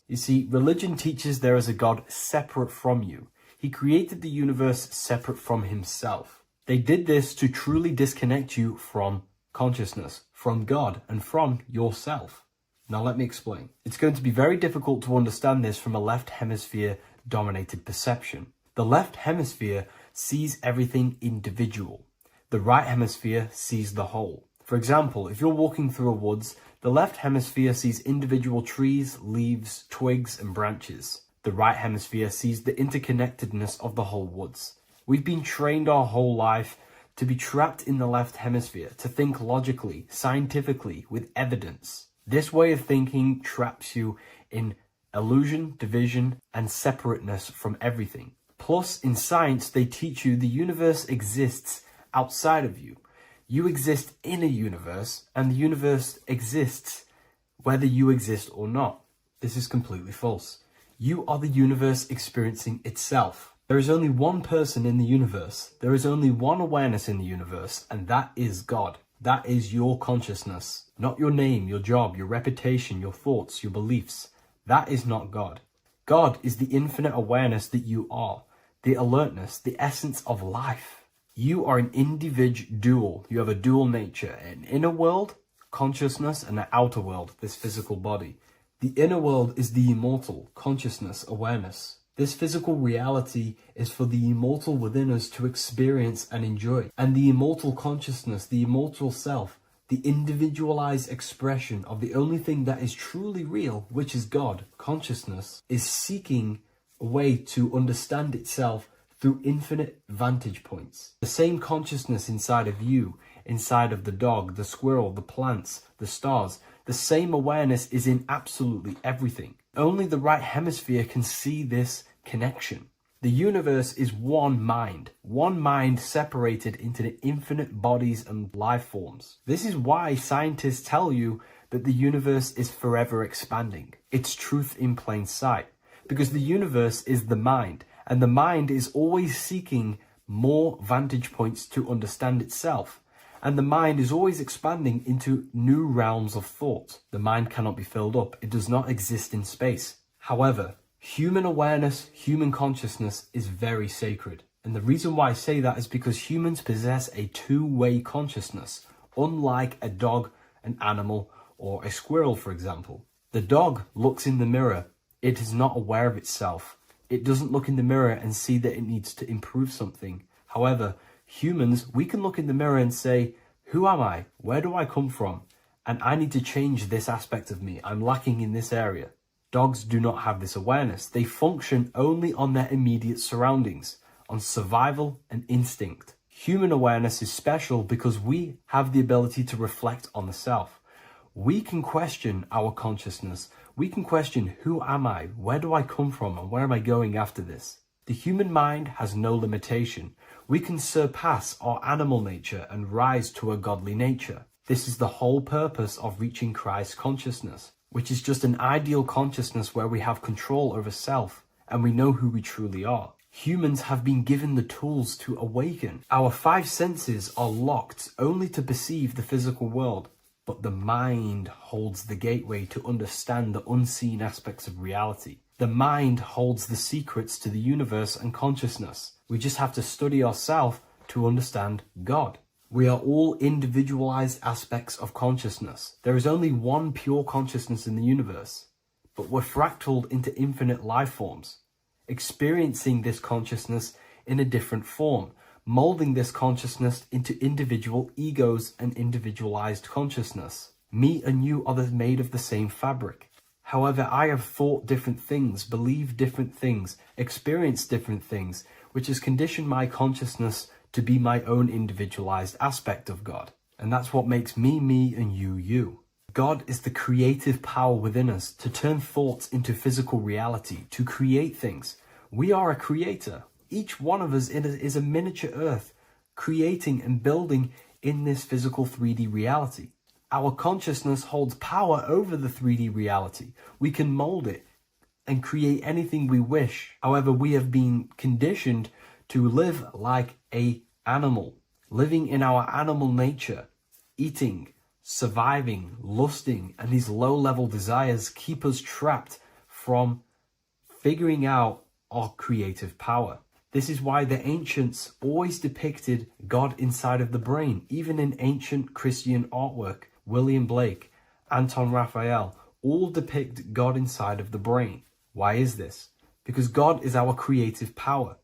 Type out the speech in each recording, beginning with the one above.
You see, religion teaches there is a God separate from you. He created the universe separate from himself. They did this to truly disconnect you from consciousness, from God, and from yourself. Now let me explain. It's going to be very difficult to understand this from a left hemisphere dominated perception. The left hemisphere sees everything individual. The right hemisphere sees the whole. For example, if you're walking through a woods, the left hemisphere sees individual trees, leaves, twigs, and branches. The right hemisphere sees the interconnectedness of the whole woods. We've been trained our whole life to be trapped in the left hemisphere, to think logically, scientifically, with evidence. This way of thinking traps you in illusion, division, and separateness from everything. Plus, in science, they teach you the universe exists outside of you. You exist in a universe, and the universe exists whether you exist or not. This is completely false. You are the universe experiencing itself. There is only one person in the universe. There is only one awareness in the universe, and that is God. That is your consciousness. Not your name, your job, your reputation, your thoughts, your beliefs. That is not God. God is the infinite awareness that you are, the alertness, the essence of life. You are an individual. You have a dual nature, an inner world, consciousness, and an outer world, this physical body. The inner world is the immortal, consciousness, awareness. This physical reality is for the immortal within us to experience and enjoy. And the immortal consciousness, the immortal self, the individualized expression of the only thing that is truly real, which is God, consciousness, is seeking a way to understand itself through infinite vantage points. The same consciousness inside of you, inside of the dog, the squirrel, the plants, the stars, the same awareness is in absolutely everything. Only the right hemisphere can see this connection. The universe is one mind separated into the infinite bodies and life forms. This is why scientists tell you that the universe is forever expanding. It's truth in plain sight, because the universe is the mind, and the mind is always seeking more vantage points to understand itself. And the mind is always expanding into new realms of thought. The mind cannot be filled up. It does not exist in space. However, human awareness, human consciousness is very sacred. And the reason why I say that is because humans possess a two-way consciousness, unlike a dog, an animal, or a squirrel, for example. The dog looks in the mirror. It is not aware of itself. It doesn't look in the mirror and see that it needs to improve something. However, humans, we can look in the mirror and say, who am I? Where do I come from? And I need to change this aspect of me. I'm lacking in this area. Dogs do not have this awareness. They function only on their immediate surroundings, on survival and instinct. Human awareness is special because we have the ability to reflect on the self. We can question our consciousness. We can question, who am I? Where do I come from? And where am I going after this? The human mind has no limitation. We can surpass our animal nature and rise to a godly nature. This is the whole purpose of reaching Christ consciousness, which is just an ideal consciousness where we have control over self and we know who we truly are. Humans have been given the tools to awaken. Our five senses are locked only to perceive the physical world, but the mind holds the gateway to understand the unseen aspects of reality. The mind holds the secrets to the universe and consciousness. We just have to study ourselves to understand God. We are all individualized aspects of consciousness. There is only one pure consciousness in the universe, but we're fractaled into infinite life forms, experiencing this consciousness in a different form, molding this consciousness into individual egos and individualized consciousness. Me and you are made of the same fabric. However, I have thought different things, believed different things, experienced different things, which has conditioned my consciousness to be my own individualized aspect of God. And that's what makes me, me, and you, you. God is the creative power within us to turn thoughts into physical reality, to create things. We are a creator. Each one of us is a miniature earth, creating and building in this physical 3D reality. Our consciousness holds power over the 3D reality. We can mold it and create anything we wish. However, we have been conditioned to live like an animal, living in our animal nature, eating, surviving, lusting, and these low-level desires keep us trapped from figuring out our creative power. This is why the ancients always depicted God inside of the brain. Even in ancient Christian artwork, William Blake, Anton Raphael, all depict God inside of the brain. Why is this? Because God is our creative power.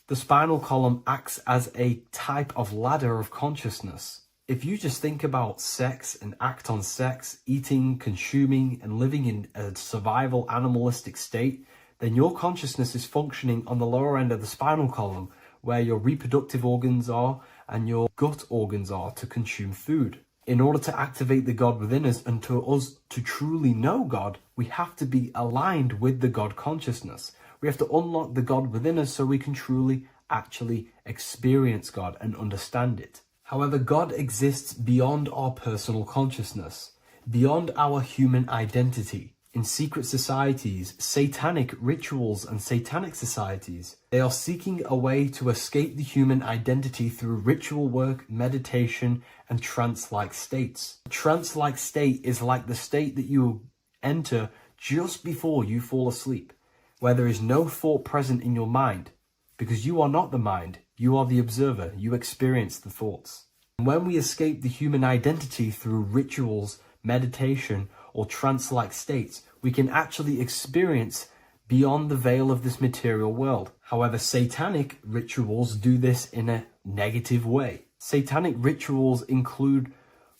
The spinal column acts as a type of ladder of consciousness. If you just think about sex and act on sex, eating, consuming, and living in a survival animalistic state, then your consciousness is functioning on the lower end of the spinal column, where your reproductive organs are and your gut organs are to consume food. In order to activate the God within us and to us to truly know God, we have to be aligned with the God consciousness. We have to unlock the God within us so we can truly actually experience God and understand it. However, God exists beyond our personal consciousness, beyond our human identity. In secret societies, satanic rituals and satanic societies, they are seeking a way to escape the human identity through ritual work, meditation, and trance-like states. A trance-like state is like the state that you enter just before you fall asleep, where there is no thought present in your mind, because you are not the mind, you are the observer, you experience the thoughts. And when we escape the human identity through rituals, meditation, or trance-like states, we can actually experience beyond the veil of this material world. However, satanic rituals do this in a negative way. Satanic rituals include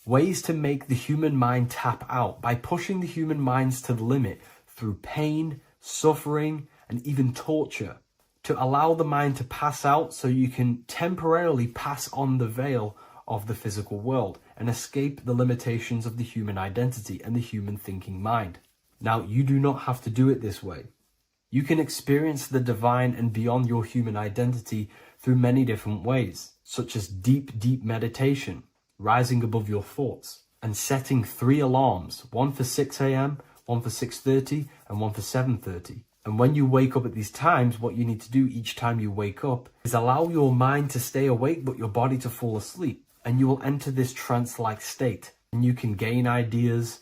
ways to make the human mind tap out by pushing the human minds to the limit through pain, suffering, and even torture, to allow the mind to pass out so you can temporarily pass on the veil of the physical world and escape the limitations of the human identity and the human thinking mind. Now, you do not have to do it this way. You can experience the divine and beyond your human identity through many different ways, such as deep, deep meditation, rising above your thoughts, and setting 3 alarms, one for 6 a.m., one for 6:30, and one for 7:30. And when you wake up at these times, what you need to do each time you wake up is allow your mind to stay awake but your body to fall asleep. And you will enter this trance-like state. And you can gain ideas,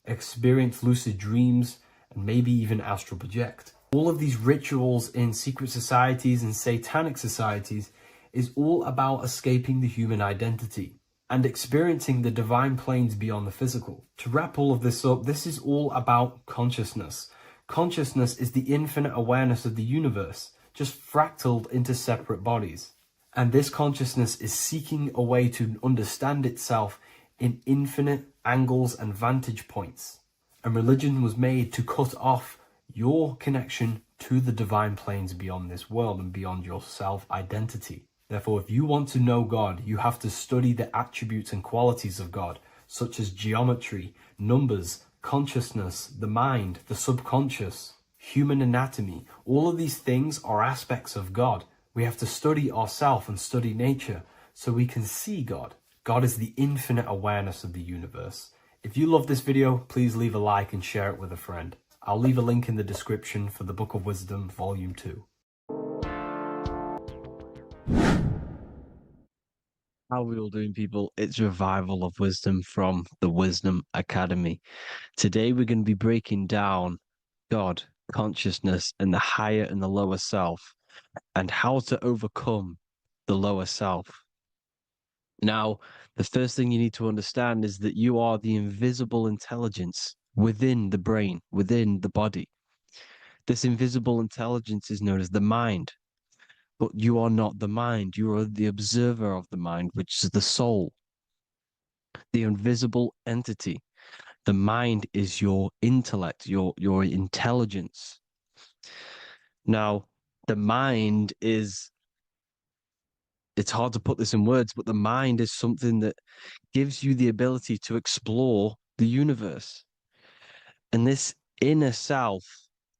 experience lucid dreams, and maybe even astral project. All of these rituals in secret societies and satanic societies is all about escaping the human identity and experiencing the divine planes beyond the physical. To wrap all of this up, this is all about consciousness. Consciousness is the infinite awareness of the universe, just fractaled into separate bodies. And this consciousness is seeking a way to understand itself in infinite angles and vantage points. And religion was made to cut off your connection to the divine planes beyond this world and beyond your self-identity. Therefore, if you want to know God, you have to study the attributes and qualities of God, such as geometry, numbers, consciousness, the mind, the subconscious, human anatomy. All of these things are aspects of God. We have to study ourselves and study nature so we can see God. God is the infinite awareness of the universe. If you love this video, please leave a like and share it with a friend. I'll leave a link in the description for the Book of Wisdom, Volume 2. How are we all doing, people? It's Revival of Wisdom from the Wisdom Academy. Today we're going to be breaking down God, consciousness, and the higher and the lower self, and how to overcome the lower self. Now, the first thing you need to understand is that you are the invisible intelligence within the brain, within the body. This invisible intelligence is known as the mind. But you are not the mind. You are the observer of the mind, which is the soul, the invisible entity. The mind is your intellect, your intelligence. Now, the mind is, it's hard to put this in words, but the mind is something that gives you the ability to explore the universe. And this inner self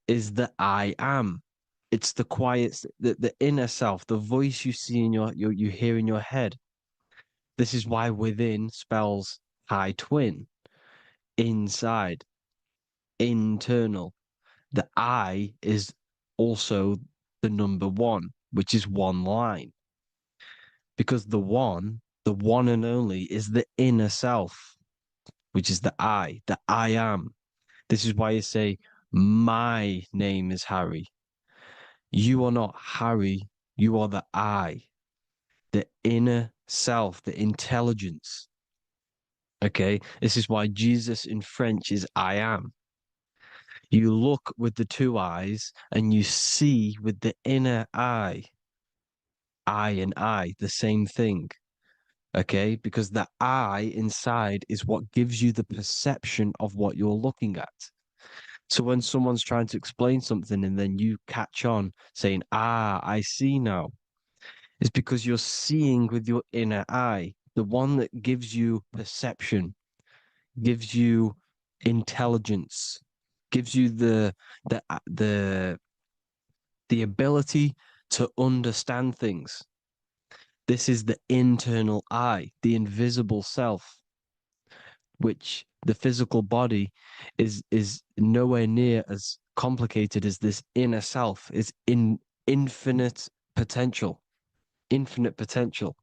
is the I am. It's the quiet, the inner self, the voice you see in you hear in your head. This is why within spells high twin, inside, internal. The I is also the number 1, which is one line. Because the one and only, is the inner self, which is the I am. This is why you say, My name is Harry. You are not Harry. You are the I, the inner self, the intelligence. Okay. This is why Jesus in French is I am. You look with the two eyes and you see with the inner eye. I and I, the same thing. Okay. Because the I inside is what gives you the perception of what you're looking at. So when someone's trying to explain something and then you catch on saying, I see now, it's because you're seeing with your inner eye, the one that gives you perception, gives you intelligence, gives you the ability to understand things. This is the internal eye, the invisible self, which the physical body is nowhere near as complicated as this inner self. Is in infinite potential, infinite potential.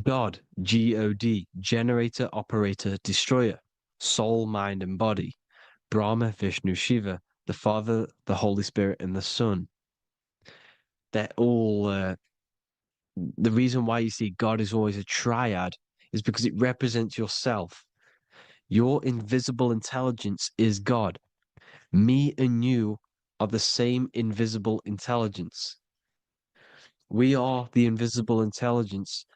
God, God, generator, operator, destroyer, soul, mind, and body, Brahma, Vishnu, Shiva, the Father, the Holy Spirit, and the Son. They're all the reason why you see God is always a triad is because it represents yourself. Your invisible intelligence is God. Me and you are the same invisible intelligence. We are the invisible intelligence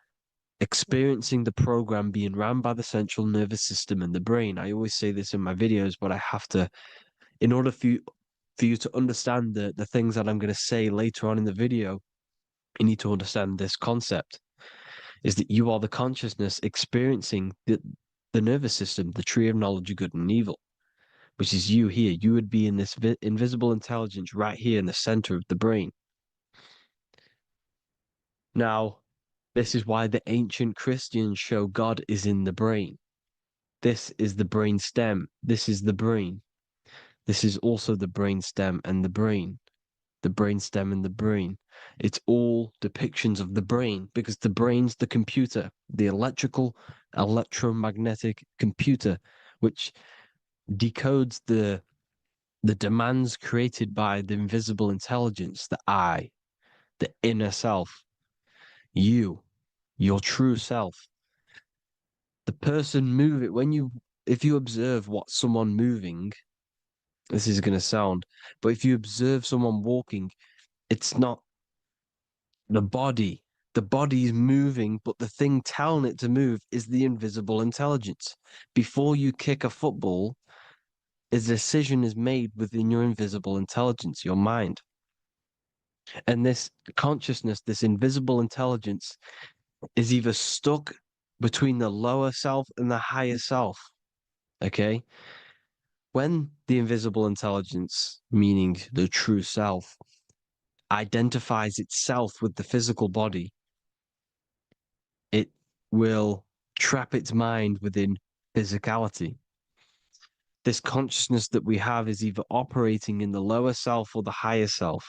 experiencing the program being run by the central nervous system and the brain. I always say this in my videos, but I have to, in order for you to understand the things that I'm going to say later on in the video, you need to understand this concept, is that you are the consciousness experiencing the nervous system, the tree of knowledge of good and evil, which is you here. You would be in this invisible intelligence right here in the center of the brain. Now, this is why the ancient Christians show God is in the brain. This is the brain stem. This is the brain. This is also the brain stem and the brain. The brain stem and the brain. It's all depictions of the brain because the brain's the computer, the electromagnetic computer, which decodes the demands created by the invisible intelligence, the I, the inner self, you, your true self. The person move it if you observe what someone moving, this is going to sound, but if you observe someone walking, it's not the body. The body is moving, but the thing telling it to move is the invisible intelligence. Before you kick a football, a decision is made within your invisible intelligence, your mind. And this consciousness, this invisible intelligence, is either stuck between the lower self and the higher self. Okay? When the invisible intelligence, meaning the true self, identifies itself with the physical body, it will trap its mind within physicality. This consciousness that we have is either operating in the lower self or the higher self.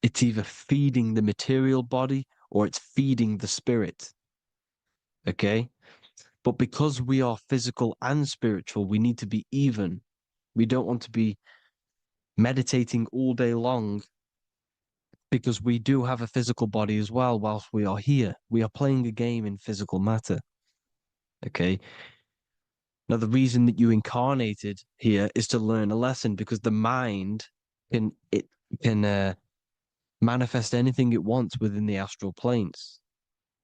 It's either feeding the material body or it's feeding the spirit. Okay? But because we are physical and spiritual, we need to be even. We don't want to be meditating all day long because we do have a physical body as well whilst we are here. We are playing a game in physical matter. Okay? Now, the reason that you incarnated here is to learn a lesson because the mind can manifest anything it wants within the astral planes,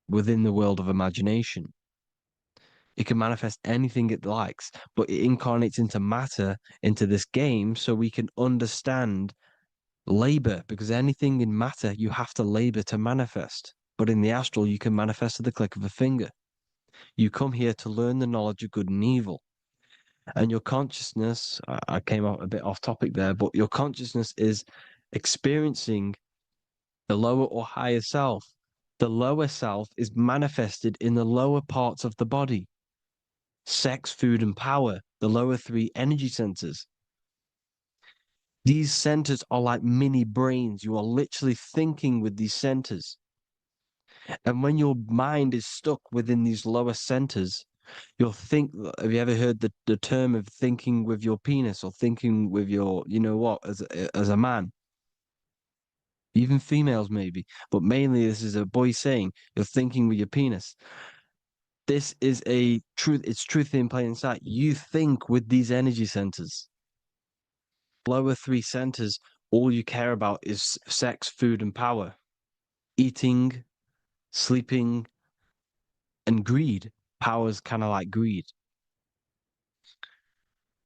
within the world of imagination. It can manifest anything it likes, but it incarnates into matter, into this game, so we can understand labor, because anything in matter, you have to labor to manifest. But in the astral, you can manifest at the click of a finger. You come here to learn the knowledge of good and evil. And your consciousness, I came out a bit off topic there, but your consciousness is experiencing the lower or higher self. The lower self is manifested in the lower parts of the body. Sex, food, and power, the lower three energy centers. These centers are like mini brains. You are literally thinking with these centers. And when your mind is stuck within these lower centers, You'll think, have you ever heard the term of thinking with your penis or thinking with your, you know what, as a man? Even females maybe, but mainly this is a boy saying you're thinking with your penis. This is a truth, it's truth in plain sight. You think with these energy centers. Lower three centers, all you care about is sex, food, and power. Eating, sleeping, and greed. Power's kind of like greed.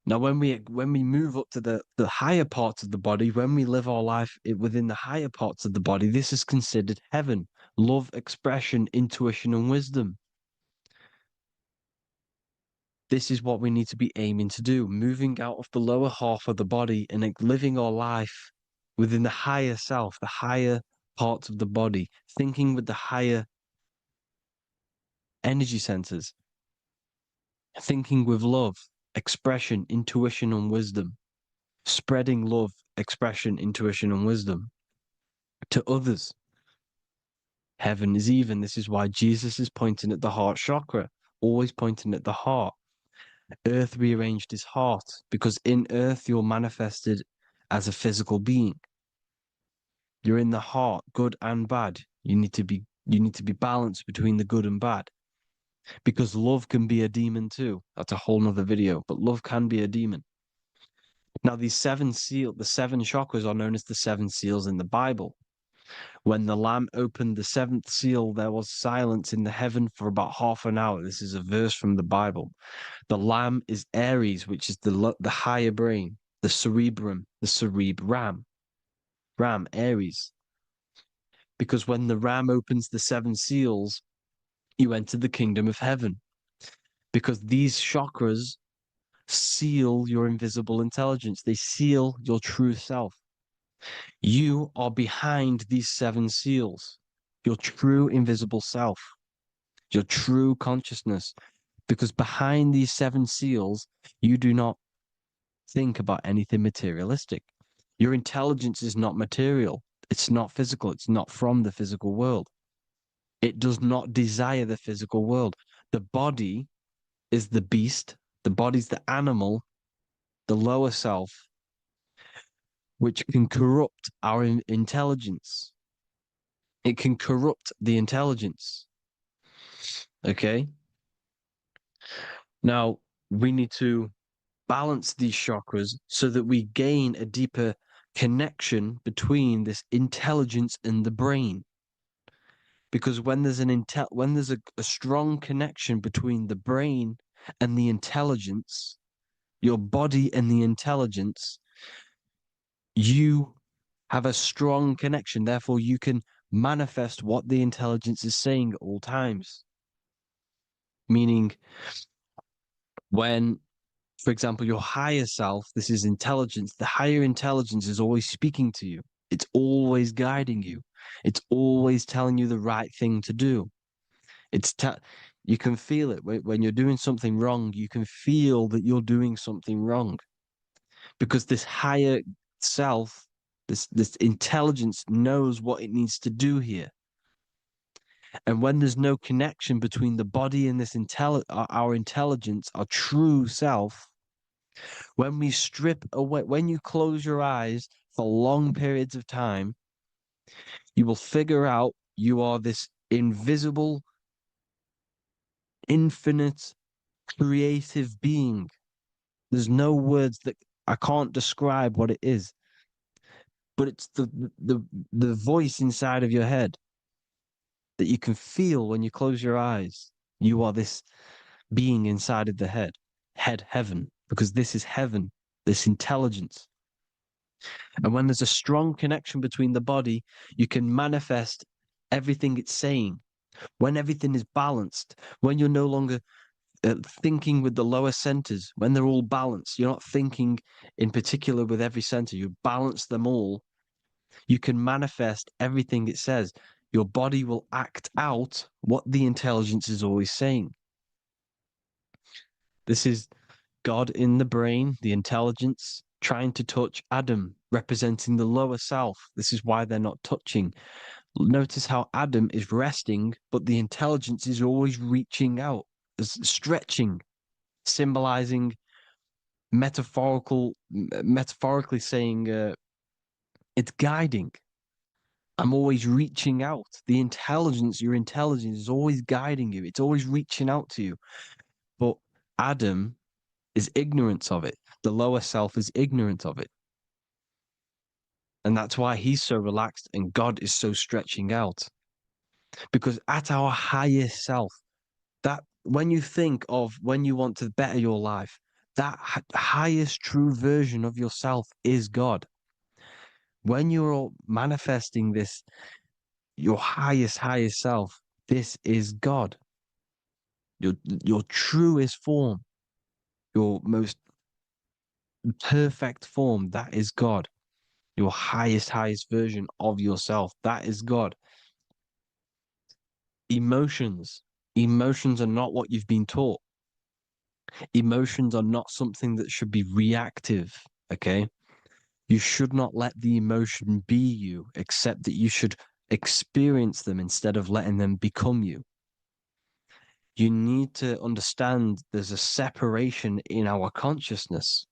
Now, when we move up to the higher parts of the body, when we live our life within the higher parts of the body, this is considered heaven, love, expression, intuition, and wisdom. This is what we need to be aiming to do, moving out of the lower half of the body and living our life within the higher self, the higher parts of the body, thinking with the higher energy centers, thinking with love, expression, intuition, and wisdom, spreading love, expression, intuition, and wisdom to others. Heaven is even. This is why Jesus is pointing at the heart chakra, always pointing at the heart. Earth rearranged his heart because in earth you're manifested as a physical being. You're in the heart, good and bad. You need to be balanced between the good and bad. Because love can be a demon too. That's a whole nother video, but love can be a demon. Now, the seven chakras are known as the seven seals in the Bible. When the Lamb opened the seventh seal, there was silence in the heaven for about half an hour. This is a verse from the Bible. The Lamb is Aries, which is the higher brain, the cerebrum, the cerebram. Ram, Aries. Because when the Ram opens the seven seals, you enter the kingdom of heaven. Because these chakras seal your invisible intelligence, they seal your true self. You are behind these seven seals, your true invisible self, your true consciousness. Because behind these seven seals, you do not think about anything materialistic. Your intelligence is not material, it's not physical, it's not from the physical world. It does not desire the physical world. The body is the beast, the body's the animal, the lower self, which can corrupt our intelligence. It can corrupt the intelligence. Okay? Now, we need to balance these chakras so that we gain a deeper connection between this intelligence and the brain. Because when there's a strong connection between the brain and the intelligence, your body and the intelligence, you have a strong connection. Therefore, you can manifest what the intelligence is saying at all times. Meaning, when, for example, your higher self, this is intelligence, the higher intelligence is always speaking to you. It's always guiding you. It's always telling you the right thing to do. You can feel it when you're doing something wrong. You can feel that you're doing something wrong because this higher self, this intelligence knows what it needs to do here. And when there's no connection between the body and our intelligence, our true self, when we strip away, when you close your eyes for long periods of time, you will figure out you are this invisible, infinite, creative being. There's no words that I can't describe what it is, but it's the voice inside of your head that you can feel when you close your eyes. You are this being inside of the heaven, because this is heaven, this intelligence. And when there's a strong connection between the body, you can manifest everything it's saying. When everything is balanced, when you're no longer thinking with the lower centers, when they're all balanced, you're not thinking in particular with every center, you balance them all, you can manifest everything it says. Your body will act out what the intelligence is always saying. This is God in the brain, the intelligence, trying to touch Adam, representing the lower self. This is why they're not touching. Notice how Adam is resting, but the intelligence is always reaching out. stretching, symbolizing metaphorically saying it's guiding. I'm always reaching out. The intelligence, your intelligence is always guiding you. It's always reaching out to you. But Adam is ignorant of it. The lower self is ignorant of it. And that's why he's so relaxed and God is so stretching out. Because at our highest self, that when you think of when you want to better your life, that highest true version of yourself is God. When you're manifesting this, your highest self, this is God. Your truest form, your most perfect form, that is God. Your highest version of yourself, that is God. Emotions are not what you've been taught. Emotions are not something that should be reactive, okay? You should not let the emotion be you, except that you should experience them instead of letting them become you. You need to understand there's a separation in our consciousness.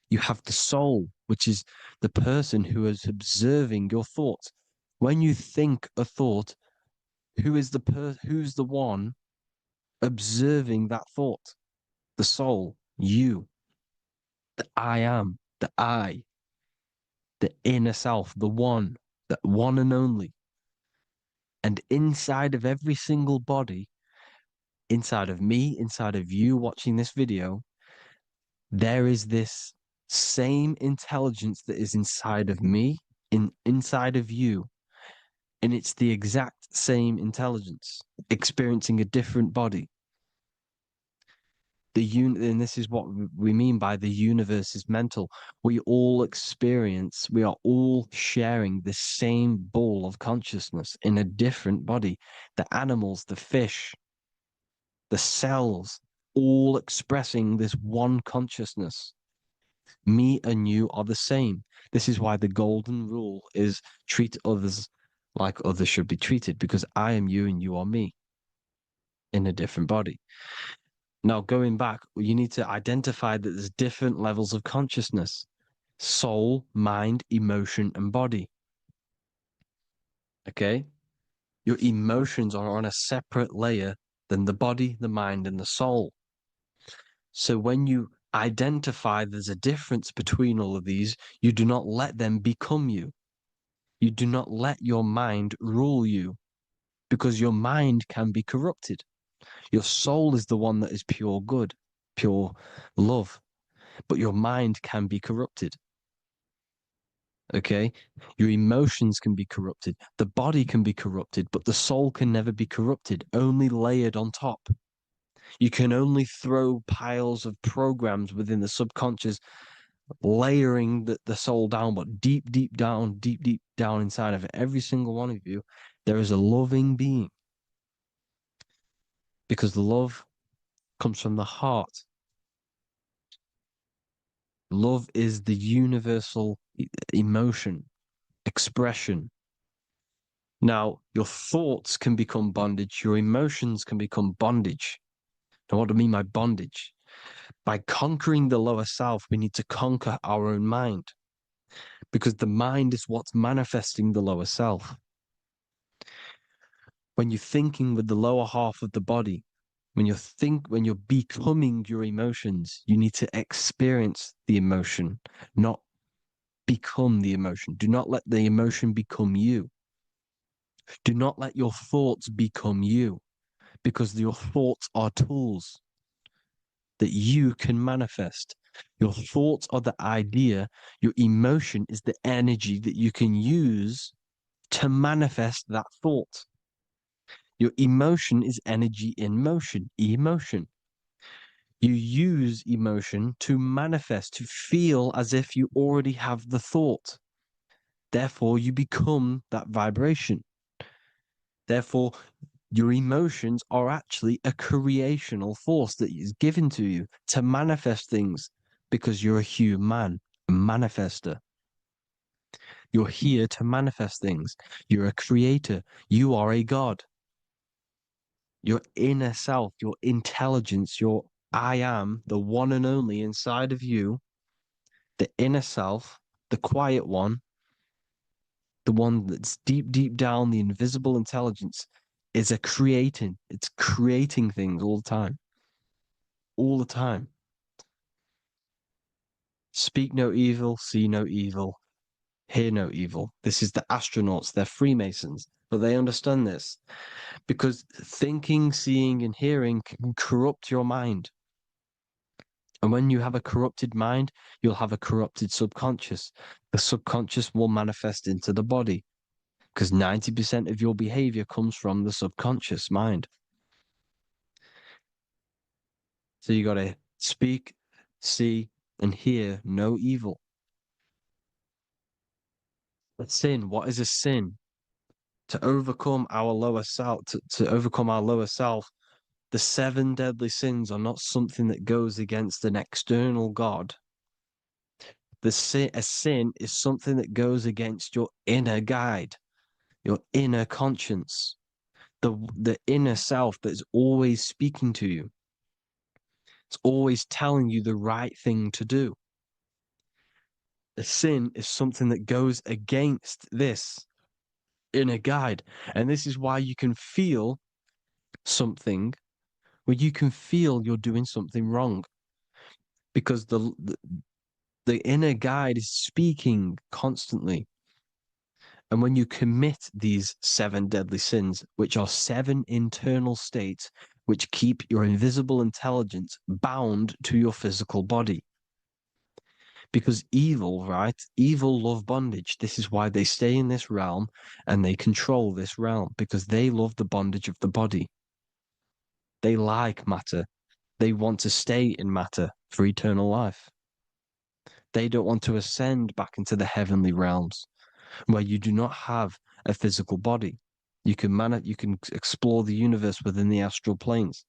You have the soul, which is the person who is observing your thoughts. When you think a thought, who's the one observing that thought? The soul, you, the I am, the I, the inner self, the one and only. And inside of every single body, inside of me, inside of you watching this video, there is this same intelligence that is inside of me, inside of you. And it's the exact same intelligence, experiencing a different body. And this is what we mean by the universe is mental. We are all sharing the same ball of consciousness in a different body. The animals, the fish, the cells, all expressing this one consciousness. Me and you are the same. This is why the golden rule is treat others like others should be treated, because I am you and you are me in a different body. Now, going back, you need to identify that there's different levels of consciousness: soul, mind, emotion, and body. Okay? Your emotions are on a separate layer than the body, the mind, and the soul. So when you identify there's a difference between all of these, you do not let them become you. You do not let your mind rule you, because your mind can be corrupted. Your soul is the one that is pure good, pure love, but your mind can be corrupted. Okay? Your emotions can be corrupted. The body can be corrupted, but the soul can never be corrupted, only layered on top. You can only throw piles of programs within the subconscious, layering the soul down, but deep down inside of every single one of you, there is a loving being. Because the love comes from the heart. Love is the universal emotion, expression. Now, your thoughts can become bondage, your emotions can become bondage. Now, what do I mean by bondage? By conquering the lower self, we need to conquer our own mind, because the mind is what's manifesting the lower self. When you're thinking with the lower half of the body, when you're becoming your emotions, you need to experience the emotion, not become the emotion. Do not let the emotion become you. Do not let your thoughts become you, because your thoughts are tools that you can manifest. Your thoughts are the idea. Your emotion is the energy that you can use to manifest that thought. Your emotion is energy in motion, emotion. You use emotion to manifest, to feel as if you already have the thought. Therefore, you become that vibration. Therefore, your emotions are actually a creational force that is given to you to manifest things, because you're a human, a manifester. You're here to manifest things. You're a creator. You are a god. your inner self, your intelligence, your I am, the one and only inside of you, the inner self, the quiet one, the one that's deep, deep down, the invisible intelligence is it's creating things all the time. All the time. Speak no evil, see no evil, hear no evil. This is the astronauts, they're Freemasons, but they understand this because thinking, seeing, and hearing can corrupt your mind. And when you have a corrupted mind, you'll have a corrupted subconscious. The subconscious will manifest into the body because 90% of your behavior comes from the subconscious mind. So you got to speak, see, and hear no evil. But sin, what is a sin? To overcome our lower self, to overcome our lower self, the 7 deadly sins are not something that goes against an external God. A sin is something that goes against your inner guide, your inner conscience, the inner self that is always speaking to you. It's always telling you the right thing to do. A sin is something that goes against this inner guide. And this is why you can feel something where you can feel you're doing something wrong because the inner guide is speaking constantly. And when you commit these 7 deadly sins, which are 7 internal states which keep your invisible intelligence bound to your physical body. Because evil, right? Evil love bondage. This is why they stay in this realm and they control this realm because they love the bondage of the body. They like matter. They want to stay in matter for eternal life. They don't want to ascend back into the heavenly realms where you do not have a physical body. You can explore the universe within the astral planes.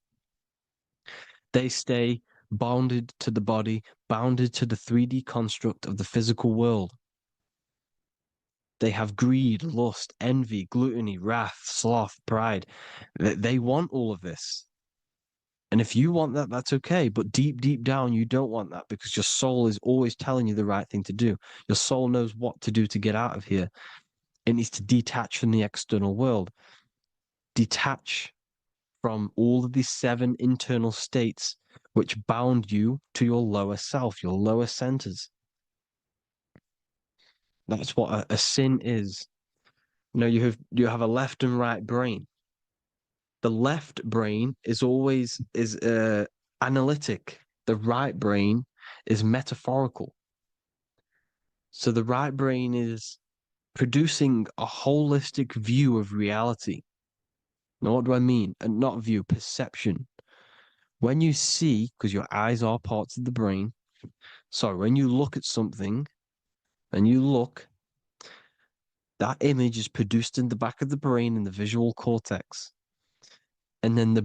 They stay bounded to the body, bounded to the 3D construct of the physical world. They have greed, lust, envy, gluttony, wrath, sloth, pride. They want all of this. And if you want that, that's okay. But deep, deep down, you don't want that because your soul is always telling you the right thing to do. Your soul knows what to do to get out of here. It needs to detach from the external world, detach from all of these 7 internal states which bound you to your lower self, your lower centers. That's what a sin is. You have a left and right brain. The left brain is always analytic. The right brain is metaphorical. So the right brain is producing a holistic view of reality. Now, what do I mean? And not view, perception. When you see, because your eyes are parts of the brain, sorry, when you look at something and you look, that image is produced in the back of the brain in the visual cortex. And then the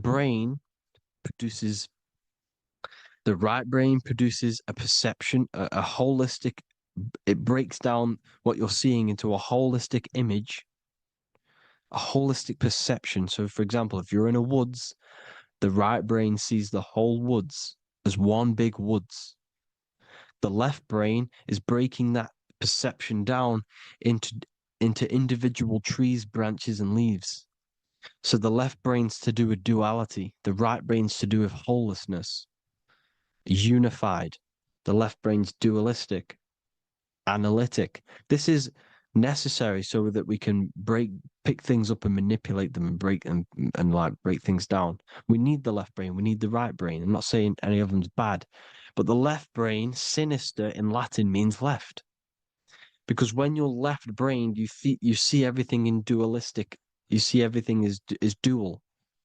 right brain produces a perception, a holistic, it breaks down what you're seeing into a holistic image, a holistic perception. So, for example, if you're in a woods, the right brain sees the whole woods as one big woods. The left brain is breaking that perception down into individual trees, branches, and leaves. So the left brain's to do with duality, the right brain's to do with wholeness, unified. The left brain's dualistic, analytic. This is necessary so that we can pick things up and manipulate them and break things down. We need the left brain, we need the right brain. I'm not saying any of them's bad, but the left brain, sinister in Latin, means left. Because when you're left brained, you see everything in dualistic. You see everything is dual,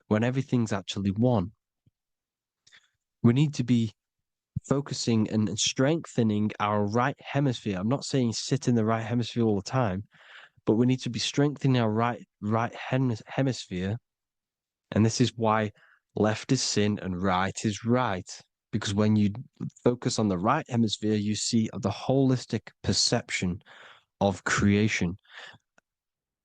when everything's actually one. We need to be focusing and strengthening our right hemisphere. I'm not saying sit in the right hemisphere all the time, but we need to be strengthening our right hemisphere. And this is why left is sin and right is right. Because when you focus on the right hemisphere, you see the holistic perception of creation.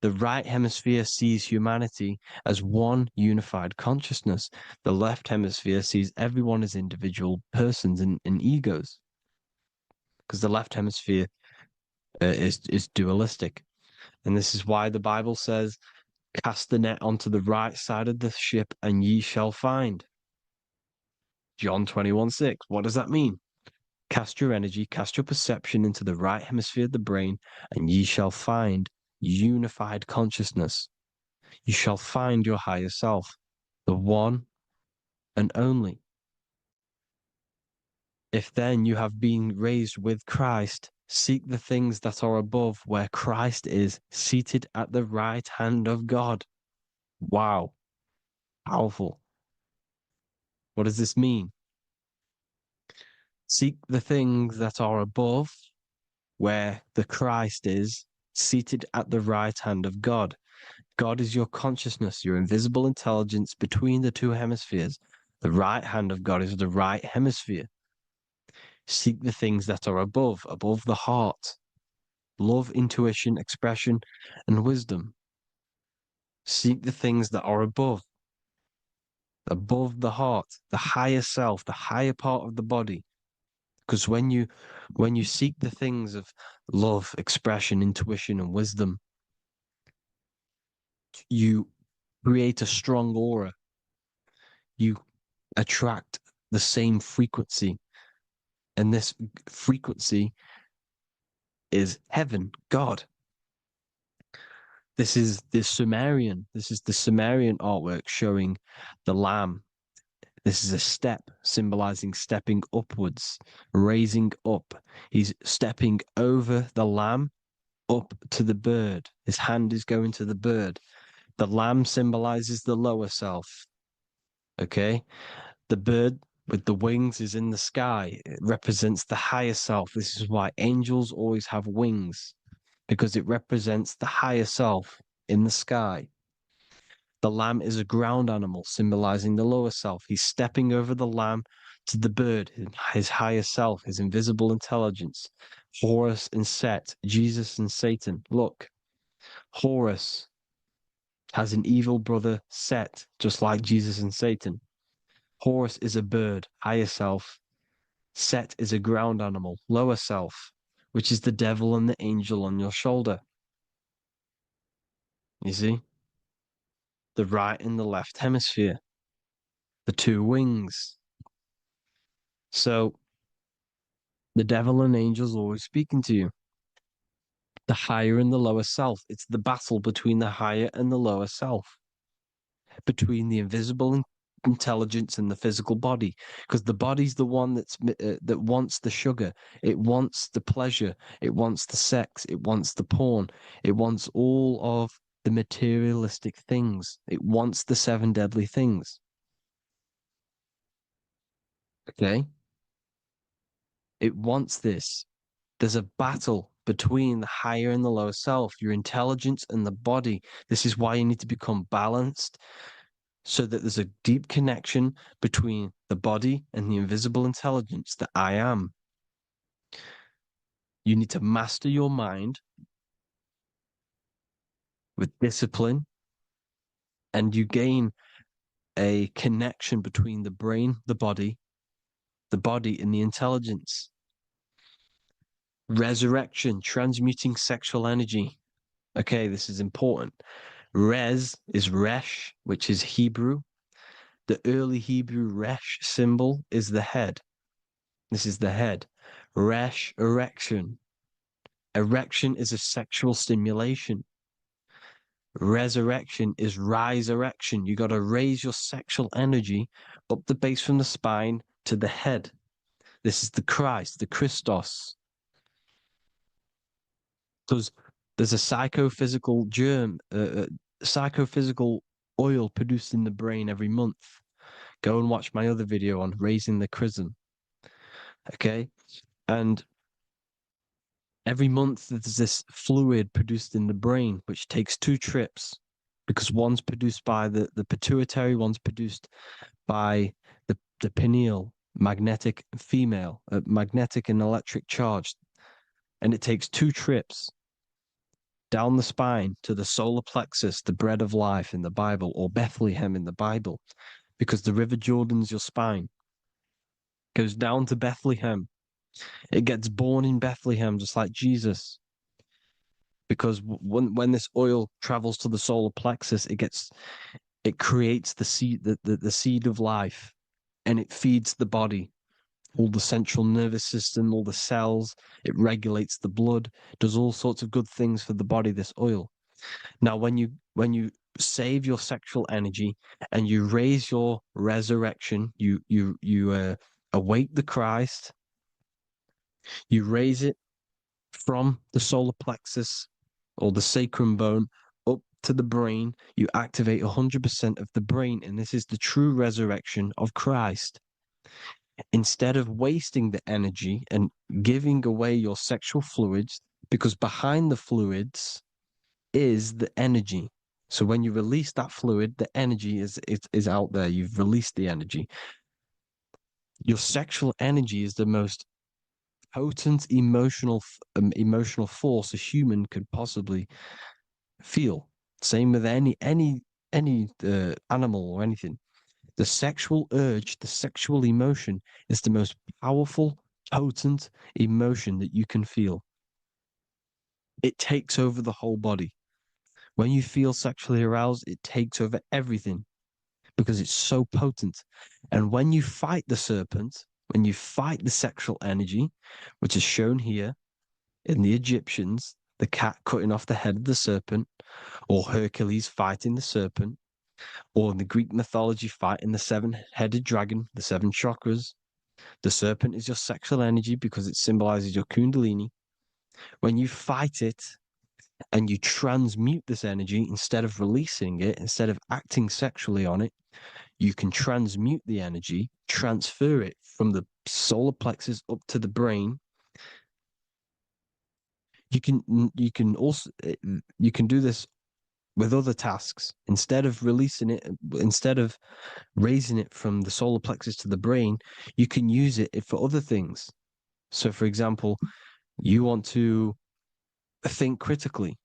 The right hemisphere sees humanity as one unified consciousness. The left hemisphere sees everyone as individual persons and egos, because the left hemisphere is dualistic. And this is why the Bible says, cast the net onto the right side of the ship and ye shall find. John 21:6. What does that mean? Cast your energy, cast your perception into the right hemisphere of the brain, and ye shall find unified consciousness. You shall find your higher self, the one and only. If then you have been raised with Christ, seek the things that are above, where Christ is seated at the right hand of God. Wow. Powerful. What does this mean? Seek the things that are above, where the Christ is seated at the right hand of God. God is your consciousness, your invisible intelligence between the two hemispheres. The right hand of God is the right hemisphere. Seek the things that are above the heart. Love, intuition, expression, and wisdom. Seek the things that are above the heart, the higher self, the higher part of the body. Because when you seek the things of love, expression, intuition, and wisdom, you create a strong aura. You attract the same frequency. And this frequency is heaven, God. This is the Sumerian artwork showing the lamb. This is a step symbolizing stepping upwards, raising up. He's stepping over the lamb up to the bird. His hand is going to the bird. The lamb symbolizes the lower self. Okay? The bird with the wings is in the sky. It represents the higher self. This is why angels always have wings, because it represents the higher self in the sky. The lamb is a ground animal, symbolizing the lower self. He's stepping over the lamb to the bird, his higher self, his invisible intelligence. Horus and Set, Jesus and Satan. Look, Horus has an evil brother, Set, just like Jesus and Satan. Horus is a bird, higher self. Set is a ground animal, lower self, which is the devil and the angel on your shoulder. You see? The right and the left hemisphere, the two wings. So the devil and angels always speaking to you. The higher and the lower self. It's the battle between the higher and the lower self, between the invisible intelligence and the physical body, because the body's the one that wants the sugar, it wants the pleasure, it wants the sex, it wants the porn, it wants all of the materialistic things, it wants the seven deadly things. Okay, it wants this. There's a battle between the higher and the lower self, your intelligence and the body. This is why you need to become balanced, so that there's a deep connection between the body and the invisible intelligence that I am. You need to master your mind with discipline, and you gain a connection between the brain, the body and the intelligence. Resurrection, transmuting sexual energy. Okay, this is important. Res is Resh, which is Hebrew. The early Hebrew Resh symbol is the head. This is the head. Resh, erection. Erection is a sexual stimulation. Resurrection is rise erection. You got to raise your sexual energy up the base from the spine to the head. This is the Christ, the Christos. There's a psychophysical psychophysical oil produced in the brain every month. Go and watch my other video on raising the chrism. Okay? And every month there's this fluid produced in the brain, which takes 2 trips, because one's produced by the pituitary, one's produced by the pineal, magnetic female, magnetic and electric charge. And it takes 2 trips. down the spine to the solar plexus, the bread of life in the Bible, or Bethlehem in the Bible, because the River Jordan's your spine. Goes down to Bethlehem. It gets born in Bethlehem, just like Jesus. Because when this oil travels to the solar plexus, it creates the seed, the seed of life, and it feeds the body, all the central nervous system, all the cells. It regulates the blood, does all sorts of good things for the body. This oil. Now, when you save your sexual energy and you raise your resurrection, you awake the Christ, you raise it from the solar plexus or the sacrum bone up to the brain, you activate 100% of the brain, and this is the true resurrection of Christ. Instead of wasting the energy and giving away your sexual fluids, because behind the fluids is the energy. So when you release that fluid, the energy is out there. You've released the energy. Your sexual energy is the most potent emotional force a human could possibly feel. Same with any animal or anything. The sexual urge, the sexual emotion is the most powerful, potent emotion that you can feel. It takes over the whole body. When you feel sexually aroused, it takes over everything because it's so potent. And when you fight the serpent, when you fight the sexual energy, which is shown here in the Egyptians, the cat cutting off the head of the serpent, or Hercules fighting the serpent, or in the Greek mythology fighting the seven-headed dragon, the seven chakras. The serpent is your sexual energy because it symbolizes your kundalini. When you fight it and you transmute this energy, instead of releasing it, instead of acting sexually on it, you can transmute the energy, transfer it from the solar plexus up to the brain. You can do this with other tasks. Instead of releasing it, instead of raising it from the solar plexus to the brain, you can use it for other things. So, for example, you want to think critically.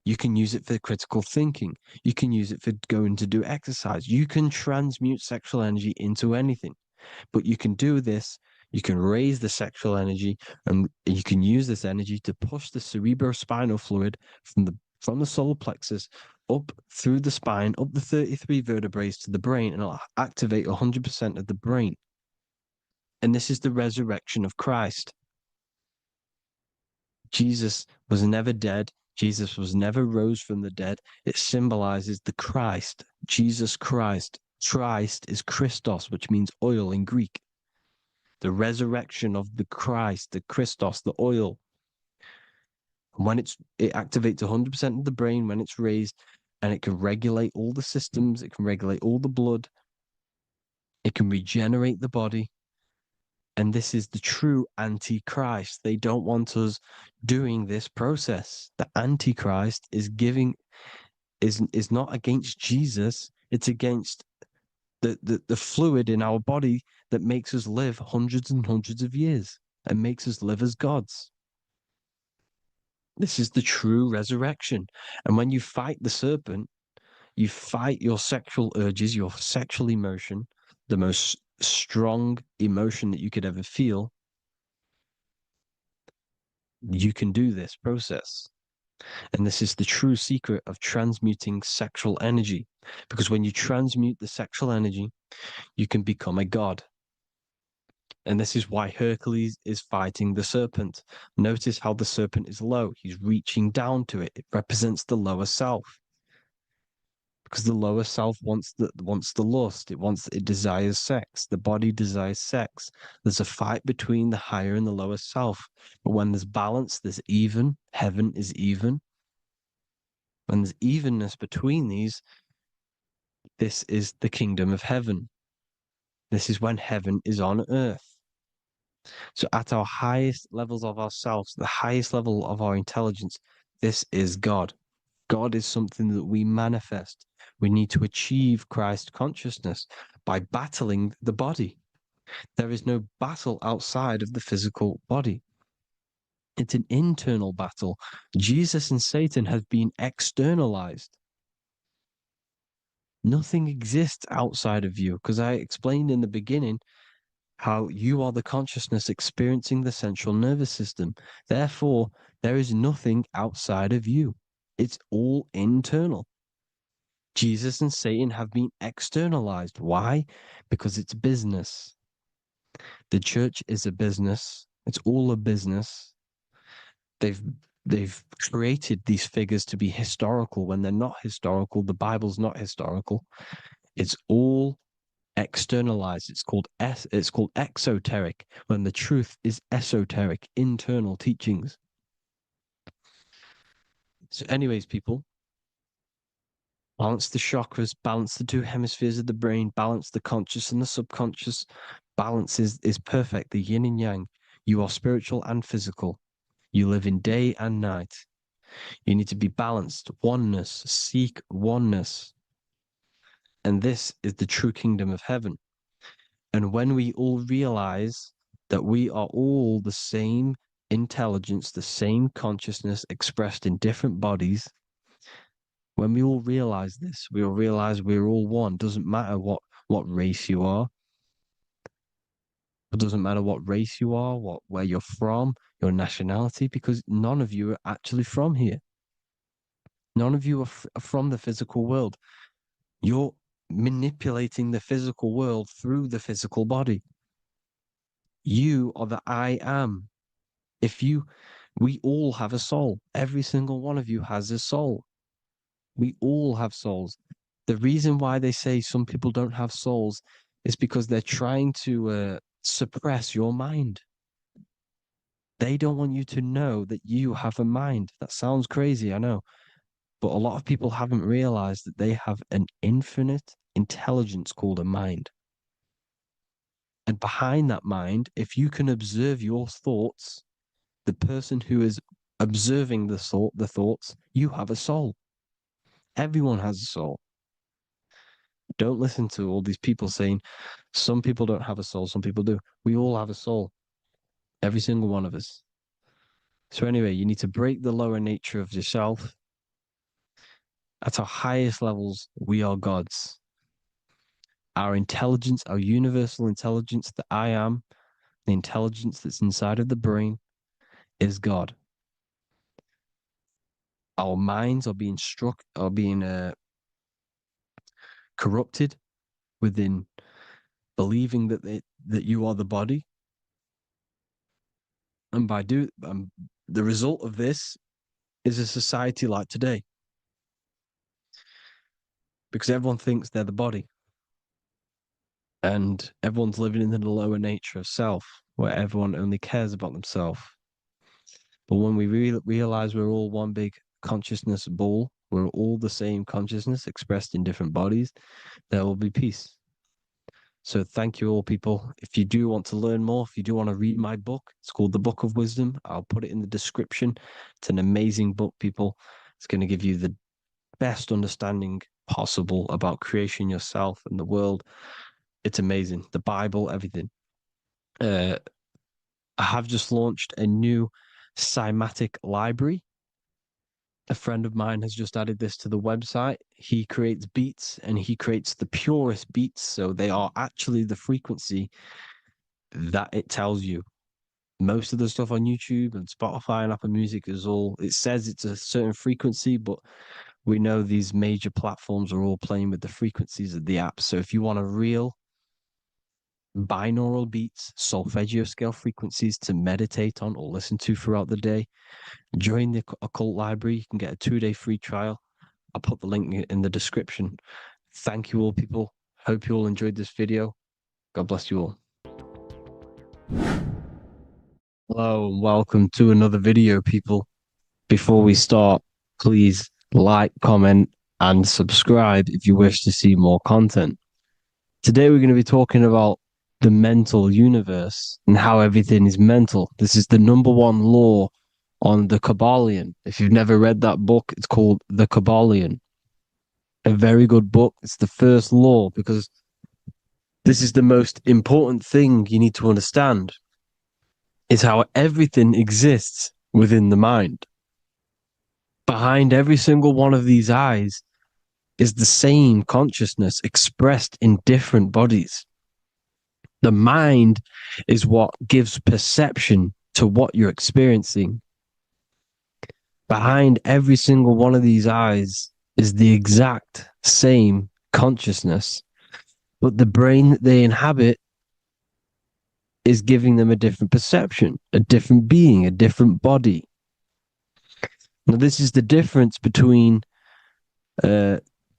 You can use it for critical thinking. You can use it for going to do exercise. You can transmute sexual energy into anything, but you can do this. You can raise the sexual energy, and you can use this energy to push the cerebrospinal fluid from the solar plexus up through the spine, up the 33 vertebrae to the brain, and it'll activate 100% of the brain. And this is the resurrection of Christ. Jesus was never dead. Jesus was never rose from the dead. It symbolizes the Christ, Jesus Christ. Christ is Christos, which means oil in Greek. The resurrection of the Christ, the Christos, the oil. When it activates 100% of the brain when it's raised, and it can regulate all the systems, it can regulate all the blood, it can regenerate the body. And this is the true antichrist. They don't want us doing this process. The antichrist is not against Jesus, it's against the fluid in our body that makes us live hundreds and hundreds of years and makes us live as gods. This is the true resurrection. And when you fight the serpent, you fight your sexual urges, your sexual emotion, the most strong emotion that you could ever feel. You can do this process. And this is the true secret of transmuting sexual energy. Because when you transmute the sexual energy, you can become a god. And this is why Hercules is fighting the serpent. Notice how the serpent is low. He's reaching down to it. It represents the lower self. Because the lower self wants the lust. It desires sex. The body desires sex. There's a fight between the higher and the lower self. But when there's balance, there's even. Heaven is even. When there's evenness between these, this is the kingdom of heaven. This is when heaven is on earth. So at our highest levels of ourselves, the highest level of our intelligence, this is God. God is something that we manifest. We need to achieve Christ consciousness by battling the body. There is no battle outside of the physical body. It's an internal battle. Jesus and Satan have been externalized. Nothing exists outside of you, because I explained in the beginning how you are the consciousness experiencing the central nervous system. Therefore, there is nothing outside of you. It's all internal. Jesus and Satan have been externalized. Why? Because it's business. The church is a business. It's all a business. They've created these figures to be historical when they're not historical. The Bible's not historical. It's all externalized. It's called exoteric, when the truth is esoteric, internal teachings. So, anyways, people, balance the chakras, balance the two hemispheres of the brain, balance the conscious and the subconscious. Balance is perfect, the yin and yang. You are spiritual and physical. You live in day and night. You need to be balanced, oneness, seek oneness. And this is the true kingdom of heaven. And when we all realize that we are all the same intelligence, the same consciousness expressed in different bodies, when we all realize this, we all realize we're all one. Doesn't matter what race you are. It doesn't matter what race you are, where you're from, your nationality, because none of you are actually from here. None of you are from the physical world. You're manipulating the physical world through the physical body. You are the I am. We all have a soul. Every single one of you has a soul. We all have souls. The reason why they say some people don't have souls is because they're trying to suppress your mind. They don't want you to know that you have a mind. That sounds crazy, I know. But a lot of people haven't realized that they have an infinite intelligence called a mind. And behind that mind, if you can observe your thoughts, the person who is observing the thoughts, you have a soul. Everyone has a soul. Don't listen to all these people saying some people don't have a soul, some people do. We all have a soul. Every single one of us. So anyway, you need to break the lower nature of yourself. At our highest levels, we are gods. Our intelligence, our universal intelligence, the I am, the intelligence that's inside of the brain, is God. Our minds are being corrupted within believing that you are the body, and the result of this is a society like today, because everyone thinks they're the body, and everyone's living in the lower nature of self, where everyone only cares about themselves. But when we realize we're all one big consciousness ball, we're all the same consciousness expressed in different bodies, there will be peace. So thank you all, people. If you do want to learn more, if you do want to read my book, it's called The Book of Wisdom. I'll put it in the description. It's an amazing book, people. It's going to give you the best understanding possible about creation, yourself, and the world. It's amazing. The Bible, everything. I have just launched a new cymatic library. A friend of mine has just added this to the website. He creates beats, and he creates the purest beats. So they are actually the frequency that it tells you. Most of the stuff on YouTube and Spotify and Apple Music it says it's a certain frequency, but we know these major platforms are all playing with the frequencies of the app. So if you want a real binaural beats, solfeggio scale frequencies to meditate on or listen to throughout the day, join the Occult Library. You can get a 2-day free trial. I'll put the link in the description. Thank you all, people. Hope you all enjoyed this video. God bless you all. Hello and welcome to another video, people. Before we start, please like, comment, and subscribe if you wish to see more content. Today we're going to be talking about the mental universe and how everything is mental. This is the number one law on the Kabbalion. If you've never read that book, it's called The Kabbalion. A very good book. It's the first law because this is the most important thing you need to understand, is how everything exists within the mind. Behind every single one of these eyes is the same consciousness expressed in different bodies. The mind is what gives perception to what you're experiencing. Behind every single one of these eyes is the exact same consciousness, but the brain that they inhabit is giving them a different perception, a different being, a different body. Now, this is the difference between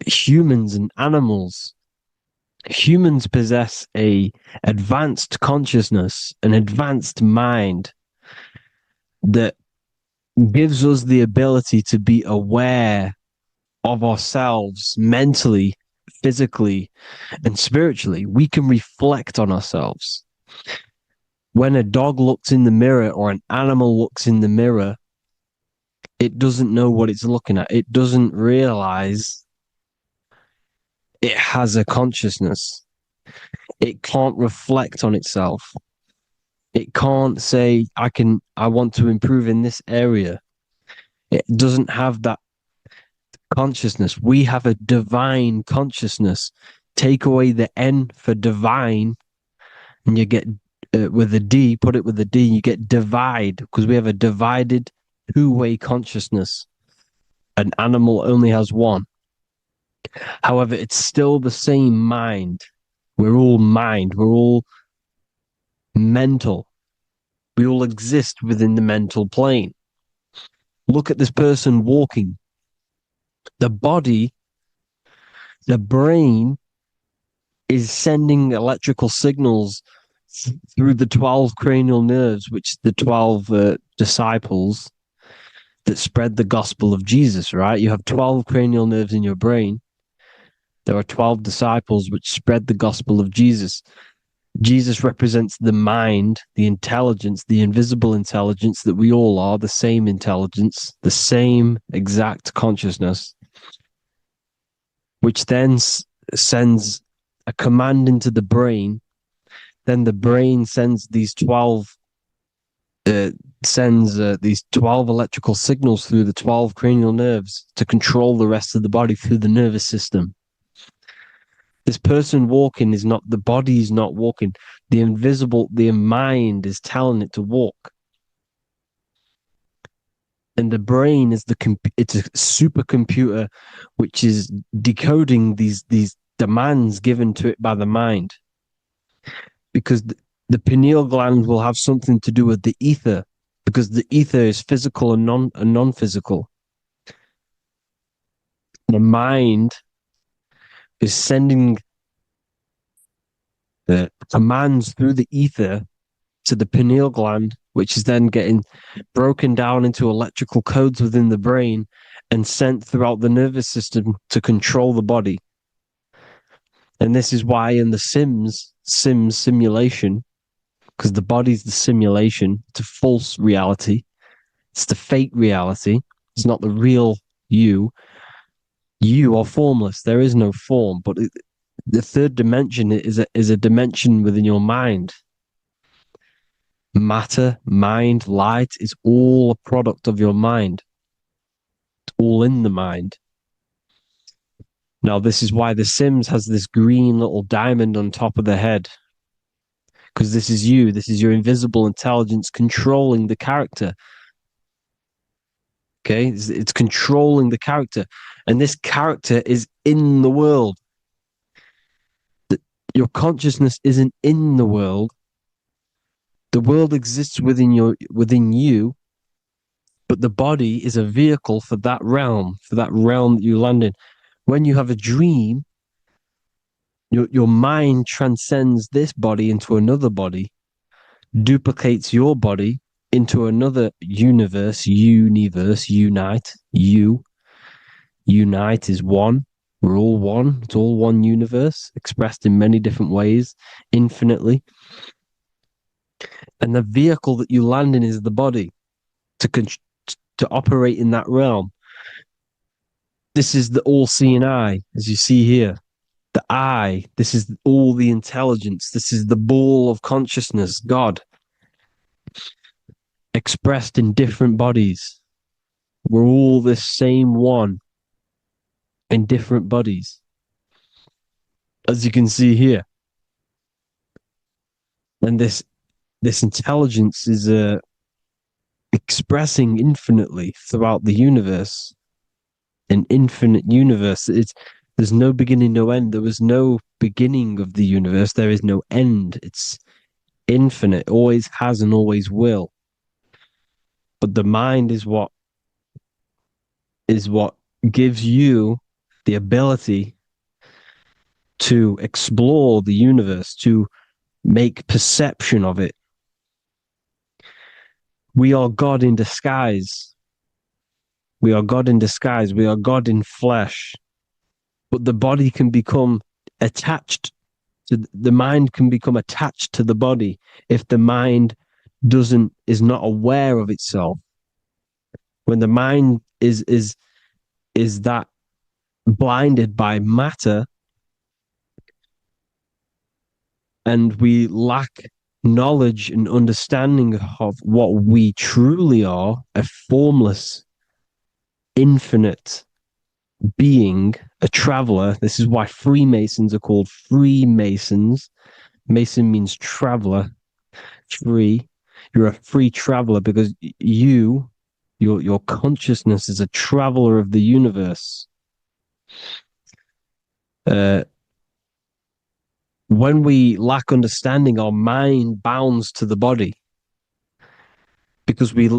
humans and animals. Humans possess a advanced consciousness, an advanced mind that gives us the ability to be aware of ourselves mentally, physically, and spiritually. We can reflect on ourselves. When a dog looks in the mirror or an animal looks in the mirror, it doesn't know what it's looking at. It doesn't realize it has a consciousness. It can't reflect on itself. It can't say, I want to improve in this area. It doesn't have that consciousness. We have a divine consciousness. Take away the N for divine, and you get with a D, put it with a D, you get divide, because we have a divided two-way consciousness. An animal only has one. However, it's still the same mind. We're all mind. We're all mental. We all exist within the mental plane. Look at this person walking. The body, the brain is sending electrical signals through the 12 cranial nerves, which the 12 disciples that spread the gospel of Jesus, right? You have 12 cranial nerves in your brain. There are 12 disciples which spread the gospel of Jesus. Jesus represents the mind, the intelligence, the invisible intelligence that we all are, the same intelligence, the same exact consciousness, which then sends a command into the brain. Then the brain sends these 12 electrical signals through the 12 cranial nerves to control the rest of the body through the nervous system. This person walking is not, the body is not walking. The mind is telling it to walk. And the brain is it's a supercomputer which is decoding these demands given to it by the mind. Because the pineal gland will have something to do with the ether, because the ether is physical and non-physical. The mind is sending the commands through the ether to the pineal gland, which is then getting broken down into electrical codes within the brain and sent throughout the nervous system to control the body. And this is why in the Sims simulation, because the body's the simulation, it's a false reality. It's the fake reality. It's not the real you. You are formless. There is no form, but the third dimension is a dimension within your mind. Matter, mind, light is all a product of your mind. It's all in the mind. Now, this is why The Sims has this green little diamond on top of the head. Because this is you. This is your invisible intelligence controlling the character. Okay? It's controlling the character. And this character is in the world. Your consciousness isn't in the world. The world exists within you, but the body is a vehicle for that realm that you land in. When you have a dream, your mind transcends this body into another body, duplicates your body into another unite. Unite is one. We're all one. It's all one universe, expressed in many different ways, infinitely. And the vehicle that you land in is the body to operate in that realm. This is the all-seeing eye, as you see here. The eye, this is all the intelligence. This is the ball of consciousness, God. expressed in different bodies. We're all this same one in different bodies, as you can see here. And this intelligence is expressing infinitely throughout the universe, an infinite universe. There's no beginning, no end. There was no beginning of the universe. There is no end. It's infinite, always has and always will. But the mind is what gives you the ability to explore the universe, to make perception of it. We are God in disguise. We are God in disguise. We are God in flesh. But the body can become attached to the mind can become attached to the body if the mind is not aware of itself. When the mind is that blinded by matter, and we lack knowledge and understanding of what we truly are, a formless, infinite being, a traveler. This is why Freemasons are called Freemasons. Mason means traveler. Free. You're a free traveler because your consciousness is a traveler of the universe. When we lack understanding, our mind bounds to the body because we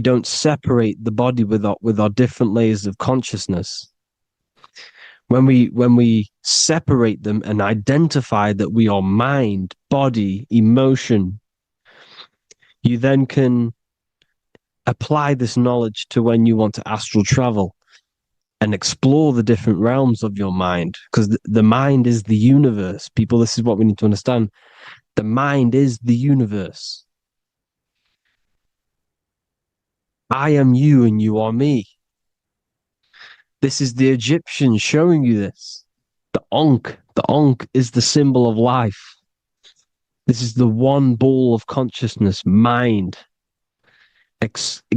don't separate the body with our different layers of consciousness. When we separate them and identify that we are mind, body, emotion, you then can apply this knowledge to when you want to astral travel and explore the different realms of your mind, because the mind is the universe. People, this is what we need to understand. The mind is the universe. I am you and you are me. This is the Egyptians showing you this. The Ankh is the symbol of life. This is the one ball of consciousness, mind,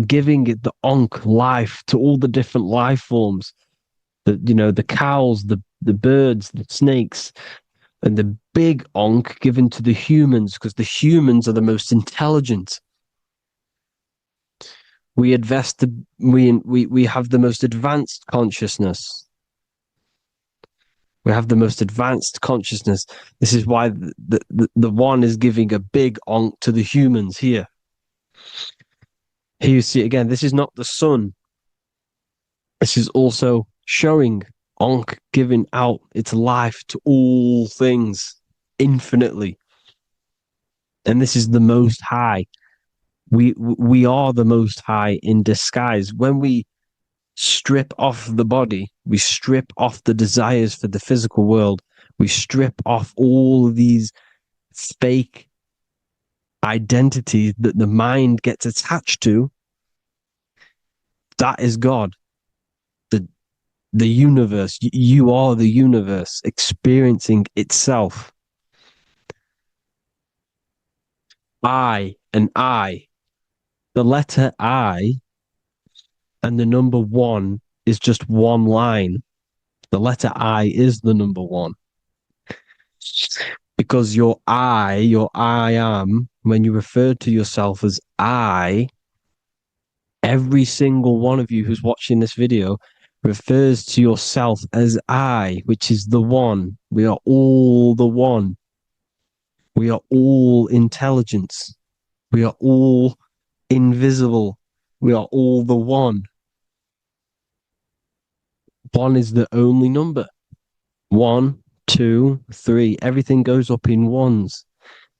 giving it the Ankh life to all the different life forms. The cows, the birds, the snakes, and the big Ankh given to the humans, because the humans are the most intelligent. We have the most advanced consciousness. We have the most advanced consciousness. This is why the one is giving a big Ankh to the humans here. Here you see again, this is not the sun. This is also showing Ankh giving out its life to all things infinitely. And this is the Most High. We are the Most High in disguise. When we strip off the body, we strip off the desires for the physical world, we strip off all of these fake identities that the mind gets attached to. That is God. The universe. You are the universe experiencing itself. I and I. The letter I and the number one is just one line. The letter I is the number one. Because your I am, when you refer to yourself as I, every single one of you who's watching this video refers to yourself as I, which is the one. We are all the one. We are all intelligence. We are all invisible. We are all the one. One is the only number. 1, 2, 3. Everything goes up in ones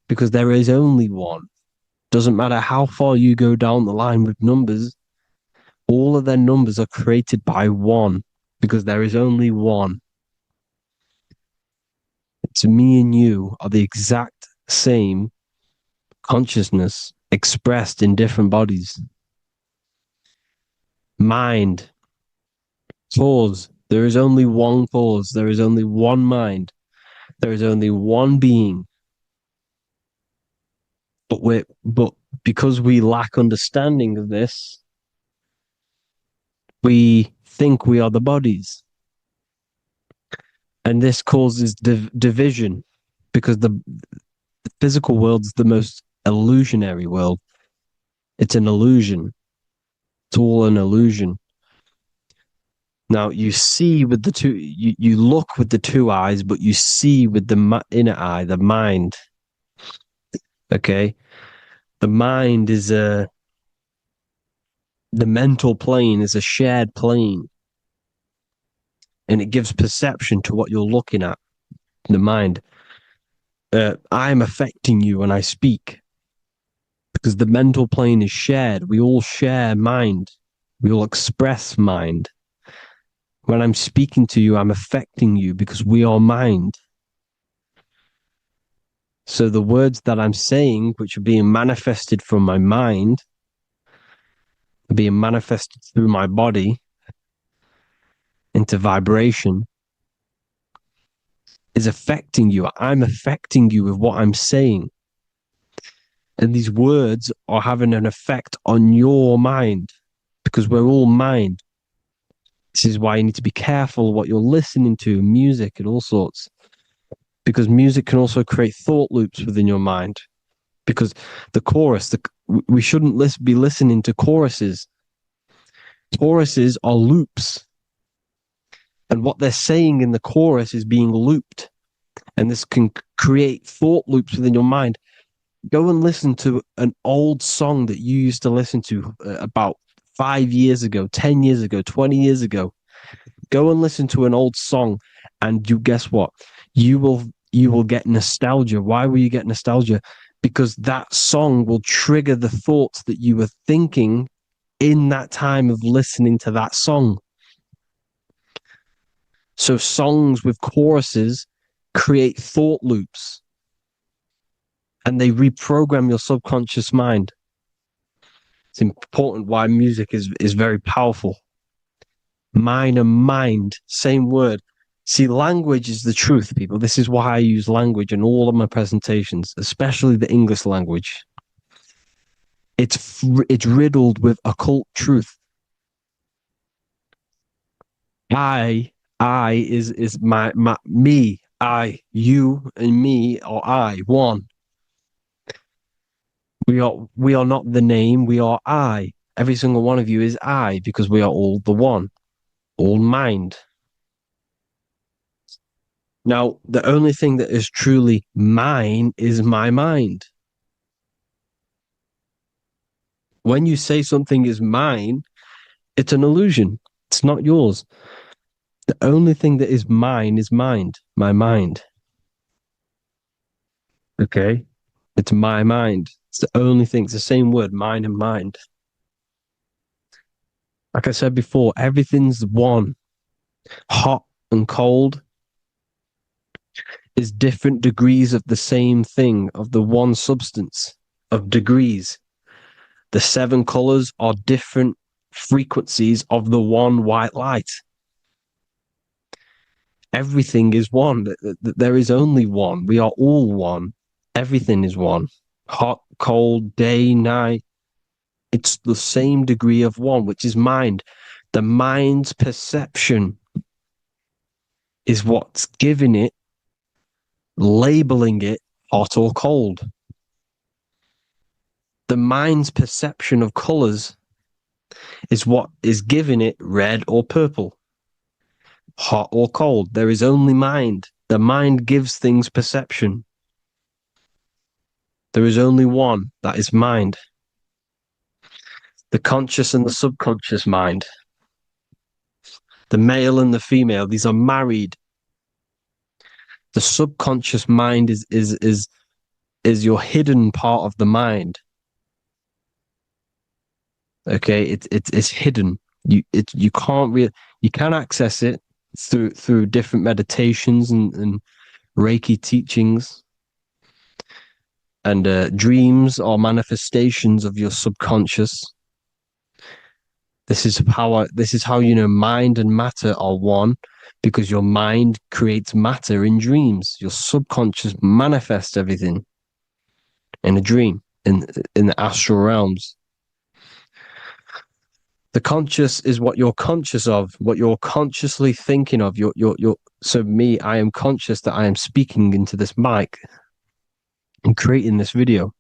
because there is only one. Doesn't matter how far you go down the line with numbers, all of their numbers are created by one because there is only one. To me and you are the exact same consciousness expressed in different bodies. Mind, cause. There is only one cause. There is only one mind. There is only one being. But because we lack understanding of this, we think we are the bodies. And this causes division because the physical world's the most illusionary world. It's an illusion. It's all an illusion. Now you see with the two, you look with the two eyes, but you see with the inner eye, the mind. Okay, the mind is the mental plane is a shared plane, and it gives perception to what you're looking at. The mind. I'm affecting you when I speak because the mental plane is shared. We all share mind. We all express mind. When I'm speaking to you, I'm affecting you because we are mind. So the words that I'm saying, which are being manifested from my mind, are being manifested through my body into vibration, is affecting you. I'm affecting you with what I'm saying. And these words are having an effect on your mind because we're all mind. This is why you need to be careful what you're listening to, music and all sorts. Because music can also create thought loops within your mind. Because the chorus, we shouldn't be listening to choruses. Choruses are loops. And what they're saying in the chorus is being looped. And this can create thought loops within your mind. Go and listen to an old song that you used to listen to about 5 years ago, 10 years ago, 20 years ago. Go and listen to an old song, and you guess what? You will get nostalgia. Why will you get nostalgia? Because that song will trigger the thoughts that you were thinking in that time of listening to that song. So songs with choruses create thought loops, and they reprogram your subconscious mind. It's important why music is very powerful. Mind and mind, same word. See, language is the truth, people. This is why I use language in all of my presentations, especially the English language. It's riddled with occult truth. I is my me, I, you, and me, or I, one. We are not the name, we are I. Every single one of you is I because we are all the one, all mind. Now, the only thing that is truly mine is my mind. When you say something is mine, it's an illusion. It's not yours. The only thing that is mine is mind, my mind. Okay? It's my mind. It's the only thing. It's the same word, mine and mind. Like I said before, everything's one. Hot and cold is different degrees of the same thing, of the one substance, of degrees. The 7 colors are different frequencies of the one white light. Everything is one. There is only one. We are all one. Everything is one. Hot, cold, day, night. It's the same degree of one, which is mind. The mind's perception is what's giving it, labeling it hot or cold. The mind's perception of colors is what is giving it red or purple, hot or cold. There is only mind. The mind gives things perception. There is only one, that is mind. The conscious and the subconscious mind. The male and the female, these are married. The subconscious mind is your hidden part of the mind. Okay, it's hidden. You can access it through different meditations and Reiki teachings. And dreams are manifestations of your subconscious. This is how you know mind and matter are one, because your mind creates matter in dreams. Your subconscious manifests everything in a dream. in the astral realms. The conscious is what you're conscious of, what you're consciously thinking of. So me, I am conscious that I am speaking into this mic and creating this video.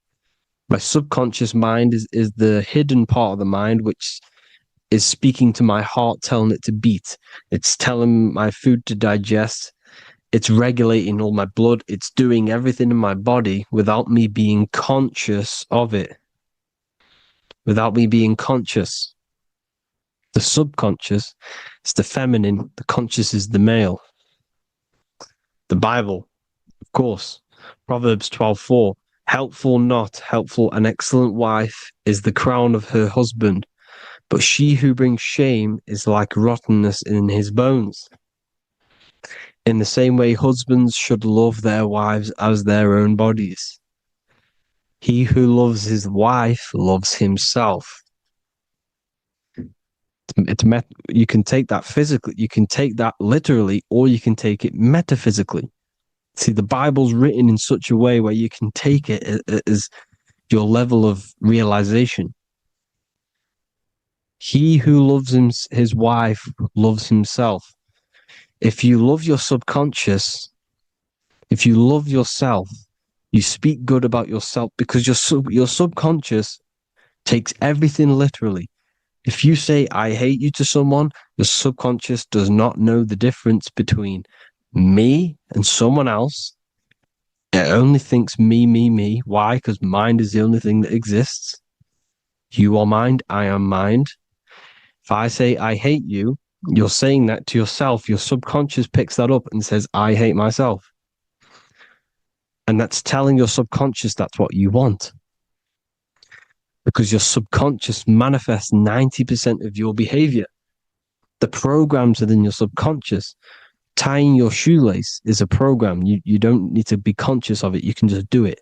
My subconscious mind is the hidden part of the mind, which is speaking to my heart, telling it to beat. It's telling my food to digest. It's regulating all my blood. It's doing everything in my body without me being conscious of it. Without me being conscious. The subconscious is the feminine. The conscious is the male. The Bible, of course. Proverbs 12:4. Helpful, not helpful, an excellent wife is the crown of her husband, but she who brings shame is like rottenness in his bones. In the same way, husbands should love their wives as their own bodies. He who loves his wife loves himself. You can take that physically, you can take that literally, or you can take it metaphysically. See, the Bible's written in such a way where you can take it as your level of realization. He who loves his wife loves himself. If you love your subconscious, if you love yourself, you speak good about yourself, because your subconscious takes everything literally. If you say, I hate you to someone, your subconscious does not know the difference between me and someone else. It only thinks me, me, me. Why? Because mind is the only thing that exists. You are mind, I am mind. If I say, I hate you, you're saying that to yourself. Your subconscious picks that up and says, I hate myself. And that's telling your subconscious that's what you want. Because your subconscious manifests 90% of your behavior. The programs within your subconscious. Tying your shoelace is a program. You don't need to be conscious of it. You can just do it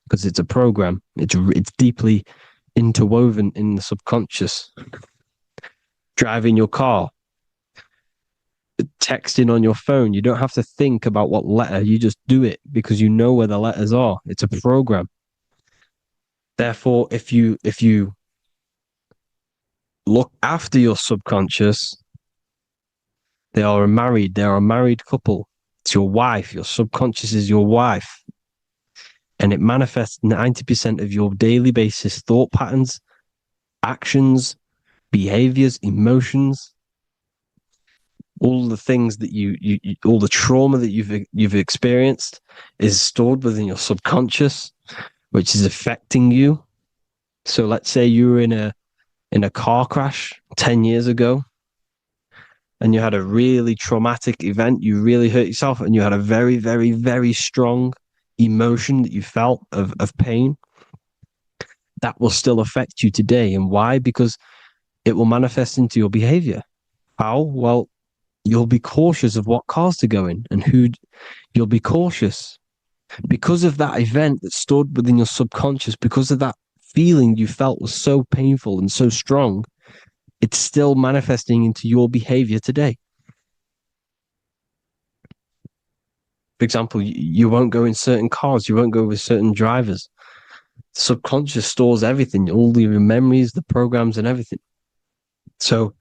because it's a program. It's deeply interwoven in the subconscious. Driving your car, texting on your phone. You don't have to think about what letter. You just do it because you know where the letters are. It's a program. Therefore, if you look after your subconscious, they are a married couple. It's your wife. Your subconscious is your wife. And it manifests 90% of your daily basis thought patterns, actions, behaviors, emotions, all the things that you all the trauma that you've experienced is stored within your subconscious, which is affecting you. So let's say you were in a car crash 10 years ago and you had a really traumatic event, you really hurt yourself, and you had a very, very, very strong emotion that you felt of pain. That will still affect you today. And why? Because it will manifest into your behavior. How? Well, you'll be cautious of what cars to go in and who. You'll be cautious because of that event that stored within your subconscious, because of that feeling you felt was so painful and so strong. It's still manifesting into your behavior today. For example, you won't go in certain cars, you won't go with certain drivers. The subconscious stores everything, all your memories, the programs, and everything. So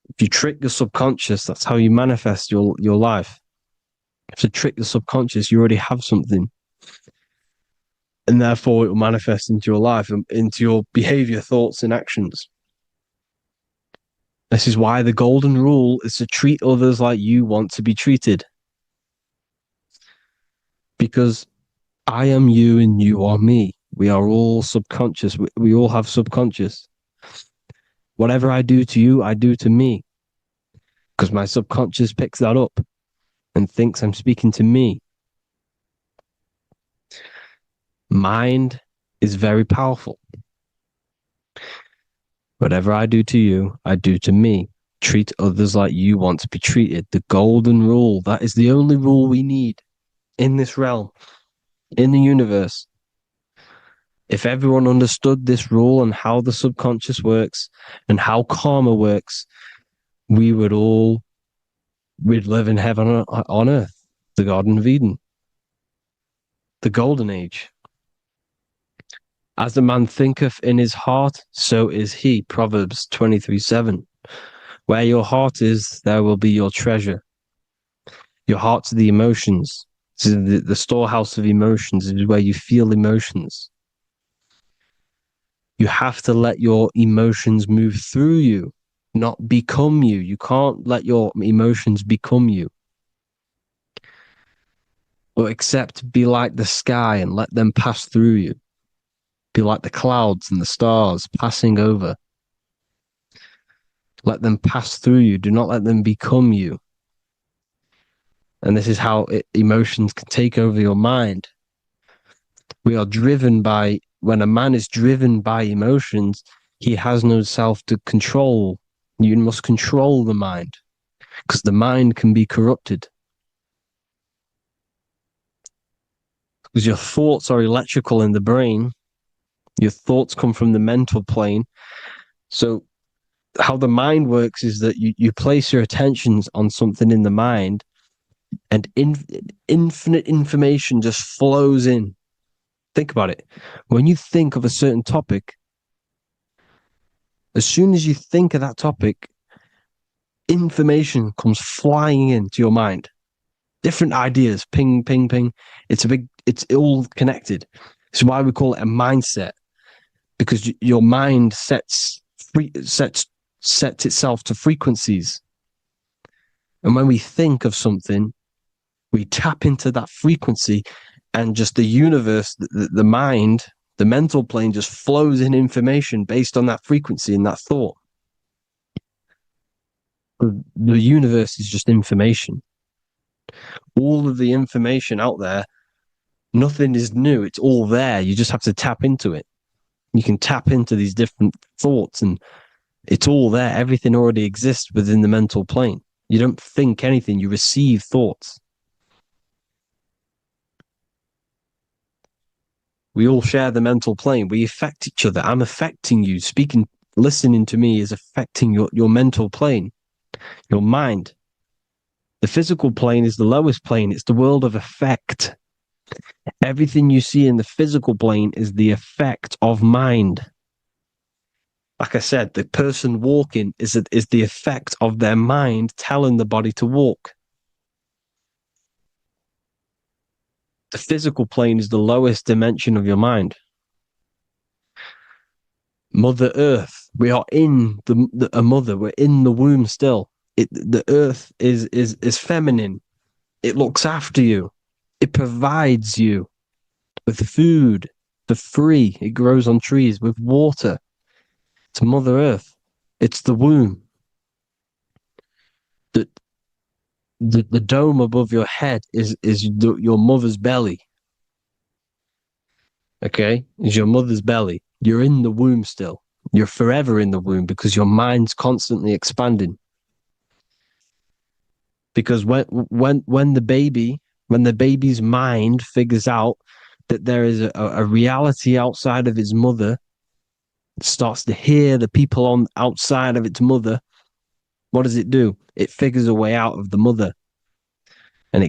if you trick your subconscious, that's how you manifest your life. If you trick the subconscious, you already have something. And therefore it will manifest into your life, into your behavior, thoughts, and actions. This is why the golden rule is to treat others like you want to be treated. Because I am you and you are me. We are all subconscious. We all have subconscious. Whatever I do to you, I do to me. Because my subconscious picks that up and thinks I'm speaking to me. Mind is very powerful. Whatever I do to you, I do to me. Treat others like you want to be treated. The golden rule. That is the only rule we need in this realm, in the universe. If everyone understood this rule and how the subconscious works and how karma works, we'd live in heaven on earth, the Garden of Eden, the Golden Age. As a man thinketh in his heart, so is he. Proverbs 23:7. Where your heart is, there will be your treasure. Your heart's the emotions. This is the storehouse of emotions. It is where you feel emotions. You have to let your emotions move through you, not become you. You can't let your emotions become you. But except be like the sky and let them pass through you. Be like the clouds and the stars passing over. Let them pass through you. Do not let them become you. And this is how emotions can take over your mind. We are driven by, when a man is driven by emotions, he has no self to control. You must control the mind because the mind can be corrupted. Because your thoughts are electrical in the brain. Your thoughts come from the mental plane. So how the mind works is that you place your attentions on something in the mind and infinite information just flows in. Think about it. When you think of a certain topic, as soon as you think of that topic, information comes flying into your mind. Different ideas, ping, ping, ping. It's all connected. It's why we call it a mindset, because your mind sets itself to frequencies. And when we think of something, we tap into that frequency, and just the universe, the mind, the mental plane just flows in information based on that frequency and that thought. The universe is just information. All of the information out there, nothing is new. It's all there. You just have to tap into it. You can tap into these different thoughts and it's all there. Everything already exists within the mental plane. You don't think anything, you receive thoughts. We all share the mental plane. We affect each other. I'm affecting you. Listening to me is affecting your mental plane, your mind. The physical plane is the lowest plane. It's the world of effect. Everything you see in the physical plane is the effect of mind. Like I said, the person walking is the effect of their mind telling the body to walk. The physical plane is the lowest dimension of your mind. Mother Earth, we are in a mother. We're in the womb still. The Earth is feminine. It looks after you. It provides you with food for free. It grows on trees with water. It's Mother Earth. It's the womb. The dome above your head is your mother's belly. Okay, is your mother's belly. You're in the womb still. You're forever in the womb because your mind's constantly expanding. Because when the baby's mind figures out that there is a reality outside of its mother, it starts to hear the people on outside of its mother. What does it do? It figures a way out of the mother, and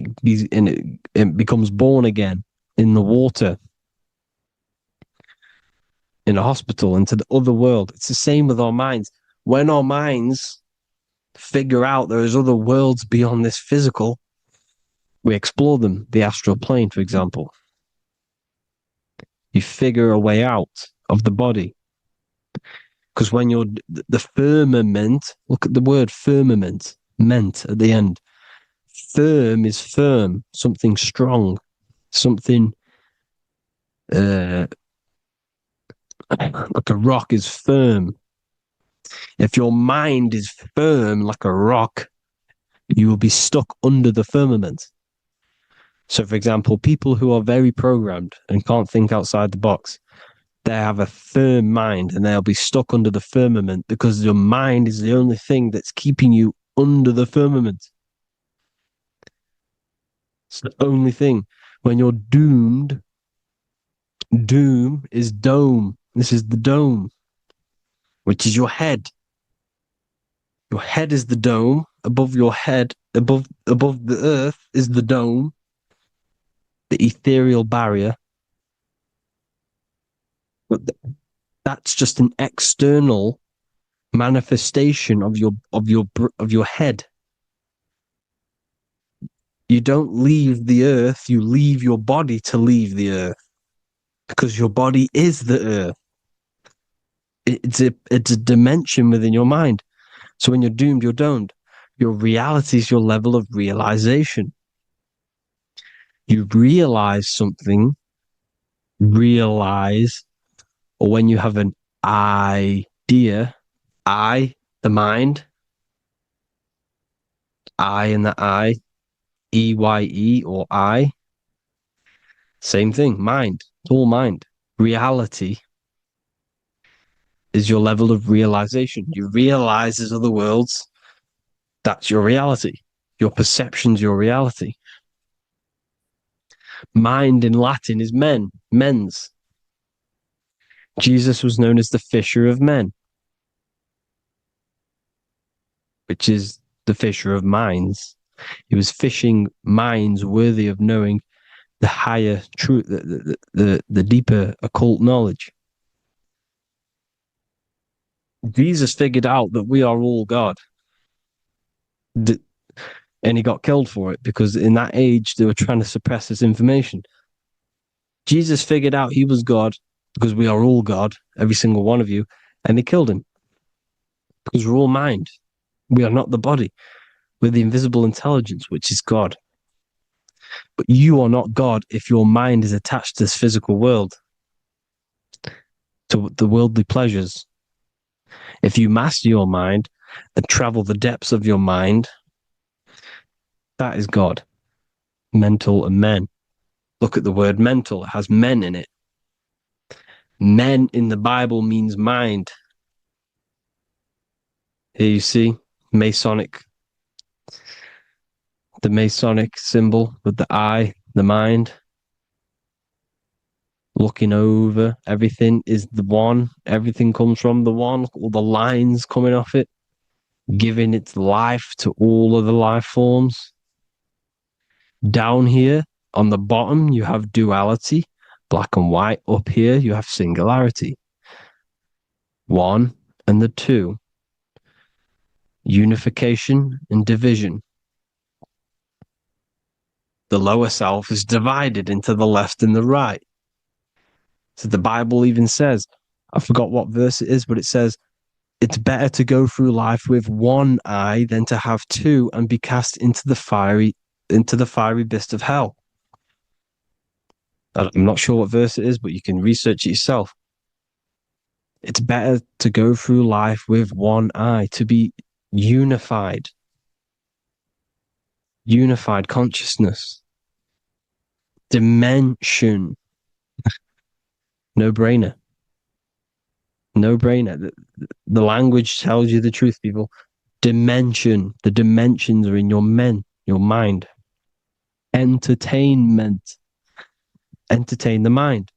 it becomes born again in the water, in a hospital, into the other world. It's the same with our minds. When our minds figure out there is other worlds beyond this physical, we explore them. The astral plane, for example. You figure a way out of the body. Because when you're the firmament, look at the word firmament, meant at the end. Firm is firm, something strong, something like a rock is firm. If your mind is firm like a rock, you will be stuck under the firmament. So, for example, people who are very programmed and can't think outside the box, they have a firm mind and they'll be stuck under the firmament because your mind is the only thing that's keeping you under the firmament. It's the only thing. When you're doomed, doom is dome. This is the dome, which is your head. Your head is the dome. Above your head, above the earth is the dome, the ethereal barrier. But that's just an external manifestation of your head. You don't leave the earth, you leave your body to leave the earth, because your body is the earth. It's a dimension within your mind. So when you're doomed, you're doomed. Your reality is your level of realization. You realize something, or when you have an idea, the mind, in the EYE or I, same thing, mind, it's all mind. Reality is your level of realization. You realize there's other worlds. That's your reality. Your perception's your reality. Mind in Latin is mens. Jesus was known as the fisher of men, which is the fisher of minds. He was fishing minds worthy of knowing the higher truth, the deeper occult knowledge. Jesus figured out that we are all God. And he got killed for it, because in that age they were trying to suppress this information. Jesus figured out he was God, because we are all God, every single one of you, and they killed him. Because we're all mind. We are not the body. We're the invisible intelligence, which is God. But you are not God if your mind is attached to this physical world, to the worldly pleasures. If you master your mind and travel the depths of your mind, that is God. Mental and men. Look at the word mental. It has men in it. Men in the Bible means mind. Here you see the Masonic symbol with the eye, the mind. Looking over, everything is the one. Everything comes from the one. All the lines coming off it, giving its life to all of the life forms. Down here on the bottom, you have duality, black and white. Up here, you have singularity. One and the two. Unification and division. The lower self is divided into the left and the right. So the Bible even says, I forgot what verse it is, but it says, it's better to go through life with one eye than to have two and be cast into the fiery abyss of hell. I'm not sure what verse it is, but you can research it yourself. It's better to go through life with one eye, to be unified consciousness, dimension. No brainer. The language tells you the truth, people. Dimension. The dimensions are in your mind. Entertainment. Entertain the mind.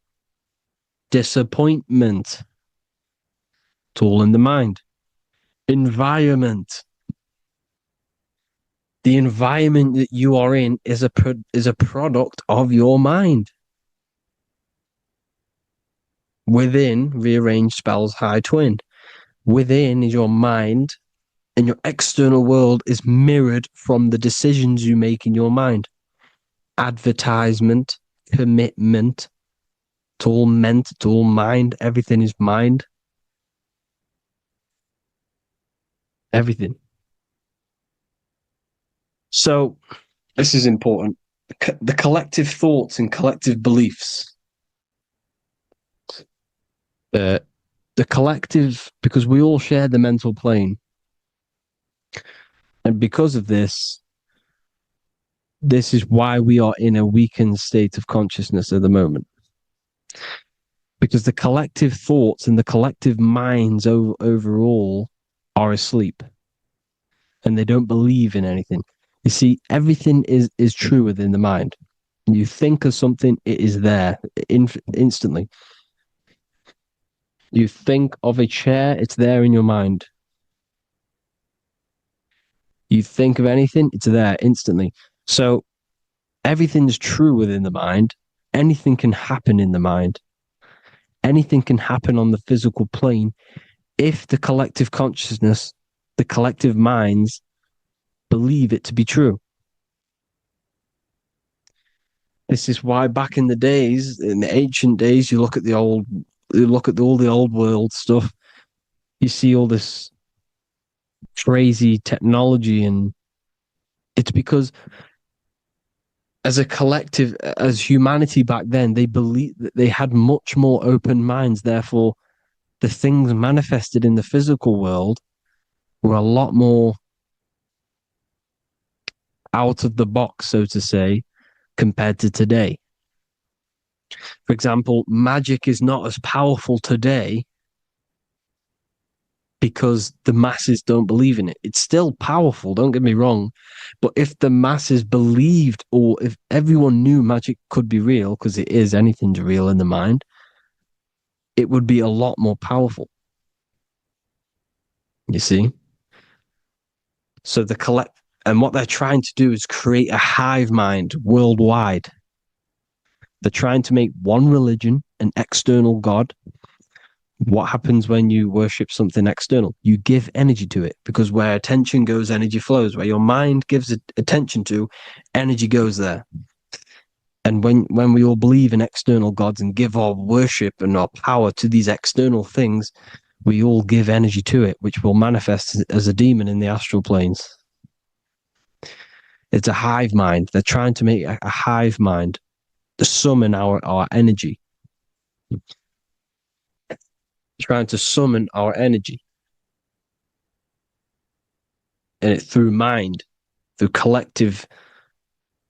Disappointment. It's all in the mind. Environment. The environment that you are in is a product of your mind. Within, rearranged spells high twin. Within is your mind, and your external world is mirrored from the decisions you make in your mind. Advertisement, commitment, it's all meant, it's all mind. Everything is mind. Everything. So, this is important. The collective thoughts and collective beliefs. The collective, because we all share the mental plane. And because of this is why we are in a weakened state of consciousness at the moment. Because the collective thoughts and the collective minds overall are asleep. And they don't believe in anything. You see, everything is true within the mind. You think of something, it is there instantly. You think of a chair, it's there in your mind. You think of anything, it's there instantly. So everything's true within the mind. Anything can happen in the mind. anything can happen on the physical plane if the collective consciousness, the collective minds, believe it to be true. This is why back in the days, in the ancient days, you look at all the old world stuff, you see all this crazy technology, and it's because as a collective, as humanity back then, they believed that they had much more open minds. Therefore, the things manifested in the physical world were a lot more out of the box, so to say, compared to today. For example, magic is not as powerful today because the masses don't believe in it. It's still powerful, don't get me wrong. But if the masses believed, or if everyone knew magic could be real, because it is, anything's real in the mind, it would be a lot more powerful. You see? So and what they're trying to do is create a hive mind worldwide. They're trying to make one religion, an external God. What happens when you worship something external? You give energy to it, because where attention goes, energy flows. Where your mind gives attention to, energy goes there. And when we all believe in external gods and give our worship and our power to these external things, we all give energy to it, which will manifest as a demon in the astral planes. It's a hive mind. They're trying to make a hive mind to summon our energy. Trying to summon our energy. And it through mind, through collective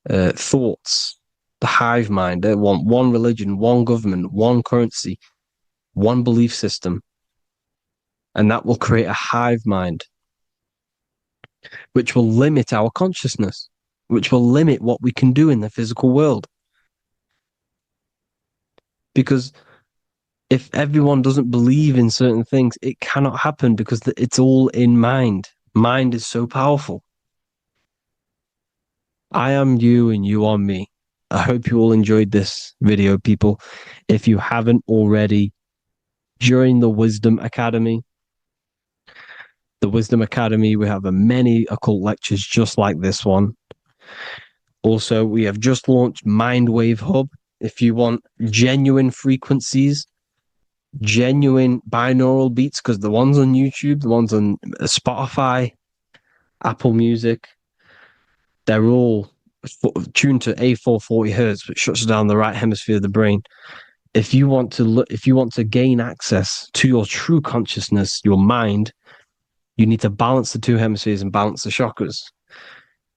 thoughts, the hive mind. They want one religion, one government, one currency, one belief system. And that will create a hive mind, which will limit our consciousness, which will limit what we can do in the physical world. Because if everyone doesn't believe in certain things, it cannot happen, because it's all in mind. Mind is so powerful. I am you and you are me. I hope you all enjoyed this video, people. If you haven't already, join the Wisdom Academy. The Wisdom Academy, we have many occult lectures just like this one. Also, we have just launched Mindwave Hub. If you want genuine frequencies, genuine binaural beats, because the ones on YouTube, the ones on Spotify, Apple Music, they're all tuned to A440 hertz, which shuts down the right hemisphere of the brain. If you want to gain access to your true consciousness, your mind, you need to balance the two hemispheres and balance the chakras.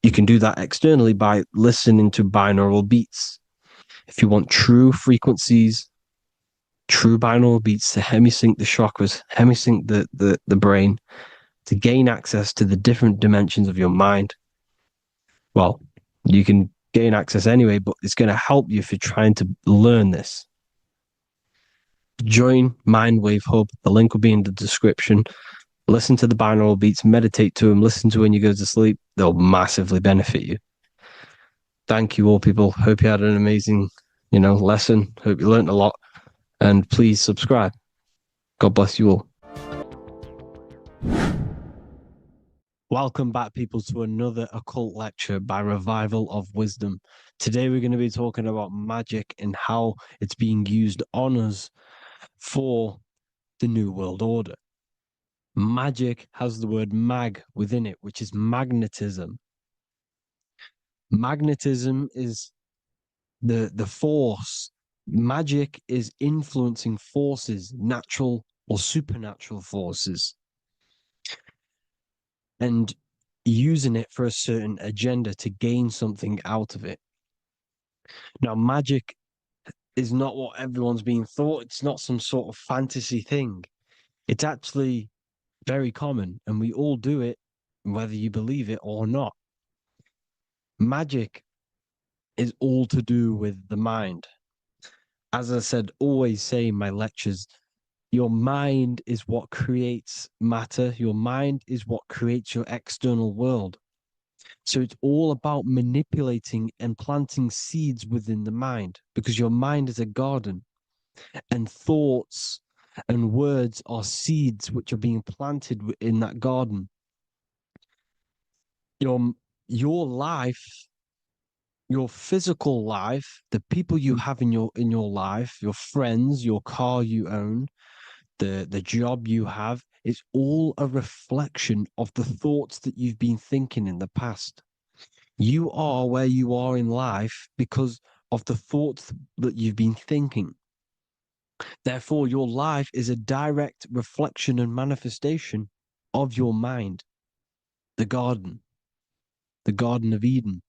You can do that externally by listening to binaural beats. If you want true frequencies, true binaural beats to hemisync the chakras, hemisync the brain, to gain access to the different dimensions of your mind, well, you can gain access anyway, but it's going to help you if you're trying to learn this. Join Mindwave Hub. The link will be in the description. Listen to the binaural beats, meditate to them, listen to when you go to sleep. They'll massively benefit you. Thank you all, people. Hope you had an amazing, lesson. Hope you learned a lot. And please subscribe. God bless you all. Welcome back, people, to another occult lecture by Revival of Wisdom. Today we're going to be talking about magic and how it's being used on us for the New World Order. Magic has the word mag within it, which is magnetism. Magnetism is the force. Magic is influencing forces, natural or supernatural forces, and using it for a certain agenda to gain something out of it. Now, magic is not what everyone's being thought. It's not some sort of fantasy thing. It's actually very common, and we all do it, whether you believe it or not. Magic is all to do with the mind. As I said, always say in my lectures, your mind is what creates matter. Your mind is what creates your external world. So it's all about manipulating and planting seeds within the mind, because your mind is a garden. And thoughts and words are seeds which are being planted in that garden. Your life, your physical life, the people you have in your life, your friends, your car you own, the job you have, is all a reflection of the thoughts that you've been thinking in the past. You are where you are in life because of the thoughts that you've been thinking. Therefore, your life is a direct reflection and manifestation of your mind, the garden, the Garden of Eden.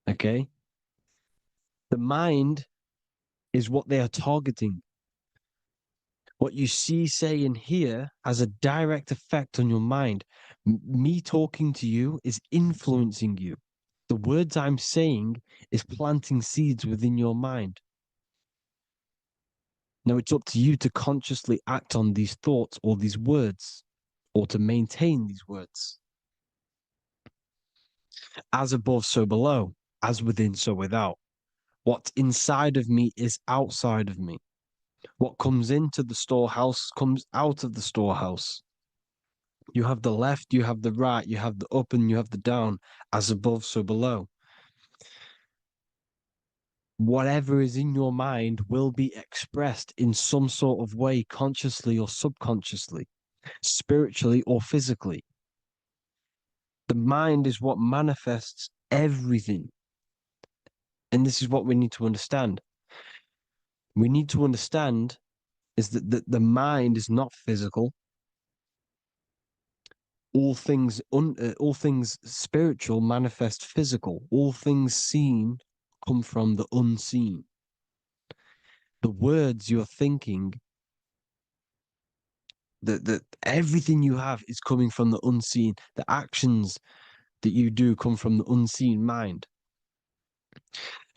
Okay? The mind is what they are targeting. What you see, say, and hear has a direct effect on your mind. Me talking to you is influencing you. The words I'm saying is planting seeds within your mind. Now it's up to you to consciously act on these thoughts or these words, or to maintain these words. As above, so below, as within, so without. What's inside of me is outside of me. What comes into the storehouse comes out of the storehouse. You have the left, you have the right, you have the up, and you have the down. As above, so below. Whatever is in your mind will be expressed in some sort of way, consciously or subconsciously, spiritually or physically. The mind is what manifests everything. And this is what we need to understand. We need to understand is that the mind is not physical. All things spiritual manifest physical. All things seen come from the unseen. The words you're thinking, that everything you have is coming from the unseen. The actions that you do come from the unseen mind.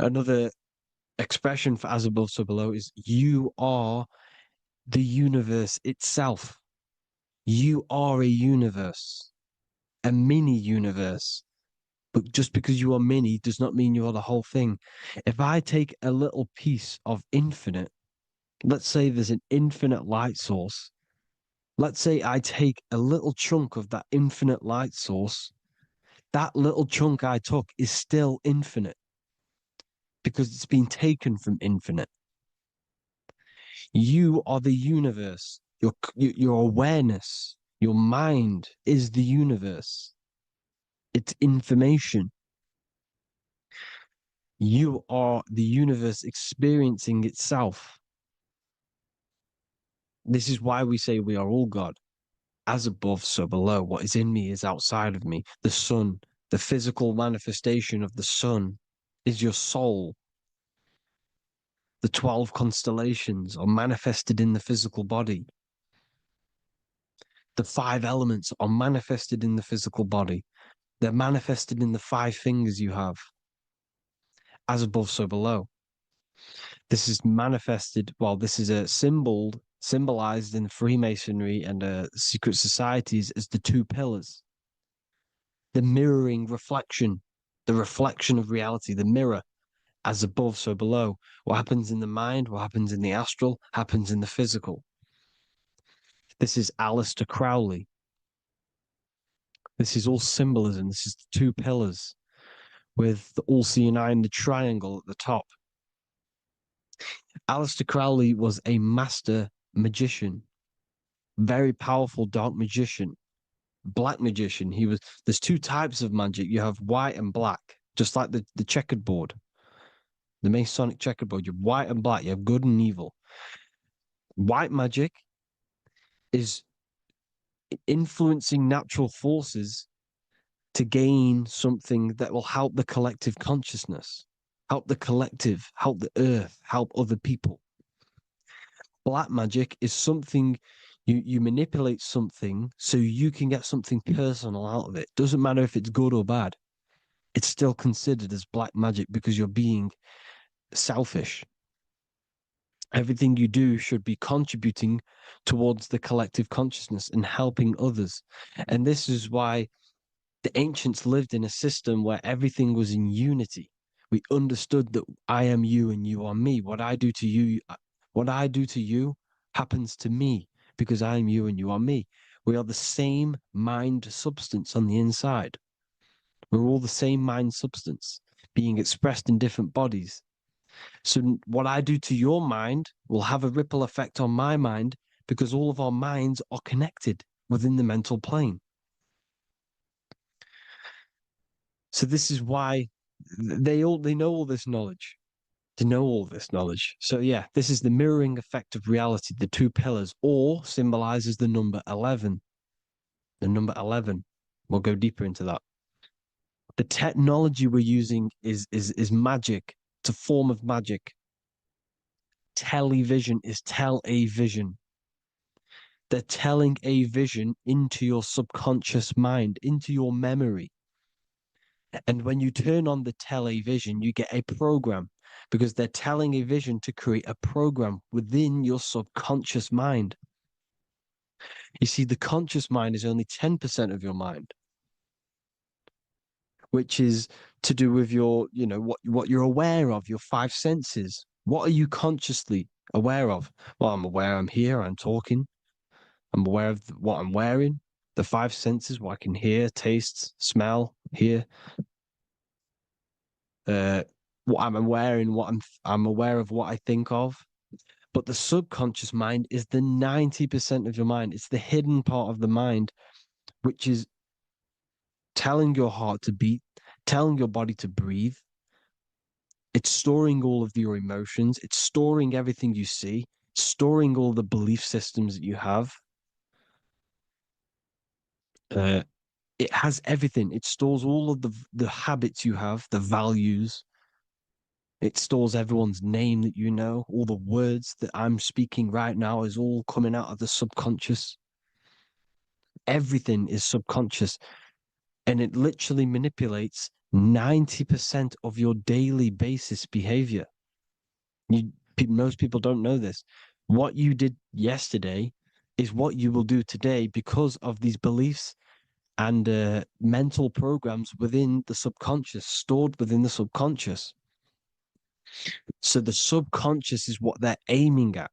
Another expression for as above, so below is you are the universe itself. You are a universe, a mini universe. But just because you are mini does not mean you are the whole thing. If I take a little piece of infinite, let's say there's an infinite light source. Let's say I take a little chunk of that infinite light source. That little chunk I took is still infinite because it's been taken from infinite. You are the universe. Your awareness, your mind is the universe. It's information. You are the universe experiencing itself. This is why we say we are all God. As above, so below. What is in me is outside of me. The sun, the physical manifestation of the sun, is your soul. The 12 constellations are manifested in the physical body. The 5 elements are manifested in the physical body. They're manifested in the 5 fingers you have. As above, so below. This is manifested, well, this is a symbolized in Freemasonry and secret societies as the 2 pillars. The mirroring reflection, the reflection of reality, the mirror, as above, so below. What happens in the mind, what happens in the astral, happens in the physical. This is Aleister Crowley. This is all symbolism. This is the 2 pillars with the all-seeing eye and the triangle at the top. Aleister Crowley was a master magician, very powerful dark magician, black magician. There's 2 types of magic. You have white and black, just like the checkered board, the Masonic checkered board. You have white and black. You have good and evil. White magic is influencing natural forces to gain something that will help the collective consciousness, help the collective, help the earth, help other people. Black magic is something you manipulate something so you can get something personal out of it. Doesn't matter if it's good or bad. It's still considered as black magic because you're being selfish. Everything you do should be contributing towards the collective consciousness and helping others. And this is why the ancients lived in a system where everything was in unity. We understood that I am you and you are me. What I do to you, What I do to you happens to me because I am you and you are me. We are the same mind substance on the inside. We're all the same mind substance being expressed in different bodies. So what I do to your mind will have a ripple effect on my mind because all of our minds are connected within the mental plane. So this is why they know all this knowledge. To know all this knowledge. So yeah, this is the mirroring effect of reality, the two pillars, or symbolizes the number 11. The number 11. We'll go deeper into that. The technology we're using is magic. It's a form of magic. Television is tell a vision. They're telling a vision into your subconscious mind, into your memory. And when you turn on the television, you get a program because they're telling a vision to create a program within your subconscious mind. You see, the conscious mind is only 10% of your mind, which is to do with your, what you're aware of, your five senses. What are you consciously aware of? Well, I'm aware I'm here, I'm talking. I'm aware of what I'm wearing, the five senses, what I can hear, taste, smell, hear. What I'm wearing, I'm aware of what I think of. But the subconscious mind is the 90% of your mind. It's the hidden part of the mind, which is telling your heart to beat, telling your body to breathe. It's storing all of your emotions. It's storing everything you see, storing all the belief systems that you have. It has everything. It stores all of the habits you have, the values. It stores everyone's name that you know. All the words that I'm speaking right now is all coming out of the subconscious. Everything is subconscious, and it literally manipulates 90% of your daily basis behavior. Most people don't know this. What you did yesterday is what you will do today because of these beliefs and mental programs within the subconscious, stored within the subconscious. So the subconscious is what they're aiming at.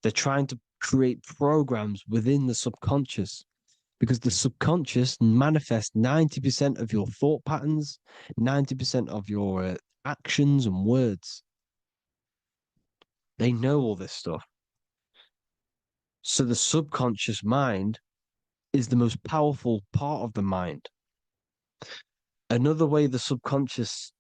They're trying to create programs within the subconscious because the subconscious manifests 90% of your thought patterns, 90% of your actions and words. They know all this stuff. So the subconscious mind is the most powerful part of the mind. Another way the subconscious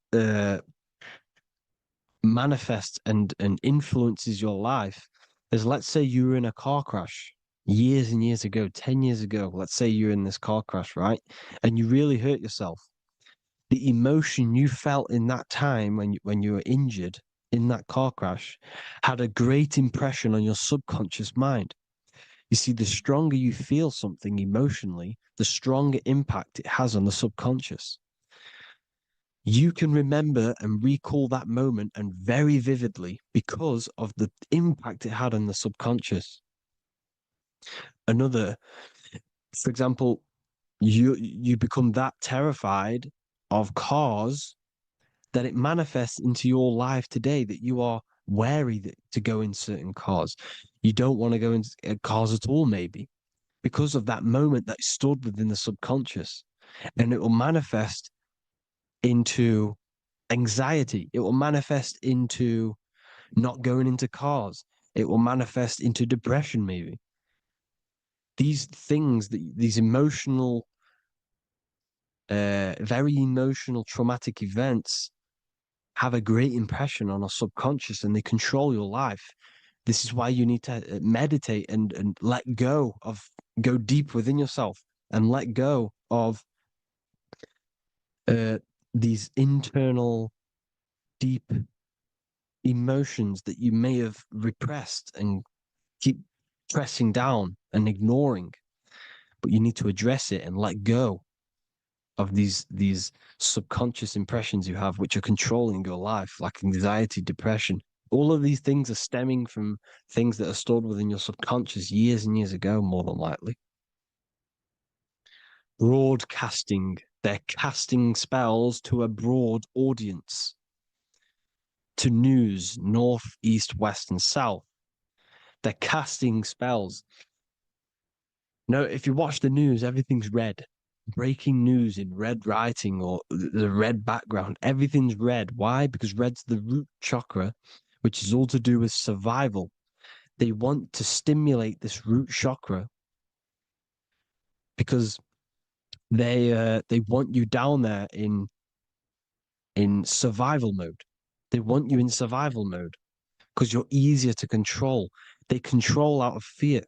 manifests and influences your life is, let's say you were in a car crash years and years ago, 10 years ago. Let's say you're in this car crash, right? And you really hurt yourself. The emotion you felt in that time when you were injured in that car crash had a great impression on your subconscious mind. You see, the stronger you feel something emotionally, the stronger impact it has on the subconscious. You can remember and recall that moment and very vividly because of the impact it had on the subconscious. Another, for example, you become that terrified of cars that it manifests into your life today that you are wary to go in certain cars. You don't want to go in cars at all, maybe, because of that moment that stored within the subconscious. And it will manifest into anxiety. It will manifest into not going into cars. It will manifest into depression, maybe. These things, these emotional, very emotional, traumatic events have a great impression on our subconscious and they control your life. This is why you need to meditate and let go deep within yourself and let go of these internal, deep emotions that you may have repressed and keep pressing down and ignoring. But you need to address it and let go of these subconscious impressions you have, which are controlling your life, like anxiety, depression. All of these things are stemming from things that are stored within your subconscious years and years ago, more than likely. Broadcasting. They're casting spells to a broad audience. to news, north, east, west, and south. They're casting spells. No, if you watch the news, everything's red. Breaking news in red writing or the red background, everything's red. Why? Because red's the root chakra, which is all to do with survival. They want to stimulate this root chakra because they want you down there in survival mode. They want you in survival mode because you're easier to control. They control out of fear.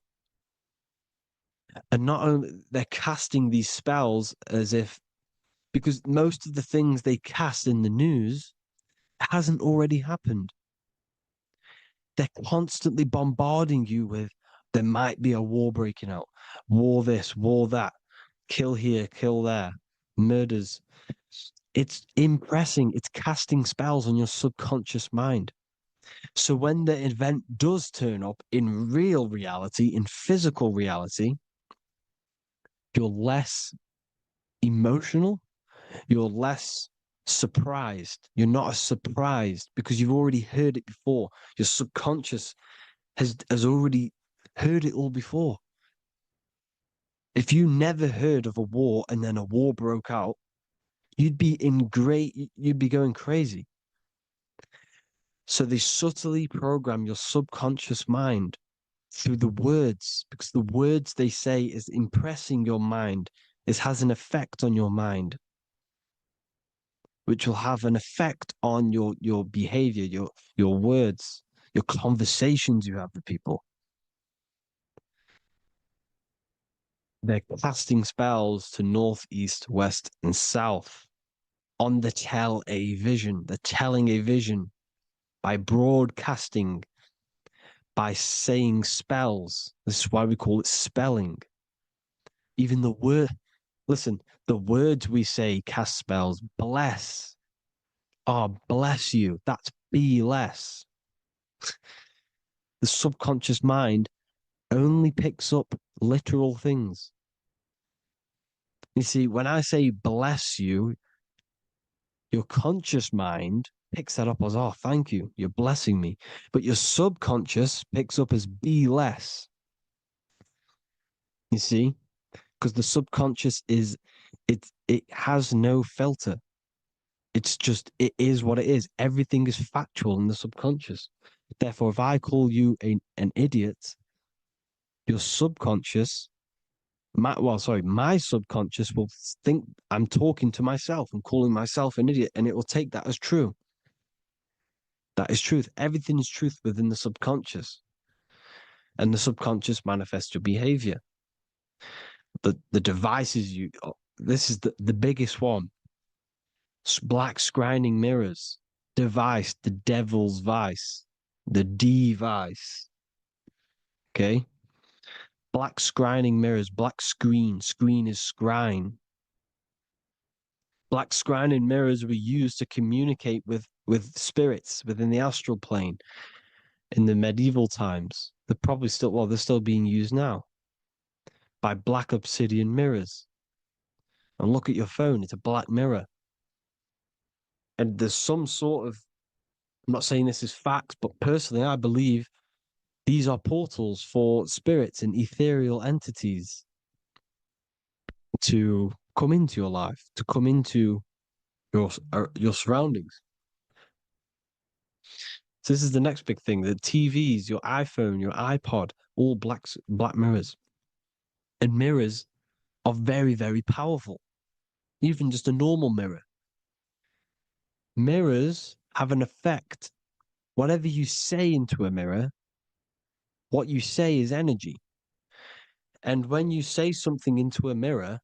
And not only they're casting these spells as if because most of the things they cast in the news hasn't already happened. They're constantly bombarding you with there might be a war breaking out, war this, war that, kill here, kill there, murders. It's impressing, it's casting spells on your subconscious mind. So when the event does turn up in real reality, in physical reality, you're less emotional, you're less surprised. You're not as surprised because you've already heard it before. Your subconscious has already heard it all before. If you never heard of a war and then a war broke out, you'd be going crazy. So they subtly program your subconscious mind through the words, because the words they say is impressing your mind. It has an effect on your mind, which will have an effect on your behavior, your words, your conversations you have with people. They're casting spells to north, east, west, and south on the tell a vision. They're telling a vision by broadcasting, by saying spells. This is why we call it spelling. Even the word, listen, the words we say cast spells. Bless. Oh, bless you. That's be less. The subconscious mind only picks up literal things. You see, when I say bless you, your conscious mind picks that up as, oh, thank you, you're blessing me. But your subconscious picks up as be less. You see? Because the subconscious it has no filter. It's just, it is what it is. Everything is factual in the subconscious. Therefore, if I call you an idiot, your subconscious, my subconscious will think I'm talking to myself and calling myself an idiot, and it will take that as true. That is truth. Everything is truth within the subconscious, and the subconscious manifests your behavior. The devices this is the biggest one. Black scrying mirrors, device, the devil's vice, the device. Okay. Black scrying mirrors, black screen is scrying. Black scrying mirrors were used to communicate with spirits within the astral plane in the medieval times. They're still being used now by black obsidian mirrors. And look at your phone, it's a black mirror. And there's some sort of, I'm not saying this is facts, but personally, I believe these are portals for spirits and ethereal entities to come into your life, to come into your surroundings. So this is the next big thing: the TVs, your iPhone, your iPod, all black mirrors, and mirrors are very, very powerful. Even just a normal mirror. Mirrors have an effect. Whatever you say into a mirror, what you say is energy. And when you say something into a mirror,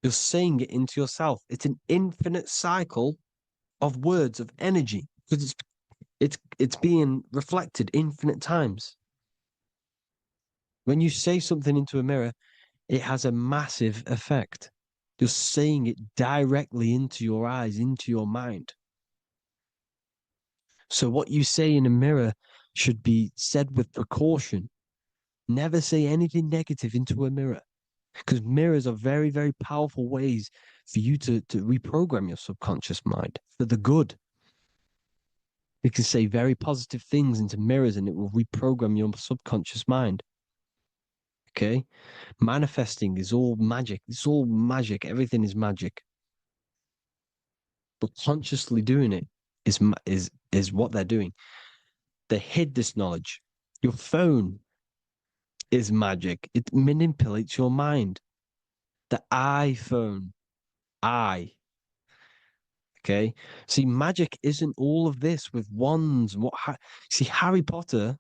you're saying it into yourself. It's an infinite cycle of words of energy because it's being reflected infinite times. When you say something into a mirror, it has a massive effect. You're saying it directly into your eyes, into your mind. So what you say in a mirror should be said with precaution. Never say anything negative into a mirror, because mirrors are very, very powerful ways for you to reprogram your subconscious mind for the good. You can say very positive things into mirrors and it will reprogram your subconscious mind. Okay? Manifesting is all magic. It's all magic. Everything is magic. But consciously doing it is what they're doing. They hid this knowledge. Your phone is magic. It manipulates your mind. The iPhone, I. Okay. See, magic isn't all of this with wands. See, Harry Potter,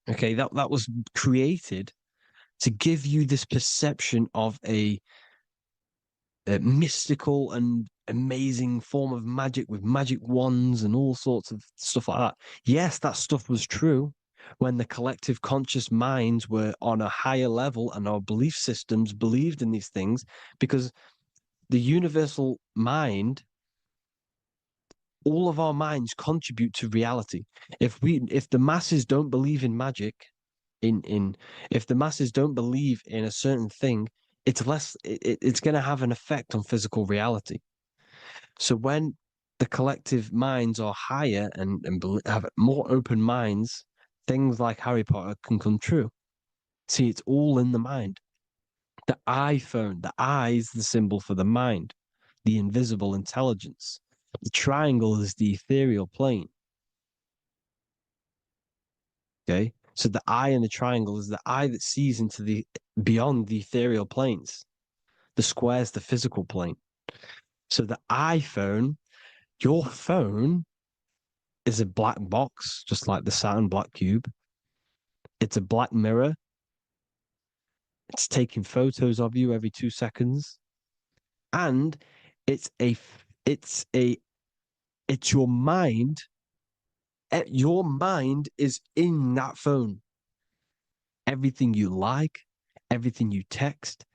okay, that was created to give you this perception of a mystical and amazing form of magic with magic wands and all sorts of stuff like that. Yes, that stuff was true when the collective conscious minds were on a higher level and our belief systems believed in these things, because the universal mind, all of our minds contribute to reality. If the masses don't believe in magic, in if the masses don't believe in a certain thing, it's going to have an effect on physical reality. So when the collective minds are higher and have more open minds, things like Harry Potter can come true. See, it's all in the mind. The iPhone, the I is the symbol for the mind, the invisible intelligence. The triangle is the ethereal plane. Okay. So the eye in the triangle is the eye that sees into the beyond the ethereal planes. The square is the physical plane. So the iPhone, your phone is a black box, just like the Saturn black cube. It's a black mirror. It's taking photos of you every 2 seconds. And it's a it's a it's your mind. Your mind is in that phone. Everything you like, everything you text,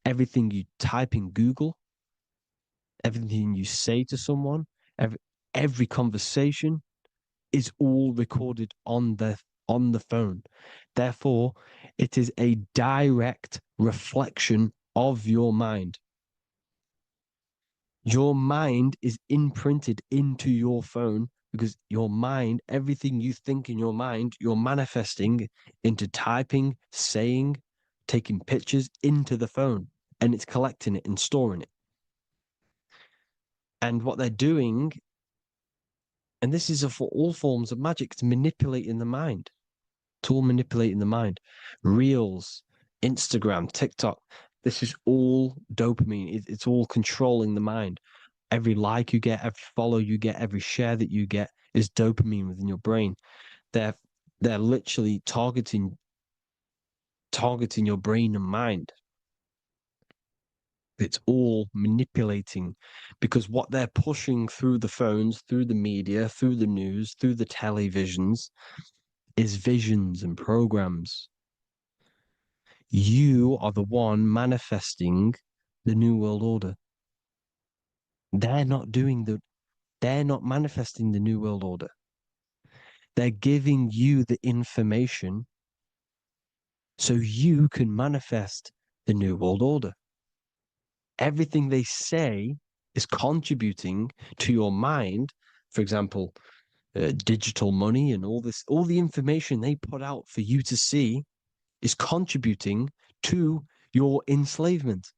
everything you type in Google, everything you say to someone, every conversation is all recorded on the phone. Therefore, it is a direct reflection of your mind. Your mind is imprinted into your phone because your mind, everything you think in your mind, you're manifesting into typing, saying, taking pictures into the phone, and it's collecting it and storing it. And what they're doing, and this is for all forms of magic, it's manipulating the mind. It's all manipulating the mind. Reels, Instagram, TikTok, this is all dopamine. It's all controlling the mind. Every like you get, every follow you get, every share that you get is dopamine within your brain. They're literally targeting your brain and mind. It's all manipulating, because what they're pushing through the phones, through the media, through the news, through the televisions is visions and programs. You are the one manifesting the new world order. They're not manifesting the new world order. They're giving you the information so you can manifest the new world order. Everything they say is contributing to your mind. For example, digital money and all the information they put out for you to see is contributing to your enslavement.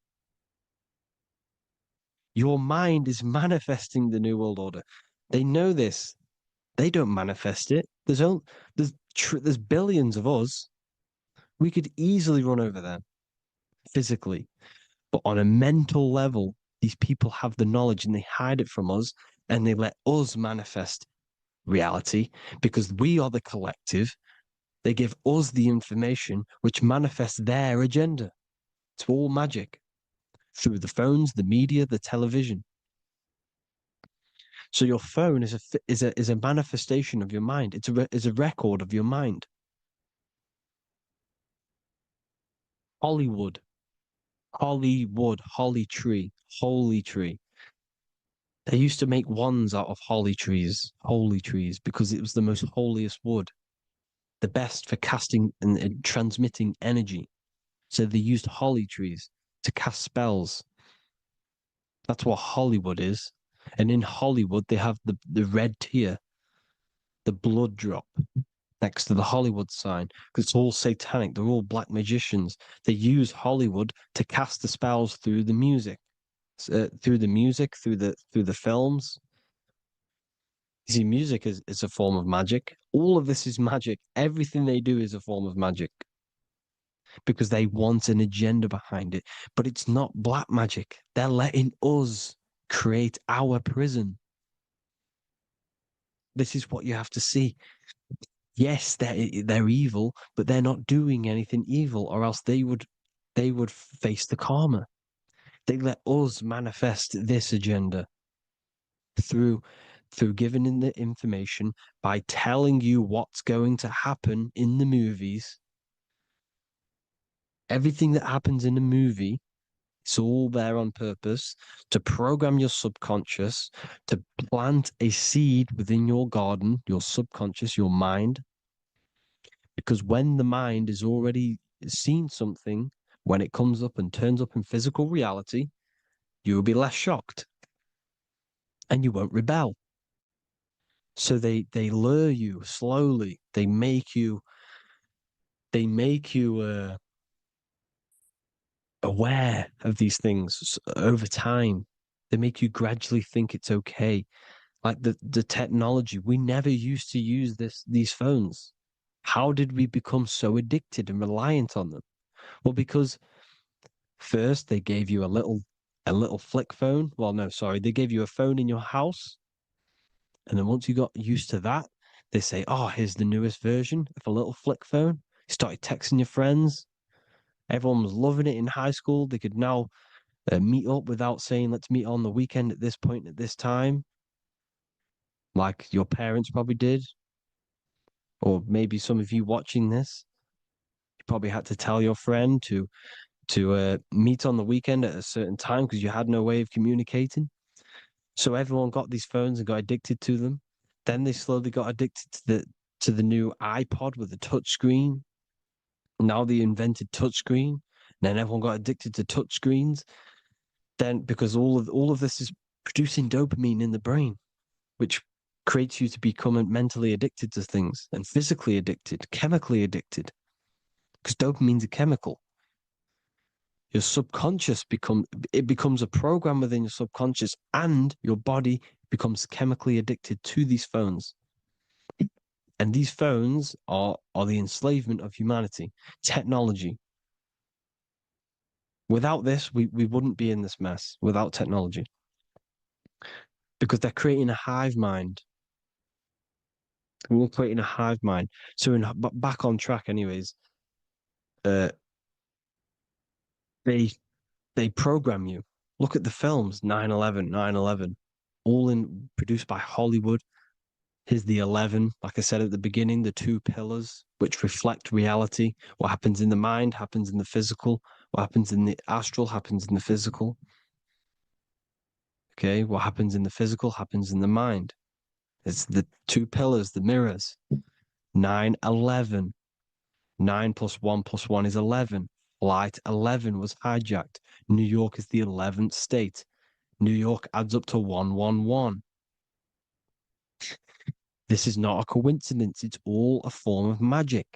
Your mind is manifesting the new world order. They know this. They don't manifest it. There's billions of us. We could easily run over them physically, but on a mental level, these people have the knowledge and they hide it from us, and they let us manifest reality because we are the collective. They give us the information which manifests their agenda. It's all magic through the phones, the media, the television. So your phone is a manifestation of your mind. It's a record of your mind. Hollywood, holly tree, holy tree. They used to make wands out of holy trees, because it was the most holiest wood, the best for casting and transmitting energy. So they used holly trees to cast spells. That's what Hollywood is. And in Hollywood, they have the red tier. the blood drop next to the Hollywood sign, because it's all satanic. They're all black magicians. They use Hollywood to cast the spells through the music, through the films. You see, music is a form of magic. All of this is magic. Everything they do is a form of magic because they want an agenda behind it. But it's not black magic. They're letting us create our prison. This is what you have to see. Yes, they're evil, but they're not doing anything evil, or else they would face the karma. They let us manifest this agenda through giving in the information, by telling you what's going to happen in the movies. Everything that happens in a movie, it's all there on purpose to program your subconscious, to plant a seed within your garden, your subconscious, your mind. Because when the mind has already seen something, when it comes up and turns up in physical reality, you will be less shocked and you won't rebel. So they lure you slowly. They make you aware of these things over time. They make you gradually think it's okay. Like the technology, we never used to use these phones. How did we become so addicted and reliant on them? Well, because first they gave you a little flick phone. Well, no, sorry, they gave you a phone in your house, and then once you got used to that, they say, "Oh, here's the newest version of a little flick phone." You started texting your friends. Everyone was loving it in high school. They could now meet up without saying, "Let's meet on the weekend at this point at this time," like your parents probably did, or maybe some of you watching this, you probably had to tell your friend to meet on the weekend at a certain time because you had no way of communicating. So everyone got these phones and got addicted to them. Then they slowly got addicted to the new iPod with the touch screen. Now they invented touchscreen. Then everyone got addicted to touch screens. Then because all of this is producing dopamine in the brain, which creates you to become mentally addicted to things and physically addicted, chemically addicted. Because dopamine's a chemical. Your subconscious becomes a program within your subconscious, and your body becomes chemically addicted to these phones. And these phones are the enslavement of humanity, technology. Without this, we wouldn't be in this mess without technology. Because they're creating a hive mind. We're creating a hive mind. So back on track anyways, uh they they program you. Look at the films, 9/11, 9/11, all produced by Hollywood. Here's the 11, like I said at the beginning, the two pillars which reflect reality. What happens in the mind happens in the physical. What happens in the astral happens in the physical. Okay, what happens in the physical happens in the mind. It's the two pillars, the mirrors. 9/11. 9 plus 1 is 11. Flight 11 was hijacked. New York is the 11th state. New York adds up to 111. This is not a coincidence. It's all a form of magic.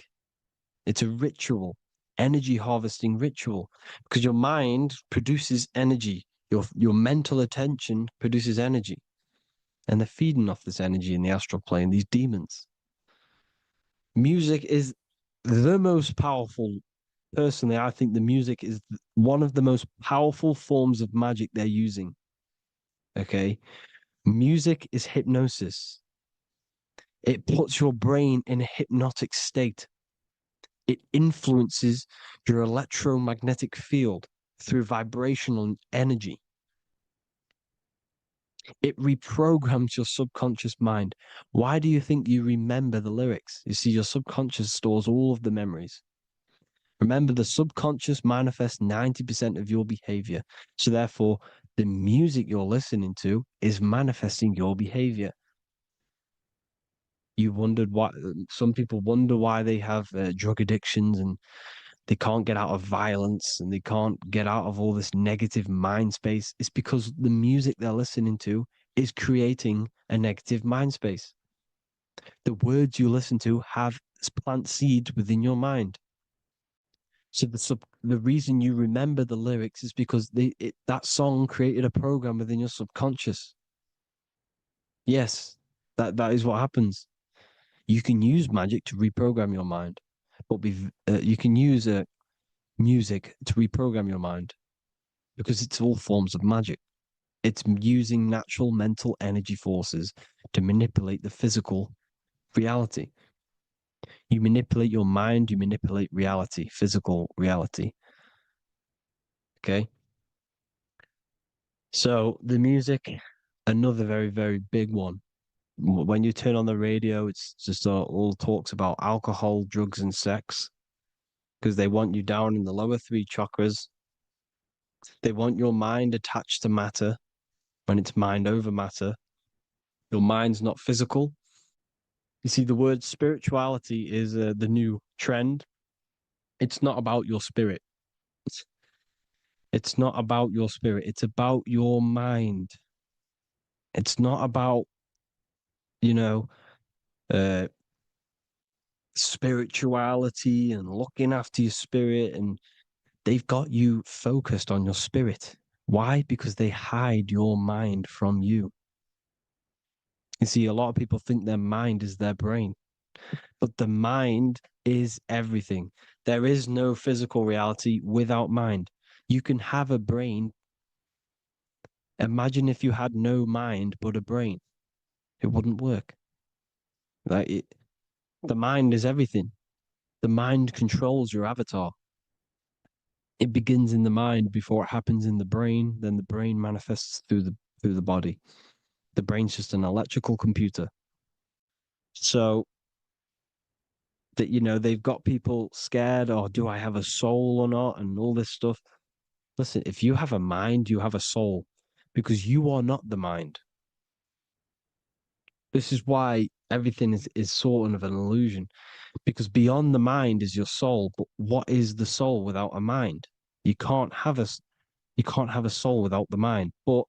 It's a ritual, energy harvesting ritual, because your mind produces energy. Your mental attention produces energy, and they're feeding off this energy in the astral plane, these demons. Music is the most powerful. Personally, I think the music is one of the most powerful forms of magic they're using. Okay. Music is hypnosis. It puts your brain in a hypnotic state. It influences your electromagnetic field through vibrational energy. It reprograms your subconscious mind. Why do you think you remember the lyrics? You see, your subconscious stores all of the memories. Remember, the subconscious manifests 90% of your behavior. So, therefore, the music you're listening to is manifesting your behavior. You wondered why some people wonder why they have drug addictions and they can't get out of violence and they can't get out of all this negative mind space. It's because the music they're listening to is creating a negative mind space. The words you listen to have plant seeds within your mind. So the reason you remember the lyrics is because that song created a program within your subconscious. Yes, that is what happens. You can use magic to reprogram your mind, but you can use music to reprogram your mind because it's all forms of magic. It's using natural mental energy forces to manipulate the physical reality. You manipulate your mind, you manipulate reality, physical reality. Okay. So the music, another very, very big one. When you turn on the radio, it's just all talks about alcohol, drugs, and sex because they want you down in the lower three chakras. They want your mind attached to matter when it's mind over matter. Your mind's not physical. You see, the word spirituality is the new trend. It's not about your spirit. It's not about your spirit. It's about your mind. It's not about, you know, uh, spirituality and looking after your spirit. And they've got you focused on your spirit. Why? Because they hide your mind from you. You see, a lot of people think their mind is their brain, but the mind is everything. There is no physical reality without mind. You can have a brain. Imagine if you had no mind but a brain. It wouldn't work. Like the mind is everything. The mind controls your avatar. It begins in the mind before it happens in the brain. Then the brain manifests through the body. The brain's just an electrical computer. So that they've got people scared. Or do I have a soul or not? And all this stuff. Listen, if you have a mind, you have a soul, because you are not the mind. This is why everything is sort of an illusion, because beyond the mind is your soul. But what is the soul without a mind? You can't have a soul without the mind. But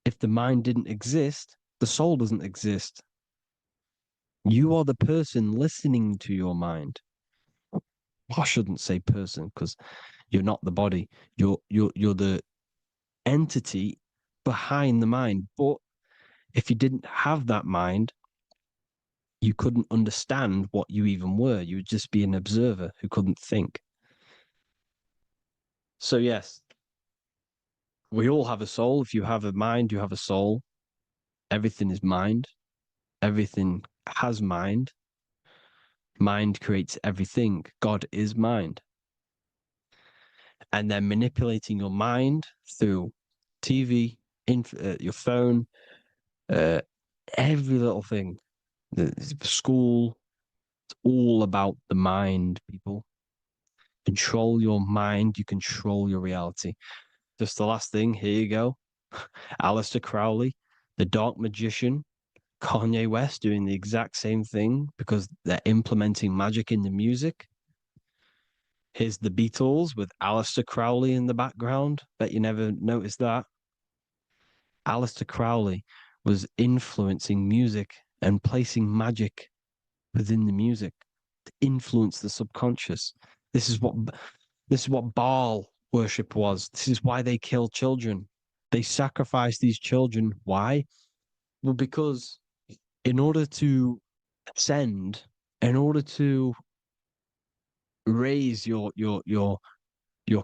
if the mind didn't exist, the soul doesn't exist. You are the person listening to your mind. I shouldn't say person because you're not the body. You're the entity behind the mind. But if you didn't have that mind, you couldn't understand what you even were. You would just be an observer who couldn't think. So yes, we all have a soul. If you have a mind, you have a soul. Everything is mind. Everything has mind. Mind creates everything. God is mind. And then manipulating your mind through TV, your phone, uh, every little thing. The school, it's all about the mind, people. Control your mind, you control your reality. Just the last thing, here you go. Aleister Crowley, the dark magician, Kanye West doing the exact same thing because they're implementing magic in the music. Here's the Beatles with Aleister Crowley in the background. Bet you never noticed that. Aleister Crowley was influencing music and placing magic within the music to influence the subconscious. This is what Baal worship was. This is why they kill children. They sacrifice these children. Why? Well, because in order to ascend, in order to raise your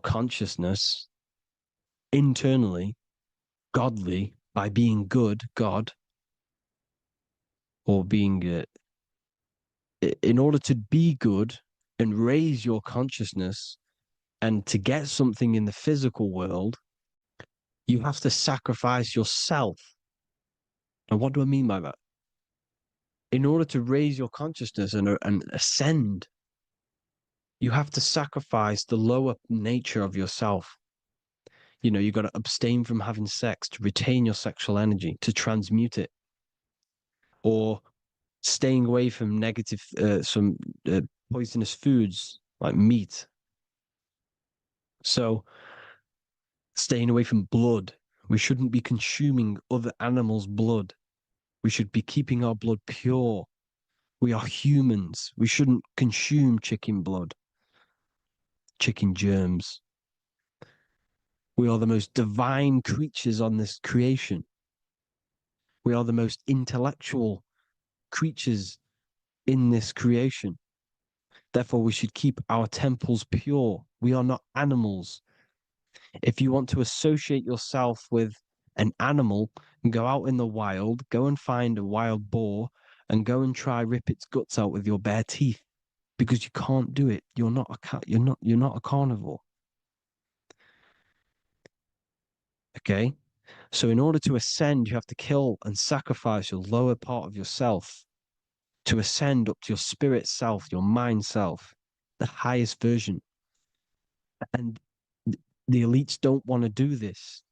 consciousness internally, godly, by being good, God, or being in order to be good and raise your consciousness and to get something in the physical world, you have to sacrifice yourself. And what do I mean by that? In order to raise your consciousness and ascend, you have to sacrifice the lower nature of yourself. You got to abstain from having sex to retain your sexual energy, to transmute it, or staying away from some poisonous foods like meat. So, staying away from blood. We shouldn't be consuming other animals' blood. We should be keeping our blood pure. We are humans. We shouldn't consume chicken blood, chicken germs. We are the most divine creatures on this creation. We are the most intellectual creatures in this creation. Therefore, we should keep our temples pure. We are not animals. If you want to associate yourself with an animal, go out in the wild, go and find a wild boar and go and try rip its guts out with your bare teeth, because you can't do it. You're not a cat. You're not a carnivore. Okay? So in order to ascend, you have to kill and sacrifice your lower part of yourself to ascend up to your spirit self, your mind self, the highest version. And the elites don't want to do this.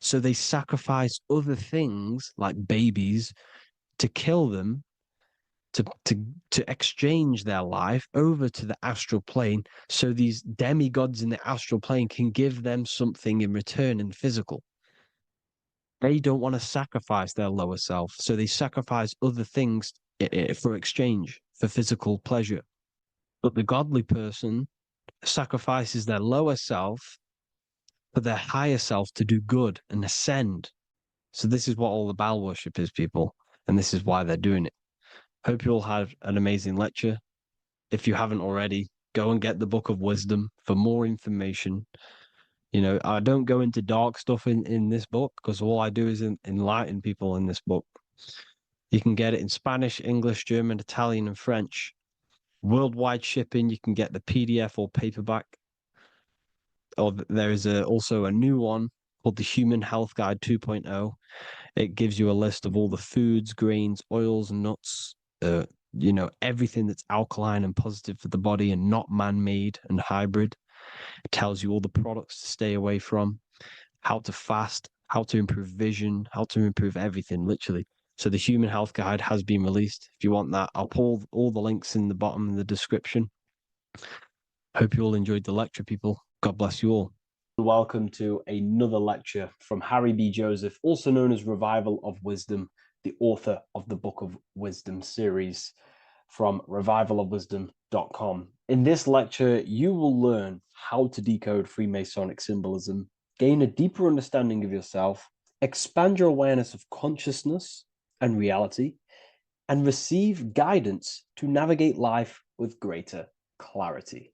So they sacrifice other things like babies to kill them, to exchange their life over to the astral plane, so these demigods in the astral plane can give them something in return in physical. They don't want to sacrifice their lower self, so they sacrifice other things for exchange, for physical pleasure. But the godly person sacrifices their lower self for their higher self to do good and ascend. So this is what all the Baal worship is, people, and this is why they're doing it. Hope you all had an amazing lecture. If you haven't already, go and get the Book of Wisdom for more information. You know, I don't go into dark stuff in this book, because all I do is enlighten people in this book. You can get it in Spanish, English, German, Italian, and French. Worldwide shipping. You can get the PDF or paperback. Or there is also a new one called the Human Health Guide 2.0. It gives you a list of all the foods, grains, oils, and nuts, everything that's alkaline and positive for the body and not man-made and hybrid. It tells you all the products to stay away from, how to fast, how to improve vision, how to improve everything, literally. So the Human Health Guide has been released. If you want that, I'll pull all the links in the bottom in the description. Hope you all enjoyed the lecture, people. God bless you all. Welcome to another lecture from Harry B. Joseph, also known as Revival of Wisdom, the author of the Book of Wisdom series from revivalofwisdom.com. In this lecture, you will learn how to decode Freemasonic symbolism, gain a deeper understanding of yourself, expand your awareness of consciousness and reality, and receive guidance to navigate life with greater clarity.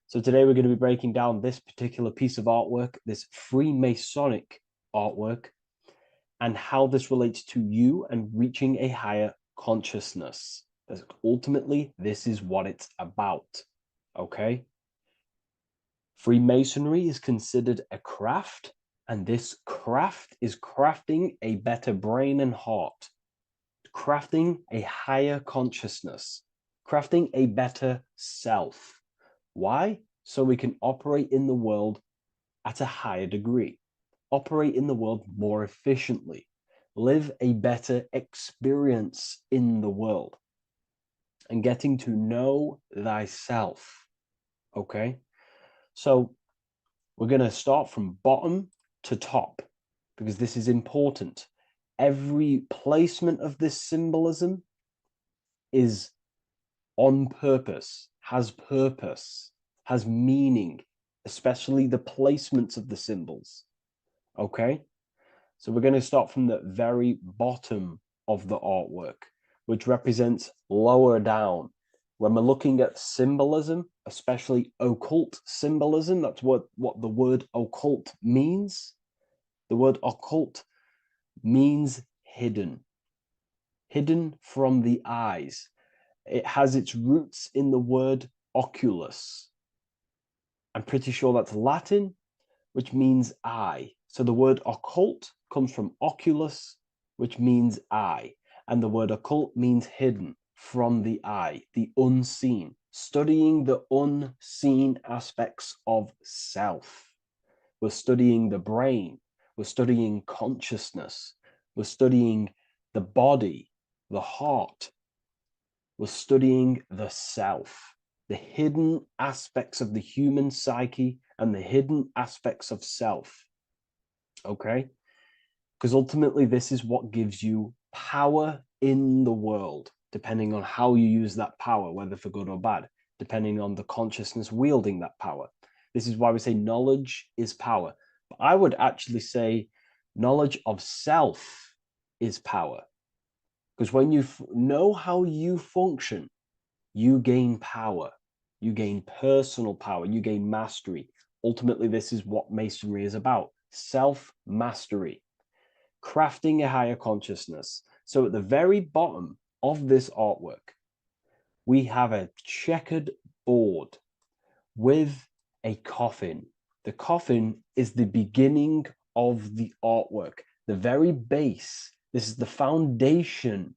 So today we're going to be breaking down this particular piece of artwork, this Freemasonic artwork, and how this relates to you and reaching a higher consciousness. Because ultimately, this is what it's about, okay? Freemasonry is considered a craft, and this craft is crafting a better brain and heart, crafting a higher consciousness, crafting a better self. Why? So we can operate in the world at a higher degree, operate in the world more efficiently, live a better experience in the world, and getting to know thyself. Okay? So we're going to start from bottom to top, because this is important. Every placement of this symbolism is on purpose, has meaning, especially the placements of the symbols. Okay? So we're going to start from the very bottom of the artwork, which represents lower down. When we're looking at symbolism, especially occult symbolism, that's what the word occult means. The word occult means hidden, hidden from the eyes. It has its roots in the word oculus. I'm pretty sure that's Latin, which means eye. So the word occult comes from oculus, which means eye. And the word occult means hidden, from the eye, the unseen, studying the unseen aspects of self. We're studying the brain, we're studying consciousness, we're studying the body, the heart, we're studying the self, the hidden aspects of the human psyche and the hidden aspects of self. Okay? Because ultimately, this is what gives you power in the world. depending on how you use that power, whether for good or bad, depending on the consciousness wielding that power. This is why we say knowledge is power. But I would actually say knowledge of self is power. Because when you know how you function, you gain power. You gain personal power. You gain mastery. Ultimately, this is what Masonry is about. Self-mastery. Crafting a higher consciousness. So at the very bottom of this artwork, we have a checkered board with a coffin. The coffin is the beginning of the artwork, the very base. This is the foundation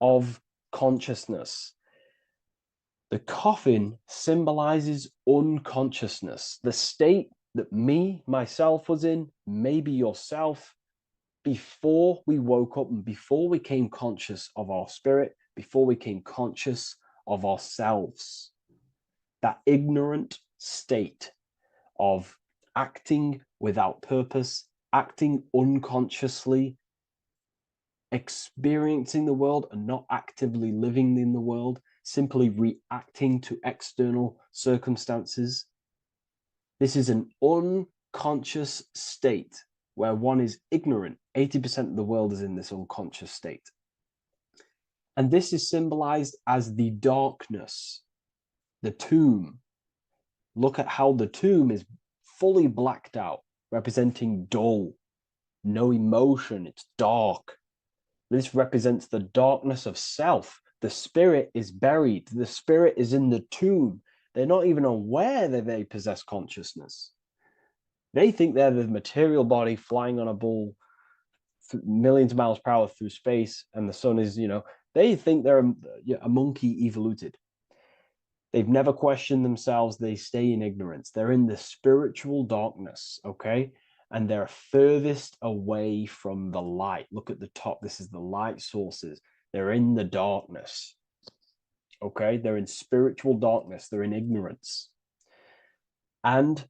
of consciousness. The coffin symbolizes unconsciousness, the state that myself was in, maybe yourself, before we woke up and before we came conscious of our spirit, before we came conscious of ourselves. That ignorant state of acting without purpose, acting unconsciously, experiencing the world and not actively living in the world, simply reacting to external circumstances. This is an unconscious state where one is ignorant. 80% of the world is in this unconscious state. And this is symbolized as the darkness, the tomb. Look at how the tomb is fully blacked out, representing dull, no emotion, it's dark. This represents the darkness of self. The spirit is buried. The spirit is in the tomb. They're not even aware that they possess consciousness. They think they're the material body flying on a ball millions of miles per hour through space, and the sun is, they think they're a monkey evoluted. They've never questioned themselves. They stay in ignorance. They're in the spiritual darkness, okay? And they're furthest away from the light. Look at the top. This is the light sources. They're in the darkness, okay? They're in spiritual darkness. They're in ignorance. And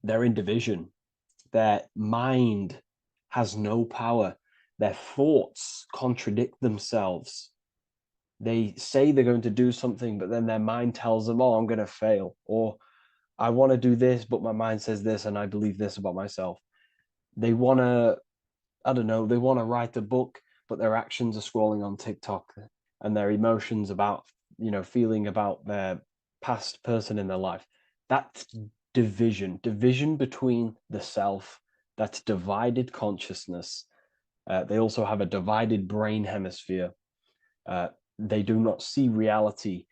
they're in division. Their mind has no power. Their thoughts contradict themselves. They say they're going to do something, but then their mind tells them, oh, I'm going to fail. Or I want to do this, but my mind says this, and I believe this about myself. They want to, I don't know, they want to write a book, but their actions are scrolling on TikTok, and their emotions about, feeling about their past person in their life. That's division between the self. That's divided consciousness. They also have a divided brain hemisphere. They do not see reality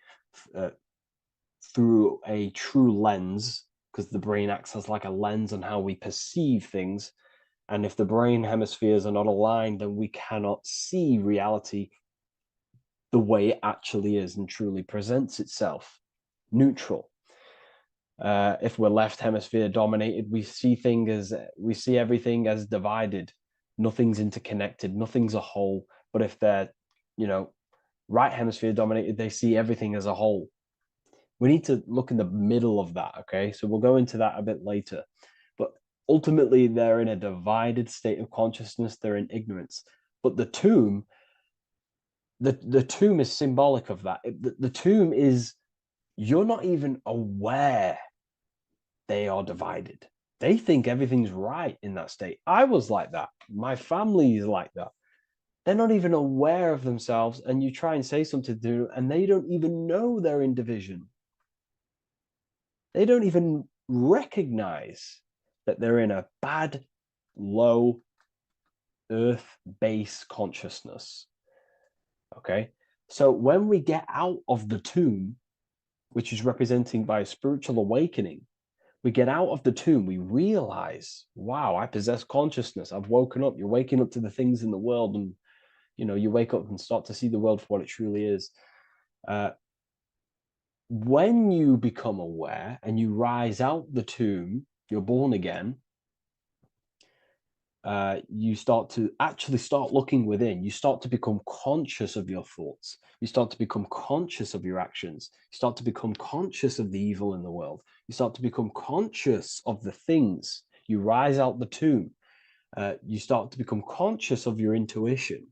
through a true lens, because the brain acts as like a lens on how we perceive things. And if the brain hemispheres are not aligned, then we cannot see reality the way it actually is and truly presents itself, neutral. If we're left hemisphere dominated, we see everything as divided. Nothing's interconnected, nothing's a whole. But if they're, right hemisphere dominated, they see everything as a whole. We need to look in the middle of that, okay? So we'll go into that a bit later. But ultimately, they're in a divided state of consciousness. They're in ignorance. But the tomb, the tomb is symbolic of that. The tomb is, you're not even aware they are divided. They think everything's right in that state. I was like that. My family is like that. They're not even aware of themselves, and you try and say something to them, and they don't even know they're in division. They don't even recognize that they're in a bad, low, earth base consciousness. Okay? So when we get out of the tomb, which is representing by a spiritual awakening, we get out of the tomb, we realize, wow, I possess consciousness. I've woken up. You're waking up to the things in the world, and you wake up and start to see the world for what it truly is. When you become aware and you rise out the tomb, you're born again, you start to actually start looking within. You start to become conscious of your thoughts. You start to become conscious of your actions. You start to become conscious of the evil in the world. You start to become conscious of the things. You rise out the tomb. You start to become conscious of your intuition.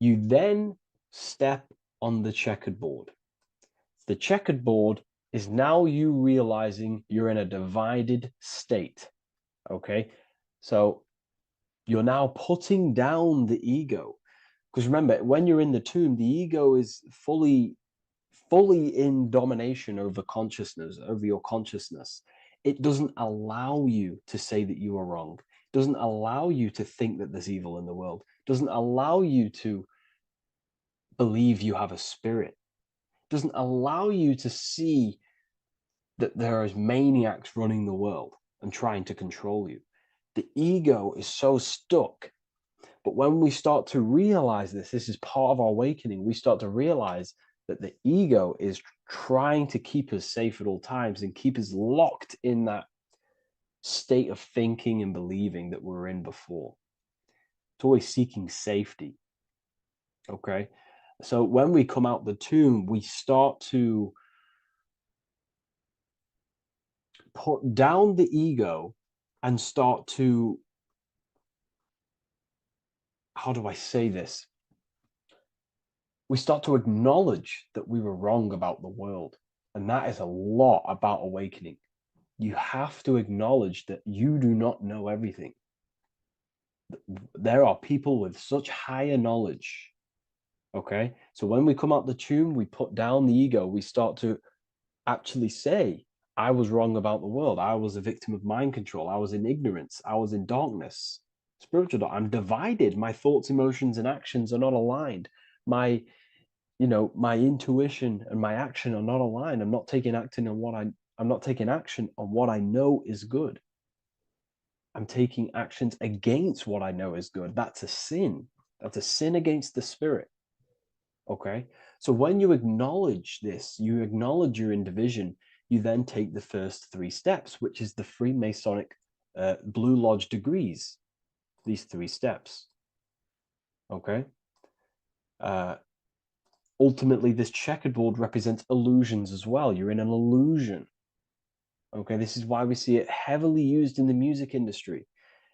You then step on the checkered board. The checkered board is now you realizing you're in a divided state. Okay, so you're now putting down the ego. Because remember, when you're in the tomb, the ego is fully in domination over consciousness, over your consciousness. It doesn't allow you to say that you are wrong. It doesn't allow you to think that there's evil in the world. It doesn't allow you to believe you have a spirit. It doesn't allow you to see that there is maniacs running the world and trying to control you. The ego is so stuck. But when we start to realize this is part of our awakening, we start to realize that the ego is trying to keep us safe at all times and keep us locked in that state of thinking and believing that we were in before. It's always seeking safety. Okay. So when we come out the tomb, we start to put down the ego and start to, how do I say this? We start to acknowledge that we were wrong about the world. And that is a lot about awakening. You have to acknowledge that you do not know everything. There are people with such higher knowledge. Okay. So when we come out the tomb, we put down the ego. We start to actually say, I was wrong about the world. I was a victim of mind control. I was in ignorance. I was in darkness. Spiritual dark. I'm divided. My thoughts, emotions, and actions are not aligned. My intuition and my action are not aligned. I'm not taking action on what I know is good. I'm taking actions against what I know is good. That's a sin. That's a sin against the spirit. Okay. So when you acknowledge this, you acknowledge you're in division, you then take the first 3 steps, which is the Freemasonic Blue Lodge degrees. These 3 steps. Okay. Ultimately, this checkerboard represents illusions as well. You're in an illusion. Okay, this is why we see it heavily used in the music industry.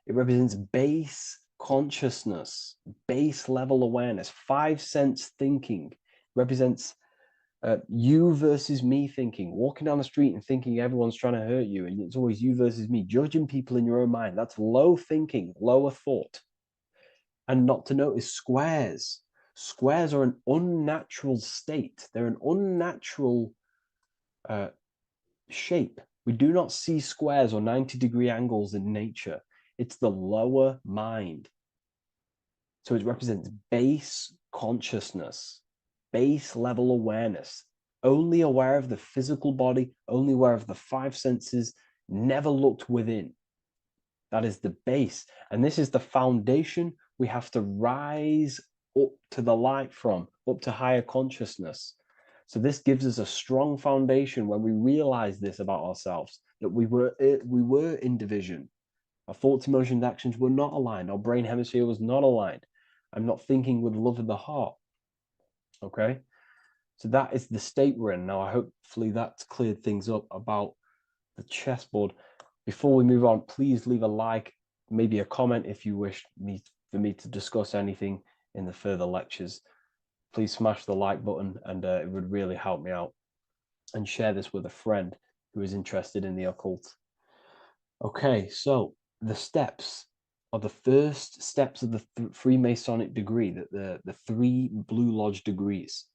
It represents base consciousness, base level awareness, 5 sense thinking. It represents you versus me thinking, walking down the street and thinking everyone's trying to hurt you, and it's always you versus me, judging people in your own mind. That's low thinking, lower thought. And not to notice squares. Squares are an unnatural state. They're an unnatural shape. We do not see squares or 90-degree angles in nature. It's the lower mind. So it represents base consciousness, base level awareness, only aware of the physical body, only aware of the 5 senses, never looked within. That is the base. And this is the foundation we have to rise up to the light from, up to higher consciousness. So this gives us a strong foundation when we realize this about ourselves, that we were in division. Our thoughts, emotions, actions were not aligned. Our brain hemisphere was not aligned. I'm not thinking with love in the heart. Okay. So that is the state we're in. Now, hopefully that's cleared things up about the chessboard. Before we move on, please leave a like, maybe a comment if you wish for me to discuss anything in the further lectures. Please smash the like button, and it would really help me out. And share this with a friend who is interested in the occult. Okay, so the steps are the first steps of the Freemasonic degree, the 3 Blue Lodge degrees.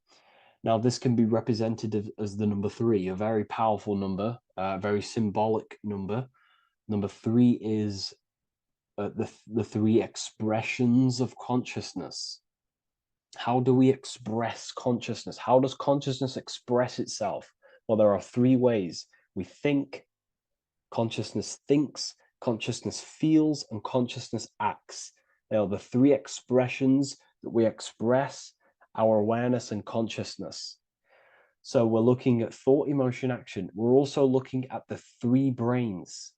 Now, this can be represented as the number 3, a very powerful number, a very symbolic number. Number 3 is the 3 expressions of consciousness. How do we express consciousness? How does consciousness express itself? Well, there are 3 ways. We think, consciousness thinks, consciousness feels, and consciousness acts. They are the 3 expressions that we express our awareness and consciousness. So we're looking at thought, emotion, action. We're also looking at the 3 brains: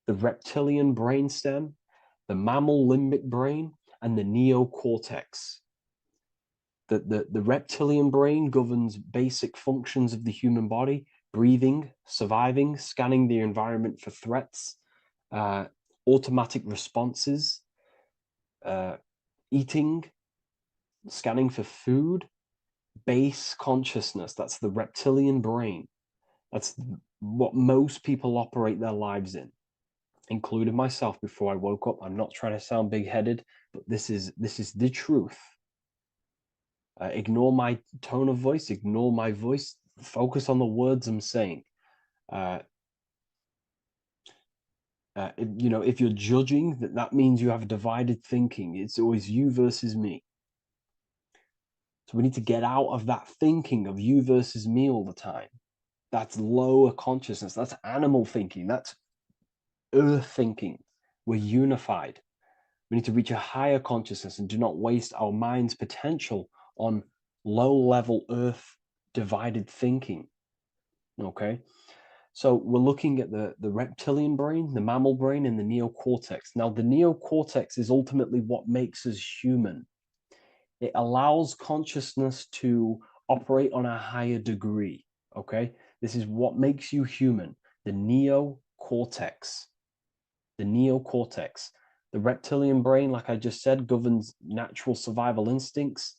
the reptilian brainstem, the mammal limbic brain, and the neocortex. The reptilian brain governs basic functions of the human body: breathing, surviving, scanning the environment for threats, automatic responses, eating, scanning for food, base consciousness. That's the reptilian brain. That's what most people operate their lives in, including myself before I woke up. I'm not trying to sound big-headed, but this is the truth. Ignore my tone of voice, ignore my voice, focus on the words I'm saying. If you're judging, that means you have divided thinking. It's always you versus me. So we need to get out of that thinking of you versus me all the time. That's lower consciousness. That's animal thinking. That's earth thinking. We're unified. We need to reach a higher consciousness and do not waste our mind's potential on low-level earth divided thinking. Okay? So we're looking at the reptilian brain, the mammal brain, and the neocortex. Now, the neocortex is ultimately what makes us human. It allows consciousness to operate on a higher degree, okay? This is what makes you human, the neocortex. The neocortex. The reptilian brain, like I just said, governs natural survival instincts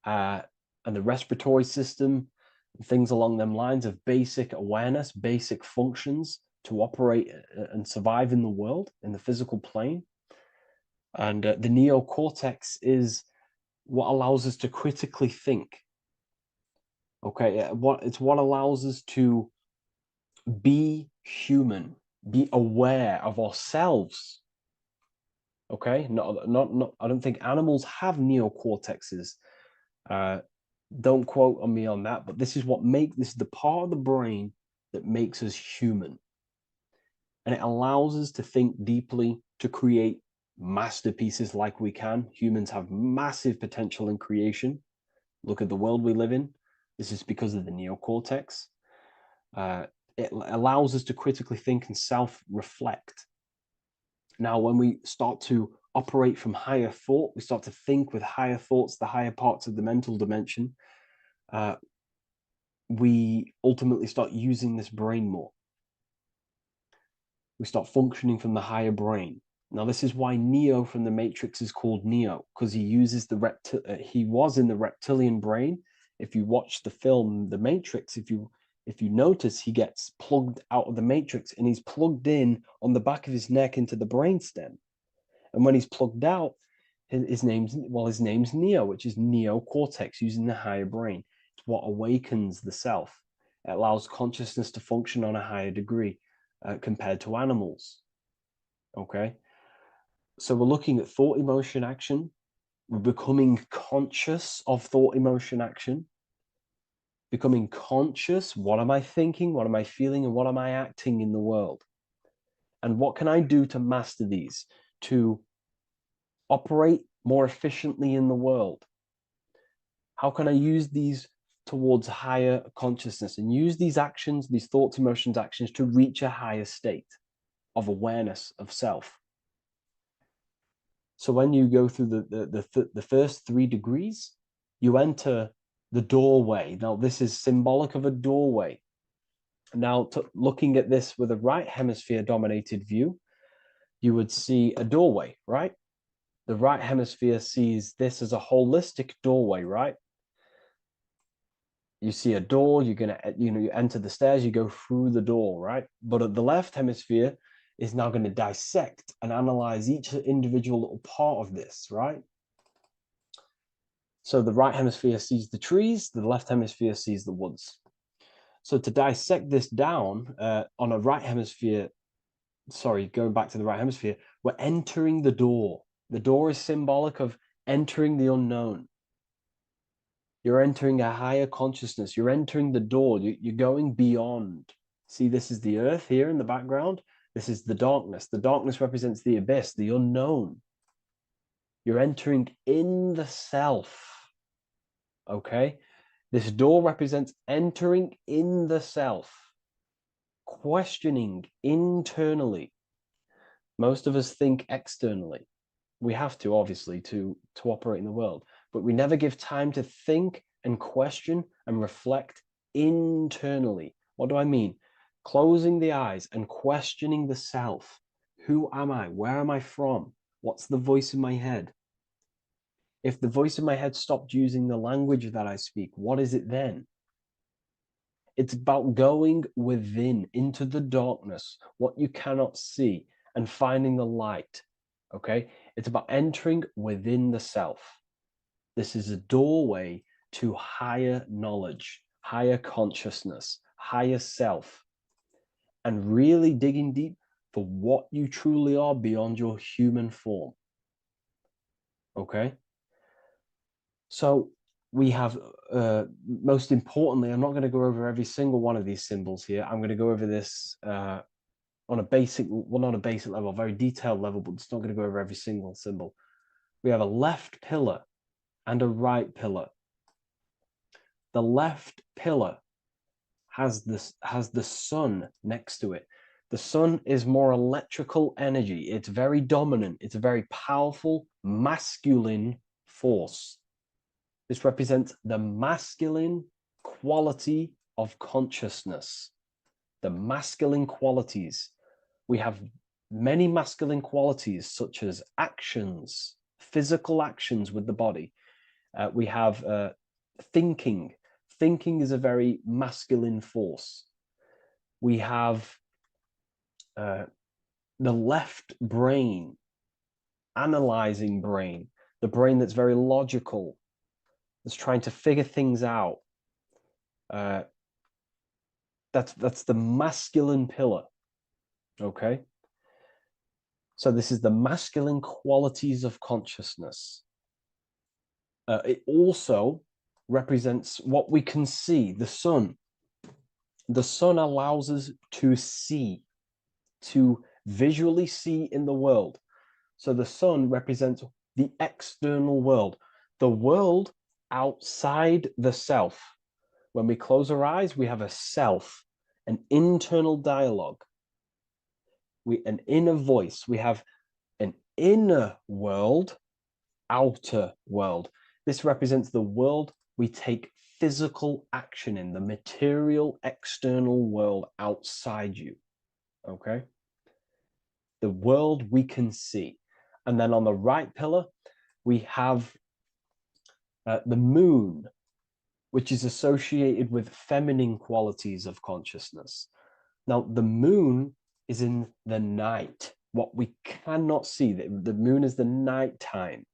and the respiratory system, things along them lines of basic awareness, basic functions to operate and survive in the world, in the physical plane. And the neocortex is what allows us to critically think. Okay, it's what allows us to be human, be aware of ourselves. Okay, not. I don't think animals have neocortexes. Don't quote on me on that, but this is the part of the brain that makes us human, and it allows us to think deeply, to create masterpieces like we can. Humans have massive potential in creation. Look at the world we live in. This is because of the neocortex. It allows us to critically think and self-reflect. Now, when we start to operate from higher thought, we start to think with higher thoughts, the higher parts of the mental dimension, we ultimately start using this brain more. We start functioning from the higher brain. Now, this is why Neo from the Matrix is called Neo, because he uses he was in the reptilian brain. If you watch the film The Matrix, if you notice, he gets plugged out of the Matrix and he's plugged in on the back of his neck into the brainstem. And when he's plugged out, his name's Neo, which is neocortex, using the higher brain. It's what awakens the self. It allows consciousness to function on a higher degree compared to animals. Okay, so we're looking at thought, emotion, action. We're becoming conscious of thought, emotion, action. Becoming conscious, what am I thinking, what am I feeling, and what am I acting in the world? And what can I do to master these, to operate more efficiently in the world? How can I use these towards higher consciousness and use these actions, these thoughts, emotions, actions to reach a higher state of awareness of self? So when you go through the first 3 degrees, you enter the doorway. Now, this is symbolic of a doorway. Now, looking at this with a right hemisphere dominated view, you would see a doorway, right? The right hemisphere sees this as a holistic doorway, right? You see a door, you're gonna, you enter the stairs, you go through the door, right? But at the left hemisphere is now going to dissect and analyze each individual little part of this, right? So the right hemisphere sees the trees, the left hemisphere sees the woods. So to dissect this down on a right hemisphere, going back to the right hemisphere, we're entering the door. The door is symbolic of entering the unknown. You're entering a higher consciousness. You're entering the door. You're going beyond. See, this is the earth here in the background. This is the darkness. The darkness represents the abyss, the unknown. You're entering in the self. Okay? This door represents entering in the self, questioning internally. Most of us think externally. We have to, obviously, to operate in the world, but we never give time to think and question and reflect internally. What do I mean? Closing the eyes and questioning the self. Who am I? Where am I from? What's the voice in my head? If the voice in my head stopped using the language that I speak, what is it then? It's about going within, into the darkness, what you cannot see, and finding the light. Okay? It's about entering within the self. This is a doorway to higher knowledge, higher consciousness, higher self, and really digging deep for what you truly are beyond your human form. Okay? So we have, most importantly, I'm not going to go over every single one of these symbols here. I'm going to go over this on a basic, well, not a basic level, a very detailed level, but it's not going to go over every single symbol. We have a left pillar and a right pillar. The left pillar has the sun next to it. The sun is more electrical energy. It's very dominant. It's a very powerful masculine force. This represents the masculine quality of consciousness. The masculine qualities. We have many masculine qualities, such as actions, physical actions with the body. We have thinking. Thinking is a very masculine force. We have the left brain, analyzing brain, the brain that's very logical, that's trying to figure things out. That's the masculine pillar. Okay? So this is the masculine qualities of consciousness. It also represents what we can see, the sun. The sun allows us to see, to visually see in the world. So the sun represents the external world, the world outside the self. When we close our eyes, we have a self, an internal dialogue, an inner voice. We have an inner world, outer world. This represents the world we take physical action in, the material external world outside you. Okay? The world we can see. And then on the right pillar, we have the moon, which is associated with feminine qualities of consciousness. Now, the moon is in the night, what we cannot see. The moon is the nighttime.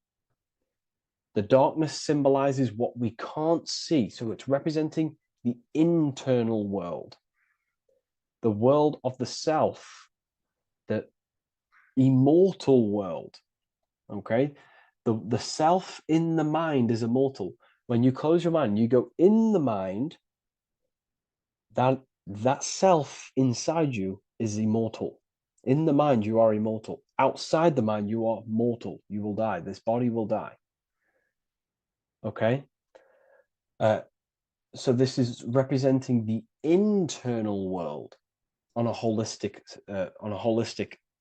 The darkness symbolizes what we can't see. So it's representing the internal world, the world of the self, the immortal world. Okay? The self in the mind is immortal. When you close your mind, you go in the mind, that self inside you is immortal. In the mind, you are immortal. Outside the mind, you are mortal. You will die. This body will die. Okay? So this is representing the internal world on a holistic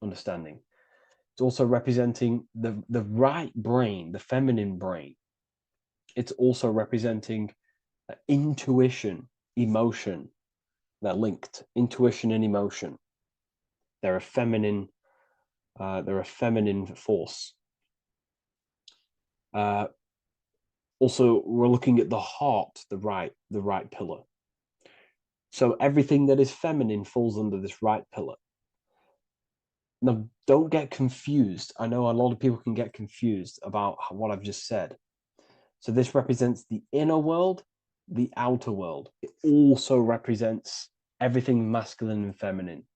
understanding. It's also representing the right brain, the feminine brain. It's also representing intuition, emotion. They're linked. Intuition and emotion. They're a feminine force. Also, we're looking at the heart, the right pillar. So everything that is feminine falls under this right pillar. Now, don't get confused. I know a lot of people can get confused about what I've just said. So this represents the inner world, the outer world. It also represents everything masculine and feminine.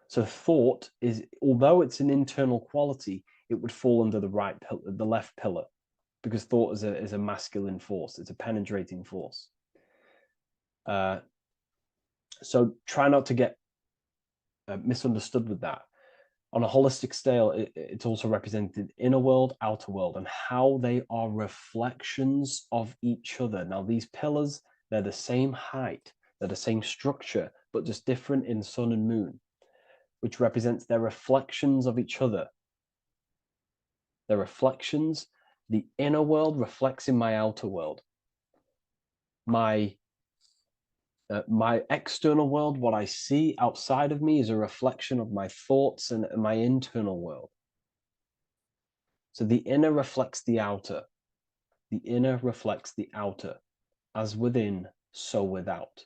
So thought is, although it's an internal quality, it would fall under the left pillar, because thought is a masculine force. It's a penetrating force. So try not to get misunderstood with that. On a holistic scale, it's also represented inner world, outer world, and how they are reflections of each other. Now, these pillars, they're the same height, they're the same structure, but just different in sun and moon, which represents their reflections of each other. Their reflections, the inner world reflects in my outer world. My external world, what I see outside of me, is a reflection of my thoughts and my internal world. So the inner reflects the outer. The inner reflects the outer, as within, so without.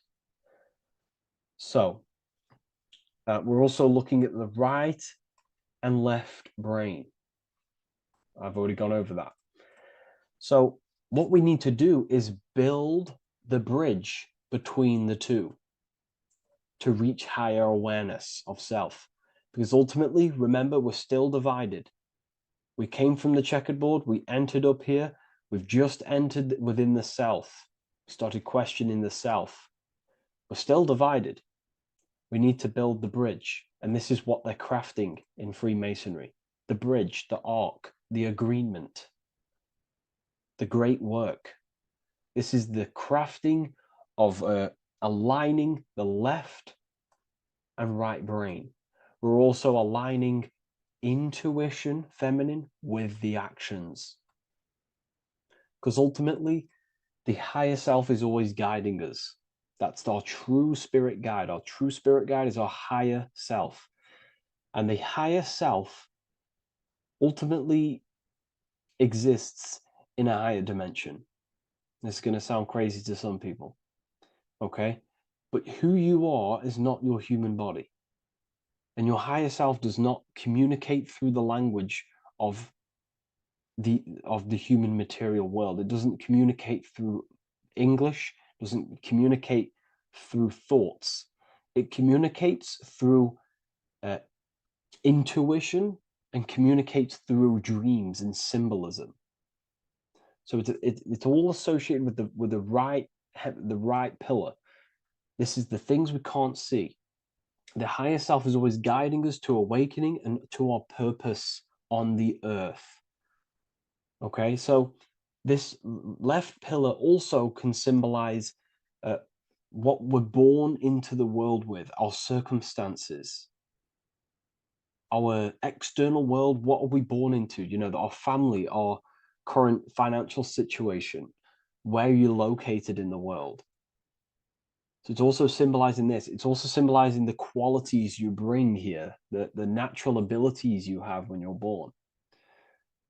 So, we're also looking at the right and left brain. I've already gone over that. So what we need to do is build the bridge between the two to reach higher awareness of self. Because ultimately, remember, we're still divided. We came from the checkered board, we entered up here, we've just entered within the self, started questioning the self. We're still divided. We need to build the bridge. And this is what they're crafting in Freemasonry. The bridge, the arc, the agreement, the great work. This is the crafting of aligning the left and right brain. We're also aligning intuition, feminine, with the actions. Because ultimately, the higher self is always guiding us. That's our true spirit guide. Our true spirit guide is our higher self. And the higher self ultimately exists in a higher dimension. This is going to sound crazy to some people, okay? But who you are is not your human body. And your higher self does not communicate through the language of the human material world. It doesn't communicate through English, doesn't communicate through thoughts. It communicates through intuition and communicates through dreams and symbolism. So it's all associated with the right pillar. This is the things we can't see. The higher self is always guiding us to awakening and to our purpose on the earth. Okay, so this left pillar also can symbolize what we're born into the world with, our circumstances, our external world. What are we born into? You know, our family, our current financial situation, where you're located in the world. So it's also symbolizing this. It's also symbolizing the qualities you bring here, the natural abilities you have when you're born,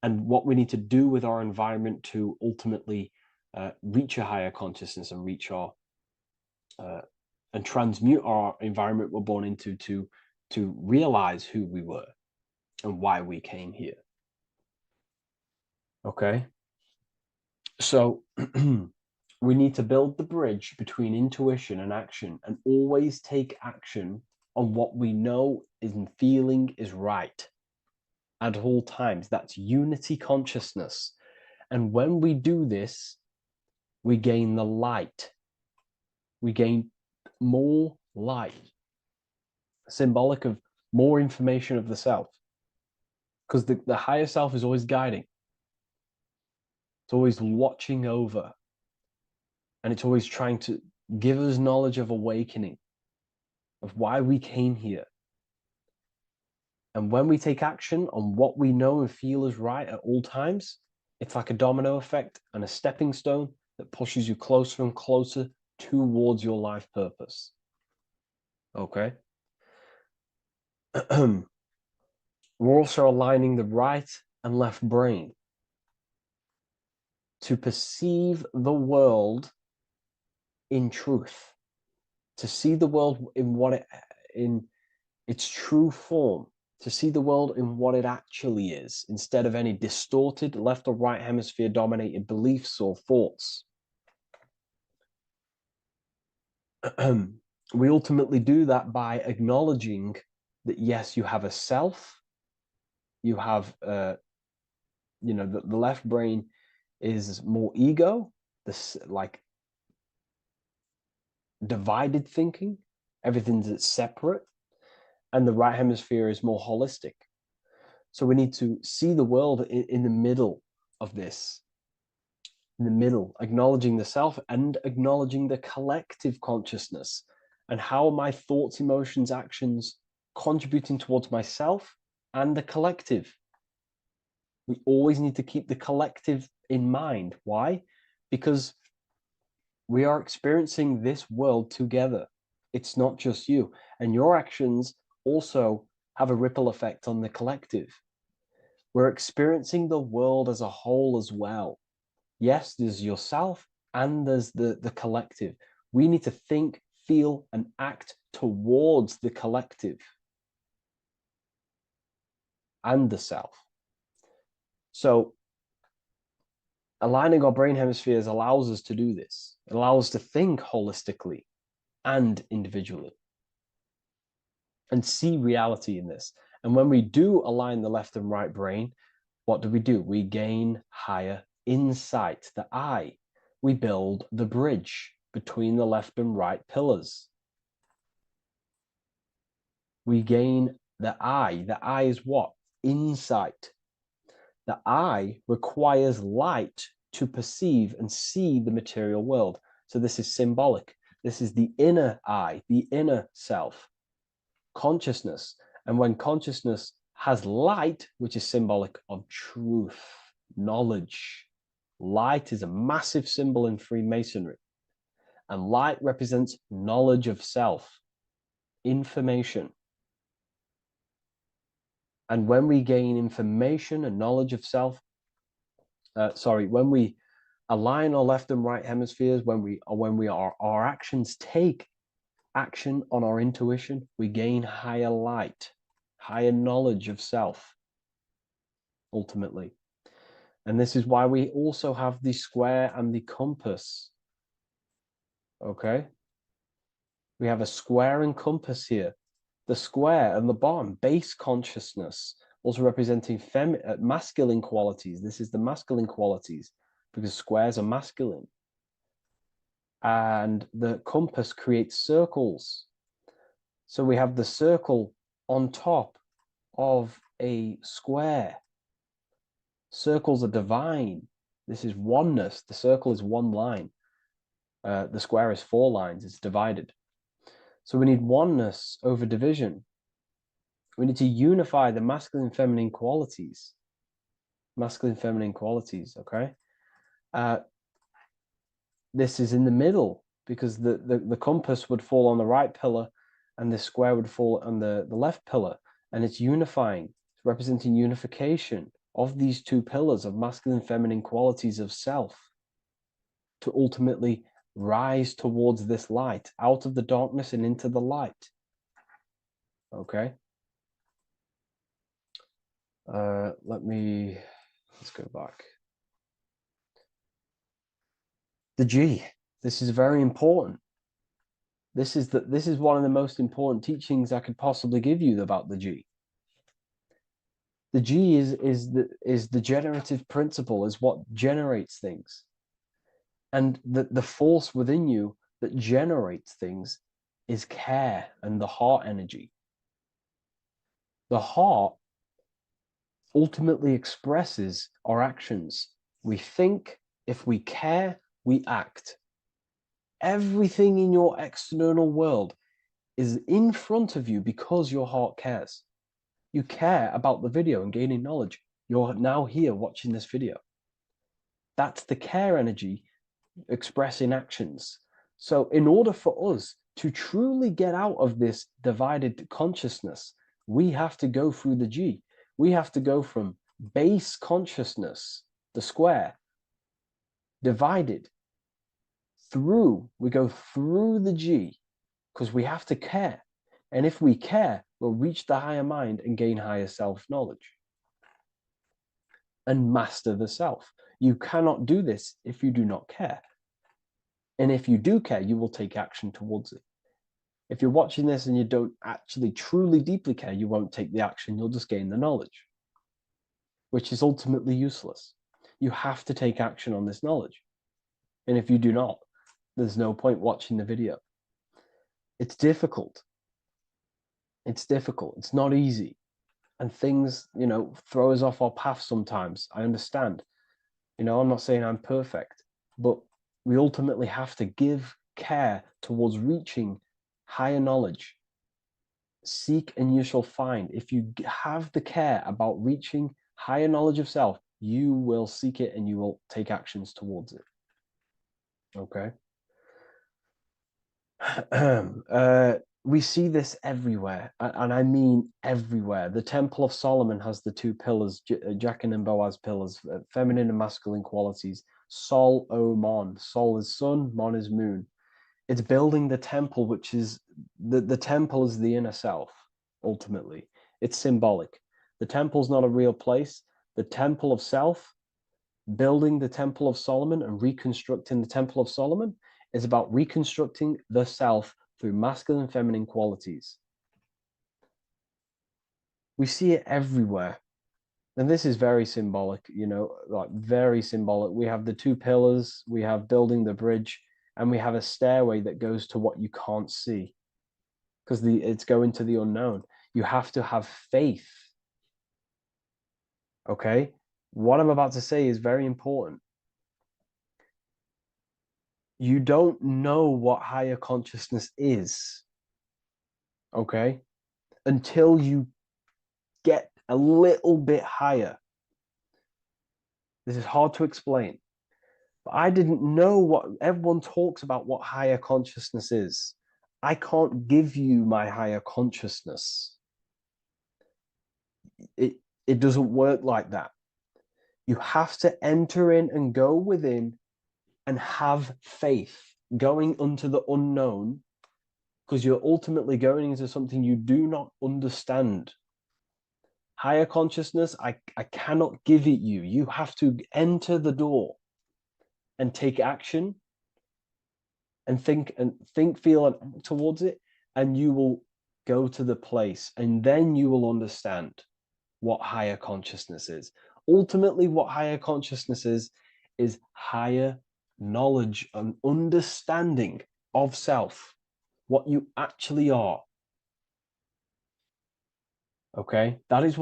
and what we need to do with our environment to ultimately reach a higher consciousness and reach our and transmute our environment we're born into to realize who we were and why we came here. Okay, so we need to build the bridge between intuition and action, and always take action on what we know and feeling is right at all times. That's unity consciousness. And when we do this, we gain the light. We gain more light, symbolic of more information of the self. Because the higher self is always guiding. It's always watching over. And it's always trying to give us knowledge of awakening, of why we came here. And when we take action on what we know and feel is right at all times, it's like a domino effect and a stepping stone that pushes you closer and closer towards your life purpose. Okay? We're also aligning the right and left brain to perceive the world in truth, to see the world in its true form, to see the world in what it actually is, instead of any distorted left or right hemisphere dominated beliefs or thoughts. We ultimately do that by acknowledging that, yes, you have a self, you have, you know, the left brain is more ego, this like divided thinking, everything's separate, and the right hemisphere is more holistic. So we need to see the world in the middle of this, in the middle, acknowledging the self and acknowledging the collective consciousness, and how my thoughts, emotions, actions contributing towards myself and the collective. We always need to keep the collective in mind. Why? Because we are experiencing this world together. It's not just you. And your actions also have a ripple effect on the collective. We're experiencing the world as a whole as well. Yes, there's yourself and there's the collective. We need to think, feel, and act towards the collective and the self. So aligning our brain hemispheres allows us to do this. It allows us to think holistically and individually and see reality in this. And when we do align the left and right brain, what do? We gain higher insight, the eye. We build the bridge between the left and right pillars. We gain the eye. The eye is what? Insight. The eye requires light to perceive and see the material world. So this is symbolic. This is the inner eye, the inner self, consciousness. And when consciousness has light, which is symbolic of truth, knowledge, light is a massive symbol in Freemasonry. And light represents knowledge of self, information. And when we gain information and knowledge of self, when we align our left and right hemispheres, our actions take action on our intuition, we gain higher light, higher knowledge of self, ultimately. And this is why we also have the square and the compass. Okay? We have a square and compass here. The square and the bottom, base consciousness, also representing masculine qualities. This is the masculine qualities because squares are masculine. And the compass creates circles. So we have the circle on top of a square. Circles are divine. This is oneness. The circle is one line. The square is 4 lines. It's divided. So we need oneness over division. We need to unify the masculine and feminine qualities. Masculine and feminine qualities, okay? This is in the middle because the compass would fall on the right pillar and the square would fall on the left pillar. And it's unifying. It's representing unification of these 2 pillars of masculine and feminine qualities of self to ultimately rise towards this light, out of the darkness and into the light. Okay? Let's go back. The G. This is very important. This is one of the most important teachings I could possibly give you about the G. The G is the generative principle, is what generates things. And the force within you that generates things is care and the heart energy. The heart ultimately expresses our actions. We think, if we care, we act. Everything in your external world is in front of you because your heart cares. You care about the video and gaining knowledge. You're now here watching this video. That's the care energy expressing actions. So in order for us to truly get out of this divided consciousness, we have to go through the G. We have to go from base consciousness, the square, divided, we go through the G because we have to care. And if we care, we'll reach the higher mind and gain higher self-knowledge and master the self. You cannot do this if you do not care. And if you do care, you will take action towards it. If you're watching this and you don't actually truly deeply care, you won't take the action. You'll just gain the knowledge, which is ultimately useless. You have to take action on this knowledge. And if you do not, there's no point watching the video. It's difficult. It's difficult. It's not easy. And things, throw us off our path sometimes. I understand. I'm not saying I'm perfect, but we ultimately have to give care towards reaching higher knowledge. Seek and you shall find. If you have the care about reaching higher knowledge of self, you will seek it and you will take actions towards it. Okay. We see this everywhere, and I mean everywhere. The Temple of Solomon has the 2 pillars, Jachin and Boaz pillars, feminine and masculine qualities. Sol, O, Mon. Sol is sun, Mon is moon. It's building the temple, which is the temple is the inner self, ultimately. It's symbolic. The temple's not a real place. The temple of self, building the Temple of Solomon and reconstructing the Temple of Solomon, is about reconstructing the self through masculine and feminine qualities. We see it everywhere. And this is very symbolic, you know, like very symbolic. We have the two pillars, we have building the bridge, and we have a stairway that goes to what you can't see because it's going to the unknown. You have to have faith. Okay? What I'm about to say is very important. You don't know what higher consciousness is, okay, until you get a little bit higher. This is hard to explain. But I didn't know what everyone talks about what higher consciousness is. I can't give you my higher consciousness. It doesn't work like that. You have to enter in and go within and have faith, going into the unknown, because you're ultimately going into something you do not understand. Higher consciousness, I cannot give it you. You have to enter the door and take action and think, feel, and act towards it, and you will go to the place, and then you will understand what higher consciousness is. Ultimately, what higher consciousness is higher knowledge and understanding of self, what you actually are. Okay, that is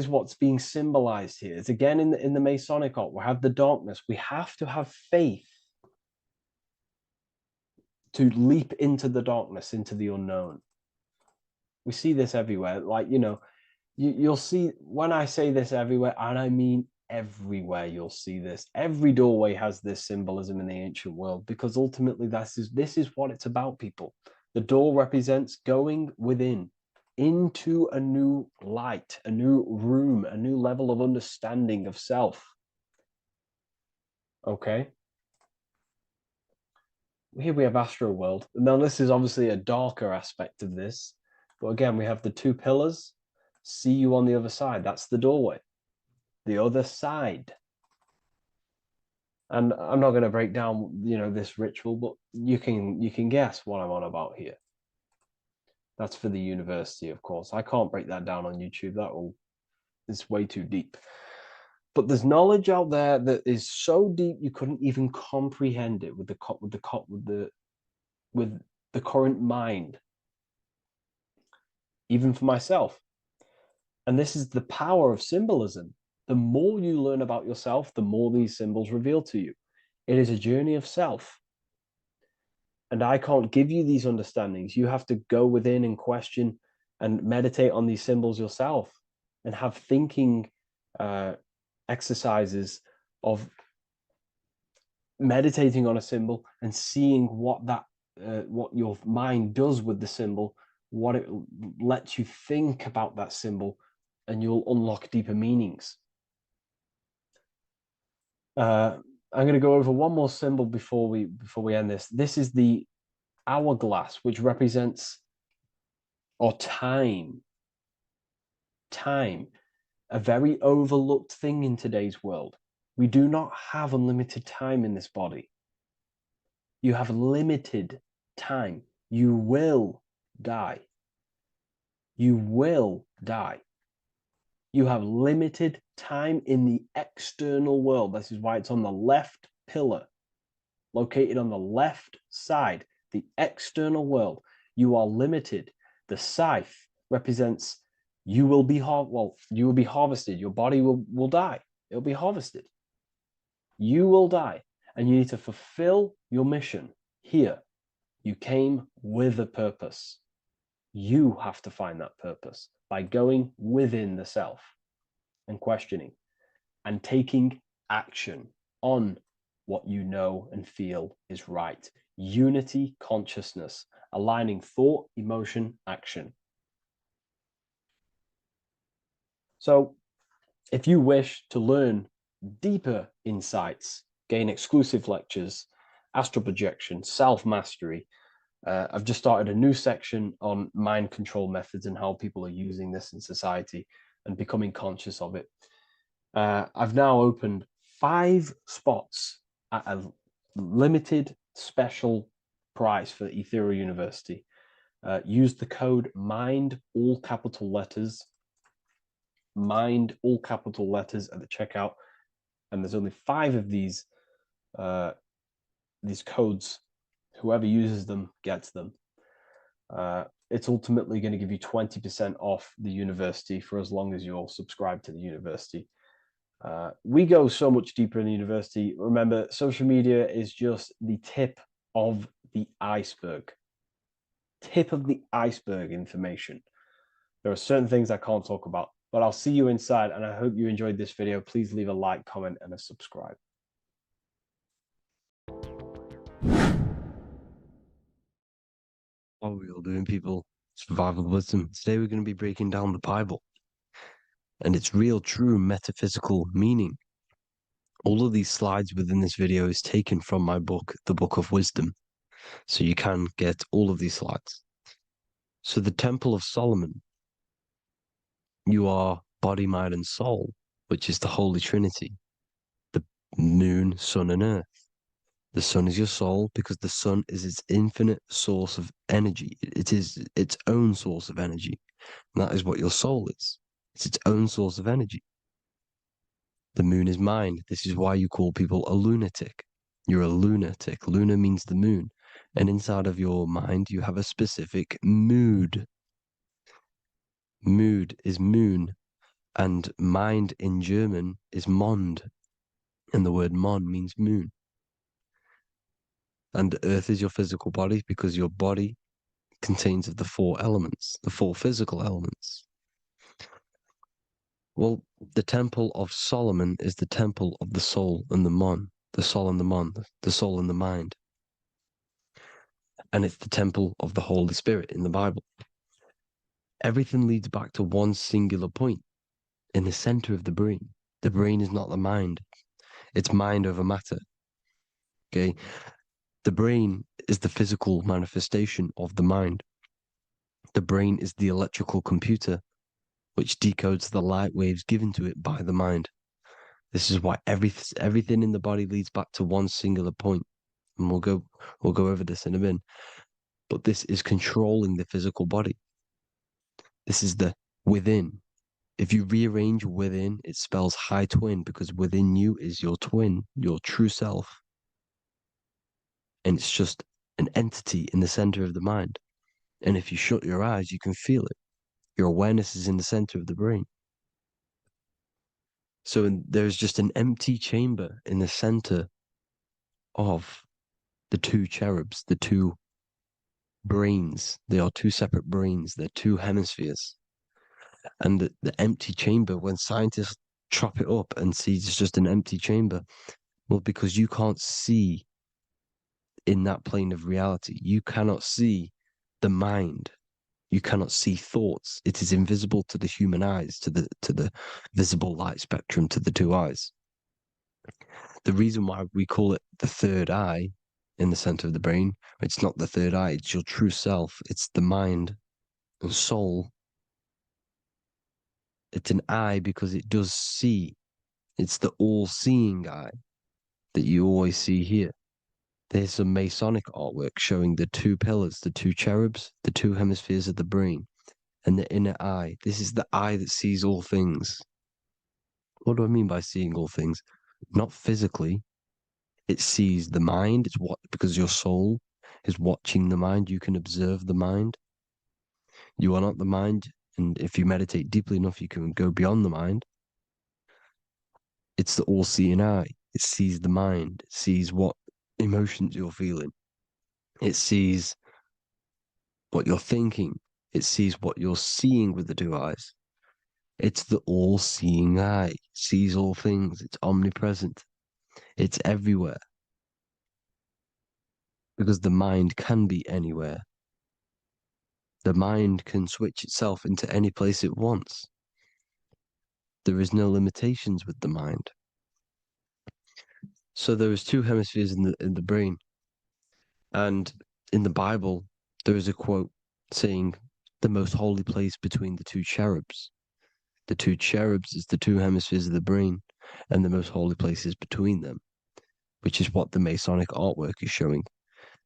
what's being symbolized here. It's again in the Masonic art. We have the darkness. We have to have faith to leap into the darkness, into the unknown. We see this everywhere. Like, you know, you'll see when I say this everywhere, and I mean everywhere, you'll see this. Every doorway has this symbolism in the ancient world, because ultimately this is what it's about, people. The door represents going within into a new light, a new room, a new level of understanding of self. Okay. Here we have Astro World. Now, this is obviously a darker aspect of this. But again, we have the two pillars. See you on the other side. That's the doorway. The other side. And I'm not going to break down, you know, this ritual, but you can guess what I'm on about here. That's for the university, of course. I can't break that down on YouTube. It's way too deep. But there's knowledge out there that is so deep you couldn't even comprehend it with the current mind, even for myself. And this is the power of symbolism. The more you learn about yourself, the more these symbols reveal to you. It is a journey of self. And I can't give you these understandings. You have to go within and question and meditate on these symbols yourself, and have thinking exercises of meditating on a symbol and seeing what your mind does with the symbol, what it lets you think about that symbol, and you'll unlock deeper meanings. I'm going to go over one more symbol before we end this. This is the hourglass, which represents time, a very overlooked thing in today's world. We do not have unlimited time in this body. You have limited time. You will die. You will die. You have limited time in the external world. This is why it's on the left pillar, located on the left side, the external world. You are limited. The scythe represents you will be harvested. Your body will die. It'll be harvested. You will die, and you need to fulfill your mission here. You came with a purpose. You have to find that purpose by going within the self and questioning and taking action on what you know and feel is right. Unity consciousness, aligning thought, emotion, action. So if you wish to learn deeper insights gain exclusive lectures, astral projection, self-mastery. I've just started a new section on mind control methods and how people are using this in society and becoming conscious of it. I've now opened 5 spots at a limited special price for Ethereal University. Use the code MIND, all capital letters, MIND, all capital letters at the checkout. And there's only 5 of these codes. Whoever uses them gets them. It's ultimately going to give you 20% off the university for as long as you're subscribed to the university. We go so much deeper in the university. Remember, social media is just the tip of the iceberg. Tip of the iceberg information. There are certain things I can't talk about, but I'll see you inside, and I hope you enjoyed this video. Please leave a like, comment, and a subscribe. How are we all doing, people? Survival wisdom. Today we're going to be breaking down the Bible and its real, true metaphysical meaning. All of these slides within this video is taken from my book, The Book of Wisdom, so you can get all of these slides. So the Temple of Solomon, you are body, mind, and soul, which is the Holy Trinity, the moon, sun, and earth. The sun is your soul because the sun is its infinite source of energy. It is its own source of energy. And that is what your soul is. It's its own source of energy. The moon is mind. This is why you call people a lunatic. You're a lunatic. Luna means the moon. And inside of your mind, you have a specific mood. Mood is moon. And mind in German is Mond. And the word Mon means moon. And earth is your physical body because your body contains of the 4 elements, the 4 physical elements. Well, the Temple of Solomon is the temple of the soul and the mon, the soul and the mon, the soul and the mind. And it's the temple of the Holy Spirit in the Bible. Everything leads back to one singular point in the center of the brain. The brain is not the mind. It's mind over matter. Okay? The brain is the physical manifestation of the mind. The brain is the electrical computer which decodes the light waves given to it by the mind. This is why everything in the body leads back to one singular point. And we'll go over this in a minute. But this is controlling the physical body. This is the within. If you rearrange within, it spells high twin because within you is your twin, your true self. And it's just an entity in the center of the mind. And if you shut your eyes, you can feel it. Your awareness is in the center of the brain. So there's just an empty chamber in the center of the 2 cherubs, the 2 brains. They are 2 separate brains. They're 2 hemispheres. And the empty chamber, when scientists chop it up and see it's just an empty chamber, well, because you can't see in that plane of reality. You cannot see the mind. You cannot see thoughts. It is invisible to the human eyes, to the visible light spectrum, to the 2 eyes. The reason why we call it the 3rd eye in the center of the brain, it's not the 3rd eye, it's your true self. It's the mind and soul. It's an eye because it does see. It's the all-seeing eye that you always see here. There's some Masonic artwork showing the 2 pillars, the 2 cherubs, the 2 hemispheres of the brain, and the inner eye. This is the eye that sees all things. What do I mean by seeing all things? Not physically. It sees the mind. It's what, because your soul is watching the mind. You can observe the mind. You are not the mind. And if you meditate deeply enough, you can go beyond the mind. It's the all-seeing eye. It sees the mind. It sees what emotions you're feeling. It sees what you're thinking. It sees what you're seeing with the 2 eyes. It's the all-seeing eye. It sees all things. It's omnipresent. It's everywhere. Because the mind can be anywhere. The mind can switch itself into any place it wants. There is no limitations with the mind. So there is two hemispheres in the brain, and in the Bible there is a quote saying the most holy place between the two cherubs. The two cherubs is the two hemispheres of the brain, and the most holy place is between them, which is what the Masonic artwork is showing.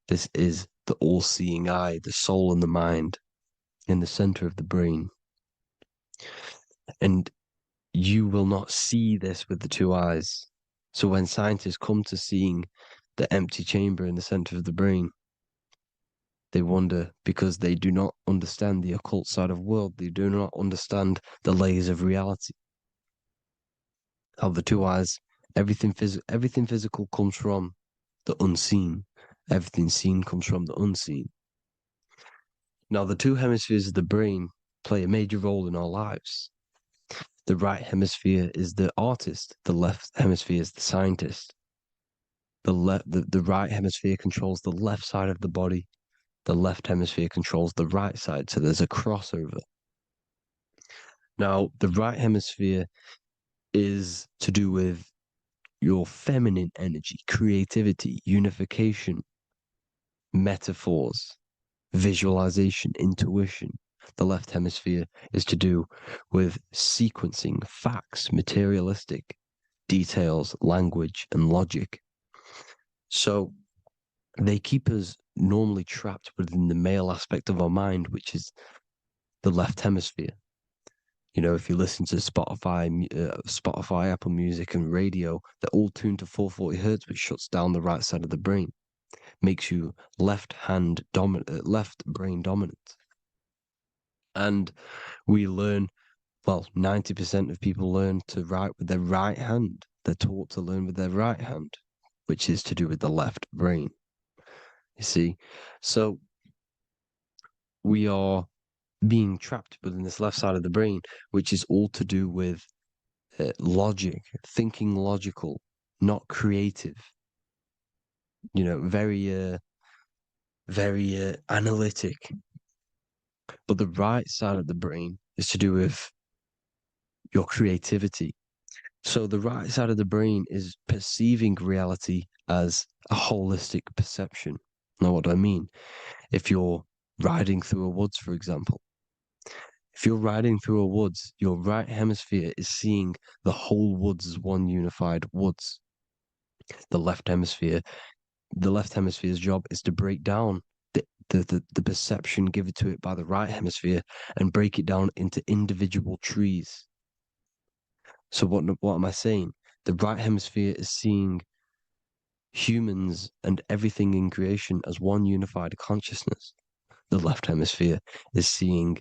This is the all-seeing eye, the soul and the mind in the center of the brain. And you will not see this with the two eyes. So when scientists come to seeing the empty chamber in the center of the brain, they wonder because they do not understand the occult side of the world. They do not understand the layers of reality. How the two eyes, everything physical comes from the unseen. Everything seen comes from the unseen. Now, the two hemispheres of the brain play a major role in our lives. The right hemisphere is the artist. The left hemisphere is the scientist. The right hemisphere controls the left side of the body. The left hemisphere controls the right side. So there's a crossover. Now, the right hemisphere is to do with your feminine energy, creativity, unification, metaphors, visualization, intuition. The left hemisphere is to do with sequencing, facts, materialistic details, language, and logic. So they keep us normally trapped within the male aspect of our mind, which is the left hemisphere. You know, if you listen to Spotify, Apple Music, and radio, they're all tuned to 440 hertz, which shuts down the right side of the brain, makes you left brain dominant. And we learn, well, 90% of people learn to write with their right hand. They're taught to learn with their right hand, which is to do with the left brain. You see, so we are being trapped within this left side of the brain, which is all to do with logic, thinking logical, not creative. You know, very analytic. But the right side of the brain is to do with your creativity. So the right side of the brain is perceiving reality as a holistic perception. Now, what do I mean? If you're riding through a woods, for example, if you're riding through a woods, your right hemisphere is seeing the whole woods as one unified woods. The left hemisphere's job is to break down the perception given to it by the right hemisphere and break it down into individual trees. So what am I saying? The right hemisphere is seeing humans and everything in creation as one unified consciousness. The left hemisphere is seeing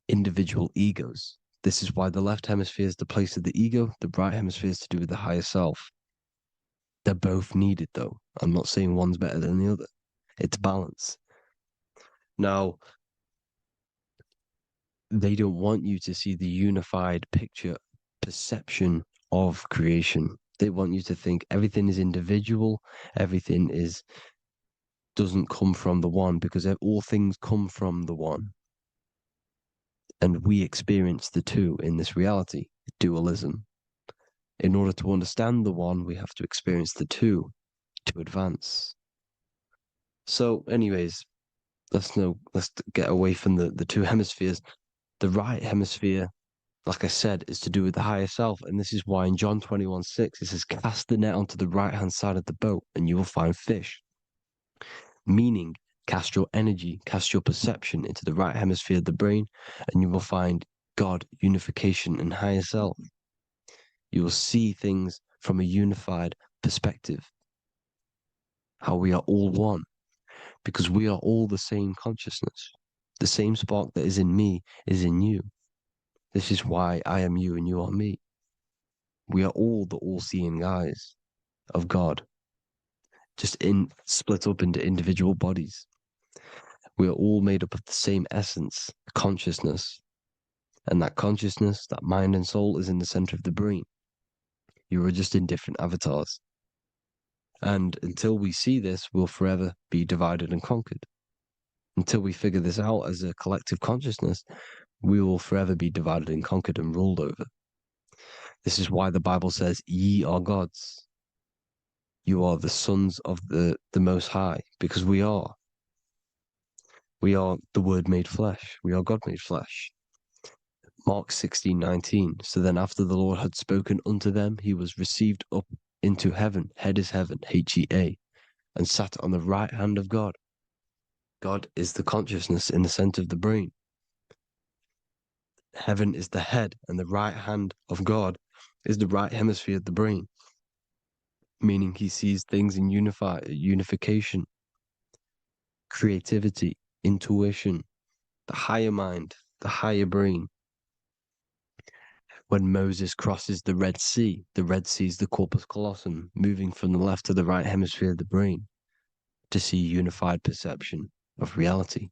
individual egos. This is why the left hemisphere is the place of the ego, the right hemisphere is to do with the higher self. They're both needed, though. I'm not saying one's better than the other. It's balance. Now, they don't want you to see the unified picture, perception of creation. They want you to think everything is individual, everything doesn't come from the one, because all things come from the one. And we experience the two in this reality, dualism. In order to understand the one, we have to experience the two to advance. So, anyways, let's get away from the two hemispheres. The right hemisphere, like I said, is to do with the higher self. And this is why in John 21:6, it says, cast the net onto the right-hand side of the boat and you will find fish. Meaning, cast your energy, cast your perception into the right hemisphere of the brain, and you will find God, unification, and higher self. You will see things from a unified perspective. How we are all one, because we are all the same consciousness. The same spark that is in me is in you. This is why I am you and you are me. We are all the all-seeing eyes of God, just split up into individual bodies. We are all made up of the same essence, consciousness. And that consciousness, that mind and soul is in the center of the brain. You are just in different avatars. And until we see this, we'll forever be divided and conquered. Until we figure this out as a collective consciousness, we will forever be divided and conquered and ruled over. This is why the Bible says, ye are gods. You are the sons of the Most High, because we are. We are the Word made flesh. We are God made flesh. Mark 16:19. So then after the Lord had spoken unto them, he was received up into heaven. Head is heaven, H-E-A, and sat on the right hand of God. God is the consciousness in the center of the brain. Heaven is the head, and the right hand of God is the right hemisphere of the brain, meaning he sees things in unification, creativity, intuition, the higher mind, the higher brain. When Moses crosses the Red Sea is the corpus callosum, moving from the left to the right hemisphere of the brain to see unified perception of reality.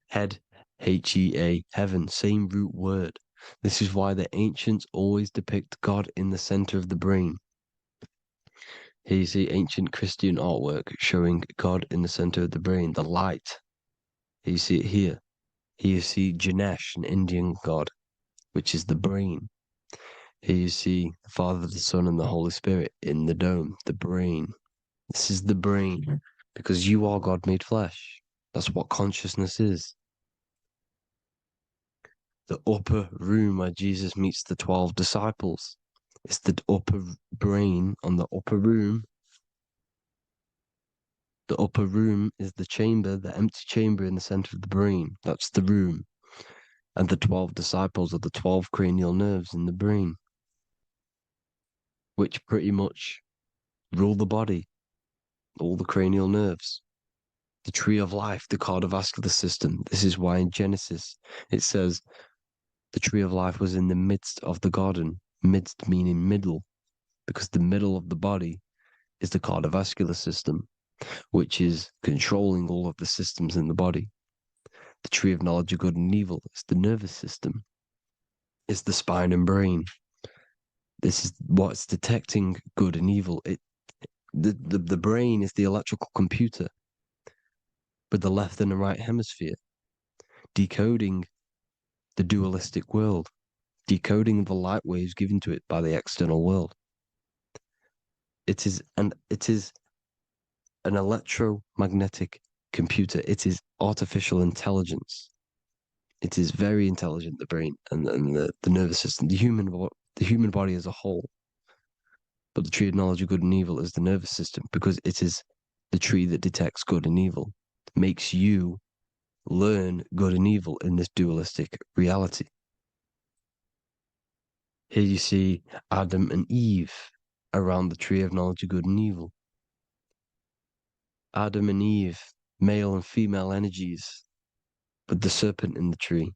Head, H-E-A, heaven, same root word. This is why the ancients always depict God in the center of the brain. Here you see ancient Christian artwork showing God in the center of the brain, the light. Here you see it here. Here you see Ganesh, an Indian god, which is the brain. Here you see the Father, the Son, and the Holy Spirit in the dome, the brain. This is the brain, because you are God made flesh. That's what consciousness is. The upper room where Jesus meets the 12 disciples. It's the upper brain on the upper room. The upper room is the chamber, the empty chamber in the center of the brain. That's the room. And the 12 disciples are the 12 cranial nerves in the brain, which pretty much rule the body, all the cranial nerves. The tree of life, the cardiovascular system. This is why in Genesis it says the tree of life was in the midst of the garden. Midst meaning middle, because the middle of the body is the cardiovascular system, which is controlling all of the systems in the body. The tree of knowledge of good and evil is the nervous system. It's the spine and brain. This is what's detecting good and evil. The brain is the electrical computer with the left and the right hemisphere, decoding the dualistic world, decoding the light waves given to it by the external world. It is an electromagnetic computer. It is artificial intelligence. It is very intelligent, the brain and the nervous system, the human body as a whole. But the tree of knowledge of good and evil is the nervous system, because it is the tree that detects good and evil, makes you learn good and evil in this dualistic reality. Here you see Adam and Eve around the tree of knowledge of good and evil. Adam and Eve, male and female energies, with the serpent in the tree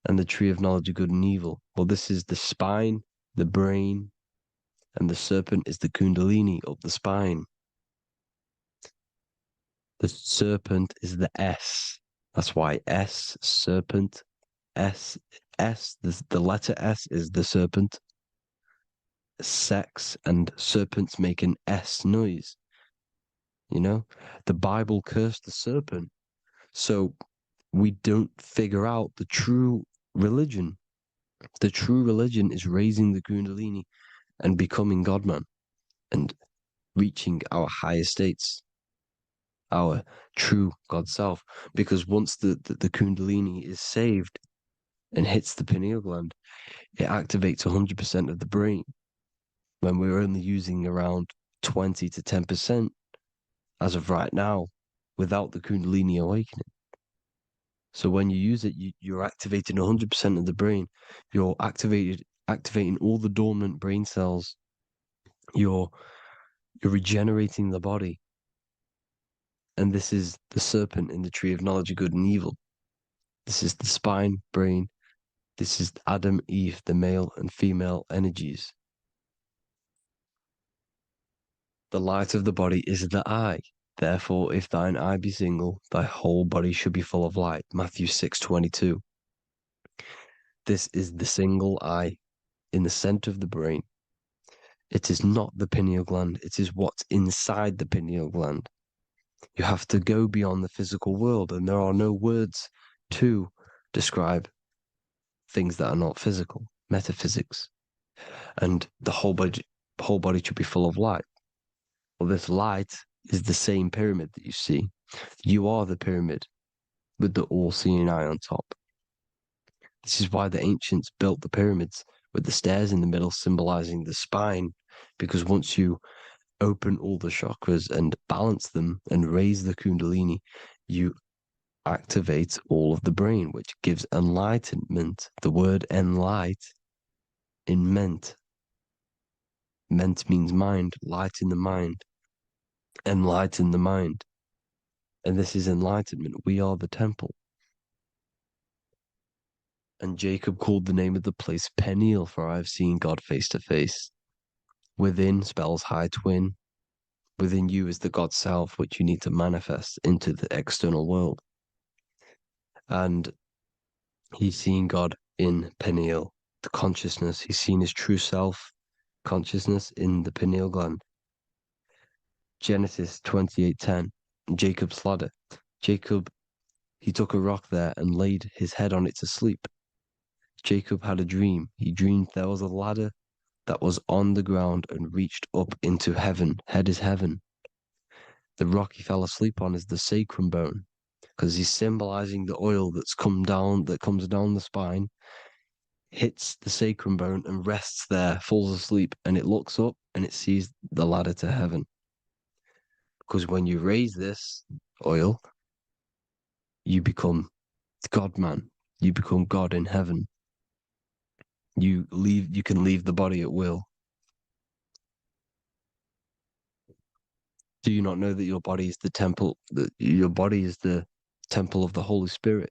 and the tree of knowledge of good and evil. Well, this is the spine, the brain, and the serpent is the kundalini of the spine. The serpent is the S. That's why S, serpent, S, the letter S is the serpent. Sex and serpents make an S noise. You know, the Bible cursed the serpent. So we don't figure out the true religion. The true religion is raising the kundalini and becoming God-man and reaching our higher states, our true God self. Because once the kundalini is saved and hits the pineal gland, it activates 100% of the brain when we're only using around 20 to 10% as of right now without the kundalini awakening. So when you use it, you're activating 100% of the brain. You're activating all the dormant brain cells. You're regenerating the body. And this is the serpent in the tree of knowledge of good and evil. This is the spine, brain. This is Adam, Eve, the male and female energies. The light of the body is the eye. Therefore, if thine eye be single, thy whole body should be full of light. Matthew 6:22. This is the single eye in the center of the brain. It is not the pineal gland. It is what's inside the pineal gland. You have to go beyond the physical world, and there are no words to describe things that are not physical, metaphysics. And the whole body should be full of light. Well, this light is the same pyramid that you see. You are the pyramid with the all-seeing eye on top. This is why the ancients built the pyramids with the stairs in the middle symbolizing the spine, because once you open all the chakras and balance them and raise the kundalini, you activate all of the brain, which gives enlightenment. The word enlight in ment. Ment means mind, light in the mind. Enlighten the mind. And this is enlightenment. We are the temple. And Jacob called the name of the place Peniel, for I have seen God face to face. Within spells high twin. Within you is the God self, which you need to manifest into the external world. And he's seen God in Peniel, the consciousness. He's seen his true self, consciousness in the pineal gland. Genesis 28:10, Jacob's ladder. Jacob, he took a rock there and laid his head on it to sleep. Jacob had a dream. He dreamed there was a ladder that was on the ground and reached up into heaven. Head is heaven. The rock he fell asleep on is the sacrum bone, because he's symbolizing the oil that comes down the spine, hits the sacrum bone and rests there, falls asleep, and it looks up and it sees the ladder to heaven. Because when you raise this oil, you become God man. You become God in heaven. You can leave the body at will. Do you not know that your body is the temple, that your body is the temple of the Holy Spirit?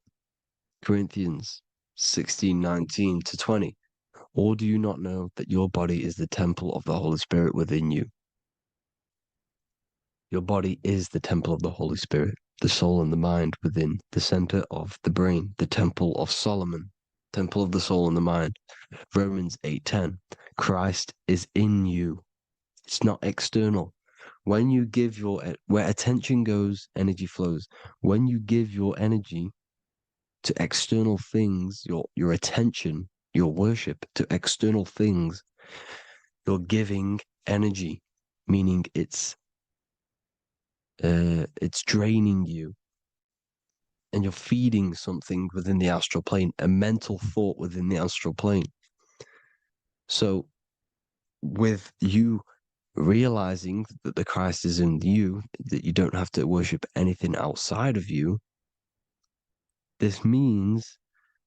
Corinthians 16:19-20. Or do you not know that your body is the temple of the Holy Spirit within you? Your body is the temple of the Holy Spirit, the soul and the mind within the center of the brain, the temple of Solomon, temple of the soul and the mind. Romans 8:10. Christ is in you. It's not external. When you give where attention goes, energy flows. When you give your energy to external things, your attention, your worship to external things, you're giving energy, meaning it's draining you, and you're feeding something within the astral plane, a mental thought within the astral plane. So with you realizing that the Christ is in you, that you don't have to worship anything outside of you, this means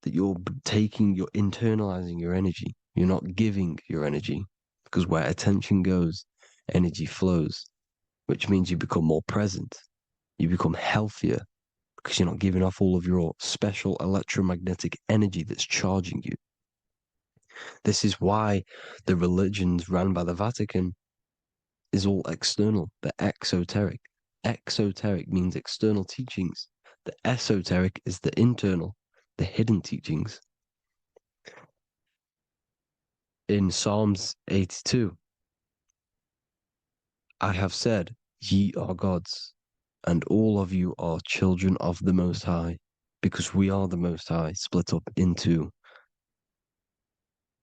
that you're internalizing your energy. You're not giving your energy, because where attention goes, energy flows, which means you become more present. You become healthier because you're not giving off all of your special electromagnetic energy that's charging you. This is why the religions run by the Vatican is all external. They're exoteric. Exoteric means external teachings. The esoteric is the internal, the hidden teachings. In Psalms 82, I have said, ye are gods, and all of you are children of the Most High, because we are the Most High, split up into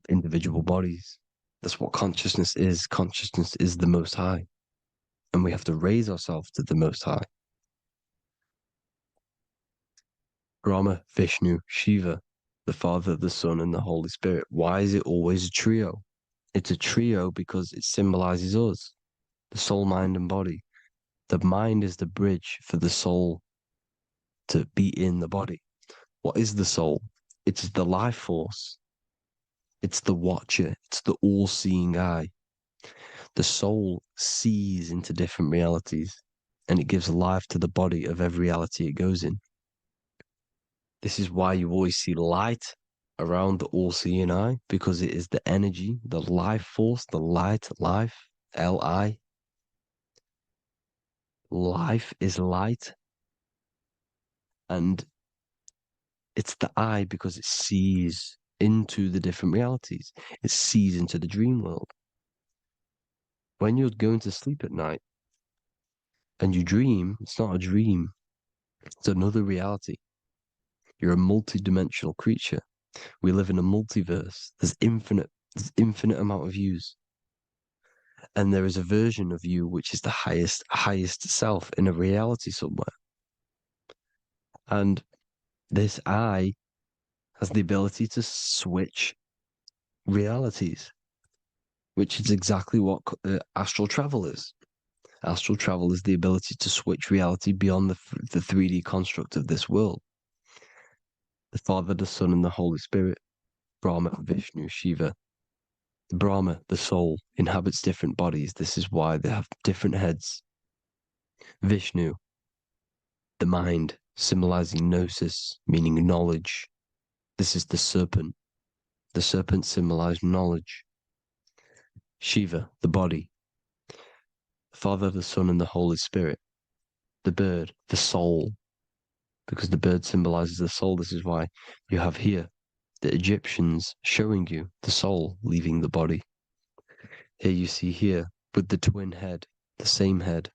individual bodies. That's what consciousness is. Consciousness is the Most High, and we have to raise ourselves to the Most High. Brahma, Vishnu, Shiva, the Father, the Son, and the Holy Spirit. Why is it always a trio? It's a trio because it symbolizes us, the soul, mind, and body. The mind is the bridge for the soul to be in the body. What is the soul? It's the life force. It's the watcher. It's the all-seeing eye. The soul sees into different realities, and it gives life to the body of every reality it goes in. This is why you always see light around the all-seeing eye, because it is the energy, the life force, the light, life, L-I. Life is light, and it's the eye because it sees into the different realities. It sees into the dream world. When you're going to sleep at night and you dream, it's not a dream, it's another reality. You're a multi-dimensional creature. We live in a multiverse. There's infinite amount of views. And there is a version of you which is the highest self in a reality somewhere. And this I has the ability to switch realities, which is exactly what astral travel is. Astral travel is the ability to switch reality beyond the 3D construct of this world. The Father, the Son, and the Holy Spirit, Brahma, Vishnu, Shiva. Brahma, the soul, inhabits different bodies. This is why they have different heads. Vishnu, the mind, symbolizing gnosis, meaning knowledge. This is the serpent. The serpent symbolized knowledge. Shiva, the body. Father, the Son, and the Holy Spirit. The bird, the soul, because the bird symbolizes the soul. This is why you have here the Egyptians showing you the soul leaving the body. Here you see here with the twin head, the same head,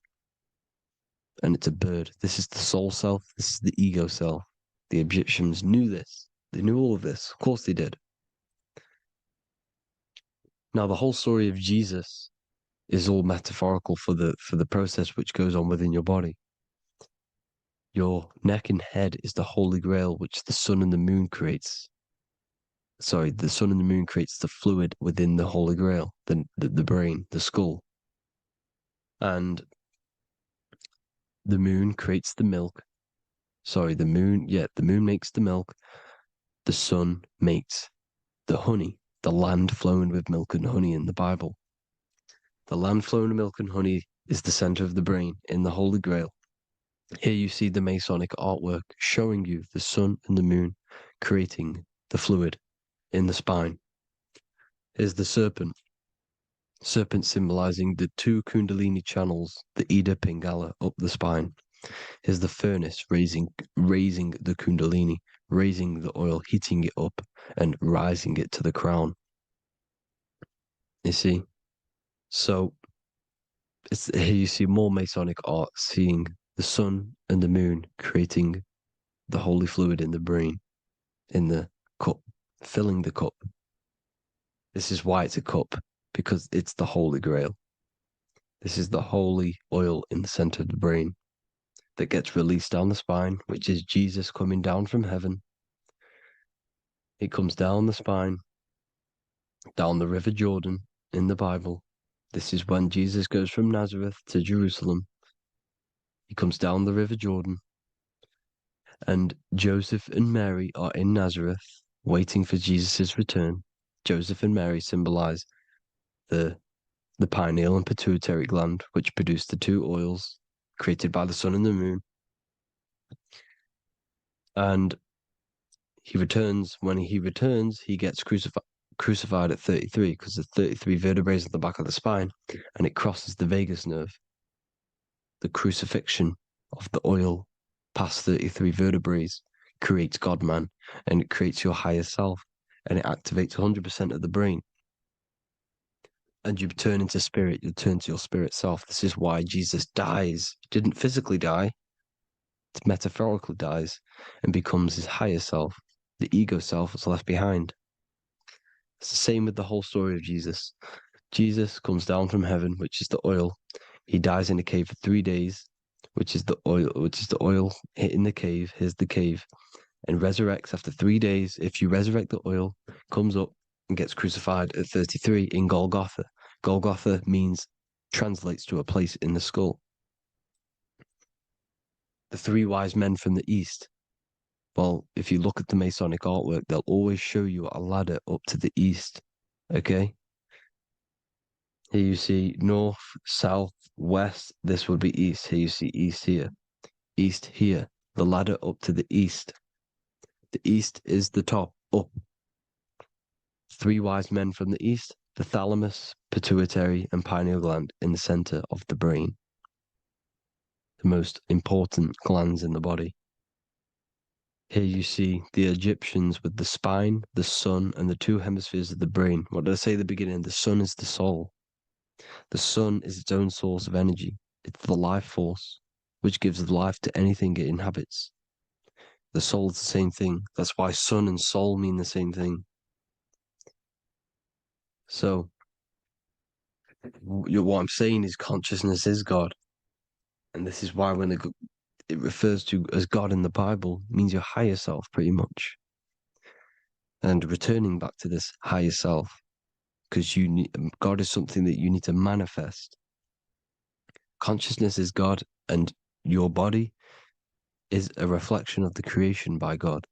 and it's a bird. This is the soul self. This is the ego self. The Egyptians knew this. They knew all of this. Of course they did. Now the whole story of Jesus is all metaphorical for the process which goes on within your body. Your neck and head is the holy grail which the sun and the moon creates. Sorry, the sun and the moon creates the fluid within the holy grail, the brain, the skull. And the moon creates the milk. Sorry, the moon makes the milk. The sun makes the honey, the land flowing with milk and honey in the Bible. The land flowing with milk and honey is the center of the brain in the Holy Grail. Here you see the Masonic artwork showing you the sun and the moon creating the fluid in the spine. Here's the serpent. Serpent symbolizing the two Kundalini channels, the Ida Pingala up the spine. Here's the furnace raising the Kundalini, raising the oil, heating it up, and rising it to the crown. You see? So here you see more Masonic art, seeing the sun and the moon creating the holy fluid in the brain, in the cup, filling the cup. This is why it's a cup, because it's the Holy Grail. This is the holy oil in the center of the brain that gets released down the spine, which is Jesus coming down from heaven. It comes down the spine, down the River Jordan in the Bible. This is when Jesus goes from Nazareth to Jerusalem. He comes down the River Jordan, and Joseph and Mary are in Nazareth waiting for Jesus' return. Joseph and Mary symbolize the pineal and pituitary gland, which produce the two oils created by the sun and the moon. And he returns. When he returns, he gets crucified at 33, because there's 33 vertebrae at the back of the spine, and it crosses the vagus nerve. The crucifixion of the oil past 33 vertebrae creates God-man, and it creates your higher self, and it activates 100% of the brain. And you turn into spirit, you turn to your spirit self. This is why Jesus dies. He didn't physically die, it metaphorically dies and becomes his higher self. The ego self is left behind. It's the same with the whole story of Jesus. Jesus comes down from heaven, which is the oil. He dies in a cave for 3 days, which is the oil hitting the cave. Here's the cave, and resurrects after 3 days. If you resurrect the oil, comes up and gets crucified at 33 in Golgotha. Golgotha translates to a place in the skull. The three wise men from the east. Well, if you look at the Masonic artwork, they'll always show you a ladder up to the east. Okay? Here you see north, south, west. This would be east. Here you see east here. East here. The ladder up to the east. The east is the top, up. Three wise men from the east. The thalamus, pituitary, and pineal gland in the center of the brain. The most important glands in the body. Here you see the Egyptians with the spine, the sun, and the two hemispheres of the brain. What did I say at the beginning? The sun is the soul. The sun is its own source of energy. It's the life force, which gives life to anything it inhabits. The soul is the same thing. That's why sun and soul mean the same thing. So, What I'm saying is consciousness is God. And this is why when it refers to as God in the Bible, it means your higher self, pretty much. And returning back to this higher self, because God is something that you need to manifest. Consciousness is God, and your body is a reflection of the creation by God.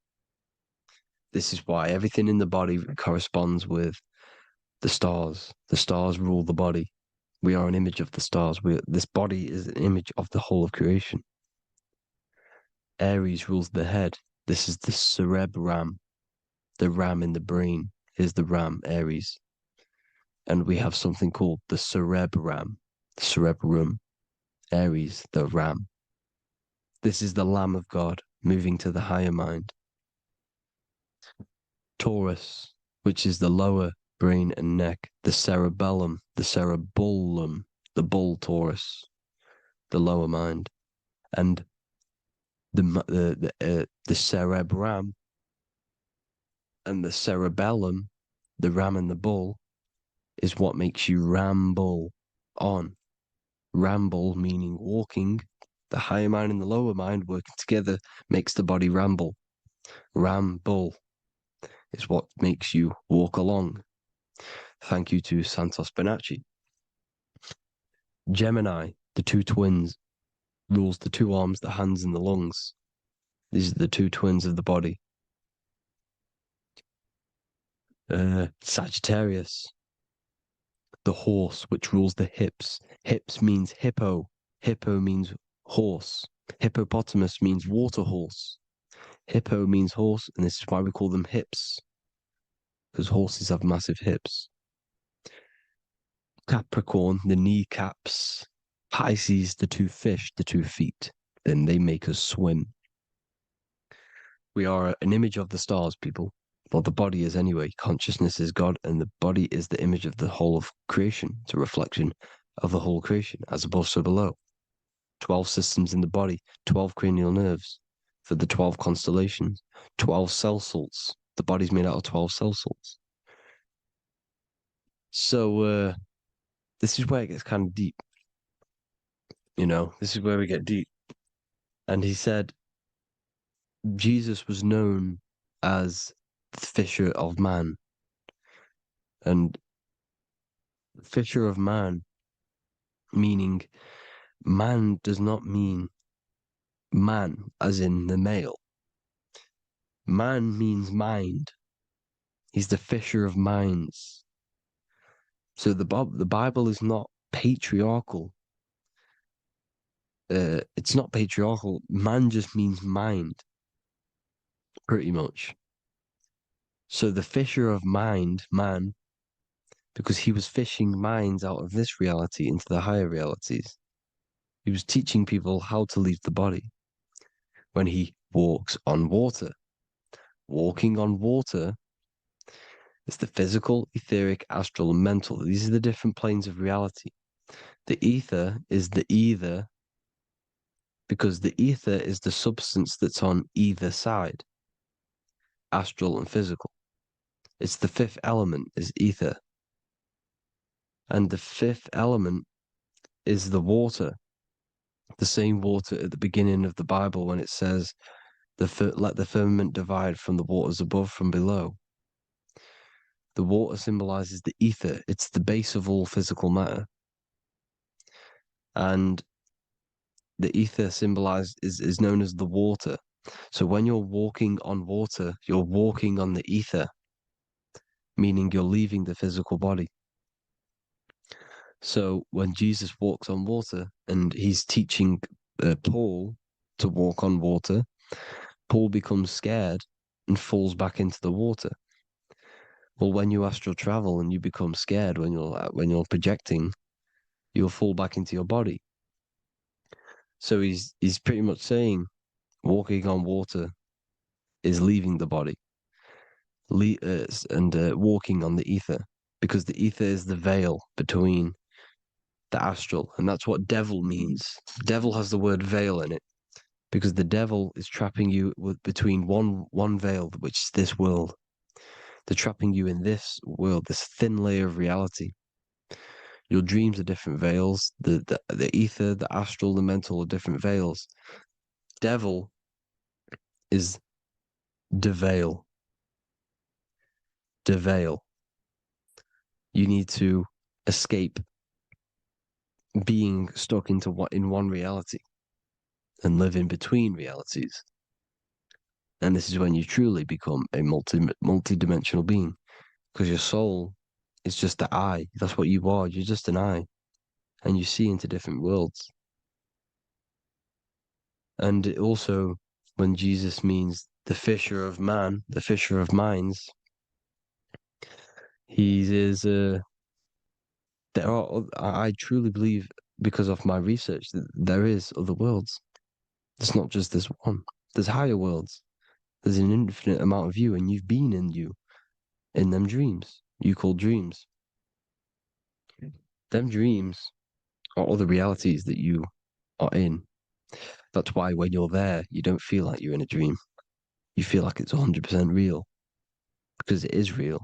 This is why everything in the body corresponds with the stars. The stars rule the body. We are an image of the stars. This body is an image of the whole of creation. Aries rules the head. This is the cerebrum. The ram in the brain is the ram, Aries. And we have something called the cerebrum, Aries, the ram. This is the Lamb of God moving to the higher mind. Taurus, which is the lower brain and neck, the cerebellum, the bull Taurus, the lower mind, and the cerebrum and the cerebellum, the ram and the bull, is what makes you ramble on. Ramble meaning walking. The higher mind and the lower mind working together makes the body ramble. Ramble is what makes you walk along. Thank you to Santos Bonacci. Gemini, the two twins, rules the two arms, the hands, and the lungs. These are the two twins of the body. Sagittarius, the horse, which rules the hips. Hips means hippo. Hippo means horse. Hippopotamus means water horse. Hippo means horse, and this is why we call them hips, because horses have massive hips. Capricorn, the kneecaps. Pisces, the two fish, the 2 feet. Then they make us swim. We are an image of the stars, people. Well, the body is anyway. Consciousness is God, and the body is the image of the whole of creation. It's a reflection of the whole creation, as above, so below. 12 systems in the body, 12 cranial nerves for the 12 constellations, 12 cell salts. The body's made out of 12 cell salts. So this is where it gets kind of deep. This is where we get deep. And he said Jesus was known as the fisher of man. And fisher of man, meaning man does not mean man as in the male. Man means mind. He's the fisher of minds. So the Bible is not patriarchal. It's not patriarchal. Man just means mind, pretty much. So the fisher of mind, man, because he was fishing minds out of this reality into the higher realities. He was teaching people how to leave the body when he walks on water. Walking on water is the physical, etheric, astral, and mental. These are the different planes of reality. The ether is the either, because the ether is the substance that's on either side, astral and physical. It's the fifth element, is ether. And the fifth element is the water. The same water at the beginning of the Bible when it says, let the firmament divide from the waters above from below. The water symbolizes the ether. It's the base of all physical matter. And the ether symbolized is known as the water. So when you're walking on water, you're walking on the ether, meaning you're leaving the physical body. So when Jesus walks on water and he's teaching Paul to walk on water, Paul becomes scared and falls back into the water. Well, when you astral travel and you become scared when you're projecting, you'll fall back into your body. So he's pretty much saying walking on water is leaving the body, and walking on the ether, because the ether is the veil between the astral, and that's what devil means. Devil has the word veil in it, because the devil is trapping you between one veil, which is this world. They're trapping you in this world, this thin layer of reality. Your dreams are different veils. The ether, the astral, the mental are different veils. Devil is the veil. The veil. You need to escape being stuck into in one reality and live in between realities. And this is when you truly become a multi-dimensional being, because your soul is just the eye. That's what you are. You're just an eye, and you see into different worlds. And it also, when Jesus means the fisher of man, the fisher of minds, he is. There are. I truly believe, because of my research, that there is other worlds. It's not just this one. There's higher worlds. There's an infinite amount of you, and you've been in you, in them dreams you call dreams. Them dreams are other realities that you are in. That's why when you're there, you don't feel like you're in a dream. You feel like it's 100% real, because it is real.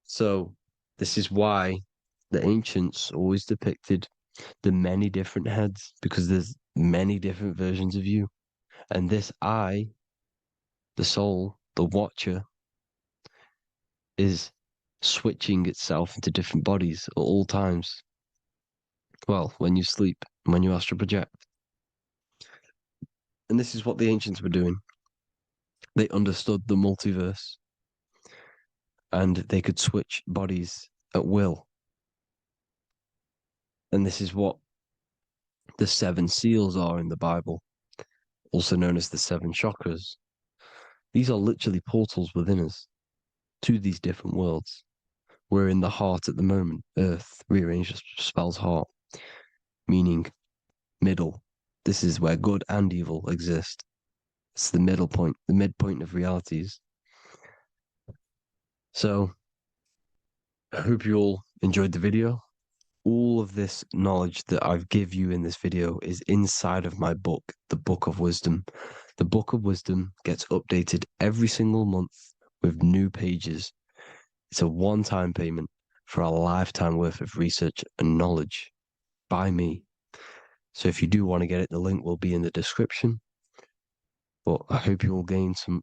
So this is why the ancients always depicted the many different heads, because there's many different versions of you. And this I, the soul, the watcher, is switching itself into different bodies at all times. Well, when you sleep, when you astral project. And this is what the ancients were doing. They understood the multiverse, and they could switch bodies at will. And this is what the 7 seals are in the Bible, also known as the 7 chakras. These are literally portals within us to these different worlds. We're in the heart at the moment. Earth, rearranged, spells heart, meaning middle. This is where good and evil exist. It's the middle point, the midpoint of realities. So I hope you all enjoyed the video. All of this knowledge that I've give you in this video is inside of my book, the Book of Wisdom. The Book of Wisdom gets updated every single month with new pages. It's a one-time payment for a lifetime worth of research and knowledge by me. So if you do want to get it, the link will be in the description. But I hope you all gain some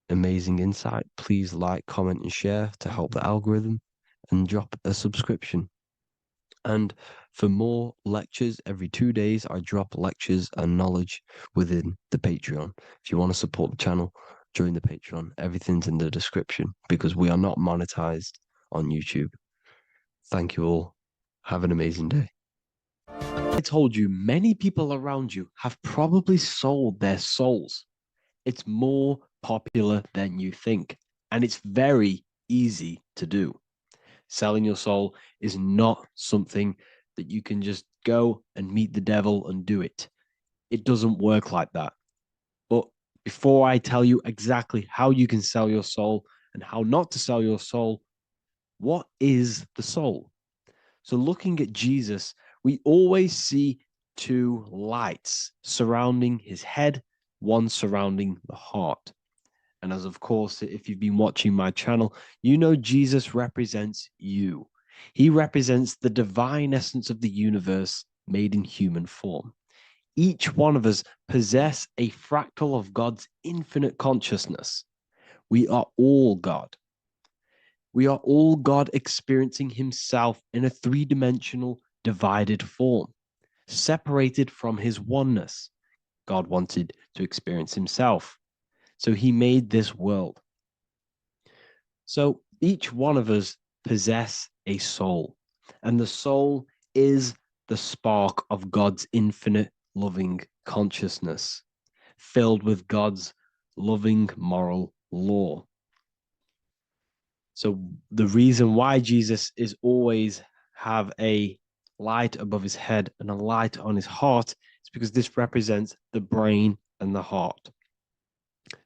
amazing insight. Please like, comment, and share to help the algorithm, and drop a subscription. And for more lectures, every 2 days, I drop lectures and knowledge within the Patreon. If you want to support the channel, join the Patreon. Everything's in the description, because we are not monetized on YouTube. Thank you all. Have an amazing day. I told you, many people around you have probably sold their souls. It's more popular than you think, and it's very easy to do. Selling your soul is not something that you can just go and meet the devil and do it. It doesn't work like that. But before I tell you exactly how you can sell your soul and how not to sell your soul, what is the soul? So looking at Jesus, we always see 2 lights surrounding his head, one surrounding the heart. And as of course, if you've been watching my channel, you know Jesus represents you. He represents the divine essence of the universe made in human form. Each one of us possess a fractal of God's infinite consciousness. We are all God. We are all God experiencing himself in a 3-dimensional divided form, separated from his oneness. God wanted to experience himself, so he made this world. So each one of us possess a soul, and the soul is the spark of God's infinite loving consciousness, filled with God's loving moral law. So the reason why Jesus is always have a light above his head and a light on his heart is because this represents the brain and the heart.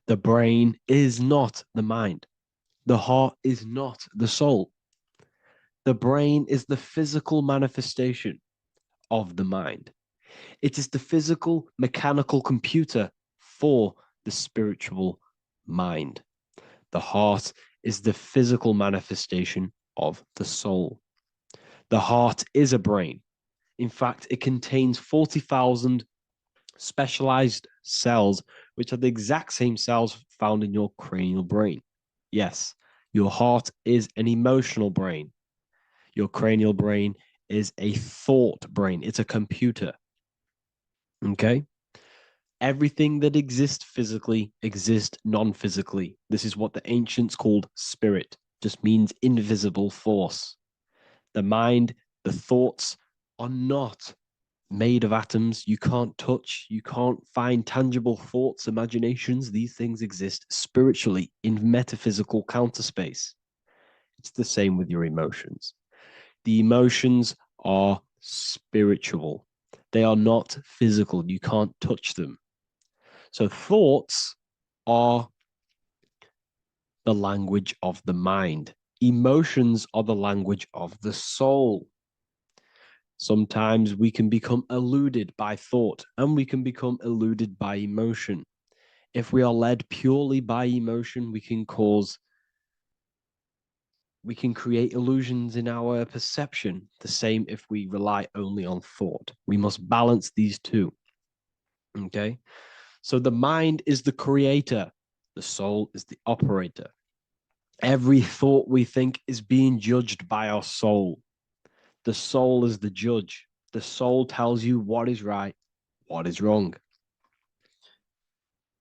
The brain is not the mind. The heart is not the soul. The brain is the physical manifestation of the mind. It is the physical mechanical computer for the spiritual mind. The heart is the physical manifestation of the soul. The heart is a brain. In fact, it contains 40,000 specialized cells, which are the exact same cells found in your cranial brain. Yes, your heart is an emotional brain. Your cranial brain is a thought brain. It's a computer. Okay? Everything that exists physically exists non-physically. This is what the ancients called spirit. Just means invisible force. The mind, the thoughts are not made of atoms. You can't touch, you can't find tangible thoughts, imaginations. These things exist spiritually in metaphysical counterspace. It's the same with your emotions. The emotions are spiritual. They are not physical. You can't touch them. So thoughts are the language of the mind. Emotions are the language of the soul. Sometimes we can become eluded by thought and we can become eluded by emotion. If we are led purely by emotion, we can create illusions in our perception. The same if we rely only on thought. We must balance these two. Okay? So the mind is the creator, the soul is the operator. Every thought we think is being judged by our soul. The soul is the judge. The soul tells you what is right, what is wrong.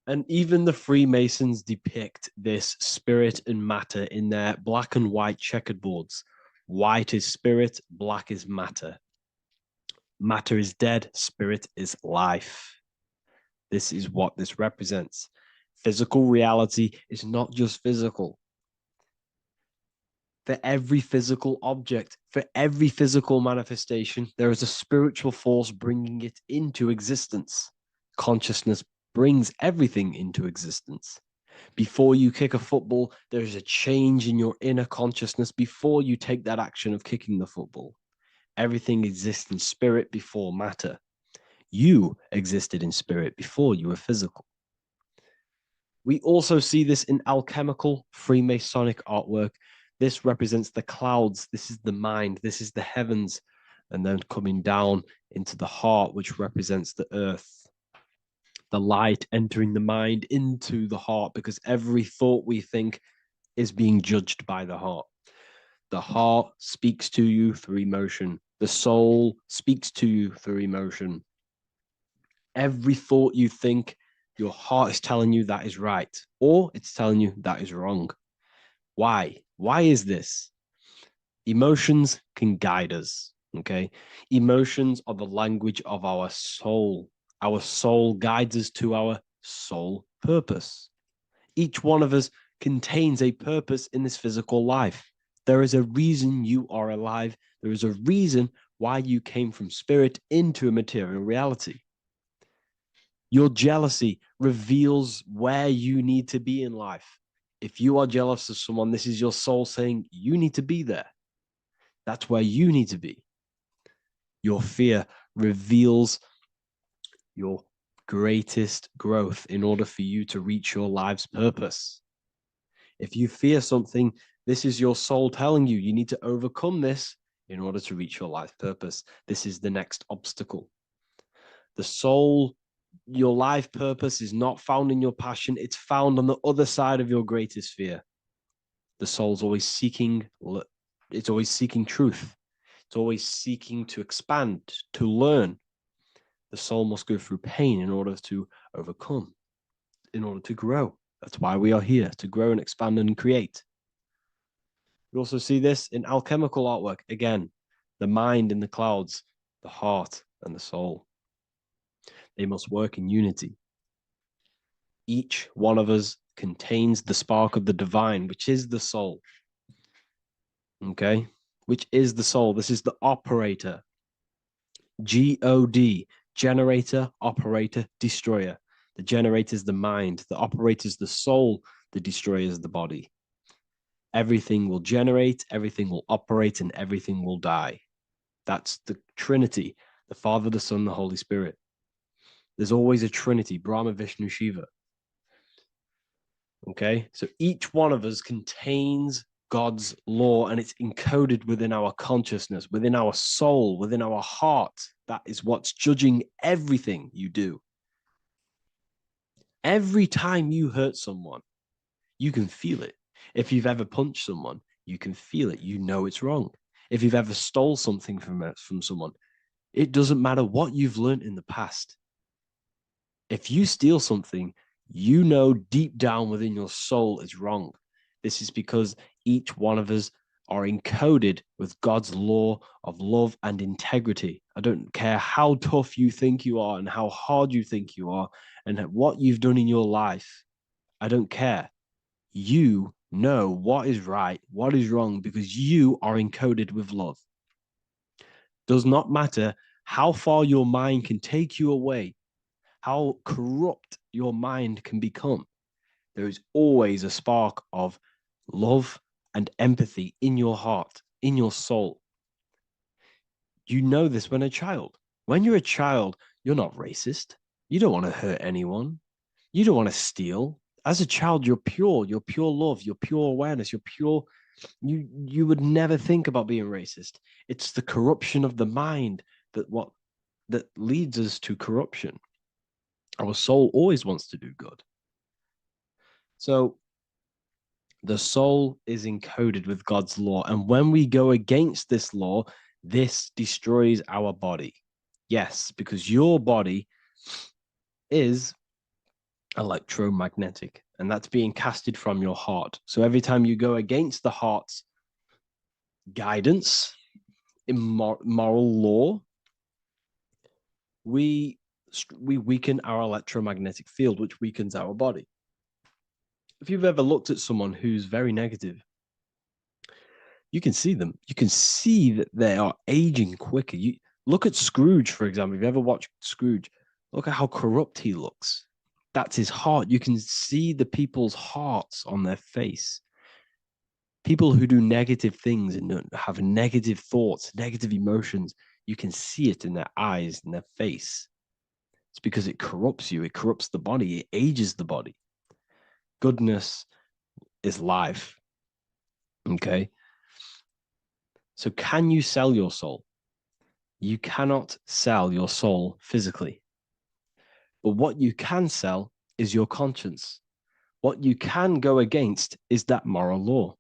And even the Freemasons depict this spirit and matter in their black and white checkered boards. White is spirit, black is matter. Matter is dead, spirit is life. This is what this represents. Physical reality is not just physical. For every physical object, for every physical manifestation, there is a spiritual force bringing it into existence. Consciousness brings everything into existence. Before you kick a football, there's a change in your inner consciousness before you take that action of kicking the football. Everything exists in spirit before matter. You existed in spirit before you were physical. We also see this in alchemical Freemasonic artwork. This represents the clouds. This is the mind. This is the heavens. And then coming down into the heart, which represents the earth. The light entering the mind into the heart, because every thought we think is being judged by the heart. The heart speaks to you through emotion. The soul speaks to you through emotion. Every thought you think, your heart is telling you that is right, or it's telling you that is wrong. Why? Why is this? Emotions can guide us, okay? Emotions are the language of our soul. Our soul guides us to our soul purpose. Each one of us contains a purpose in this physical life. There is a reason you are alive. There is a reason why you came from spirit into a material reality. Your jealousy reveals where you need to be in life. If you are jealous of someone, this is your soul saying you need to be there. That's where you need to be. Your fear reveals your greatest growth in order for you to reach your life's purpose. If you fear something, this is your soul telling you you need to overcome this in order to reach your life purpose. This is the next obstacle. The soul, your life purpose is not found in your passion. It's found on the other side of your greatest fear. The soul's always seeking, it's always seeking truth. It's always seeking to expand, to learn. The soul must go through pain in order to overcome, in order to grow. That's why we are here, to grow and expand and create. We also see this in alchemical artwork. Again, the mind in the clouds, the heart and the soul. They must work in unity. Each one of us contains the spark of the divine, which is the soul. Okay? Which is the soul. This is the operator. God, generator, operator, destroyer. The generator is the mind. The operator is the soul. The destroyer is the body. Everything will generate, everything will operate, and everything will die. That's the Trinity, the Father, the Son, the Holy Spirit. There's always a Trinity, Brahma, Vishnu, Shiva. Okay, so each one of us contains God's law, and it's encoded within our consciousness, within our soul, within our heart. That is what's judging everything you do. Every time you hurt someone, you can feel it. If you've ever punched someone, you can feel it. You know it's wrong. If you've ever stole something from someone, it doesn't matter what you've learned in the past. If you steal something, you know deep down within your soul it's wrong. This is because each one of us are encoded with God's law of love and integrity. I don't care how tough you think you are and how hard you think you are and what you've done in your life. I don't care. You know what is right, what is wrong, because you are encoded with love. Does not matter how far your mind can take you away, how corrupt your mind can become. There is always a spark of love and empathy in your heart, in your soul. You know this when a child. When you're a child, you're not racist. You don't want to hurt anyone. You don't want to steal. As a child, you're pure love, you're pure awareness, you're pure. You would never think about being racist. It's the corruption of the mind that leads us to corruption. Our soul always wants to do good. So the soul is encoded with God's law. And when we go against this law, this destroys our body. Yes, because your body is electromagnetic, and that's being casted from your heart. So every time you go against the heart's guidance in moral law, we weaken our electromagnetic field, which weakens our body. If you've ever looked at someone who's very negative, you can see them. You can see that they are aging quicker. You look at Scrooge, for example. If you ever watched Scrooge, look at how corrupt he looks. That's his heart. You can see the people's hearts on their face. People who do negative things and have negative thoughts, negative emotions, you can see it in their eyes and their face. It's because it corrupts you. It corrupts the body. It ages the body. Goodness is life. Okay. So can you sell your soul? You cannot sell your soul physically. But what you can sell is your conscience. What you can go against is that moral law.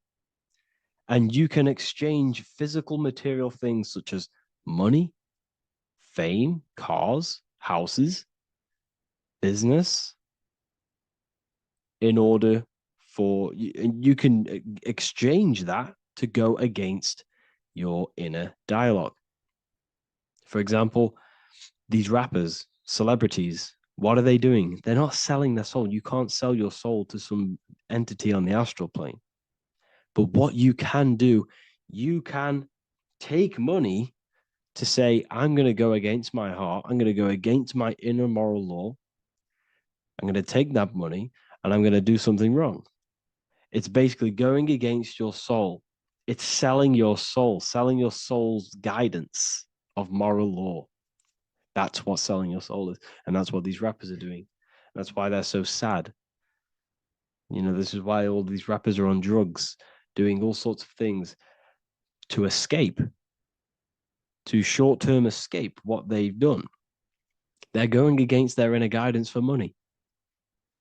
And you can exchange physical material things such as money, fame, cars, houses, business, in order for you can exchange that to go against your inner dialogue. For example, these rappers, celebrities, what are they doing? They're not selling their soul. You can't sell your soul to some entity on the astral plane. But what you can do, you can take money to say, I'm going to go against my heart. I'm going to go against my inner moral law. I'm going to take that money and I'm going to do something wrong. It's basically going against your soul. It's selling your soul's guidance of moral law. That's what selling your soul is. And that's what these rappers are doing. That's why they're so sad. You know, this is why all these rappers are on drugs, doing all sorts of things to escape, to short-term escape what they've done. They're going against their inner guidance for money.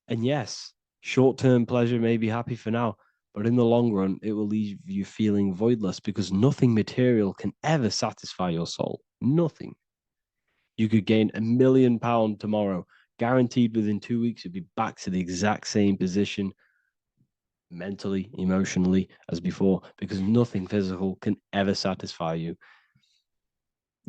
And yes, short-term pleasure may be happy for now, but in the long run, it will leave you feeling voidless because nothing material can ever satisfy your soul. Nothing. You could gain £1 million tomorrow, guaranteed within 2 weeks, you'll be back to the exact same position mentally, emotionally as before, because nothing physical can ever satisfy you.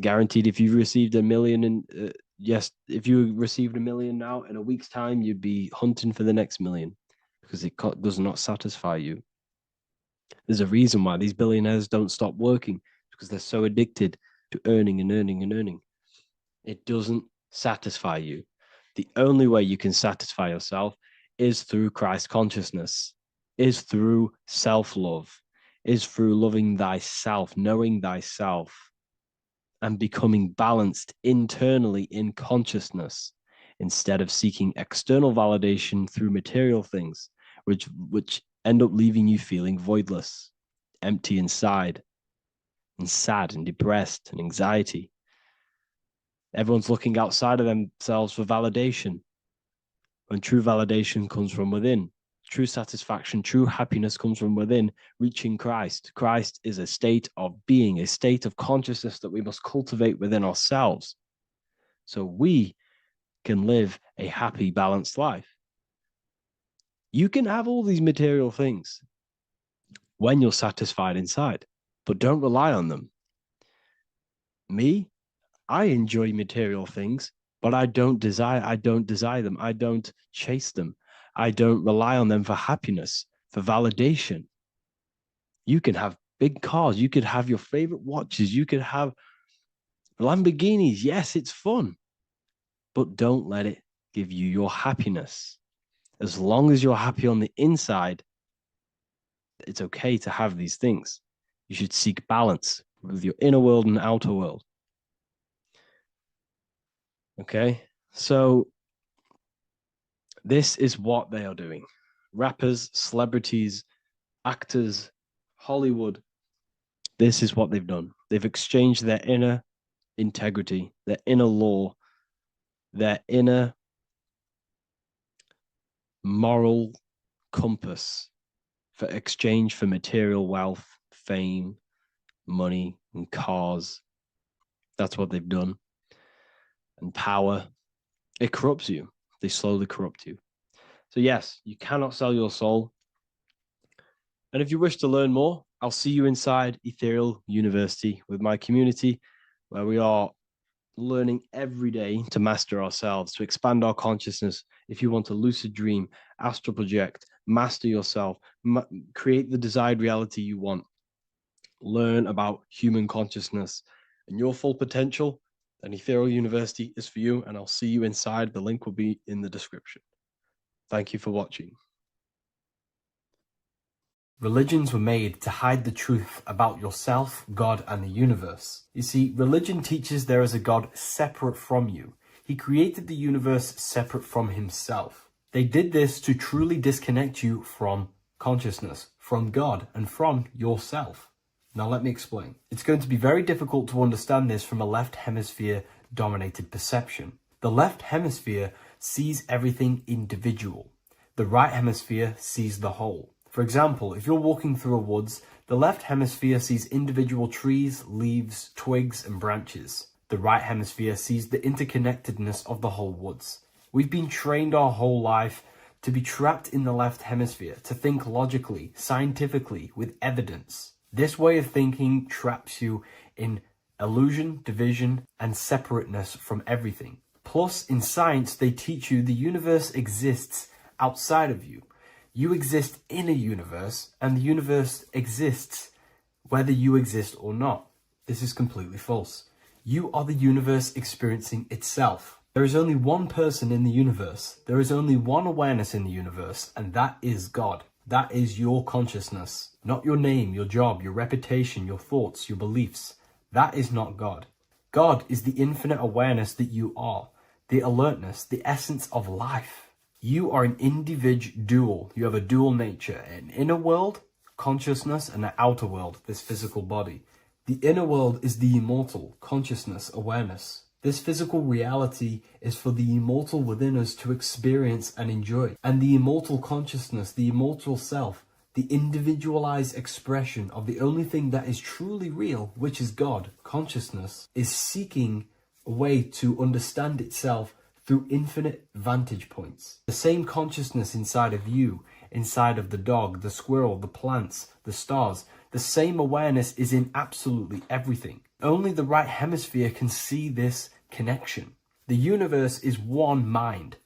Guaranteed, if you received $1 million in yes, if you received $1 million now, in a week's time, you'd be hunting for the next million because it does not satisfy you. There's a reason why these billionaires don't stop working, because they're so addicted to earning and earning and earning. It doesn't satisfy you. The only way you can satisfy yourself is through Christ consciousness, is through self-love, is through loving thyself, knowing thyself, and becoming balanced internally in consciousness instead of seeking external validation through material things, which end up leaving you feeling voidless. empty inside and sad and depressed and anxiety. Everyone's looking outside of themselves for validation, when true validation comes from within. True satisfaction, true happiness comes from within, reaching Christ. Christ is a state of being, a state of consciousness that we must cultivate within ourselves so we can live a happy, balanced life. You can have all these material things when you're satisfied inside, but don't rely on them. Me, I enjoy material things, but I don't desire them. I don't chase them. I don't rely on them for happiness, for validation. You can have big cars. You could have your favorite watches. You could have Lamborghinis. Yes, it's fun, but don't let it give you your happiness. As long as you're happy on the inside, it's okay to have these things. You should seek balance with your inner world and outer world. Okay, so this is what they are doing. Rappers, celebrities, actors, Hollywood, this is what they've done. They've exchanged their inner integrity, their inner law, their inner moral compass for exchange for material wealth, fame, money, and cars. That's what they've done. And power. It corrupts you. They slowly corrupt you. So yes, you cannot sell your soul. And if you wish to learn more, I'll see you inside Ethereal University with my community, where we are learning every day to master ourselves, to expand our consciousness. If you want to lucid dream, astral project, master yourself, create the desired reality you want, learn about human consciousness and your full potential, then Ethereal University is for you, and I'll see you inside. The link will be in the description. Thank you for watching. Religions were made to hide the truth about yourself, God, and the universe. You see, religion teaches there is a God separate from you. He created the universe separate from himself. They did this to truly disconnect you from consciousness, from God, and from yourself. Now let me explain. It's going to be very difficult to understand this from a left hemisphere dominated perception. The left hemisphere sees everything individual. The right hemisphere sees the whole. For example, if you're walking through a woods, the left hemisphere sees individual trees, leaves, twigs, and branches. The right hemisphere sees the interconnectedness of the whole woods. We've been trained our whole life to be trapped in the left hemisphere, to think logically, scientifically, with evidence. This way of thinking traps you in illusion, division, and separateness from everything. Plus, in science, they teach you the universe exists outside of you. You exist in a universe, and the universe exists whether you exist or not. This is completely false. You are the universe experiencing itself. There is only one person in the universe. There is only one awareness in the universe, and that is God. That is your consciousness. Not your name, your job, your reputation, your thoughts, your beliefs. That is not God. God is the infinite awareness that you are, the alertness, the essence of life. You are an individual. You have a dual nature, an inner world, consciousness, and an outer world, this physical body. The inner world is the immortal, consciousness, awareness. This physical reality is for the immortal within us to experience and enjoy. And the immortal consciousness, the immortal self, the individualized expression of the only thing that is truly real, which is God, consciousness, is seeking a way to understand itself through infinite vantage points. The same consciousness inside of you, inside of the dog, the squirrel, the plants, the stars, the same awareness is in absolutely everything. Only the right hemisphere can see this connection. The universe is one mind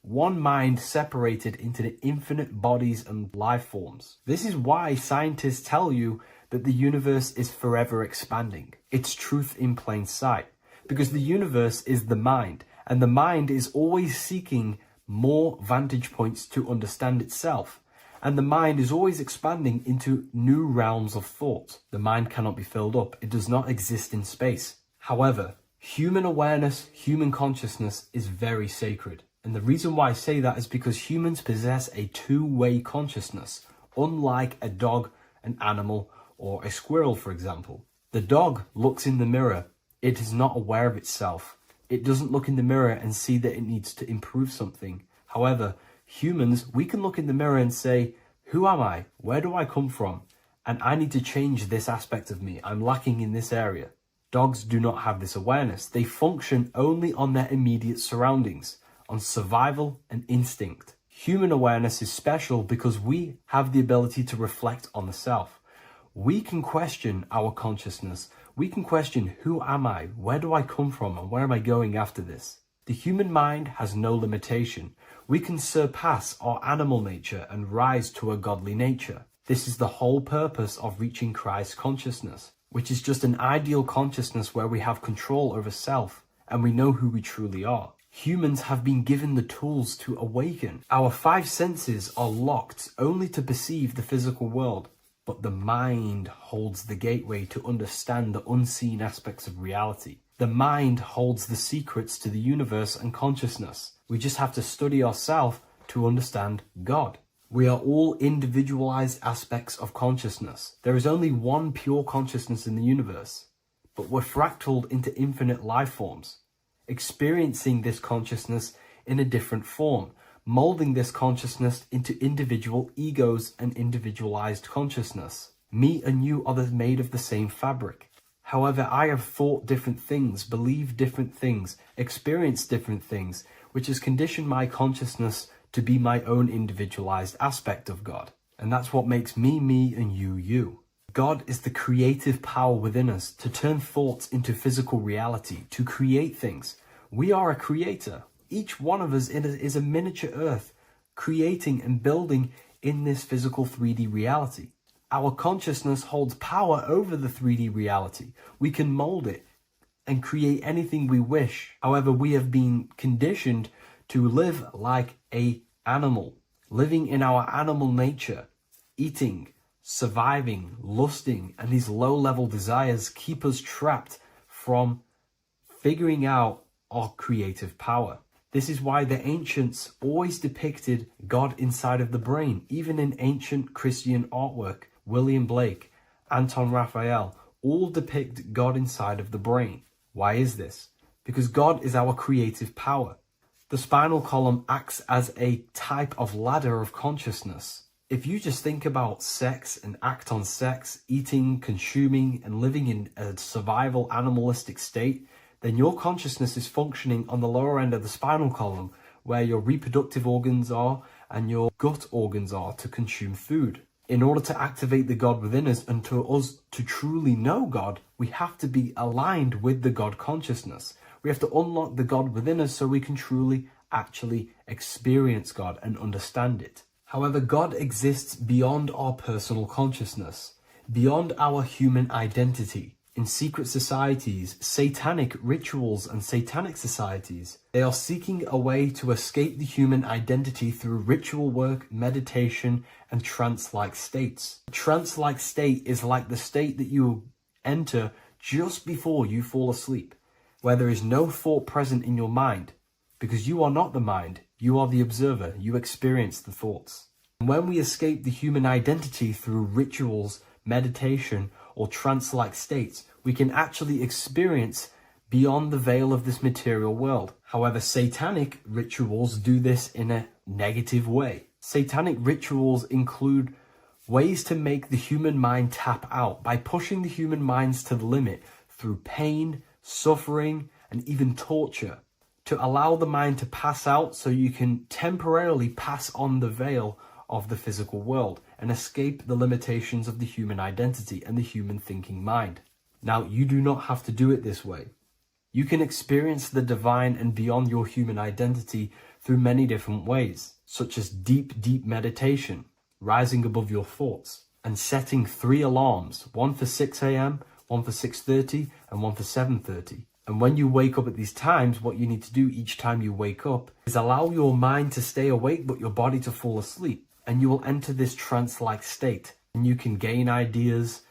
separated into the infinite bodies and life forms. This is why scientists tell you that the universe is forever expanding. It's truth in plain sight, because the universe is the mind, and the mind is always seeking more vantage points to understand itself. And the mind is always expanding into new realms of thought. The mind cannot be filled up. It does not exist in space. However, human awareness, human consciousness is very sacred. And the reason why I say that is because humans possess a two-way consciousness, unlike a dog, an animal, or a squirrel, for example. The dog looks in the mirror. It is not aware of itself. It doesn't look in the mirror and see that it needs to improve something. However, humans, we can look in the mirror and say, who am I? Where do I come from? And I need to change this aspect of me. I'm lacking in this area. Dogs do not have this awareness. They function only on their immediate surroundings, on survival and instinct. Human awareness is special because we have the ability to reflect on the self. We can question our consciousness. We can question, who am I? Where do I come from? And where am I going after this? The human mind has no limitation. We can surpass our animal nature and rise to a godly nature. This is the whole purpose of reaching Christ consciousness, which is just an ideal consciousness where we have control over self and we know who we truly are. Humans have been given the tools to awaken. Our five senses are locked only to perceive the physical world, but the mind holds the gateway to understand the unseen aspects of reality. The mind holds the secrets to the universe and consciousness. We just have to study ourselves to understand God. We are all individualized aspects of consciousness. There is only one pure consciousness in the universe, but we're fractaled into infinite life forms, experiencing this consciousness in a different form, molding this consciousness into individual egos and individualized consciousness. Me and you are made of the same fabric. However, I have thought different things, believed different things, experienced different things, which has conditioned my consciousness to be my own individualized aspect of God. And that's what makes me, me, and you, you. God is the creative power within us to turn thoughts into physical reality, to create things. We are a creator. Each one of us is a miniature earth, creating and building in this physical 3D reality. Our consciousness holds power over the 3D reality. We can mold it and create anything we wish. However, we have been conditioned to live like an animal, living in our animal nature, eating, surviving, lusting, and these low-level desires keep us trapped from figuring out our creative power. This is why the ancients always depicted God inside of the brain. Even in ancient Christian artwork, William Blake, Anton Raphael, all depict God inside of the brain. Why is this? Because God is our creative power. The spinal column acts as a type of ladder of consciousness. If you just think about sex and act on sex, eating, consuming, and living in a survival animalistic state, then your consciousness is functioning on the lower end of the spinal column, where your reproductive organs are and your gut organs are to consume food. In order to activate the God within us and to us to truly know God, we have to be aligned with the God consciousness. We have to unlock the God within us so we can truly actually experience God and understand it. However, God exists beyond our personal consciousness, beyond our human identity. In secret societies, satanic rituals and satanic societies, they are seeking a way to escape the human identity through ritual work, meditation, and trance-like states. A trance-like state is like the state that you enter just before you fall asleep, where there is no thought present in your mind, because you are not the mind, you are the observer, you experience the thoughts. And when we escape the human identity through rituals, meditation, or trance-like states, we can actually experience beyond the veil of this material world. However, satanic rituals do this in a negative way. Satanic rituals include ways to make the human mind tap out by pushing the human minds to the limit through pain, suffering, and even torture, to allow the mind to pass out so you can temporarily pass on the veil of the physical world and escape the limitations of the human identity and the human thinking mind. Now, you do not have to do it this way. You can experience the divine and beyond your human identity through many different ways, such as deep, deep meditation, rising above your thoughts, and setting 3 alarms, one for 6 a.m., one for 6:30, and one for 7:30. And when you wake up at these times, what you need to do each time you wake up is allow your mind to stay awake but your body to fall asleep. And you will enter this trance-like state. And you can gain ideas,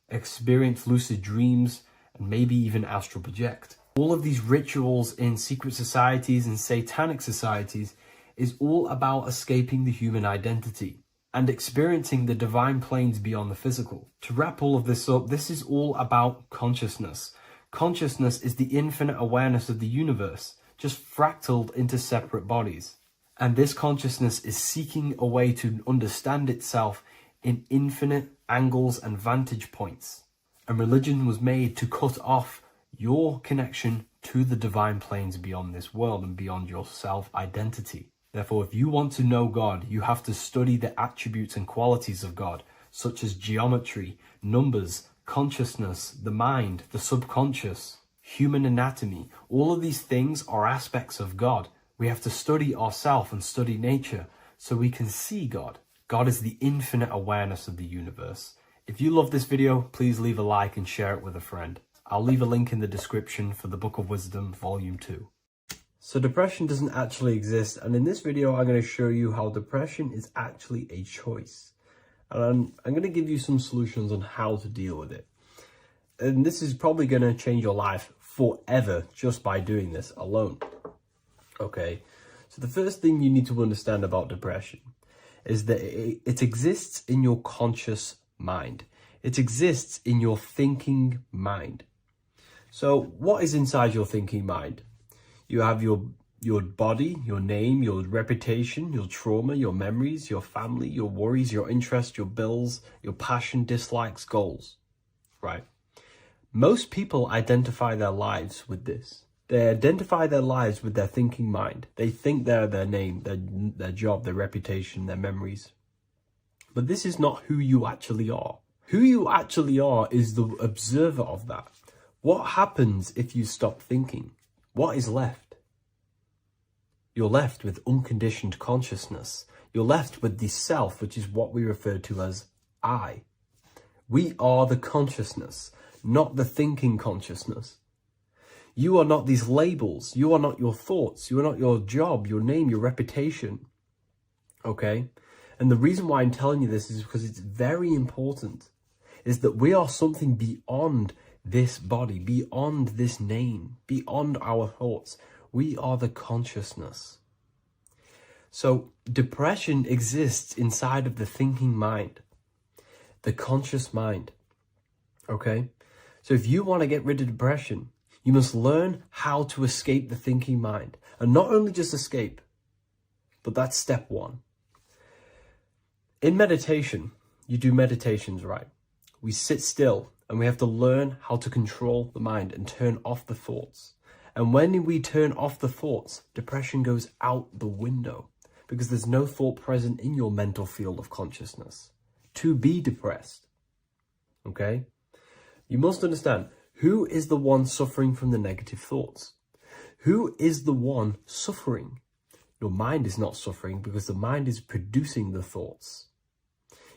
experience lucid dreams, and maybe even astral project. All of these rituals in secret societies and satanic societies is all about escaping the human identity. and experiencing the divine planes beyond the physical. To wrap all of this up, this is all about consciousness. Consciousness is the infinite awareness of the universe, just fractaled into separate bodies. And this consciousness is seeking a way to understand itself in infinite angles and vantage points. And religion was made to cut off your connection to the divine planes beyond this world and beyond your self-identity. Therefore, if you want to know God, you have to study the attributes and qualities of God, such as geometry, numbers, consciousness, the mind, the subconscious, human anatomy. All of these things are aspects of God. We have to study ourselves and study nature so we can see God. God is the infinite awareness of the universe. If you love this video, please leave a like and share it with a friend. I'll leave a link in the description for the Book of Wisdom, Volume 2. So depression doesn't actually exist, and in this video I'm going to show you how depression is actually a choice. And I'm going to give you some solutions on how to deal with it. And this is probably going to change your life forever just by doing this alone. Okay, so the first thing you need to understand about depression is that it exists in your conscious mind. It exists in your thinking mind. So what is inside your thinking mind? You have your body, your name, your reputation, your trauma, your memories, your family, your worries, your interests, your bills, your passion, dislikes, goals, right? Most people identify their lives with this. They identify their lives with their thinking mind. They think they're their name, their job, their reputation, their memories. But this is not who you actually are. Who you actually are is the observer of that. What happens if you stop thinking? What is left? You're left with unconditioned consciousness. You're left with the self, which is what we refer to as I. We are the consciousness, not the thinking consciousness. You are not these labels. You are not your thoughts. You are not your job, your name, your reputation. Okay? And the reason why I'm telling you this is because it's very important, is that we are something beyond this body, beyond this name, beyond our thoughts. We are the consciousness. So depression exists inside of the thinking mind, the conscious mind. Okay? So if you want to get rid of depression, you must learn how to escape the thinking mind. And not only just escape, but that's step one. In meditation, you do meditations, right? We sit still and we have to learn how to control the mind and turn off the thoughts. And when we turn off the thoughts, depression goes out the window because there's no thought present in your mental field of consciousness to be depressed. Okay? You must understand, who is the one suffering from the negative thoughts? Who is the one suffering? Your mind is not suffering because the mind is producing the thoughts.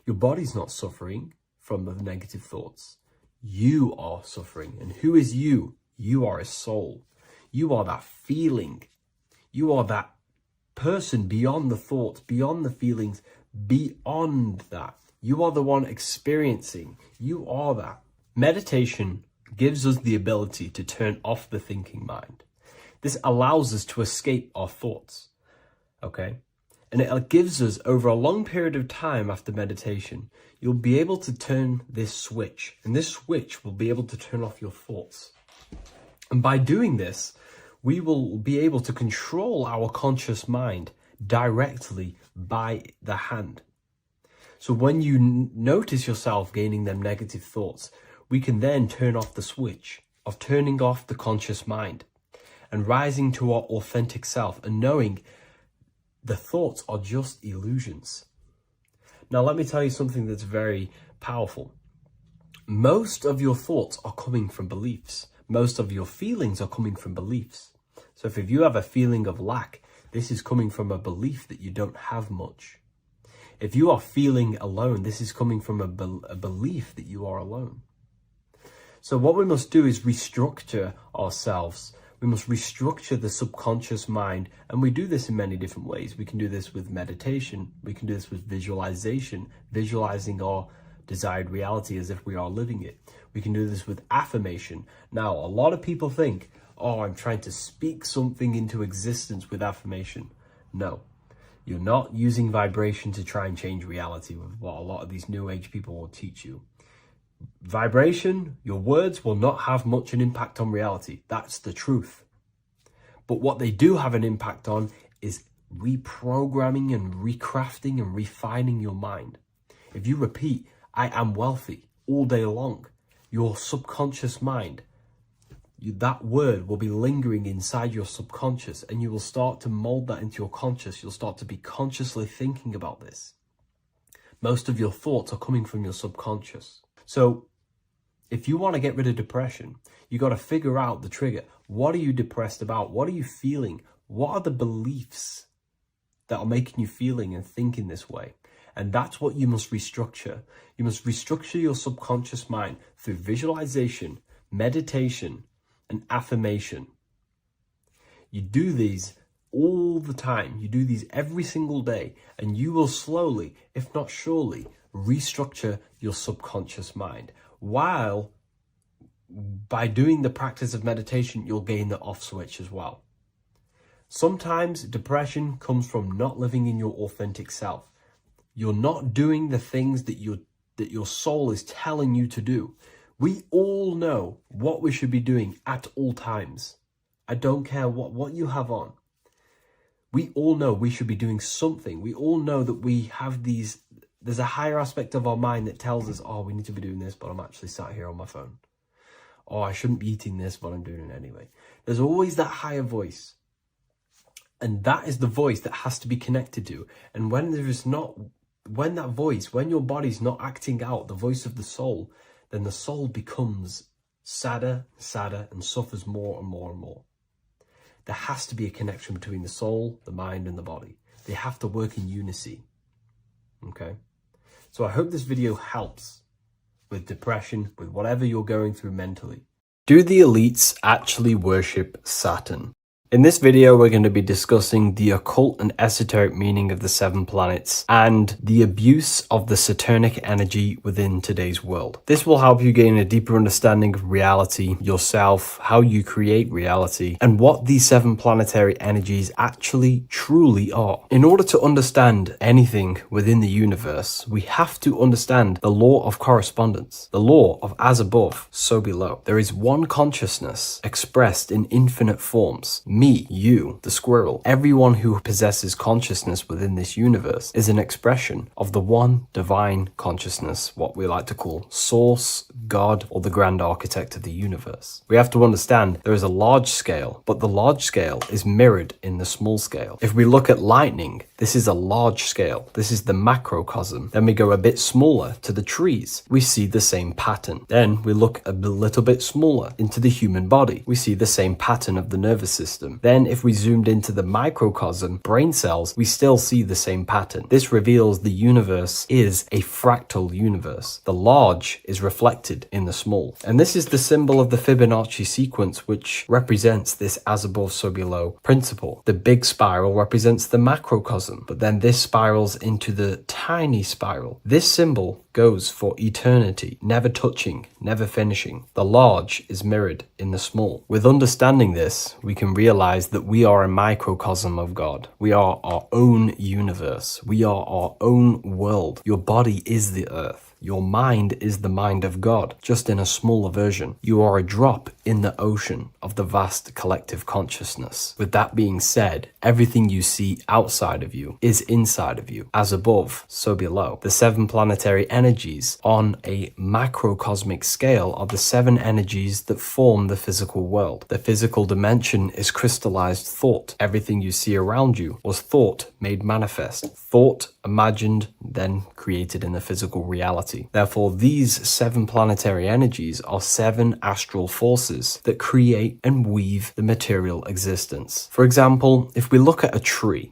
Your body's not suffering from the negative thoughts. You are suffering. And who is you? You are a soul. You are that feeling. You are that person beyond the thoughts, beyond the feelings, beyond that. You are the one experiencing. You are that. Meditation gives us the ability to turn off the thinking mind. This allows us to escape our thoughts, okay? And it gives us, over a long period of time after meditation, you'll be able to turn this switch, and this switch will be able to turn off your thoughts. And by doing this, we will be able to control our conscious mind directly by the hand. So when you notice yourself gaining them negative thoughts, we can then turn off the switch of turning off the conscious mind and rising to our authentic self and knowing the thoughts are just illusions. Now, let me tell you something that's very powerful. Most of your thoughts are coming from beliefs. Most of your feelings are coming from beliefs. So if you have a feeling of lack, this is coming from a belief that you don't have much. If you are feeling alone, this is coming from a belief that you are alone. So what we must do is restructure ourselves. We must restructure the subconscious mind. And we do this in many different ways. We can do this with meditation. We can do this with visualization, visualizing our desired reality as if we are living it. We can do this with affirmation. Now, a lot of people think, oh, I'm trying to speak something into existence with affirmation. No. You're not using vibration to try and change reality with what a lot of these new age people will teach you. Vibration, your words will not have much an impact on reality. That's the truth. But what they do have an impact on is reprogramming and recrafting and refining your mind. If you repeat, I am wealthy all day long, your subconscious mind, that word will be lingering inside your subconscious, and you will start to mold that into your conscious. You'll start to be consciously thinking about this. Most of your thoughts are coming from your subconscious. So if you want to get rid of depression, you got to figure out the trigger. What are you depressed about? What are you feeling? What are the beliefs that are making you feeling and thinking this way? And that's what you must restructure. You must restructure your subconscious mind through visualization, meditation, and affirmation. You do these all the time. You do these every single day, and you will slowly, if not surely, restructure your subconscious mind. While by doing the practice of meditation, you'll gain the off switch as well. Sometimes depression comes from not living in your authentic self. You're not doing the things that your soul is telling you to do. We all know what we should be doing at all times. I don't care what you have on. We all know we should be doing something. We all know that we have there's a higher aspect of our mind that tells us, oh, we need to be doing this, but I'm actually sat here on my phone. Oh, I shouldn't be eating this, but I'm doing it anyway. There's always that higher voice. And that is the voice that has to be connected to. And when your body's not acting out the voice of the soul, then the soul becomes sadder, and suffers more and more and more. There has to be a connection between the soul, the mind, and the body. They have to work in unison. Okay? So I hope this video helps with depression, with whatever you're going through mentally. Do the elites actually worship Saturn? In this video, we're going to be discussing the occult and esoteric meaning of the 7 planets and the abuse of the Saturnic energy within today's world. This will help you gain a deeper understanding of reality, yourself, how you create reality, and what these 7 planetary energies actually truly are. In order to understand anything within the universe, we have to understand the law of correspondence, the law of as above, so below. There is one consciousness expressed in infinite forms. Me, you, the squirrel, everyone who possesses consciousness within this universe is an expression of the one divine consciousness, what we like to call Source, God, or the grand architect of the universe. We have to understand there is a large scale, but the large scale is mirrored in the small scale. If we look at lightning, this is a large scale. This is the macrocosm. Then we go a bit smaller to the trees. We see the same pattern. Then we look a little bit smaller into the human body. We see the same pattern of the nervous system. Then if we zoomed into the microcosm, brain cells, we still see the same pattern. This reveals the universe is a fractal universe. The large is reflected in the small. And this is the symbol of the Fibonacci sequence, which represents this as above, so below principle. The big spiral represents the macrocosm, but then this spirals into the tiny spiral. This symbol goes for eternity, never touching, never finishing. The large is mirrored in the small. With understanding this, we can realize that we are a microcosm of God. We are our own universe. We are our own world. Your body is the earth. Your mind is the mind of God, just in a smaller version. You are a drop in the ocean of the vast collective consciousness. With that being said, everything you see outside of you is inside of you. As above, so below. The 7 planetary energies on a macrocosmic scale are the 7 energies that form the physical world. The physical dimension is crystallized thought. Everything you see around you was thought made manifest. Thought imagined, then created in the physical reality. Therefore, these 7 planetary energies are 7 astral forces that create and weave the material existence. For example, if we look at a tree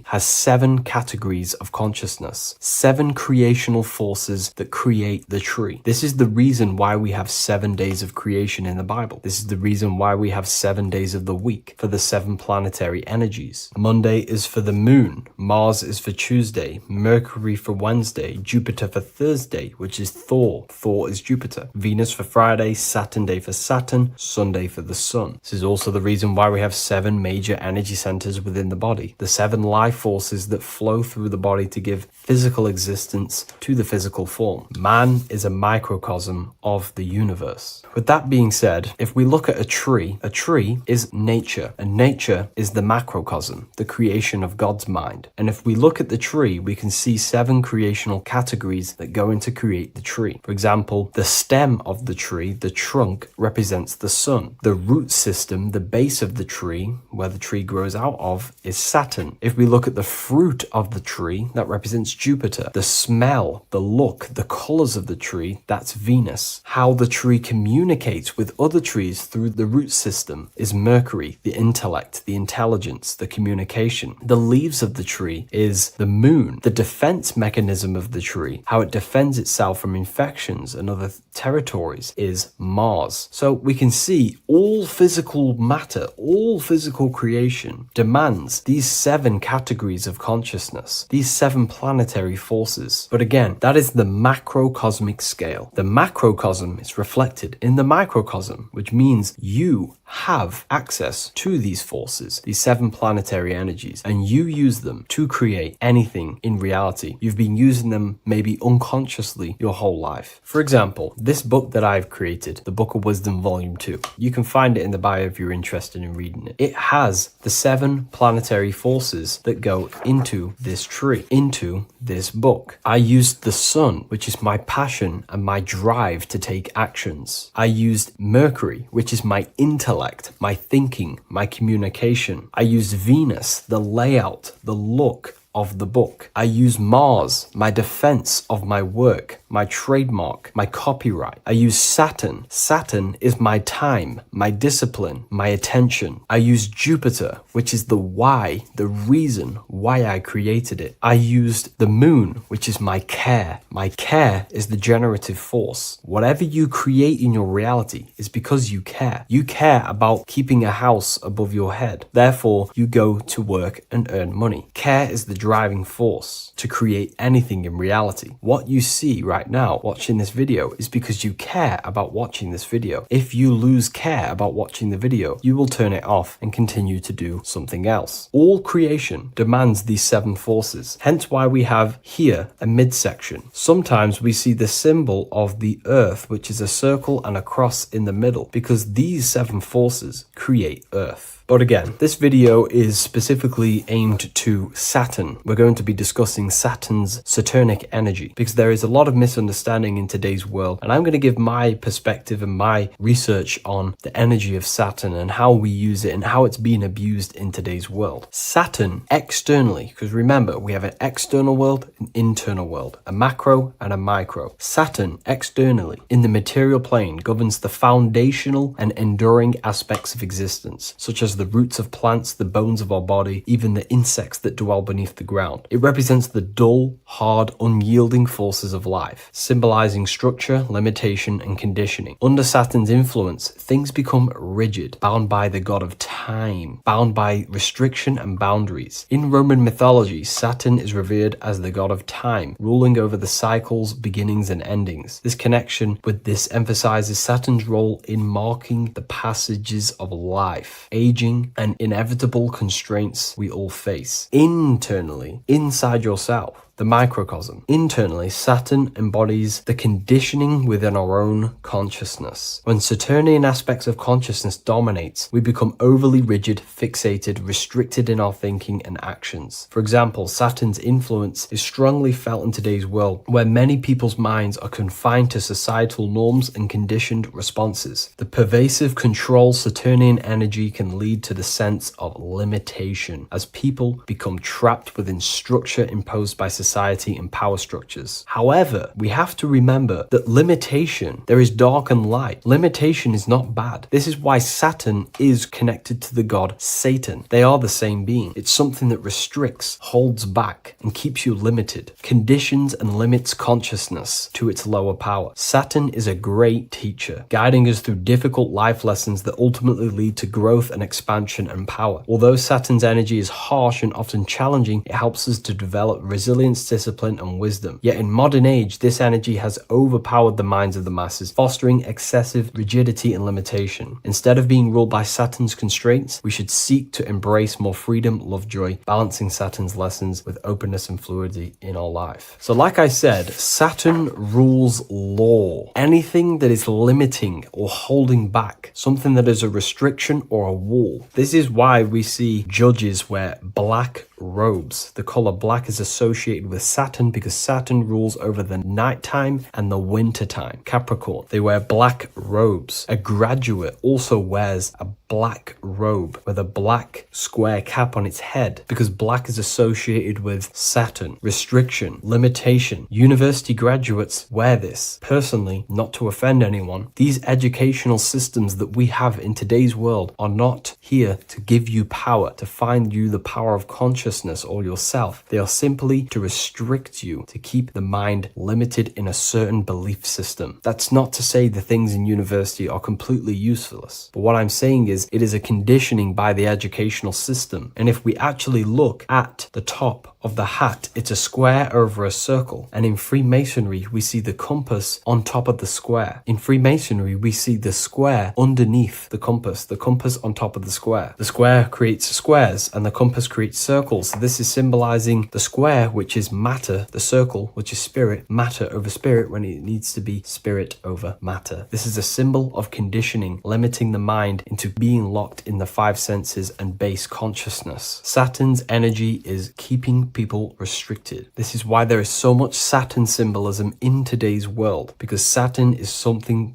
has 7 categories of consciousness, 7 creational forces that create the tree. This is the reason why we have 7 days of creation in the Bible. This is the reason why we have 7 days of the week for the 7 planetary energies. Monday is for the moon, Mars is for Tuesday, Mercury for Wednesday, Jupiter for Thursday, which is Thor. Thor is Jupiter. Venus for Friday, Saturn day for Saturn. Saturn, Sunday for the Sun. This is also the reason why we have 7 major energy centers within the body, the 7 life forces that flow through the body to give physical existence to the physical form. Man is a microcosm of the universe. With that being said, if we look at a tree is nature, and nature is the macrocosm, the creation of God's mind. And if we look at the tree, we can see 7 creational categories that go into create the tree. For example, the stem of the tree, the trunk, represents the sun. The root system, the base of the tree, where the tree grows out of, is Saturn. If we look at the fruit of the tree, that represents Jupiter. The smell, the look, the colors of the tree, that's Venus. How the tree communicates with other trees through the root system is Mercury, the intellect, the intelligence, the communication. The leaves of the tree is the moon. The defense mechanism of the tree, how it defends itself from infections and other territories, is Mars. So we can see all physical matter, all physical creation demands these 7 categories of consciousness, these 7 planetary forces. But again, that is the macrocosmic scale. The macrocosm is reflected in the microcosm, which means you have access to these forces, these 7 planetary energies, and you use them to create anything in reality. You've been using them maybe unconsciously your whole life. For example, this book that I've created, the Book of Wisdom Volume 2, you can find it in the bio if you're interested in reading it. It has the 7 planetary forces that go into this tree, into this book. I used the sun, which is my passion and my drive to take actions. I used Mercury, which is my intellect, my thinking, my communication. I used Venus, the layout, the look of the book. I use Mars, my defense of my work, my trademark, my copyright. I use Saturn. Saturn is my time, my discipline, my attention. I use Jupiter, which is the why, the reason why I created it. I used the moon, which is my care. My care is the generative force. Whatever you create in your reality is because you care. You care about keeping a house above your head. Therefore, you go to work and earn money. Care is the driving force to create anything in reality. What you see right now watching this video is because you care about watching this video. If you lose care about watching the video, you will turn it off and continue to do something else. All creation demands these 7 forces, hence why we have here a midsection. Sometimes we see the symbol of the earth, which is a circle and a cross in the middle, because these 7 forces create earth. But again, this video is specifically aimed to Saturn. We're going to be discussing Saturn's Saturnic energy because there is a lot of misunderstanding in today's world, and I'm going to give my perspective and my research on the energy of Saturn and how we use it and how it's being abused in today's world. Saturn externally, because remember, we have an external world, an internal world, a macro and a micro. Saturn externally in the material plane governs the foundational and enduring aspects of existence, such as the roots of plants, the bones of our body, even the insects that dwell beneath the ground. It represents the dull, hard, unyielding forces of life, symbolizing structure, limitation, and conditioning. Under Saturn's influence, things become rigid, bound by the god of time, bound by restriction and boundaries. In Roman mythology, Saturn is revered as the god of time, ruling over the cycles, beginnings, and endings. This connection with this emphasizes Saturn's role in marking the passages of life, aging, and inevitable constraints we all face. Internally, inside yourself, the microcosm. Internally, Saturn embodies the conditioning within our own consciousness. When Saturnian aspects of consciousness dominates, we become overly rigid, fixated, restricted in our thinking and actions. For example, Saturn's influence is strongly felt in today's world, where many people's minds are confined to societal norms and conditioned responses. The pervasive control Saturnian energy can lead to the sense of limitation, as people become trapped within structure imposed by society and power structures. However, we have to remember that limitation, there is dark and light. Limitation is not bad. This is why Saturn is connected to the god Satan. They are the same being. It's something that restricts, holds back, and keeps you limited, conditions and limits consciousness to its lower power. Saturn is a great teacher, guiding us through difficult life lessons that ultimately lead to growth and expansion and power. Although Saturn's energy is harsh and often challenging, it helps us to develop resilience patience, discipline, and wisdom. Yet in modern age, this energy has overpowered the minds of the masses, fostering excessive rigidity and limitation. Instead of being ruled by Saturn's constraints, we should seek to embrace more freedom, love, joy, balancing Saturn's lessons with openness and fluidity in our life. So like I said, Saturn rules law. Anything that is limiting or holding back, something that is a restriction or a wall. This is why we see judges wear black robes. The color black is associated with Saturn because Saturn rules over the nighttime and the winter time. Capricorn, they wear black robes. A graduate also wears a black robe with a black square cap on its head because black is associated with Saturn, restriction, limitation. University graduates wear this. Personally, not to offend anyone, these educational systems that we have in today's world are not here to give you power, to find you the power of consciousness or yourself. They are simply to restrict you, to keep the mind limited in a certain belief system. That's not to say the things in university are completely useless, but what I'm saying is it is a conditioning by the educational system. And if we actually look at the top of the hat, it's a square over a circle. And in Freemasonry, we see the compass on top of the square. In Freemasonry, we see the square underneath the compass on top of the square. The square creates squares and the compass creates circles. So this is symbolizing the square, which is matter, the circle, which is spirit, matter over spirit when it needs to be spirit over matter. This is a symbol of conditioning, limiting the mind into being locked in the five senses and base consciousness. Saturn's energy is keeping people restricted. This is why there is so much Saturn symbolism in today's world, because Saturn is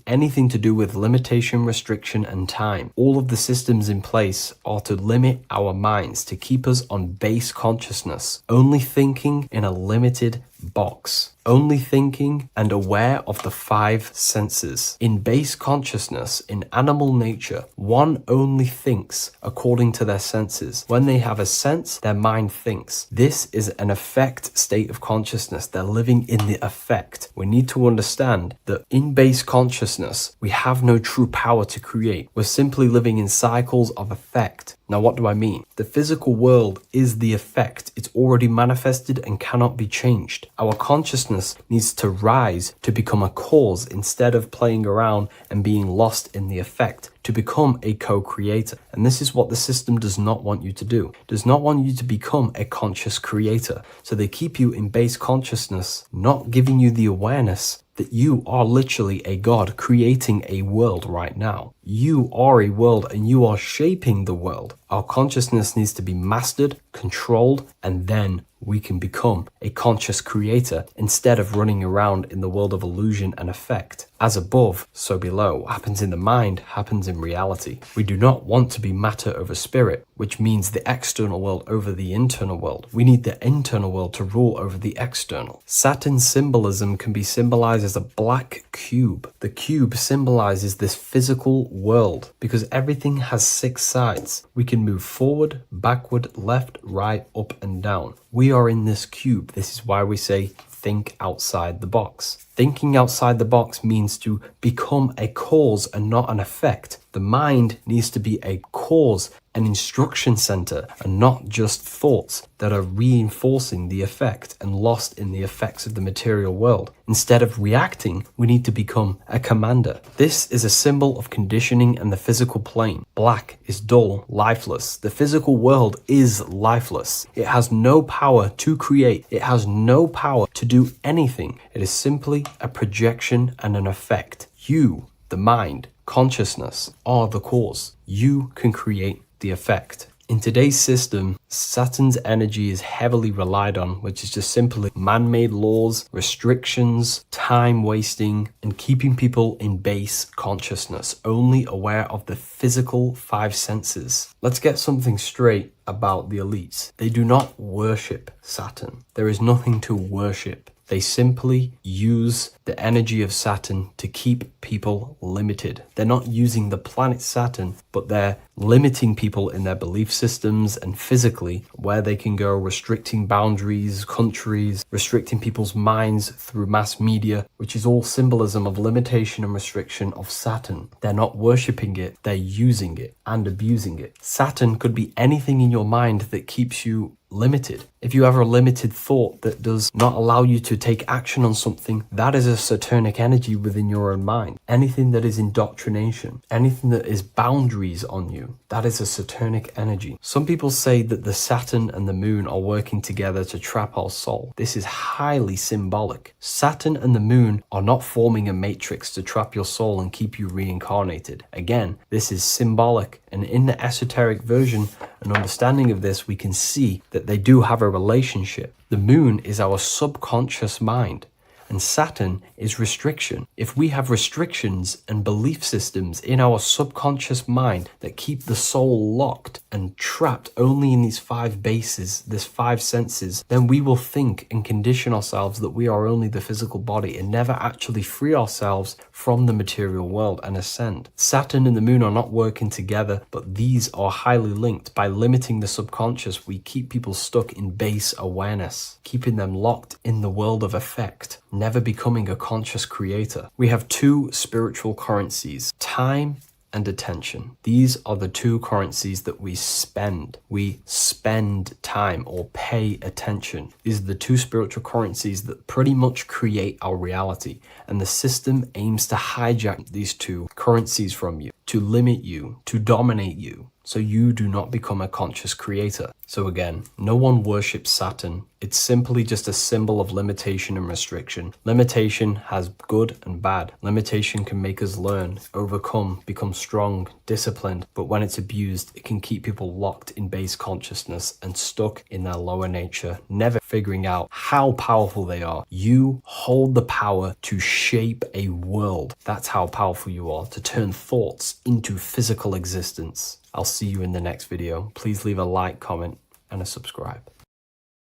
anything to do with limitation, restriction, and time. All of the systems in place are to limit our minds, to keep us on base consciousness, only thinking in a limited box, only thinking and aware of the five senses. In base consciousness, in animal nature, one only thinks according to their senses. When they have a sense, their mind thinks. This is an affect state of consciousness. They're living in the affect. We need to understand that in base consciousness, we have no true power to create. We're simply living in cycles of affect. Now, what do I mean? The physical world is the effect. It's already manifested and cannot be changed. Our consciousness needs to rise to become a cause instead of playing around and being lost in the effect, to become a co-creator. And this is what the system does not want you to do. It does not want you to become a conscious creator. So they keep you in base consciousness, not giving you the awareness that you are literally a God creating a world right now. You are a world and you are shaping the world. Our consciousness needs to be mastered, controlled, and then we can become a conscious creator instead of running around in the world of illusion and effect. As above, so below. What happens in the mind happens in reality. We do not want to be matter over spirit, which means the external world over the internal world. We need the internal world to rule over the external. Saturn's symbolism can be symbolized as a black cube. The cube symbolizes this physical world because everything has 6 sides. We can move forward, backward, left, right, up, and down. We are in this cube. This is why we say think outside the box. Thinking outside the box means to become a cause and not an effect. The mind needs to be a cause, an instruction center, and not just thoughts that are reinforcing the effect and lost in the effects of the material world. Instead of reacting, we need to become a commander. This is a symbol of conditioning and the physical plane. Black is dull, lifeless. The physical world is lifeless. It has no power to create. It has no power to do anything. It is simply a projection and an effect. You, the mind, consciousness, are the cause. You can create the effect. In today's system, Saturn's energy is heavily relied on, which is just simply man-made laws, restrictions, time wasting, and keeping people in base consciousness, only aware of the physical 5 senses. Let's get something straight about the elites. They do not worship Saturn. There is nothing to worship. They simply use the energy of Saturn to keep people limited. They're not using the planet Saturn, but they're limiting people in their belief systems and physically where they can go, restricting boundaries, countries, restricting people's minds through mass media, which is all symbolism of limitation and restriction of Saturn. They're not worshipping it, they're using it and abusing it. Saturn could be anything in your mind that keeps you limited. If you have a limited thought that does not allow you to take action on something, that is a Saturnic energy within your own mind. Anything that is indoctrination, anything that is boundaries on you, that is a Saturnic energy. Some people say that the Saturn and the moon are working together to trap our soul. This is highly symbolic. Saturn and the moon are not forming a matrix to trap your soul and keep you reincarnated. Again, this is symbolic, and in the esoteric version and understanding of this, we can see that they do have a relationship. The moon is our subconscious mind, and Saturn is restriction. If we have restrictions and belief systems in our subconscious mind that keep the soul locked and trapped only in these 5 bases, these 5 senses, then we will think and condition ourselves that we are only the physical body and never actually free ourselves from the material world and ascend. Saturn and the moon are not working together, but these are highly linked. By limiting the subconscious, we keep people stuck in base awareness, keeping them locked in the world of effect, never becoming a conscious creator. We have 2 spiritual currencies, time and attention. These are the 2 currencies that we spend. We spend time or pay attention. These are the 2 spiritual currencies that pretty much create our reality. And the system aims to hijack these 2 currencies from you, to limit you, to dominate you, so you do not become a conscious creator. So again, no one worships Saturn. It's simply just a symbol of limitation and restriction. Limitation has good and bad. Limitation can make us learn, overcome, become strong, disciplined, but when it's abused, it can keep people locked in base consciousness and stuck in their lower nature, never figuring out how powerful they are. You hold the power to shape a world. That's how powerful you are, to turn thoughts into physical existence. I'll see you in the next video. Please leave a like, comment, and a subscribe.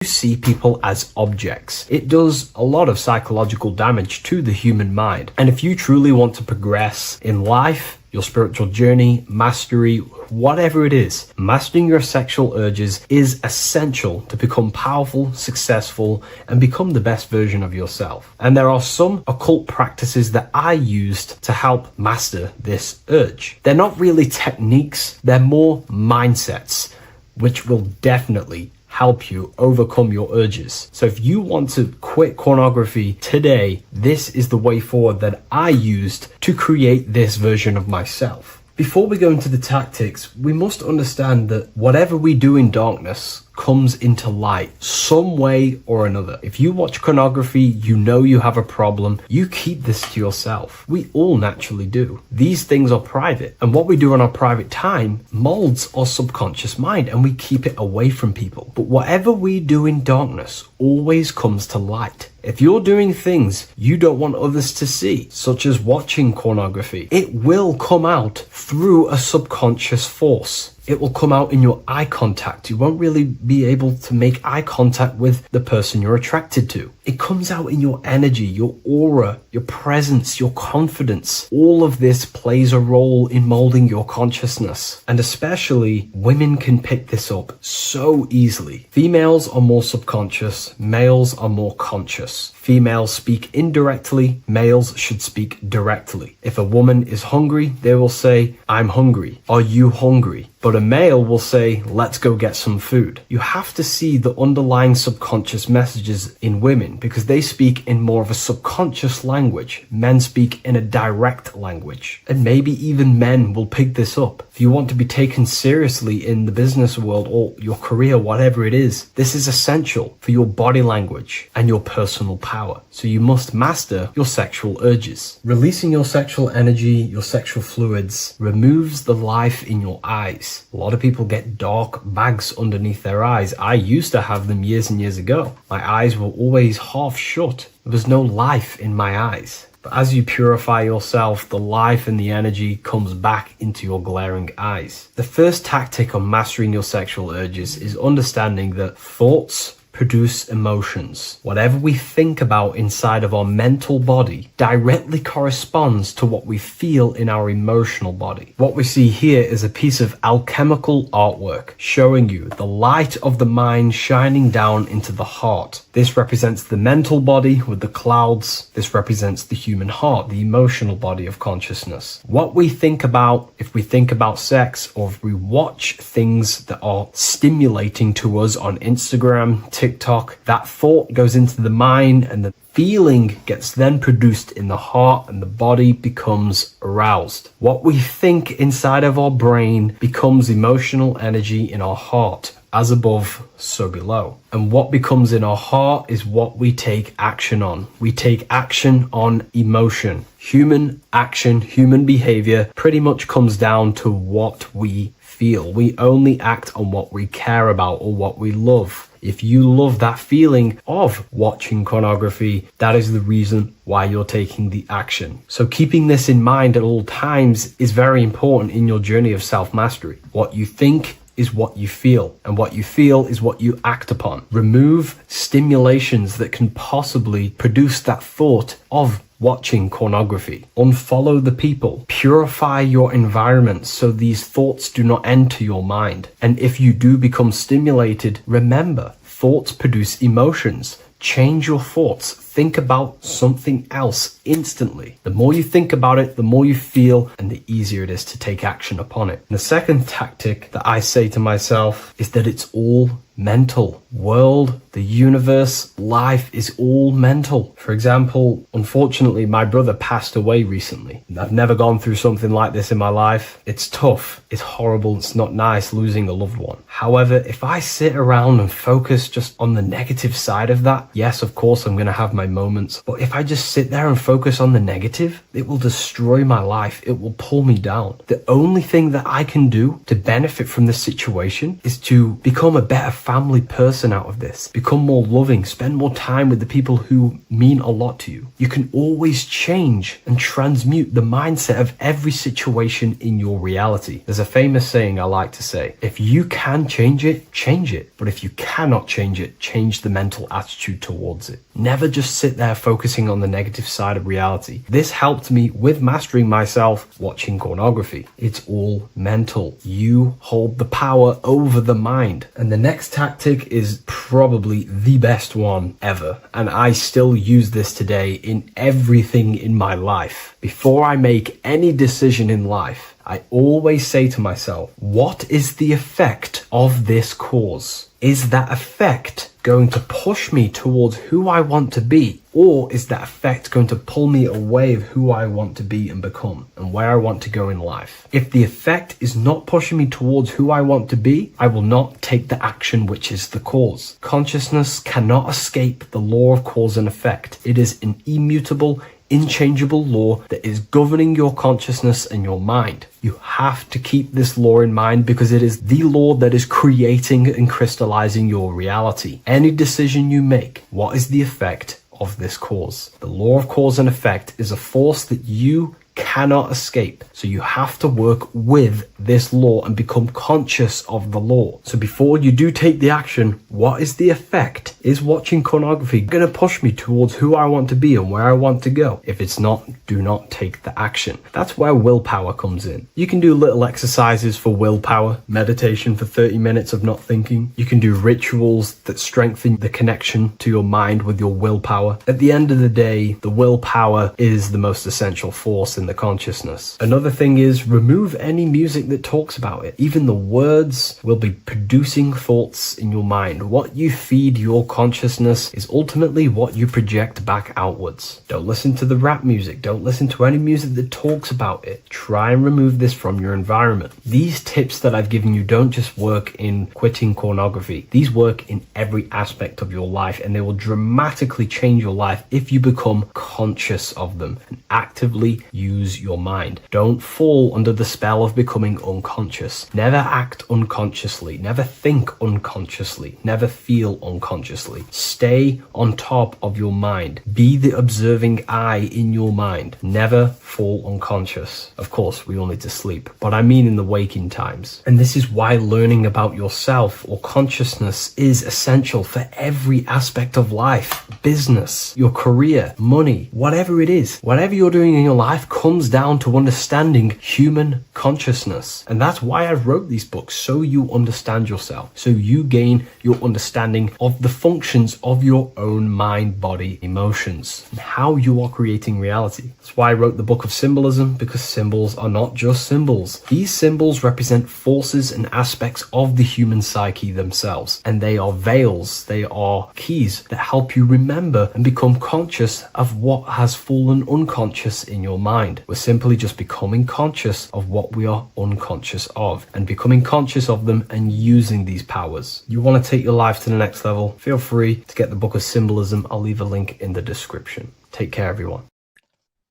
You see people as objects. It does a lot of psychological damage to the human mind. And if you truly want to progress in life, your spiritual journey, mastery, whatever it is, mastering your sexual urges is essential to become powerful, successful, and become the best version of yourself. And there are some occult practices that I used to help master this urge. They're not really techniques, they're more mindsets, which will definitely help you overcome your urges. So if you want to quit pornography today, this is the way forward that I used to create this version of myself. Before we go into the tactics, we must understand that whatever we do in darkness comes into light some way or another. If you watch pornography, you know you have a problem. You keep this to yourself. We all naturally do. These things are private, and what we do in our private time molds our subconscious mind, and we keep it away from people. But whatever we do in darkness always comes to light. If you're doing things you don't want others to see, such as watching pornography, it will come out through a subconscious force. It will come out in your eye contact. You won't really be able to make eye contact with the person you're attracted to. It comes out in your energy, your aura, your presence, your confidence. All of this plays a role in molding your consciousness. And especially women can pick this up so easily. Females are more subconscious, males are more conscious. Females speak indirectly, males should speak directly. If a woman is hungry, they will say, "I'm hungry." "Are you hungry?" But a male will say, "Let's go get some food." You have to see the underlying subconscious messages in women because they speak in more of a subconscious language. Men speak in a direct language. And maybe even men will pick this up. If you want to be taken seriously in the business world or your career, whatever it is, this is essential for your body language and your personal power. So you must master your sexual urges. Releasing your sexual energy, your sexual fluids, removes the life in your eyes. A lot of people get dark bags underneath their eyes. I used to have them years and years ago. My eyes were always half shut. There was no life in my eyes. But as you purify yourself, the life and the energy comes back into your glaring eyes. The first tactic on mastering your sexual urges is understanding that thoughts produce emotions. Whatever we think about inside of our mental body directly corresponds to what we feel in our emotional body. What we see here is a piece of alchemical artwork showing you the light of the mind shining down into the heart. This represents the mental body with the clouds. This represents the human heart, the emotional body of consciousness. What we think about, if we think about sex, or if we watch things that are stimulating to us on Instagram, TikTok, that thought goes into the mind and the feeling gets then produced in the heart and the body becomes aroused. What we think inside of our brain becomes emotional energy in our heart. As above, so below. And what becomes in our heart is what we take action on. We take action on emotion. Human action, human behavior pretty much comes down to what we feel. We only act on what we care about or what we love. If you love that feeling of watching pornography, that is the reason why you're taking the action. So keeping this in mind at all times is very important in your journey of self-mastery. What you think is what you feel, and what you feel is what you act upon. Remove stimulations that can possibly produce that thought of watching pornography. Unfollow the people. Purify your environment so these thoughts do not enter your mind. And if you do become stimulated, remember, thoughts produce emotions. Change your thoughts. Think about something else instantly. The more you think about it, the more you feel, and the easier it is to take action upon it. And the second tactic that I say to myself is that it's all mental. World, the universe, life is all mental. For example, unfortunately, my brother passed away recently. I've never gone through something like this in my life. It's tough. It's horrible. It's not nice losing a loved one. However, if I sit around and focus just on the negative side of that, yes, of course, I'm going to have my moments. But if I just sit there and focus on the negative, it will destroy my life. It will pull me down. The only thing that I can do to benefit from this situation is to become a better family person out of this. Become more loving. Spend more time with the people who mean a lot to you. You can always change and transmute the mindset of every situation in your reality. There's a famous saying I like to say, if you can change it, change it. But if you cannot change it, change the mental attitude towards it. Never just sit there focusing on the negative side of reality. This helped me with mastering myself watching pornography. It's all mental. You hold the power over the mind. And the next tactic is probably the best one ever. And I still use this today in everything in my life. Before I make any decision in life, I always say to myself, what is the effect of this cause? Is that effect going to push me towards who I want to be? Or is that effect going to pull me away of who I want to be and become and where I want to go in life? If the effect is not pushing me towards who I want to be, I will not take the action which is the cause. Consciousness cannot escape the law of cause and effect. It is an immutable, inchangeable law that is governing your consciousness and your mind. You have to keep this law in mind because it is the law that is creating and crystallizing your reality. Any decision you make, what is the effect of this cause? The law of cause and effect is a force that you cannot escape. So you have to work with this law and become conscious of the law. So before you do take the action, what is the effect? Is watching pornography going to push me towards who I want to be and where I want to go? If it's not, do not take the action. That's where willpower comes in. You can do little exercises for willpower, meditation for 30 minutes of not thinking. You can do rituals that strengthen the connection to your mind with your willpower. At the end of the day, the willpower is the most essential force in the consciousness. Another thing is remove any music that talks about it. Even the words will be producing thoughts in your mind. What you feed your consciousness is ultimately what you project back outwards. Don't listen to the rap music. Don't listen to any music that talks about it. Try and remove this from your environment. These tips that I've given you don't just work in quitting pornography. These work in every aspect of your life, and they will dramatically change your life if you become conscious of them and actively use use your mind. Don't fall under the spell of becoming unconscious. Never act unconsciously. Never think unconsciously. Never feel unconsciously. Stay on top of your mind. Be the observing eye in your mind. Never fall unconscious. Of course, we all need to sleep, but I mean in the waking times. And this is why learning about yourself or consciousness is essential for every aspect of life. Business, your career, money, whatever it is. Whatever you're doing in your life comes down to understanding human consciousness. And that's why I wrote these books, so you understand yourself, so you gain your understanding of the functions of your own mind, body, emotions, and how you are creating reality. That's why I wrote the book of symbolism, because symbols are not just symbols. These symbols represent forces and aspects of the human psyche themselves, and they are veils, they are keys that help you remember and become conscious of what has fallen unconscious in your mind. We're simply just becoming conscious of what we are unconscious of, and becoming conscious of them and using these powers. You want to take your life to the next level? Feel free to get the book of symbolism. I'll leave a link in the description. Take care, everyone.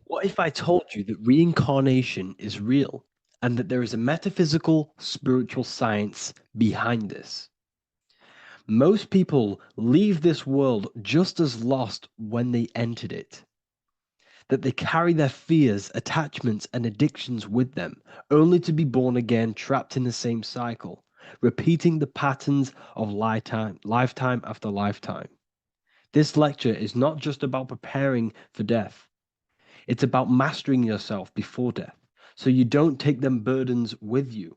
What if I told you that reincarnation is real and that there is a metaphysical, spiritual science behind this? Most people leave this world just as lost when they entered it. That they carry their fears, attachments, and addictions with them, only to be born again trapped in the same cycle, repeating the patterns of lifetime after lifetime. This lecture is not just about preparing for death. It's about mastering yourself before death, so you don't take them burdens with you.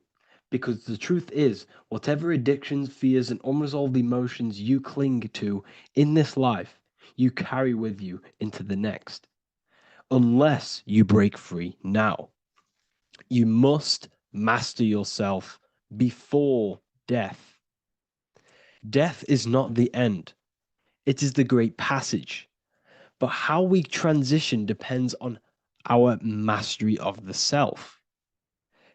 Because the truth is, whatever addictions, fears, and unresolved emotions you cling to in this life, you carry with you into the next. Unless you break free now. You must master yourself before death. Death is not the end. It is the great passage. But how we transition depends on our mastery of the self.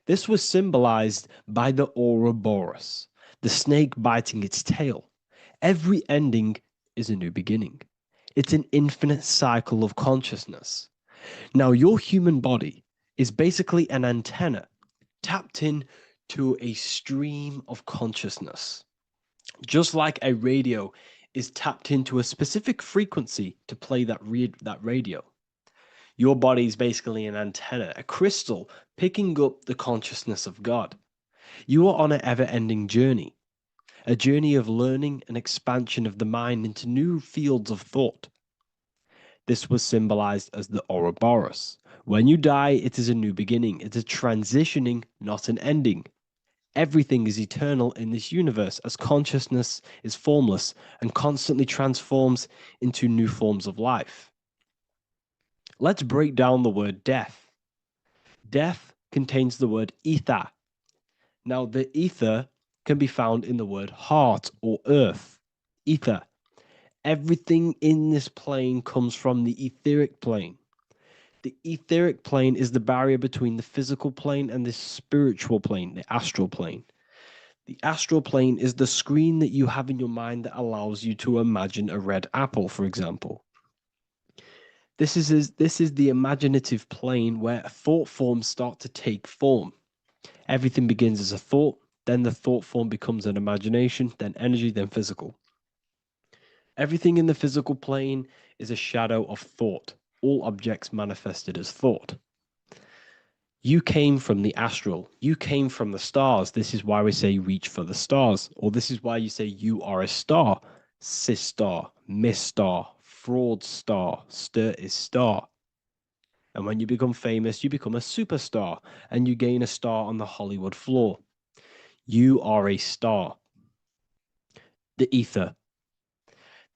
This was symbolized by the Ouroboros, the snake biting its tail. Every ending is a new beginning. It's an infinite cycle of consciousness. Now, your human body is basically an antenna tapped in to a stream of consciousness. Just like a radio is tapped into a specific frequency to play that radio. Your body is basically an antenna, a crystal picking up the consciousness of God. You are on an ever-ending journey, a journey of learning and expansion of the mind into new fields of thought. This was symbolized as the Ouroboros. When you die, it is a new beginning. It's a transitioning, not an ending. Everything is eternal in this universe, as consciousness is formless and constantly transforms into new forms of life. Let's break down the word death. Death contains the word ether. Now, the ether can be found in the word heart or earth. Ether. Everything in this plane comes from the etheric plane. The etheric plane is the barrier between the physical plane and the spiritual plane, the astral plane. The astral plane is the screen that you have in your mind that allows you to imagine a red apple, for example. This is the imaginative plane where thought forms start to take form. Everything begins as a thought, then the thought form becomes an imagination, then energy, then physical. Everything in the physical plane is a shadow of thought. All objects manifested as thought. You came from the astral. You came from the stars. This is why we say reach for the stars. Or this is why you say you are a star. Cis star, miss star, fraud star, stir is star. And when you become famous, you become a superstar and you gain a star on the Hollywood floor. You are a star. The ether.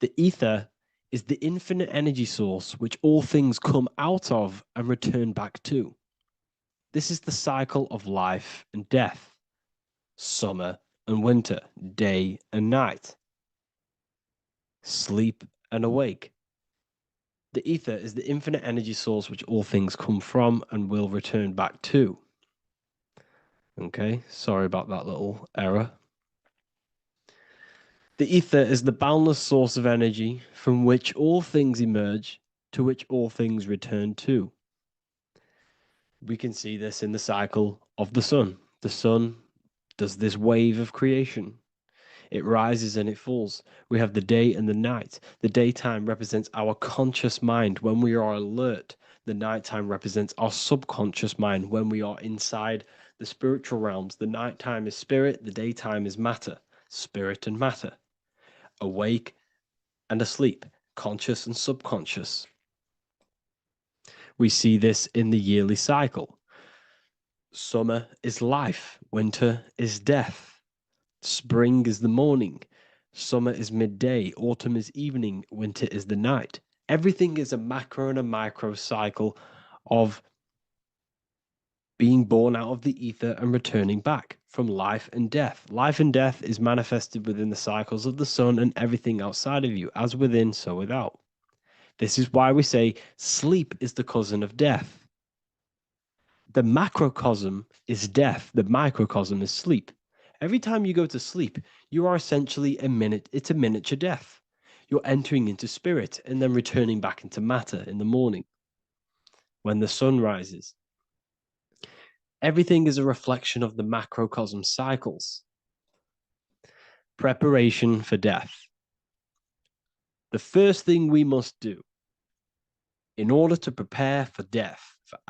The ether is the infinite energy source which all things come out of and return back to. This is the cycle of life and death, summer and winter, day and night, sleep and awake. The ether is the infinite energy source which all things come from and will return back to. Okay, sorry about that little error. The ether is the boundless source of energy from which all things emerge, to which all things return to. We can see this in the cycle of the sun. The sun does this wave of creation. It rises and it falls. We have the day and the night. The daytime represents our conscious mind when we are alert. The nighttime represents our subconscious mind when we are inside the spiritual realms. The nighttime is spirit, the daytime is matter, spirit and matter, awake and asleep, conscious and subconscious. We see this in the yearly cycle. Summer is life, winter is death. Spring is the morning, summer is midday, autumn is evening, winter is the night. Everything is a macro and a micro cycle of being born out of the ether and returning back from life and death. Life and death is manifested within the cycles of the sun and everything outside of you, as within, so without. This is why we say sleep is the cousin of death. The macrocosm is death, the microcosm is sleep. Every time you go to sleep, you are essentially it's a miniature death. You're entering into spirit and then returning back into matter in the morning when the sun rises. Everything is a reflection of the macrocosm cycles. Preparation for death. The first thing we must do in order to prepare for death,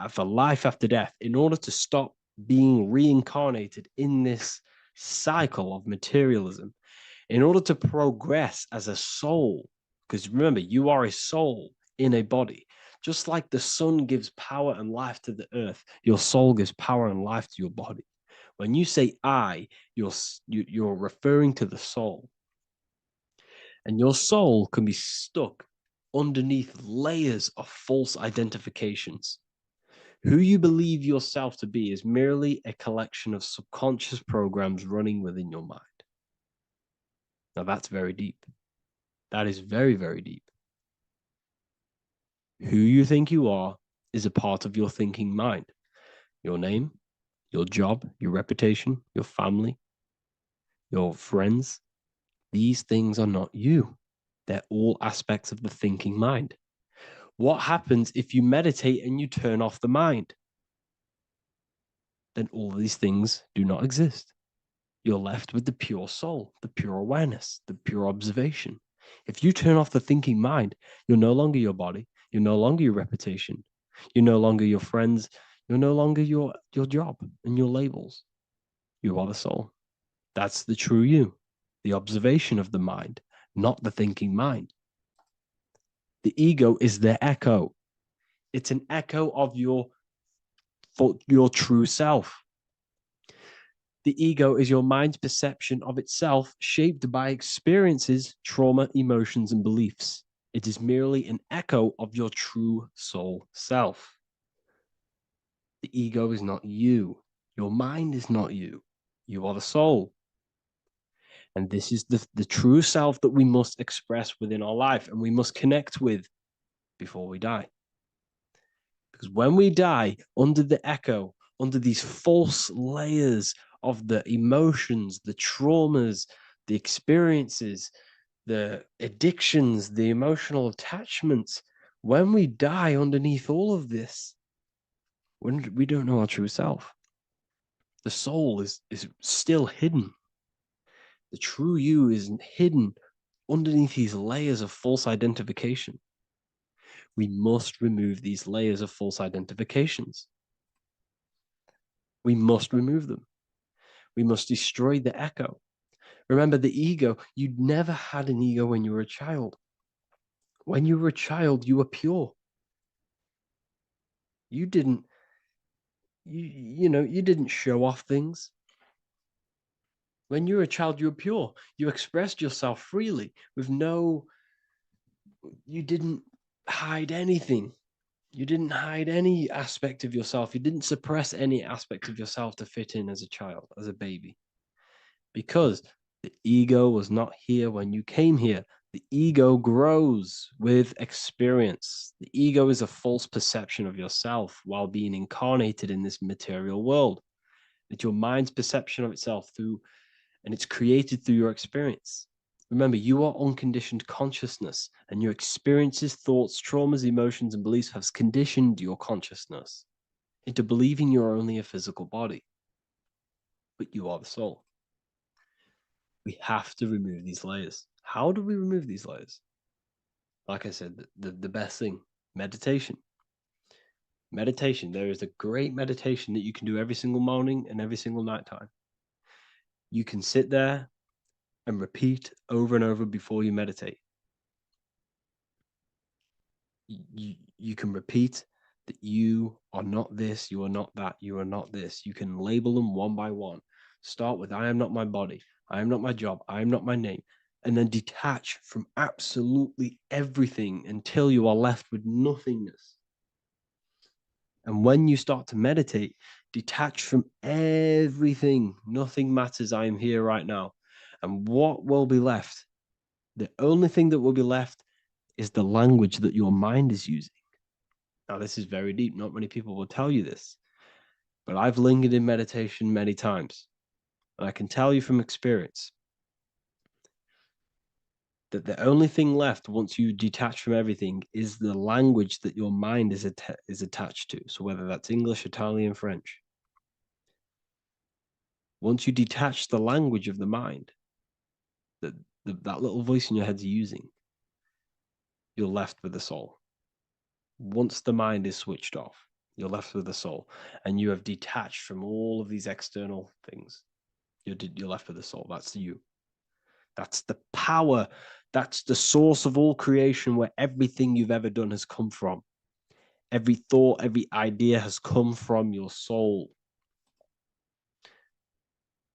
for life after death, in order to stop being reincarnated in this cycle of materialism, in order to progress as a soul, because remember, you are a soul in a body. Just like the sun gives power and life to the earth, your soul gives power and life to your body. When you say I, you're referring to the soul. And your soul can be stuck underneath layers of false identifications. Who you believe yourself to be is merely a collection of subconscious programs running within your mind. Now that's very deep. That is very, very deep. Who you think you are is a part of your thinking mind. Your name, your job, your reputation, your family, your friends. These things are not you. They're all aspects of the thinking mind. What happens if you meditate and you turn off the mind? Then all these things do not exist. You're left with the pure soul, the pure awareness, the pure observation. If you turn off the thinking mind, you're no longer your body, you're no longer your reputation, you're no longer your friends, you're no longer your job and your labels. You are the soul. That's the true you, the observation of the mind, not the thinking mind. The ego is the echo. It's an echo of your true self. The ego is your mind's perception of itself shaped by experiences, trauma, emotions, and beliefs. It is merely an echo of your true soul self. The ego is not you. Your mind is not you. You are the soul. And this is the true self that we must express within our life and we must connect with before we die. Because when we die under the echo, under these false layers of the emotions, the traumas, the experiences, the addictions, the emotional attachments, when we die underneath all of this, when we don't know our true self, the soul is still hidden. The true you is hidden underneath these layers of false identification. We must remove these layers of false identifications. We must remove them. We must destroy the echo. Remember, the ego, you never had an ego when you were a child. When you were a child, you were pure. You didn't, you didn't show off things. When you were a child, you were pure. You expressed yourself freely with you didn't hide anything. You didn't hide any aspect of yourself. You didn't suppress any aspect of yourself to fit in as a child, as a baby. Because the ego was not here when you came here. The ego grows with experience. The ego is a false perception of yourself while being incarnated in this material world. It's your mind's perception of itself and it's created through your experience. Remember, you are unconditioned consciousness, and your experiences, thoughts, traumas, emotions, and beliefs have conditioned your consciousness. into believing you're only a physical body, but you are the soul. We have to remove these layers. How do we remove these layers? Like I said, the best thing, meditation. Meditation. There is a great meditation that you can do every single morning and every single night time. You can sit there and repeat over and over before you meditate. You can repeat that you are not this, you are not that, you are not this. You can label them one by one. Start with, I am not my body, I am not my job, I am not my name, and then detach from absolutely everything until you are left with nothingness. And when you start to meditate, detach from everything. Nothing matters. I am here right now. And what will be left? The only thing that will be left is the language that your mind is using. Now, this is very deep. Not many people will tell you this, but I've lingered in meditation many times. And I can tell you from experience that the only thing left once you detach from everything is the language that your mind is attached to. So whether that's English, Italian, French. Once you detach the language of the mind that that little voice in your head's using, you're left with the soul. Once the mind is switched off, you're left with the soul, and you have detached from all of these external things. You're left with the soul. That's you. That's the power. That's the source of all creation, where everything you've ever done has come from. Every thought, every idea has come from your soul.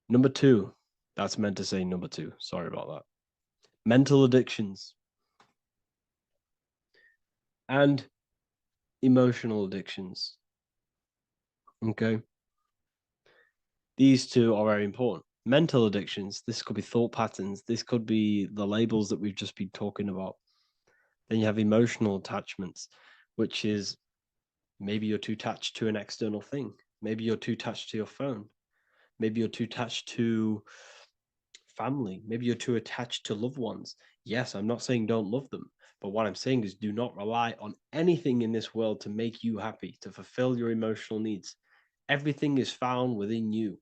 Number two, that's meant to say number two. Sorry about that. Mental addictions and emotional addictions. Okay. These two are very important. Mental addictions, this could be thought patterns, this could be the labels that we've just been talking about. Then you have emotional attachments, which is maybe you're too attached to an external thing. Maybe you're too attached to your phone. Maybe you're too attached to family. Maybe you're too attached to loved ones. Yes, I'm not saying don't love them, but what I'm saying is do not rely on anything in this world to make you happy, to fulfill your emotional needs. Everything is found within you.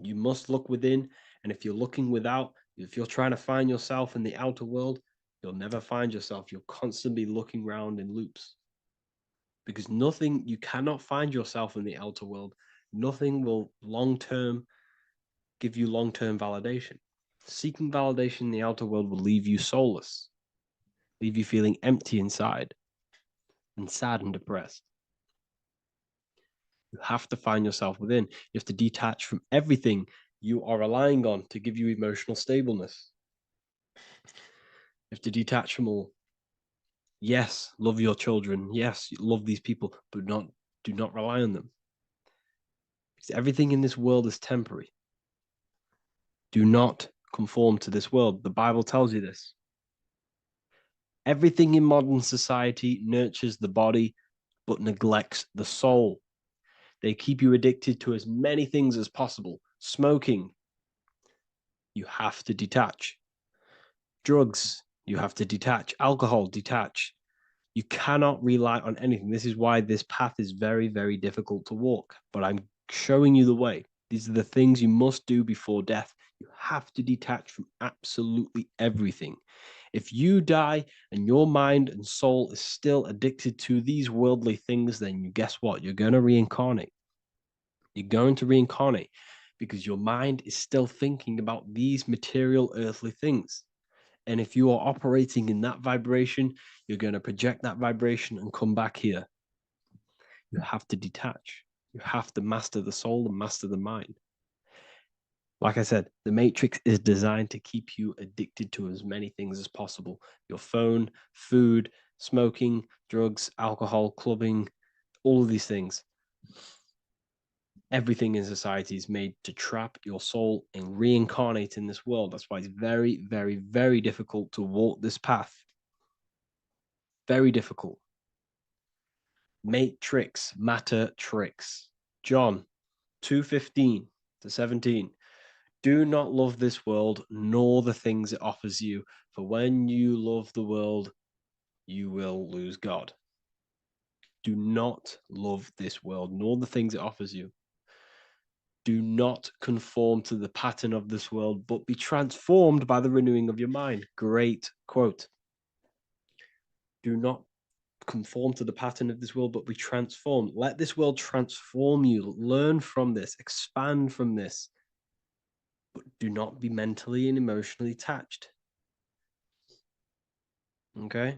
You must look within, and if you're looking without, if you're trying to find yourself in the outer world, you'll never find yourself. You'll constantly be looking around in loops. Because nothing, you cannot find yourself in the outer world. Nothing will give you long-term validation. Seeking validation in the outer world will leave you soulless, leave you feeling empty inside and sad and depressed. You have to find yourself within. You have to detach from everything you are relying on to give you emotional stableness. You have to detach from all. Yes, love your children. Yes, love these people, but do not rely on them. Because everything in this world is temporary. Do not conform to this world. The Bible tells you this. Everything in modern society nurtures the body, but neglects the soul. They keep you addicted to as many things as possible. Smoking, you have to detach. Drugs, you have to detach. Alcohol, detach. You cannot rely on anything. This is why this path is very, very difficult to walk. But I'm showing you the way. These are the things you must do before death. You have to detach from absolutely everything. If you die and your mind and soul is still addicted to these worldly things, then guess what? You're going to reincarnate. You're going to reincarnate because your mind is still thinking about these material earthly things. And if you are operating in that vibration, you're going to project that vibration and come back here. You have to detach. You have to master the soul and master the mind. Like I said, the matrix is designed to keep you addicted to as many things as possible. Your phone, food, smoking, drugs, alcohol, clubbing, all of these things. Everything in society is made to trap your soul and reincarnate in this world. That's why it's very, very, very difficult to walk this path. Very difficult. Matrix, matter, tricks. John 2:15-17. Do not love this world, nor the things it offers you. For when you love the world, you will lose God. Do not love this world, nor the things it offers you. Do not conform to the pattern of this world, but be transformed by the renewing of your mind. Great quote. Do not conform to the pattern of this world, but be transformed. Let this world transform you. Learn from this, expand from this, but do not be mentally and emotionally attached. Okay?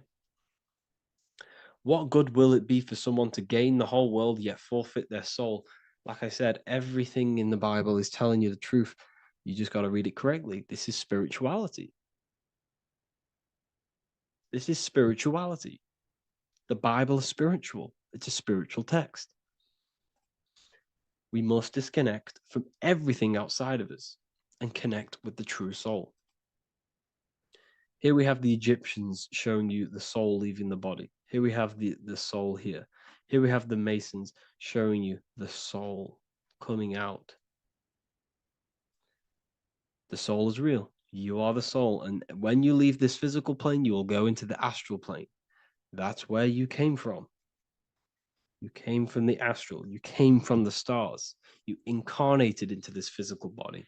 What good will it be for someone to gain the whole world yet forfeit their soul? Like I said, everything in the Bible is telling you the truth. You just got to read it correctly. This is spirituality. This is spirituality. The Bible is spiritual. It's a spiritual text. We must disconnect from everything outside of us and connect with the true soul. Here we have the Egyptians showing you the soul leaving the body. Here we have the soul here. Here we have the Masons showing you the soul coming out. The soul is real. You are the soul. And when you leave this physical plane, you will go into the astral plane. That's where you came from. You came from the astral. You came from the stars. You incarnated into this physical body.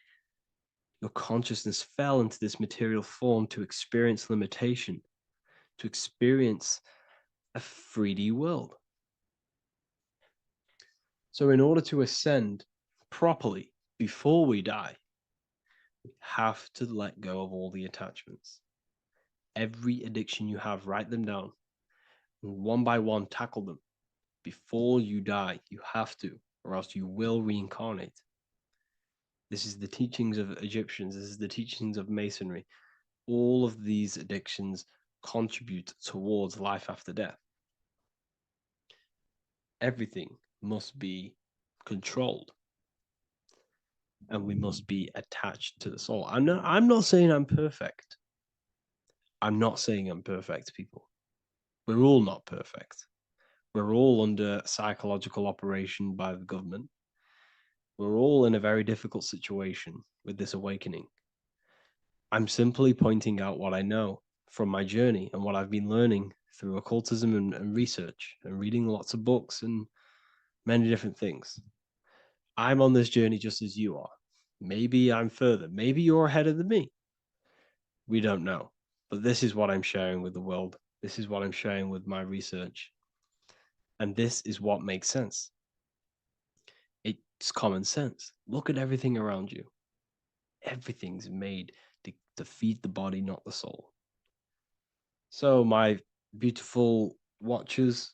Your consciousness fell into this material form to experience limitation, to experience a 3D world. So in order to ascend properly before we die, we have to let go of all the attachments. Every addiction you have, write them down. And one by one, tackle them. Before you die, you have to, or else you will reincarnate. This is the teachings of Egyptians. This is the teachings of Masonry. All of these addictions contribute towards life after death. Everything must be controlled. And we must be attached to the soul. I'm not saying I'm perfect. I'm not saying I'm perfect, people. We're all not perfect. We're all under psychological operation by the government. We're all in a very difficult situation with this awakening. I'm simply pointing out what I know from my journey and what I've been learning through occultism and research and reading lots of books and many different things. I'm on this journey just as you are. Maybe I'm further. Maybe you're ahead of me. We don't know. But this is what I'm sharing with the world. This is what I'm sharing with my research. And this is what makes sense. It's common sense. Look at everything around you. Everything's made to feed the body, not the soul. So my beautiful watchers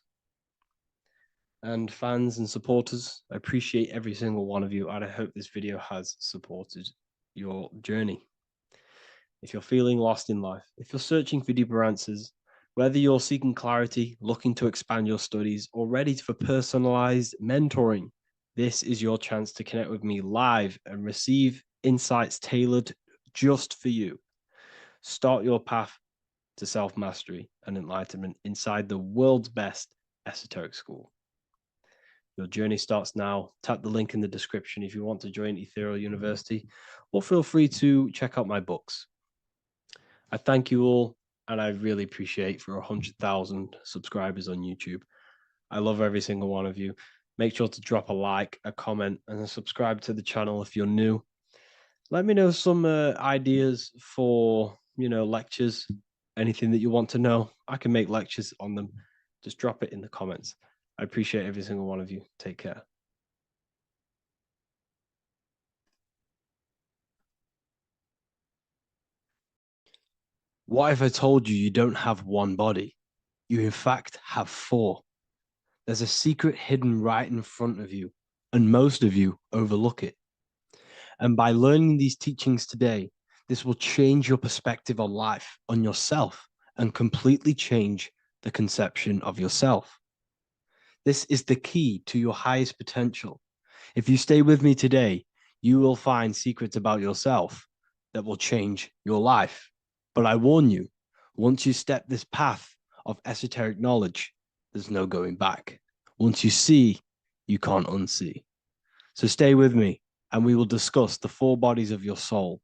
and fans and supporters, I appreciate every single one of you, and I hope this video has supported your journey. If you're feeling lost in life, if you're searching for deeper answers, whether you're seeking clarity, looking to expand your studies, or ready for personalized mentoring, this is your chance to connect with me live and receive insights tailored just for you. Start your path to self-mastery and enlightenment inside the world's best esoteric school. Your journey starts now. Tap the link in the description if you want to join Ethereal University, or feel free to check out my books. I thank you all, and I really appreciate for 100,000 subscribers on YouTube. I love every single one of you. Make sure to drop a like, a comment, and subscribe to the channel if you're new. Let me know some ideas for, lectures, anything that you want to know. I can make lectures on them. Just drop it in the comments. I appreciate every single one of you. Take care. What if I told you you don't have one body? You in fact have four. There's a secret hidden right in front of you, and most of you overlook it. And by learning these teachings today, this will change your perspective on life, on yourself, and completely change the conception of yourself. This is the key to your highest potential. If you stay with me today, you will find secrets about yourself that will change your life. But I warn you, once you step this path of esoteric knowledge, there's no going back. Once you see, you can't unsee. So stay with me, and we will discuss the four bodies of your soul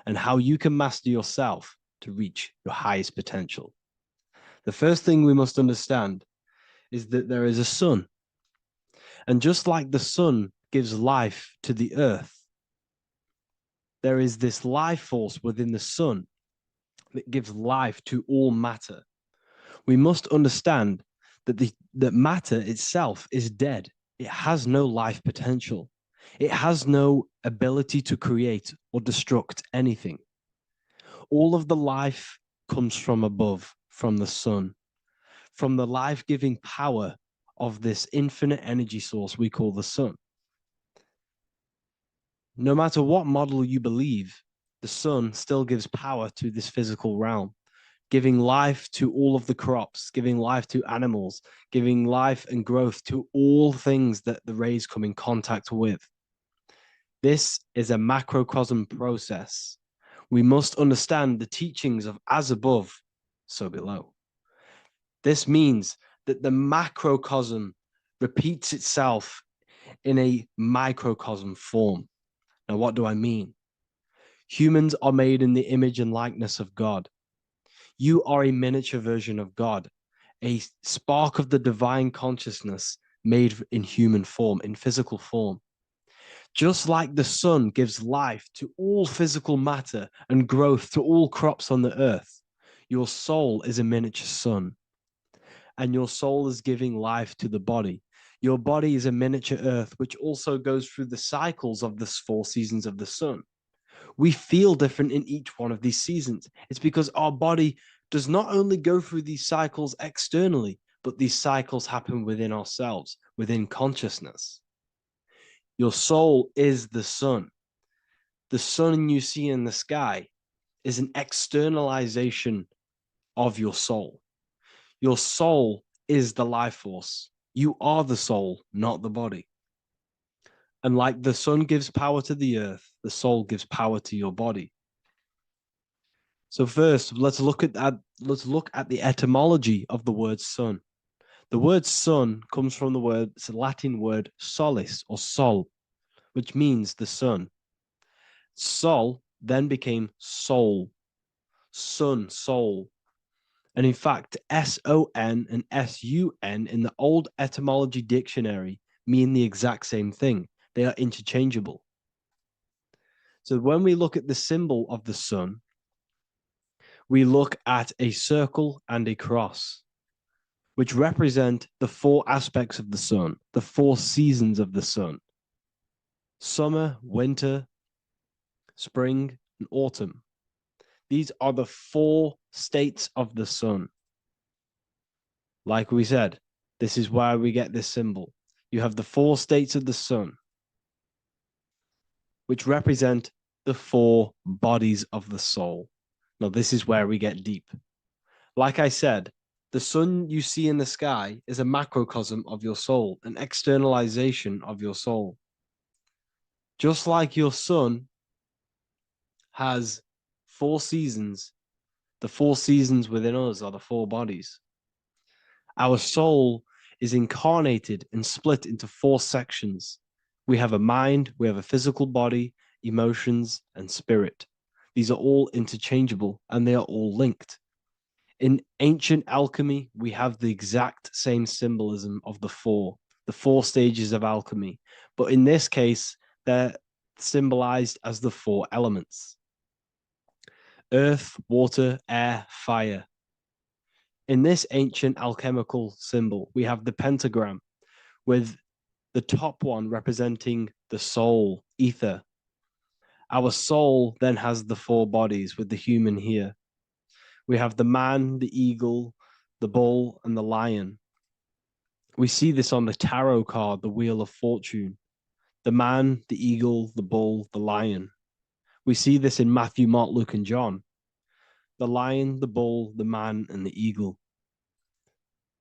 and how you can master yourself to reach your highest potential. The first thing we must understand is that there is a sun. And just like the sun gives life to the earth, there is this life force within the sun that gives life to all matter. We must understand that matter itself is dead. It has no life potential. It has no ability to create or destruct anything. All of the life comes from above, from the sun, from the life-giving power of this infinite energy source we call the sun. No matter what model you believe, the sun still gives power to this physical realm, giving life to all of the crops, giving life to animals, giving life and growth to all things that the rays come in contact with. This is a macrocosm process. We must understand the teachings of as above, so below. This means that the macrocosm repeats itself in a microcosm form. Now, what do I mean? Humans are made in the image and likeness of God. You are a miniature version of God, a spark of the divine consciousness made in human form, in physical form. Just like the sun gives life to all physical matter and growth to all crops on the earth, your soul is a miniature sun. And your soul is giving life to the body. Your body is a miniature earth, which also goes through the cycles of the 4 seasons of the sun. We feel different in each one of these seasons. It's because our body does not only go through these cycles externally, but these cycles happen within ourselves, within consciousness. Your soul is the sun. The sun you see in the sky is an externalization of your soul. Your soul is the life force. You are the soul, not the body. And like the sun gives power to the earth, the soul gives power to your body. So first, let's look at the etymology of the word sun. The word sun comes from it's a Latin word solis or sol, which means the sun. Sol then became soul, sun, soul. And in fact, S-O-N and S-U-N in the old etymology dictionary mean the exact same thing. They are interchangeable. So when we look at the symbol of the sun, we look at a circle and a cross, which represent the 4 aspects of the sun, the 4 seasons of the sun: summer, winter, spring, and autumn. These are the 4 states of the sun. Like we said, this is why we get this symbol. You have the 4 states of the sun, which represent the 4 bodies of the soul. Now, this is where we get deep. Like I said, the sun you see in the sky is a macrocosm of your soul, an externalization of your soul. Just like your sun has 4 seasons, the 4 seasons within us are the 4 bodies. Our soul is incarnated and split into 4 sections. We have a mind, we have a physical body, emotions, and spirit. These are all interchangeable and they are all linked. In ancient alchemy, we have the exact same symbolism of the 4 stages of alchemy. But in this case, they're symbolized as the 4 elements: earth, water, air, fire. In this ancient alchemical symbol, we have the pentagram, with the top one representing the soul, ether. Our soul then has the 4 bodies, with the human here. We have the man, the eagle, the bull, and the lion. We see this on the tarot card, the Wheel of Fortune. The man, the eagle, the bull, the lion. We see this in Matthew, Mark, Luke, and John. The lion, the bull, the man, and the eagle.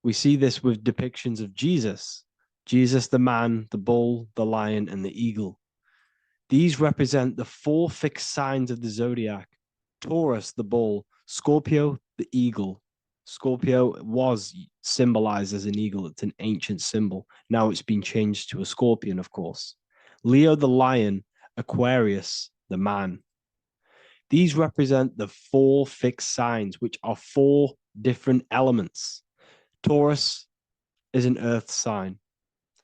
We see this with depictions of Jesus. Jesus, the man, the bull, the lion, and the eagle. These represent the 4 fixed signs of the zodiac: Taurus, the bull; Scorpio, the eagle. Scorpio was symbolized as an eagle. It's an ancient symbol. Now it's been changed to a scorpion, of course. Leo, the lion; Aquarius, the man. These represent the 4 fixed signs, which are 4 different elements. Taurus is an earth sign,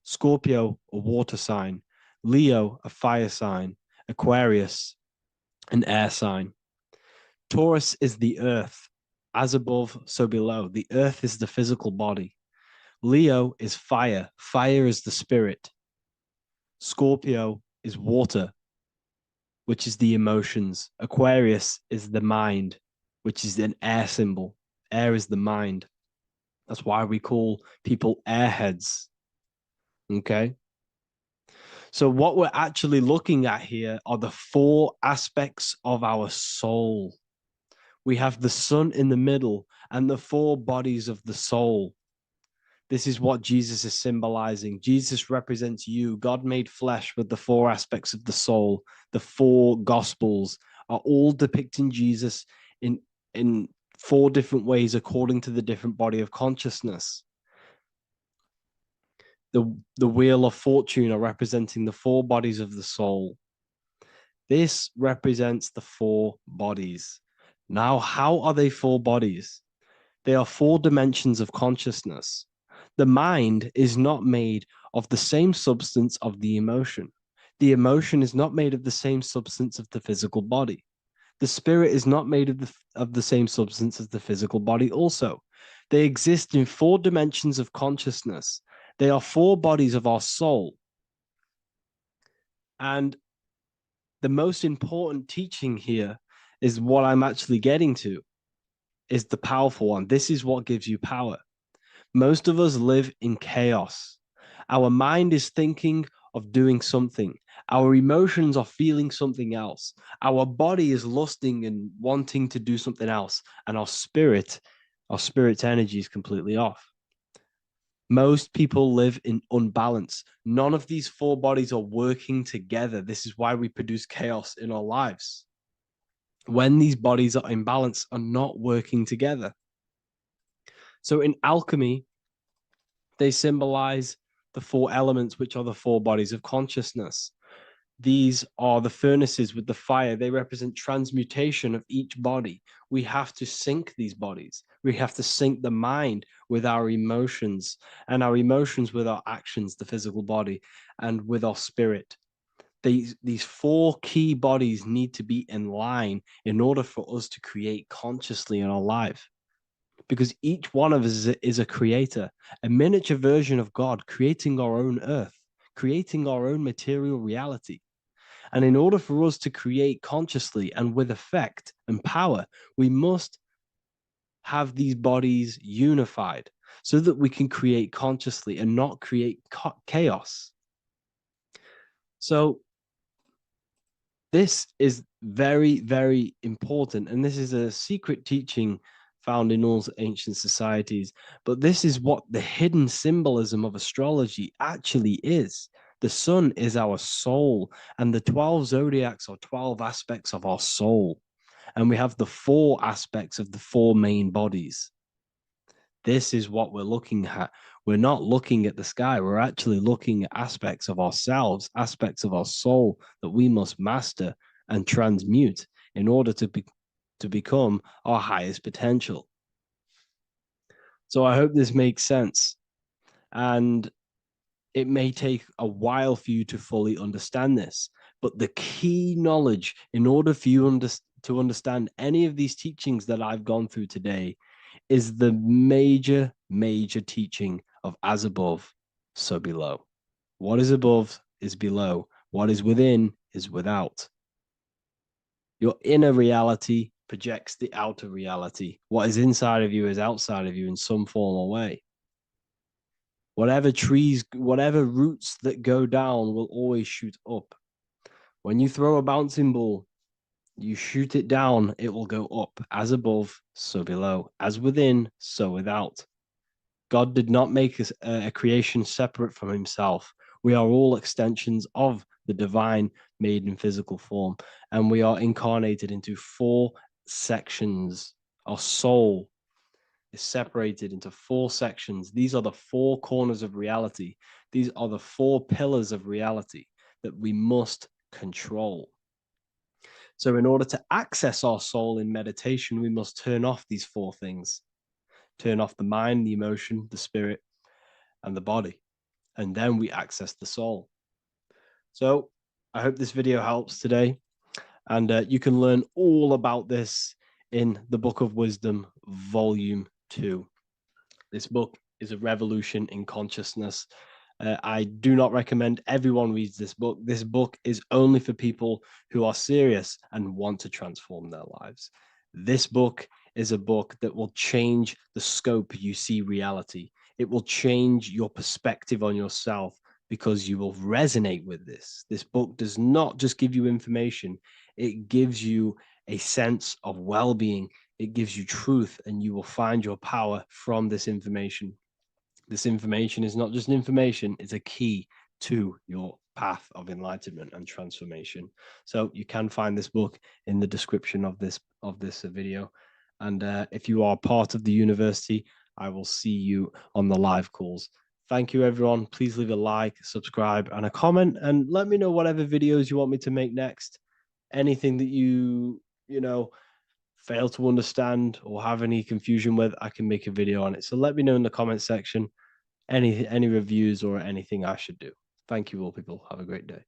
Scorpio, a water sign, Leo, a fire sign, Aquarius, an air sign. Taurus is the earth, as above, so below. The earth is the physical body. Leo is fire, fire is the spirit. Scorpio is water, which is the emotions. Aquarius is the mind, which is an air symbol. Air is the mind. That's why we call people airheads. Okay. So, what we're actually looking at here are the four aspects of our soul. We have the sun in the middle and the four bodies of the soul. This is what Jesus is symbolizing. Jesus represents you. God made flesh with the four aspects of the soul. The four gospels are all depicting Jesus in four different ways according to the different body of consciousness. The wheel of fortune are representing the four bodies of the soul. This represents the four bodies. Now, how are they four bodies? They are four dimensions of consciousness. The mind is not made of the same substance of the emotion. The emotion is not made of the same substance of the physical body. The spirit is not made of the same substance as the physical body also. They exist in four dimensions of consciousness. They are four bodies of our soul. And the most important teaching here is what I'm actually getting to, is the powerful one. This is what gives you power. Most of us live in chaos. Our mind is thinking of doing something. Our emotions are feeling something else. Our body is lusting and wanting to do something else. And our spirit's energy is completely off. Most people live in unbalance. None of these four bodies are working together. This is why we produce chaos in our lives. When these bodies are in balance, are not working together. So in alchemy, they symbolize the four elements, which are the four bodies of consciousness. These are the furnaces with the fire. They represent transmutation of each body. We have to sync these bodies. We have to sync the mind with our emotions, and our emotions with our actions, the physical body, and with our spirit. These four key bodies need to be in line in order for us to create consciously in our life. Because each one of us is a creator, a miniature version of God, creating our own earth, creating our own material reality. And in order for us to create consciously and with effect and power, we must have these bodies unified so that we can create consciously and not create chaos. So this is very, very important. And this is a secret teaching found in all ancient societies. But this is what the hidden symbolism of astrology actually is. The sun is our soul, and the 12 zodiacs are 12 aspects of our soul. And we have the four aspects of the four main bodies. This is what we're looking at. We're not looking at the sky. We're actually looking at aspects of ourselves, aspects of our soul that we must master and transmute in order to become our highest potential. So I hope this makes sense. And it may take a while for you to fully understand this, but the key knowledge in order for you to understand any of these teachings that I've gone through today is the major, major teaching of as above, so below. What is above is below. What is within is without. Your inner reality projects the outer reality. What is inside of you is outside of you in some form or way. Whatever trees, whatever roots that go down will always shoot up. When you throw a bouncing ball, you shoot it down, it will go up. As above, so below. As within, so without. God did not make a creation separate from himself. We are all extensions of the divine made in physical form. And we are incarnated into four sections. Our soul is separated into four sections. These are the four corners of reality. These are the four pillars of reality that we must control. So, in order to access our soul in meditation, we must turn off these four things: turn off the mind, the emotion, the spirit, and the body. And then we access the soul. So I hope this video helps today. And you can learn all about this in the Book of Wisdom, Volume 2. This book is a revolution in consciousness. I do not recommend everyone reads this book. This book is only for people who are serious and want to transform their lives. This book is a book that will change the scope you see reality. It will change your perspective on yourself because you will resonate with this. This book does not just give you information. It gives you a sense of well-being. It gives you truth, and you will find your power from this information. This information is not just information, it's a key to your path of enlightenment and transformation. So you can find this book in the description of this video. And if you are part of the university, I will see you on the live calls. Thank you, everyone. Please leave a like, subscribe, and a comment, and let me know whatever videos you want me to make next. Anything that you fail to understand or have any confusion with, I can make a video on it. So let me know in the comment section any reviews or anything I should do. Thank you all, people. Have a great day.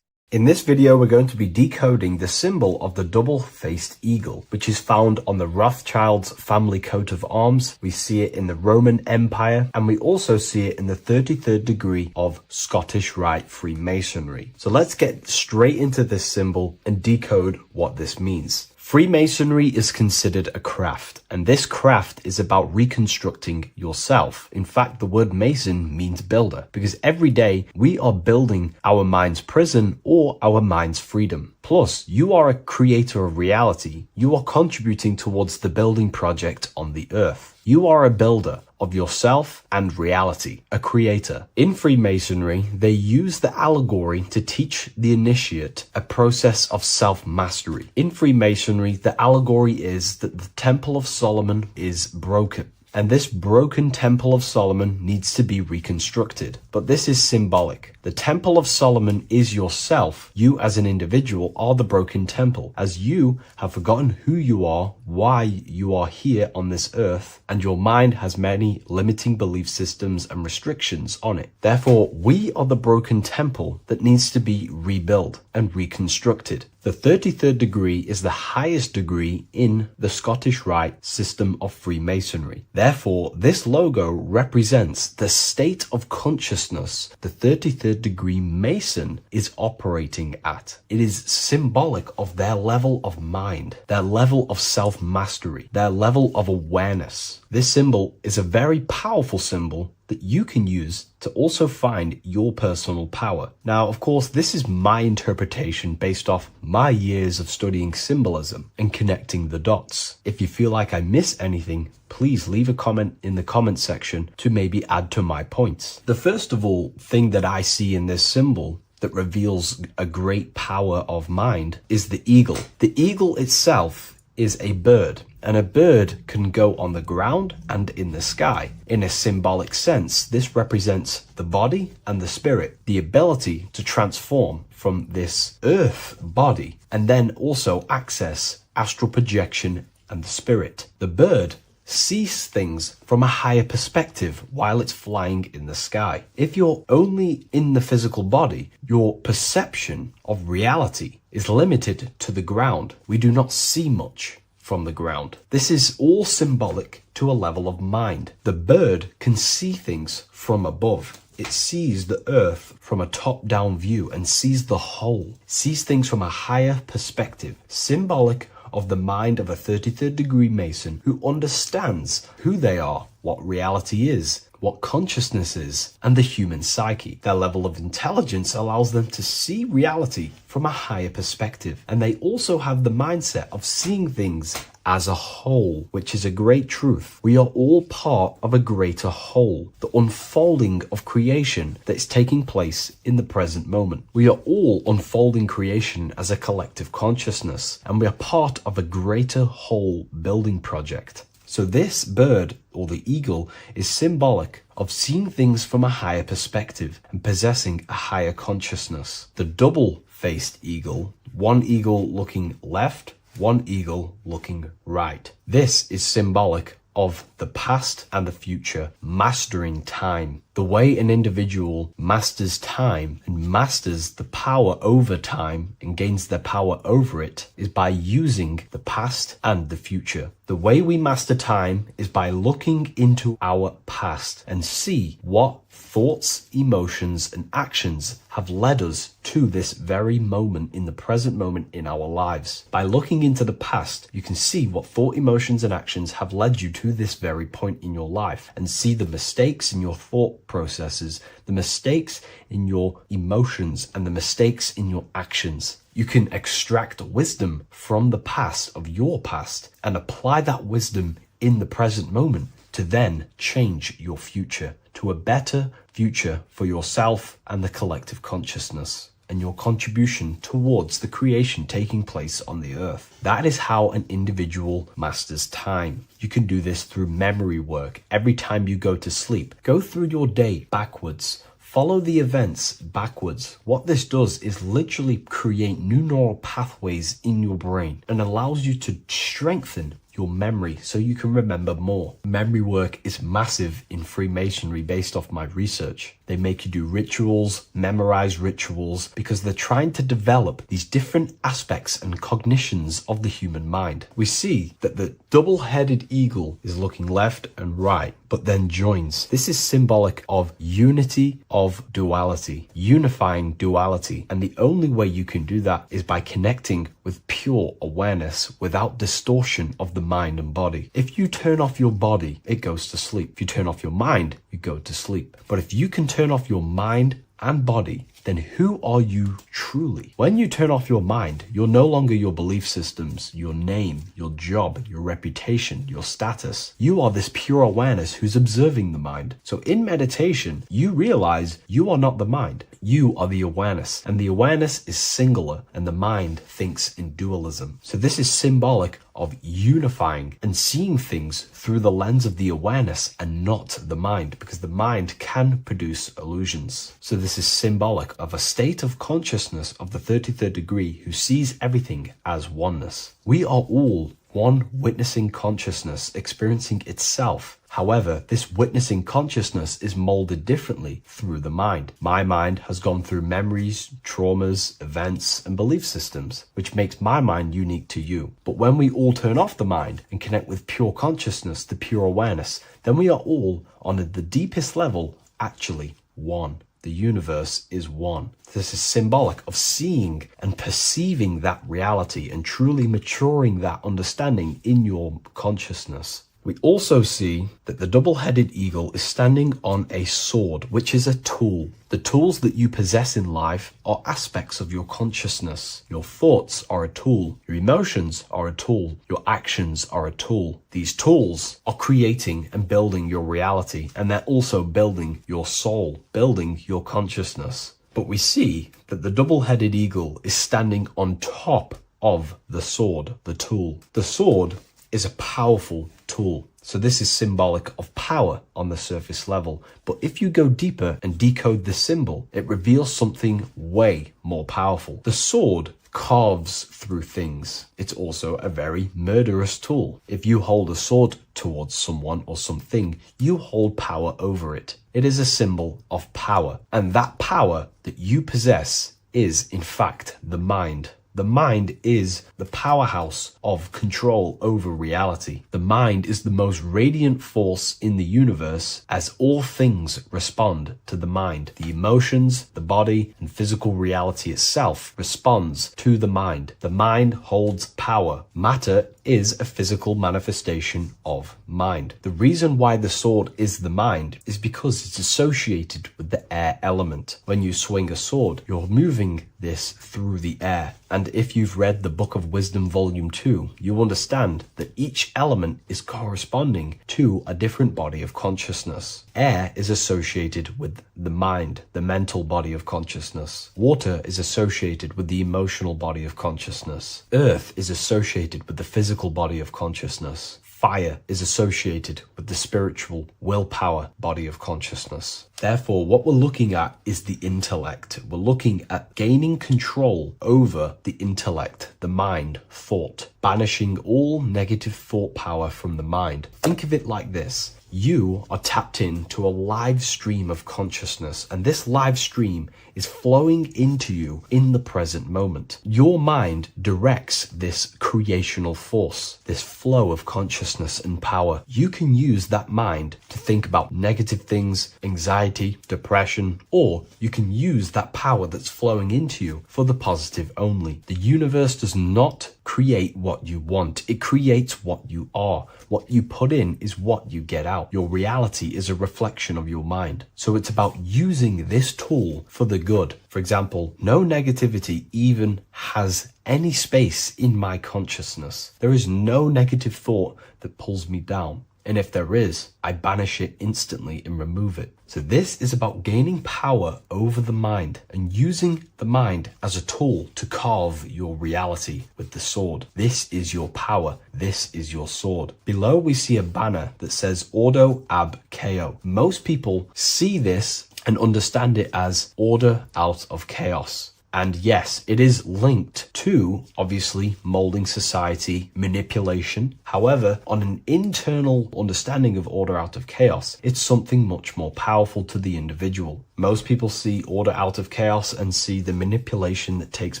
In this video, we're going to be decoding the symbol of the double-faced eagle, which is found on the Rothschild's family coat of arms. We see it in the Roman Empire, and we also see it in the 33rd degree of Scottish Rite Freemasonry. So let's get straight into this symbol and decode what this means. Freemasonry is considered a craft, and this craft is about reconstructing yourself. In fact, the word mason means builder, because every day we are building our mind's prison or our mind's freedom. Plus, you are a creator of reality. You are contributing towards the building project on the earth. You are a builder of yourself and reality, a creator. In Freemasonry, they use the allegory to teach the initiate a process of self-mastery. In Freemasonry, the allegory is that the Temple of Solomon is broken, and this broken Temple of Solomon needs to be reconstructed. But this is symbolic. The Temple of Solomon is yourself. You as an individual are the broken temple, as you have forgotten who you are, why you are here on this earth, and your mind has many limiting belief systems and restrictions on it. Therefore, we are the broken temple that needs to be rebuilt and reconstructed. The 33rd degree is the highest degree in the Scottish Rite system of Freemasonry. Therefore, this logo represents the state of consciousness the 33rd degree Mason is operating at. It is symbolic of their level of mind, their level of self-mastery, their level of awareness. This symbol is a very powerful symbol that you can use to also find your personal power. Now, of course, this is my interpretation based off my years of studying symbolism and connecting the dots. If you feel like I miss anything, please leave a comment in the comment section to maybe add to my points. The first of all thing that I see in this symbol that reveals a great power of mind is the eagle. The eagle itself is a bird, and a bird can go on the ground and in the sky. In a symbolic sense, this represents the body and the spirit, the ability to transform from this earth body and then also access astral projection and the spirit. The bird sees things from a higher perspective while it's flying in the sky. If you're only in the physical body, your perception of reality is limited to the ground. We do not see much from the ground. This is all symbolic to a level of mind. The bird can see things from above. It sees the earth from a top-down view and sees the whole, sees things from a higher perspective, symbolic of the mind of a 33rd degree Mason who understands who they are, what reality is, what consciousness is, and the human psyche. Their level of intelligence allows them to see reality from a higher perspective, and they also have the mindset of seeing things as a whole, which is a great truth. We are all part of a greater whole, the unfolding of creation that is taking place in the present moment. We are all unfolding creation as a collective consciousness, and we are part of a greater whole building project. So this bird, or the eagle, is symbolic of seeing things from a higher perspective and possessing a higher consciousness. The double-faced eagle, one eagle looking left, one eagle looking right. This is symbolic of the past and the future, mastering time. The way an individual masters time and masters the power over time and gains their power over it is by using the past and the future. The way we master time is by looking into our past and see what thoughts, emotions, and actions have led us to this very moment in the present moment in our lives. By looking into the past, you can see what thought, emotions, and actions have led you to this very point in your life and see the mistakes in your thought processes, the mistakes in your emotions, and the mistakes in your actions. You can extract wisdom from the past of your past and apply that wisdom in the present moment to then change your future to a better future for yourself and the collective consciousness and your contribution towards the creation taking place on the earth. That is how an individual masters time. You can do this through memory work. Every time you go to sleep, go through your day backwards. Follow the events backwards. What this does is literally create new neural pathways in your brain and allows you to strengthen your memory so you can remember more. Memory work is massive in Freemasonry based off my research. They make you do rituals, memorize rituals, because they're trying to develop these different aspects and cognitions of the human mind. We see that the double-headed eagle is looking left and right, but then joins. This is symbolic of unity of duality, unifying duality. And the only way you can do that is by connecting with pure awareness without distortion of the mind and body. If you turn off your body, it goes to sleep. If you turn off your mind, you go to sleep. But if you can turn off your mind and body, then who are you truly? When you turn off your mind, you're no longer your belief systems, your name, your job, your reputation, your status. You are this pure awareness who's observing the mind. So in meditation, you realize you are not the mind. You are the awareness, and the awareness is singular, and the mind thinks in dualism. So this is symbolic of unifying and seeing things through the lens of the awareness and not the mind, because the mind can produce illusions. So this is symbolic of a state of consciousness of the 33rd degree who sees everything as oneness. We are all one witnessing consciousness experiencing itself. However, this witnessing consciousness is molded differently through the mind. My mind has gone through memories, traumas, events, and belief systems, which makes my mind unique to you. But when we all turn off the mind and connect with pure consciousness, the pure awareness, then we are all, on the deepest level, actually one. The universe is one. This is symbolic of seeing and perceiving that reality and truly maturing that understanding in your consciousness. We also see that the double-headed eagle is standing on a sword, which is a tool. The tools that you possess in life are aspects of your consciousness. Your thoughts are a tool. Your emotions are a tool. Your actions are a tool. These tools are creating and building your reality, and they're also building your soul, building your consciousness. But we see that the double-headed eagle is standing on top of the sword, the tool. The sword is a powerful tool. So this is symbolic of power on the surface level. But if you go deeper and decode the symbol, it reveals something way more powerful. The sword carves through things. It's also a very murderous tool. If you hold a sword towards someone or something, you hold power over it. It is a symbol of power. And that power that you possess is, in fact, the mind. The mind is the powerhouse of control over reality. The mind is the most radiant force in the universe, as all things respond to the mind. The emotions, the body, and physical reality itself responds to the mind. The mind holds power. Matter is a physical manifestation of mind. The reason why the sword is the mind is because it's associated with the air element. When you swing a sword, you're moving this through the air. And if you've read the Book of Wisdom Volume 2, you understand that each element is corresponding to a different body of consciousness. Air is associated with the mind, the mental body of consciousness. Water is associated with the emotional body of consciousness. Earth is associated with the physical body of consciousness. Fire is associated with the spiritual willpower body of consciousness. Therefore, what we're looking at is the intellect. We're looking at gaining control over the intellect, the mind, thought, banishing all negative thought power from the mind. Think of it like this. You are tapped into a live stream of consciousness, and this live stream is flowing into you in the present moment. Your mind directs this creational force, this flow of consciousness and power. You can use that mind to think about negative things, anxiety, depression, or you can use that power that's flowing into you for the positive only. The universe does not create what you want. It creates what you are. What you put in is what you get out. Your reality is a reflection of your mind. So it's about using this tool for the good. For example, no negativity even has any space in my consciousness. There is no negative thought that pulls me down. And if there is, I banish it instantly and remove it. So this is about gaining power over the mind and using the mind as a tool to carve your reality with the sword. This is your power. This is your sword. Below we see a banner that says Ordo ab Chaos. Most people see this and understand it as order out of chaos. And yes, it is linked to, obviously, molding society, manipulation. However, on an internal understanding of order out of chaos, it's something much more powerful to the individual. Most people see order out of chaos and see the manipulation that takes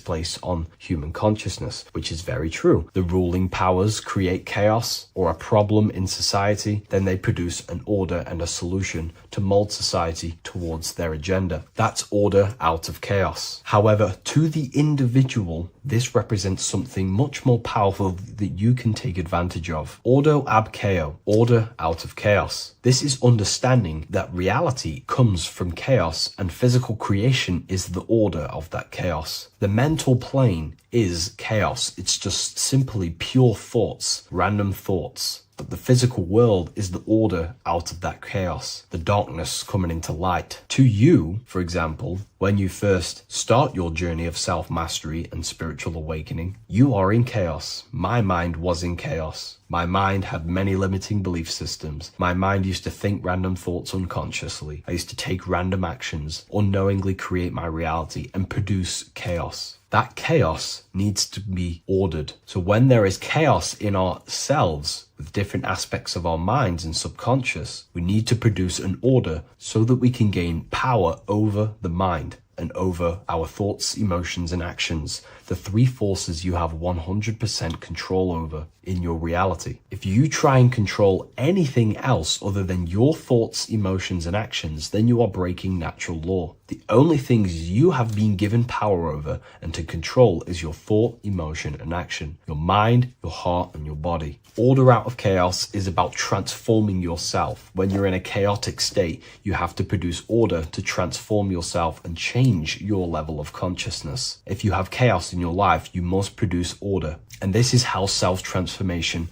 place on human consciousness, which is very true. The ruling powers create chaos or a problem in society, then they produce an order and a solution to mold society towards their agenda. That's order out of chaos. However, to the individual, this represents something much more powerful that you can take advantage of. Ordo ab chaos, order out of chaos. This is understanding that reality comes from chaos and physical creation is the order of that chaos. The mental plane is chaos. It's just simply pure thoughts, random thoughts. But the physical world is the order out of that chaos, the darkness coming into light. To you, for example, when you first start your journey of self-mastery and spiritual awakening, you are in chaos. My mind was in chaos. My mind had many limiting belief systems. My mind used to think random thoughts unconsciously. I used to take random actions, unknowingly create my reality and produce chaos. That chaos needs to be ordered. So when there is chaos in ourselves, with different aspects of our minds and subconscious, we need to produce an order so that we can gain power over the mind and over our thoughts, emotions, and actions, the three forces you have 100% control over in your reality. If you try and control anything else other than your thoughts, emotions, and actions, then you are breaking natural law. The only things you have been given power over and to control is your thought, emotion, and action, your mind, your heart, and your body. Order out of chaos is about transforming yourself. When you're in a chaotic state, you have to produce order to transform yourself and change your level of consciousness. If you have chaos in your life, you must produce order. And this is how self-transformation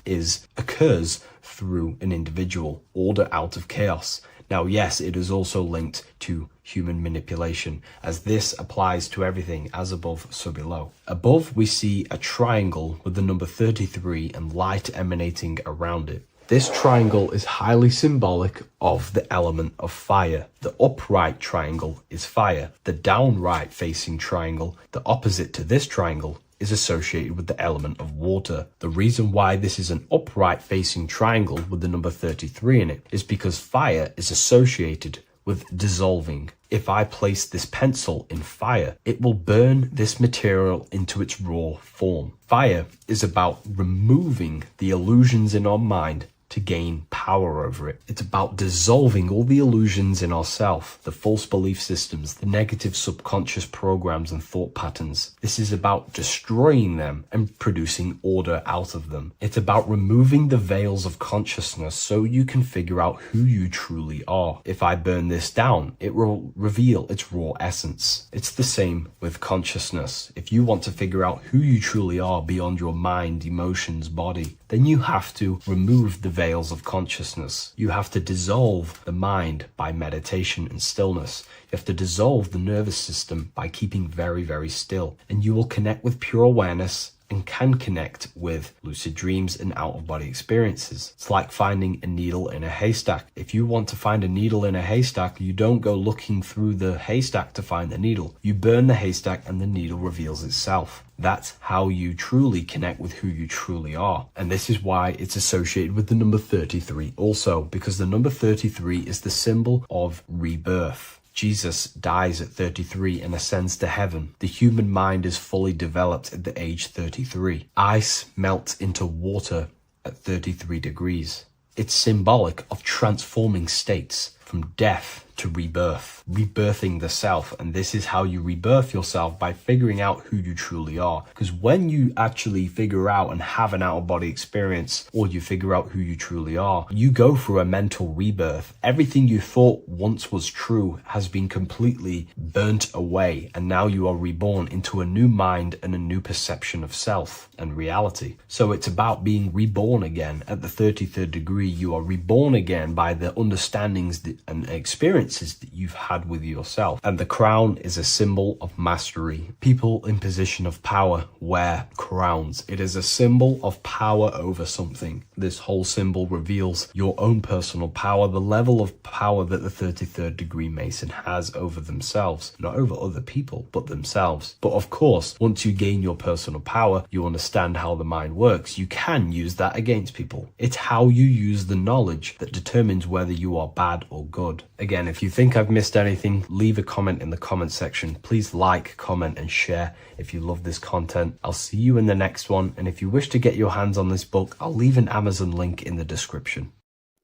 occurs through an individual. Order out of chaos. Now, yes, it is also linked to human manipulation, as this applies to everything as above, so below. Above, we see a triangle with the number 33 and light emanating around it. This triangle is highly symbolic of the element of fire. The upright triangle is fire. The downright facing triangle, the opposite to this triangle, is associated with the element of water. The reason why this is an upright facing triangle with the number 33 in it is because fire is associated with dissolving. If I place this pencil in fire, it will burn this material into its raw form. Fire is about removing the illusions in our mind to gain power over it. It's about dissolving all the illusions in ourself, the false belief systems, the negative subconscious programs and thought patterns. This is about destroying them and producing order out of them. It's about removing the veils of consciousness so you can figure out who you truly are. If I burn this down, it will reveal its raw essence. It's the same with consciousness. If you want to figure out who you truly are beyond your mind, emotions, body, then you have to remove the veils of consciousness. You have to dissolve the mind by meditation and stillness. You have to dissolve the nervous system by keeping very, very still. And you will connect with pure awareness and can connect with lucid dreams and out-of-body experiences. It's like finding a needle in a haystack. If you want to find a needle in a haystack, you don't go looking through the haystack to find the needle. You burn the haystack and the needle reveals itself. That's how you truly connect with who you truly are. And this is why it's associated with the number 33 also, because the number 33 is the symbol of rebirth. Jesus dies at 33 and ascends to heaven. The human mind is fully developed at the age 33. Ice melts into water at 33 degrees. It's symbolic of transforming states from death to rebirth, rebirthing the self. And this is how you rebirth yourself, by figuring out who you truly are. Because when you actually figure out and have an out-of-body experience, or you figure out who you truly are, you go through a mental rebirth. Everything you thought once was true has been completely burnt away, and now you are reborn into a new mind and a new perception of self and reality. So it's about being reborn again. At the 33rd degree, you are reborn again by the understandings and experiences that you've had with yourself. And the crown is a symbol of mastery. People in position of power wear crowns. It is a symbol of power over something. This whole symbol reveals your own personal power, the level of power that the 33rd degree Mason has over themselves, not over other people, but themselves. But of course, once you gain your personal power, you understand how the mind works. You can use that against people. It's how you use the knowledge that determines whether you are bad or good. Again, if you think I've missed anything, leave a comment in the comment section. Please like, comment, and share if you love this content. I'll see you in the next one. And if you wish to get your hands on this book, I'll leave an Amazon link in the description.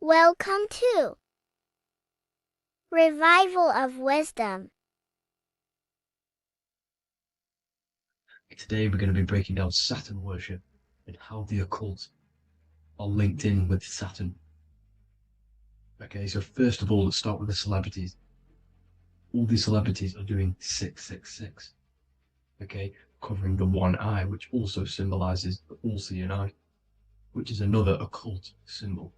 Welcome to Revival of Wisdom. Today we're going to be breaking down Saturn worship and how the occult are linked in with Saturn. Okay, so first of all, let's start with the celebrities. All these celebrities are doing 666. Okay, covering the one eye, which also symbolizes the all-seeing eye, which is another occult symbol.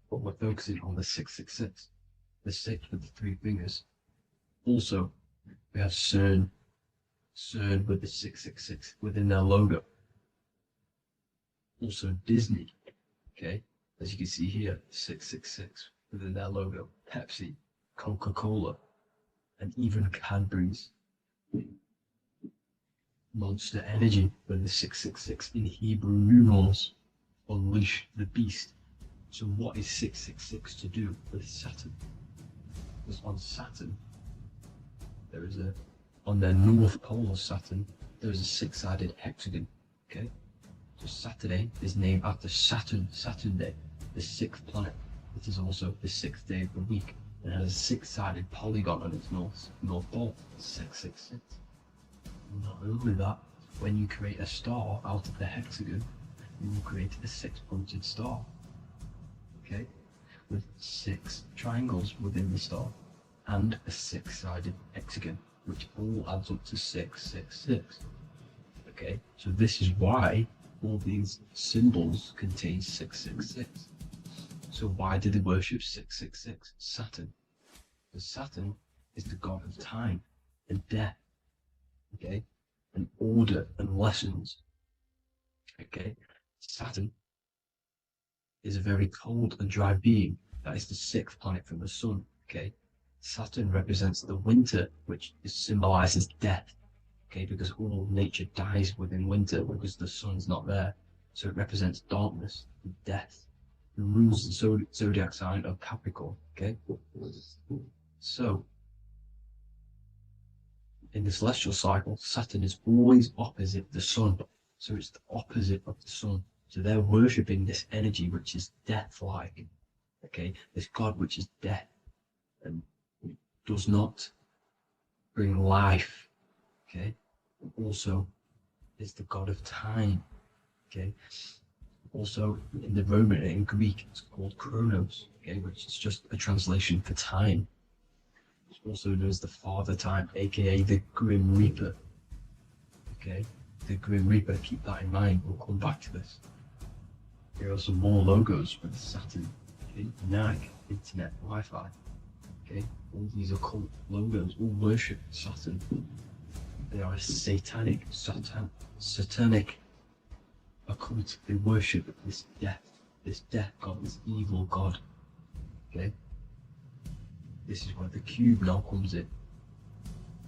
But we're focusing on the 666, the 6 with the 3 fingers. Also, we have CERN with the 666 within their logo. Also Disney, okay, as you can see here, 666 within their logo. Pepsi, Coca-Cola, and even Cadbury's. Monster Energy with the 666 in Hebrew numerals. Unleash the beast. So what is 666 to do with Saturn? Because on Saturn, there is on the north pole of Saturn, there is a 6-sided hexagon. Okay, so Saturday is named after Saturn Day, the 6th planet. It is also the 6th day of the week and has a 6-sided polygon on its north pole, 666. Not only that, when you create a star out of the hexagon, you will create a 6-pointed star. Okay, with 6 triangles within the star and a 6-sided hexagon, which all adds up to 666. Okay, so this is why all these symbols contain 666. So why do they worship 666? Saturn. Because Saturn is the god of time and death. Okay, and order and lessons. Okay, Saturn is a very cold and dry being. That is the 6th planet from the sun. Okay, Saturn represents the winter, which symbolizes death. Okay, because all nature dies within winter because the sun's not there. So it represents darkness and death. It rules the zodiac sign of Capricorn. Okay, so in the celestial cycle, Saturn is always opposite the sun. So it's the opposite of the sun. So they're worshipping this energy which is death-like. Okay, this god which is death and does not bring life. Okay, also is the god of time. Okay, also in the Roman and in Greek it's called Chronos. Okay, which is just a translation for time. It's also known as the Father Time, aka the Grim Reaper. Okay, the Grim Reaper. Keep that in mind. We'll come back to this. Here are some more logos with Saturn. Okay, NAG, Internet, Wi-Fi. Okay, all these occult logos all worship Saturn. They are a satanic a cult. They worship this death god, this evil god. Okay? This is where the cube now comes in.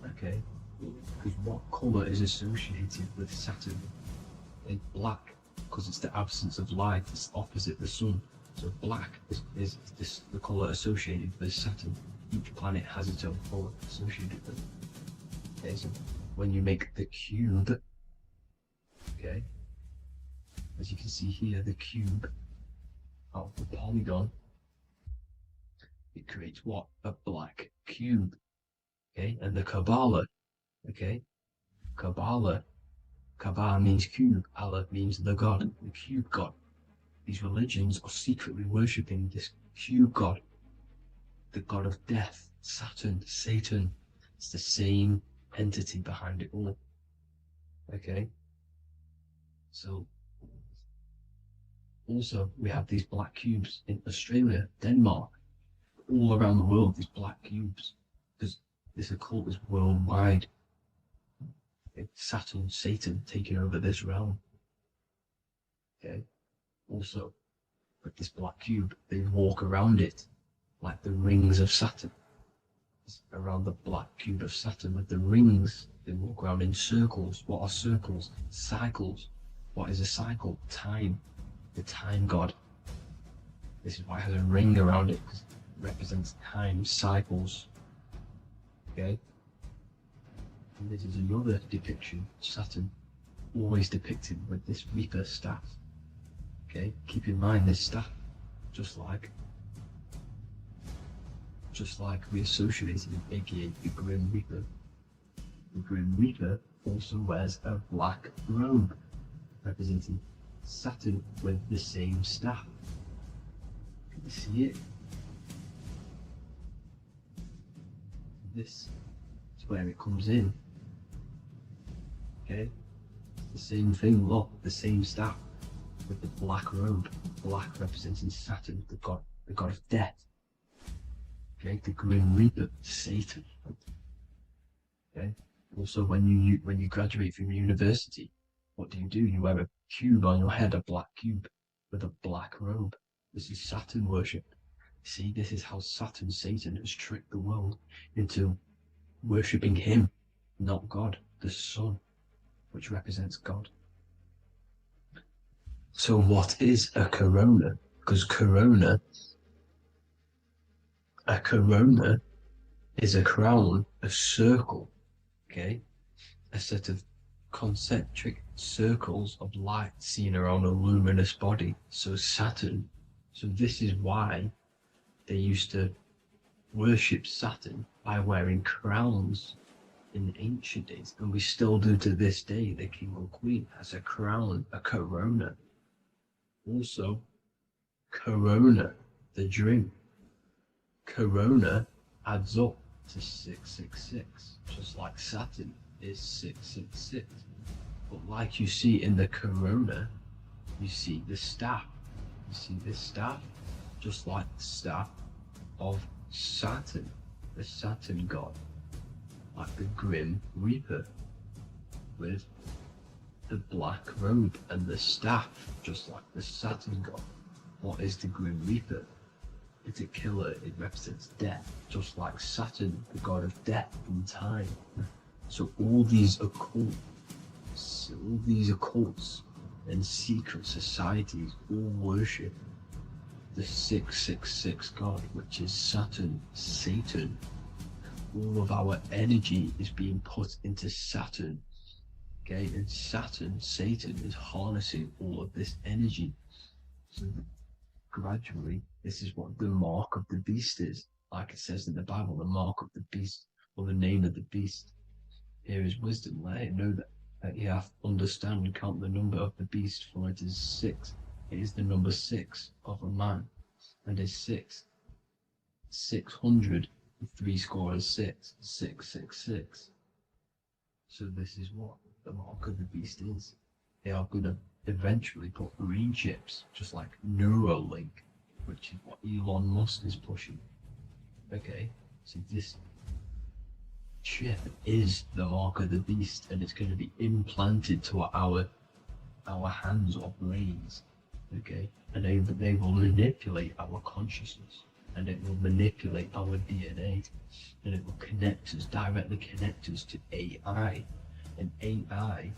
Okay? Because what colour is associated with Saturn? It's black, because it's the absence of light, it's opposite the sun. So black is the colour associated with Saturn. Each planet has its own colour associated with it. Okay, so when you make the cube, okay, as you can see here, the cube out of the polygon, it creates what? A black cube. Okay, and the Kabbalah, okay, Kabbalah means cube, Allah means the god, the cube god. These religions are secretly worshipping this cube god, the god of death, Saturn, Satan. It's the same entity behind it all. Okay? So, also, we have these black cubes in Australia, Denmark, all around the world, these black cubes. Because this occult is worldwide. It's Saturn, Satan taking over this realm. Okay? Also, with this black cube, they walk around it like the rings of Saturn. It's around the black cube of Saturn with the rings, they walk around in circles. What are circles? Cycles. What is a cycle? Time. The time god. This is why it has a ring around it, because it represents time, cycles. Okay? And this is another depiction of Saturn, always depicted with this Reaper staff. Okay, keep in mind this staff, just like we associated with aka the Grim Reaper. The Grim Reaper also wears a black robe, representing Saturn with the same staff. Can you see it? This is where it comes in. Okay, it's the same thing, look, the same staff. With the black robe, black representing Saturn, the god of death. Okay, the Grim Reaper, Satan. Okay. Also, when you graduate from university, what do? You wear a cube on your head, a black cube with a black robe. This is Saturn worship. See, this is how Saturn, Satan, has tricked the world into worshipping him, not God, the sun, which represents God. So what is a corona? Because a corona is a crown, a circle, okay? A set of concentric circles of light seen around a luminous body. So Saturn, so this is why they used to worship Saturn by wearing crowns in ancient days. And we still do to this day. The king or queen has a crown, a corona. Also, corona, the drink. Corona adds up to 666, just like Saturn is 666. But like you see in the corona, you see the staff. You see this staff, just like the staff of Saturn, the Saturn god, like the Grim Reaper, with the black robe and the staff, just like the Saturn god. What is the Grim Reaper? It's a killer, it represents death, just like Saturn, the god of death and time. So all these occults and secret societies all worship the 666 god, which is Saturn, Satan. All of our energy is being put into Saturn. Okay, and Saturn, Satan, is harnessing all of this energy. So gradually, this is what the mark of the beast is. Like it says in the Bible, the mark of the beast, or the name of the beast. Here is wisdom, let it know that you have to understand and count the number of the beast, for it is 6. It is the number 6 of a man, and is 6. 600, 3 score is 6, 666. So this is what the mark of the beast is. They are going to eventually put green chips, just like Neuralink, which is what Elon Musk is pushing. Okay, so this chip is the mark of the beast, and it's going to be implanted to our our hands or brains, okay? And they will manipulate our consciousness, and it will manipulate our DNA, and it will directly connect us to AI. And AI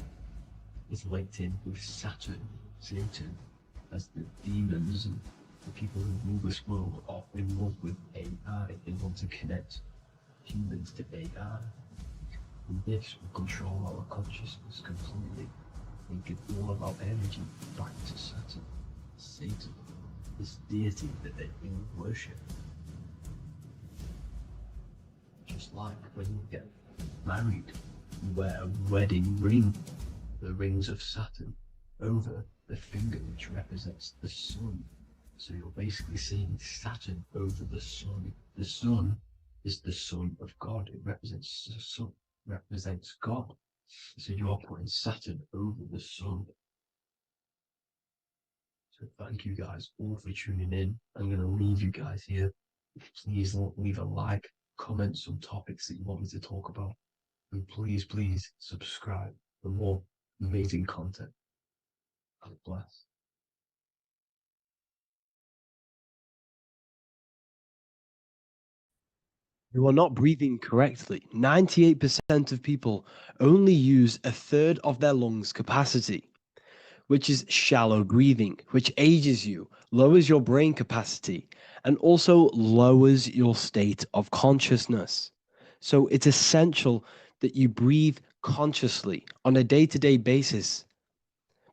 is linked in with Saturn, Satan, as the demons and the people who rule this world are in love with AI. They want to connect humans to AI. And this will control our consciousness completely and give all of our energy back to Saturn, Satan, this deity that they all worship. Just like when you get married, you wear a wedding ring, the rings of Saturn, over the finger, which represents the sun. So you're basically seeing Saturn over the sun. The sun is the son of God. It represents the sun, represents God. So you are putting Saturn over the sun. So thank you guys all for tuning in. I'm going to leave you guys here. Please leave a like, comment some topics that you want me to talk about. And please subscribe for more amazing content. God bless. You are not breathing correctly. 98% of people only use a third of their lungs capacity, which is shallow breathing, which ages you, lowers your brain capacity, and also lowers your state of consciousness. So it's essential that you breathe consciously on a day-to-day basis,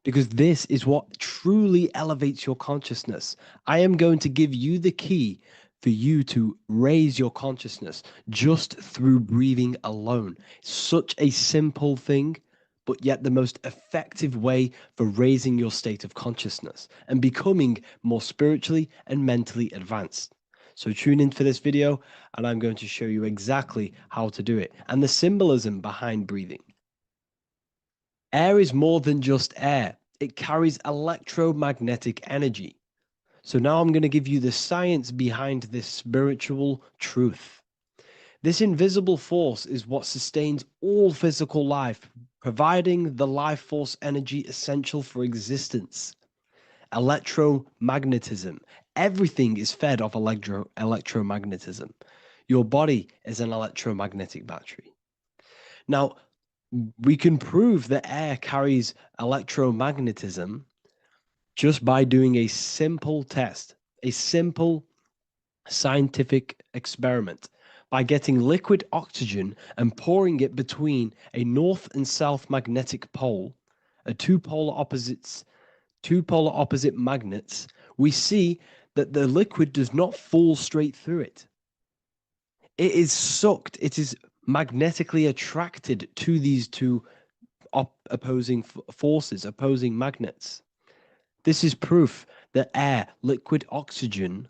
because this is what truly elevates your consciousness. I am going to give you the key for you to raise your consciousness just through breathing alone. Such a simple thing, but yet the most effective way for raising your state of consciousness and becoming more spiritually and mentally advanced. So tune in for this video, and I'm going to show you exactly how to do it and the symbolism behind breathing. Air is more than just air. It carries electromagnetic energy. So now I'm going to give you the science behind this spiritual truth. This invisible force is what sustains all physical life, providing the life force energy essential for existence. Electromagnetism. Everything is fed off electromagnetism. Your body is an electromagnetic battery. Now, we can prove that air carries electromagnetism just by doing a simple test, a simple scientific experiment, by getting liquid oxygen and pouring it between a north and south magnetic pole, two polar opposite magnets. We see that the liquid does not fall straight through it. It is sucked, it is magnetically attracted to these two opposing forces, opposing magnets. This is proof that air, liquid oxygen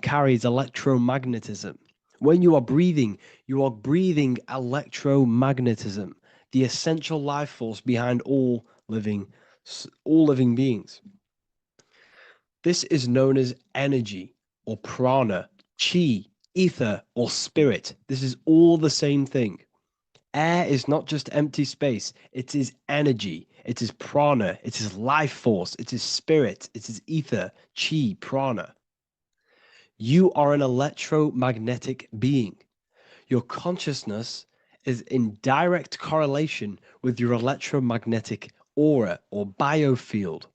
carries electromagnetism. When you are breathing electromagnetism, the essential life force behind all living beings. This is known as energy or prana, chi, ether, or spirit. This is all the same thing. Air is not just empty space. It is energy. It is prana. It is life force. It is spirit. It is ether, chi, prana. You are an electromagnetic being. Your consciousness is in direct correlation with your electromagnetic aura or biofield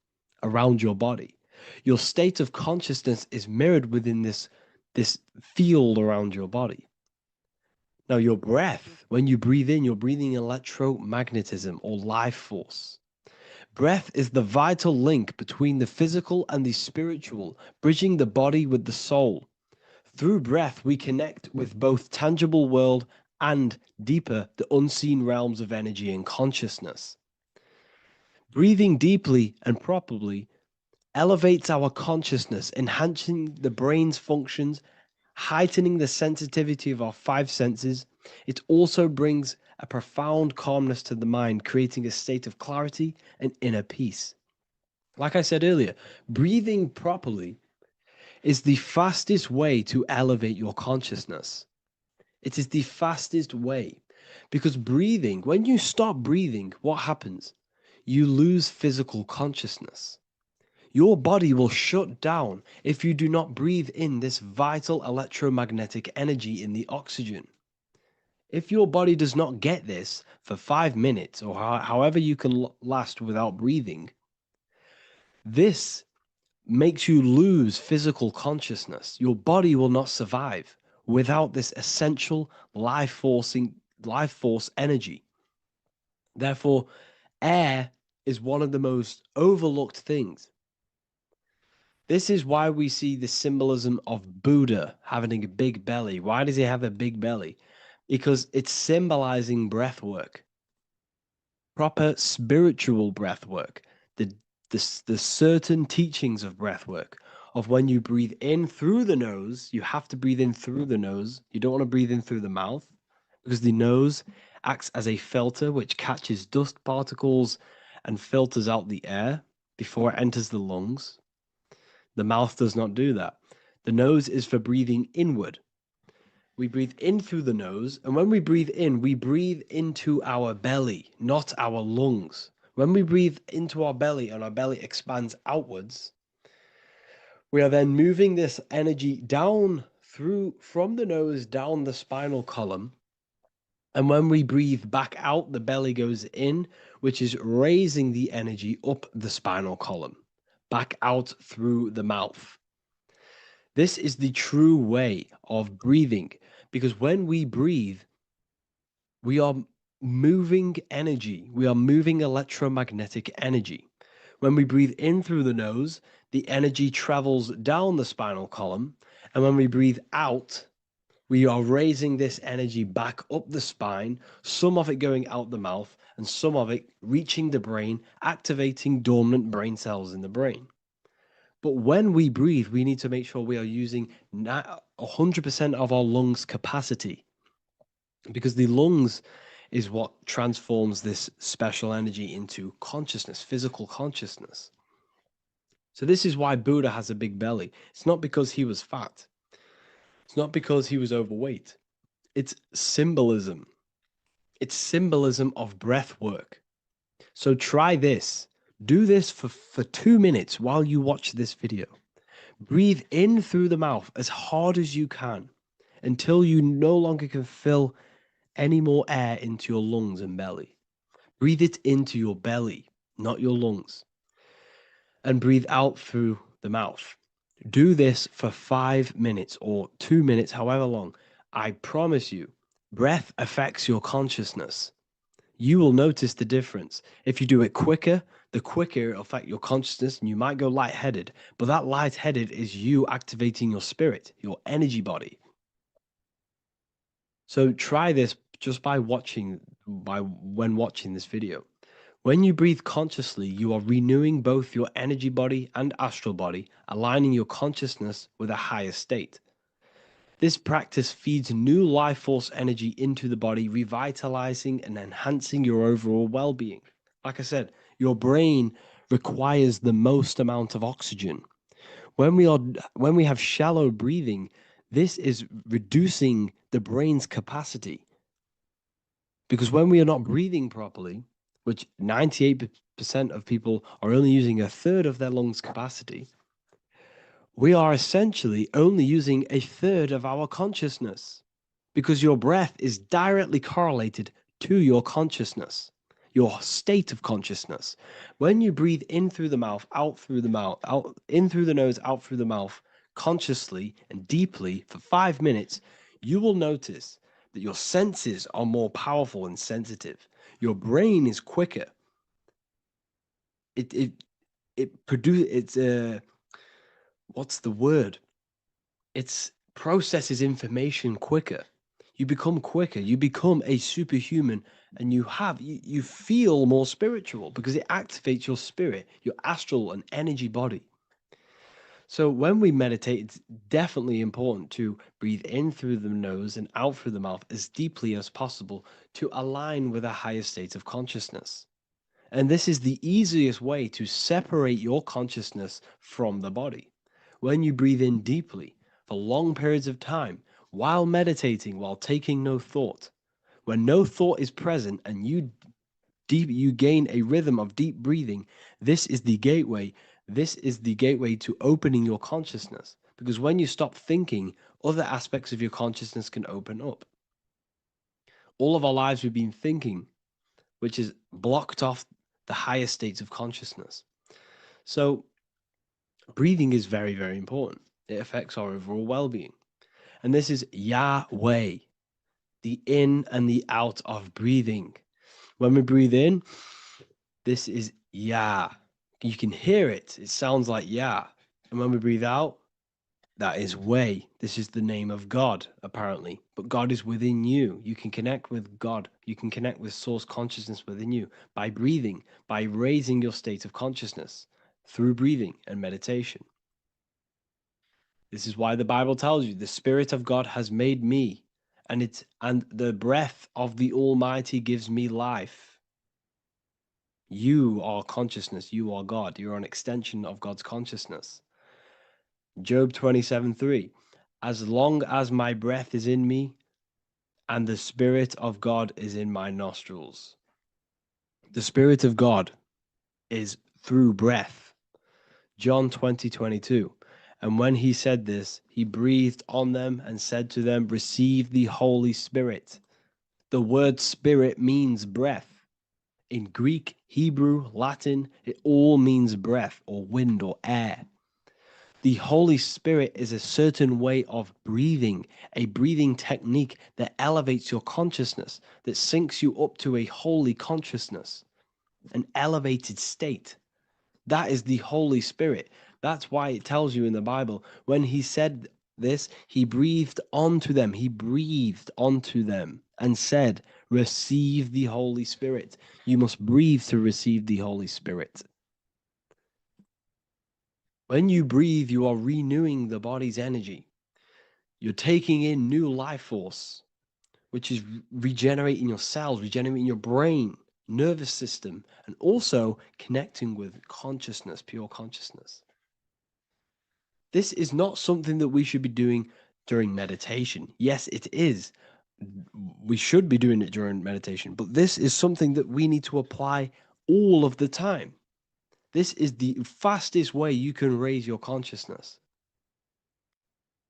around your body. Your state of consciousness is mirrored within this field around your body. Now, your breath, when you breathe in, you're breathing electromagnetism or life force. Breath is the vital link between the physical and the spiritual, bridging the body with the soul. Through breath, we connect with both tangible world and deeper, the unseen realms of energy and consciousness. Breathing deeply and properly elevates our consciousness, enhancing the brain's functions, heightening the sensitivity of our five senses. It also brings a profound calmness to the mind, creating a state of clarity and inner peace. Like I said earlier, breathing properly is the fastest way to elevate your consciousness. It is the fastest way, because breathing, when you stop breathing, what happens? you lose physical consciousness. Your body will shut down if you do not breathe in this vital electromagnetic energy in the oxygen. If your body does not get this for 5 minutes or however you can last without breathing, this makes you lose physical consciousness. Your body will not survive without this essential life force energy. Therefore, air is one of the most overlooked things. This is why we see the symbolism of Buddha having a big belly. Why does he have a big belly? Because it's symbolizing breath work, proper spiritual breath work, the certain teachings of breath work, of when you breathe in through the nose, you have to breathe in through the nose. You don't want to breathe in through the mouth because the nose acts as a filter which catches dust particles and filters out the air before it enters the lungs. The mouth does not do that. The nose is for breathing inward. We breathe in through the nose, and when we breathe in, we breathe into our belly, not our lungs. When we breathe into our belly and our belly expands outwards, we are then moving this energy down from the nose down the spinal column. And when we breathe back out, the belly goes in, which is raising the energy up the spinal column, back out through the mouth. This is the true way of breathing, because when we breathe, we are moving energy. We are moving electromagnetic energy. When we breathe in through the nose, the energy travels down the spinal column. And when we breathe out, we are raising this energy back up the spine, some of it going out the mouth, and some of it reaching the brain, activating dormant brain cells in the brain. But when we breathe, we need to make sure we are using 100% of our lungs' capacity, because the lungs is what transforms this special energy into consciousness, physical consciousness. So this is why Buddha has a big belly. It's not because he was fat. It's not because he was overweight. It's symbolism. It's symbolism of breath work. So try this. Do this for 2 minutes while you watch this video. Breathe in through the mouth as hard as you can until you no longer can fill any more air into your lungs and belly. Breathe it into your belly, not your lungs. And breathe out through the mouth. Do this for 5 minutes or 2 minutes, however long. I promise you, breath affects your consciousness. You will notice the difference. If you do it quicker, the quicker it'll affect your consciousness and you might go lightheaded. But that lightheaded is you activating your spirit, your energy body. So try this just when watching this video. When you breathe consciously, you are renewing both your energy body and astral body, aligning your consciousness with a higher state. This practice feeds new life force energy into the body, revitalizing and enhancing your overall well-being. Like I said, your brain requires the most amount of oxygen. When we have shallow breathing, this is reducing the brain's capacity. Because when we are not breathing properly, which 98% of people are only using a third of their lungs capacity, we are essentially only using a third of our consciousness, because your breath is directly correlated to your consciousness, your state of consciousness. When you breathe in through the mouth, out through the mouth, out in through the nose, out through the mouth, consciously and deeply for 5 minutes, you will notice that your senses are more powerful and sensitive. Your brain is quicker. What's the word? It processes information quicker. You become quicker. You become a superhuman, and you feel more spiritual because it activates your spirit, your astral and energy body. So when we meditate, it's definitely important to breathe in through the nose and out through the mouth as deeply as possible to align with a higher state of consciousness. And this is the easiest way to separate your consciousness from the body. When you breathe in deeply for long periods of time, while meditating, while taking no thought, when no thought is present and you you gain a rhythm of deep breathing. This is the gateway. This is the gateway to opening your consciousness. Because when you stop thinking, other aspects of your consciousness can open up. All of our lives we've been thinking, which has blocked off the higher states of consciousness. So breathing is very, very important. It affects our overall well-being. And this is Yahweh, the in and the out of breathing. When we breathe in, this is Yah. You can hear it. It sounds like Yah. And when we breathe out, that is Way. This is the name of God, apparently. But God is within you. You can connect with God. You can connect with source consciousness within you by breathing, by raising your state of consciousness through breathing and meditation. This is why the Bible tells you the Spirit of God has made me, and the breath of the Almighty gives me life. You are consciousness. You are God. You're an extension of God's consciousness. Job 27:3. As long as my breath is in me and the Spirit of God is in my nostrils. The Spirit of God is through breath. John 20:22. And when he said this, he breathed on them and said to them, receive the Holy Spirit. The word spirit means breath. In Greek, Hebrew, Latin, it all means breath or wind or air. The Holy Spirit is a certain way of breathing, a breathing technique that elevates your consciousness, that syncs you up to a holy consciousness, an elevated state. That is the Holy Spirit. That's why it tells you in the Bible, when he said this, he breathed onto them. He breathed onto them and said, receive the Holy Spirit. You must breathe to receive the Holy Spirit. When you breathe, you are renewing the body's energy. You're taking in new life force, which is regenerating your cells, regenerating your brain, nervous system, and also connecting with consciousness, pure consciousness. This is not something that we should be doing during meditation. Yes, it is. We should be doing it during meditation, but this is something that we need to apply all of the time. This is the fastest way you can raise your consciousness.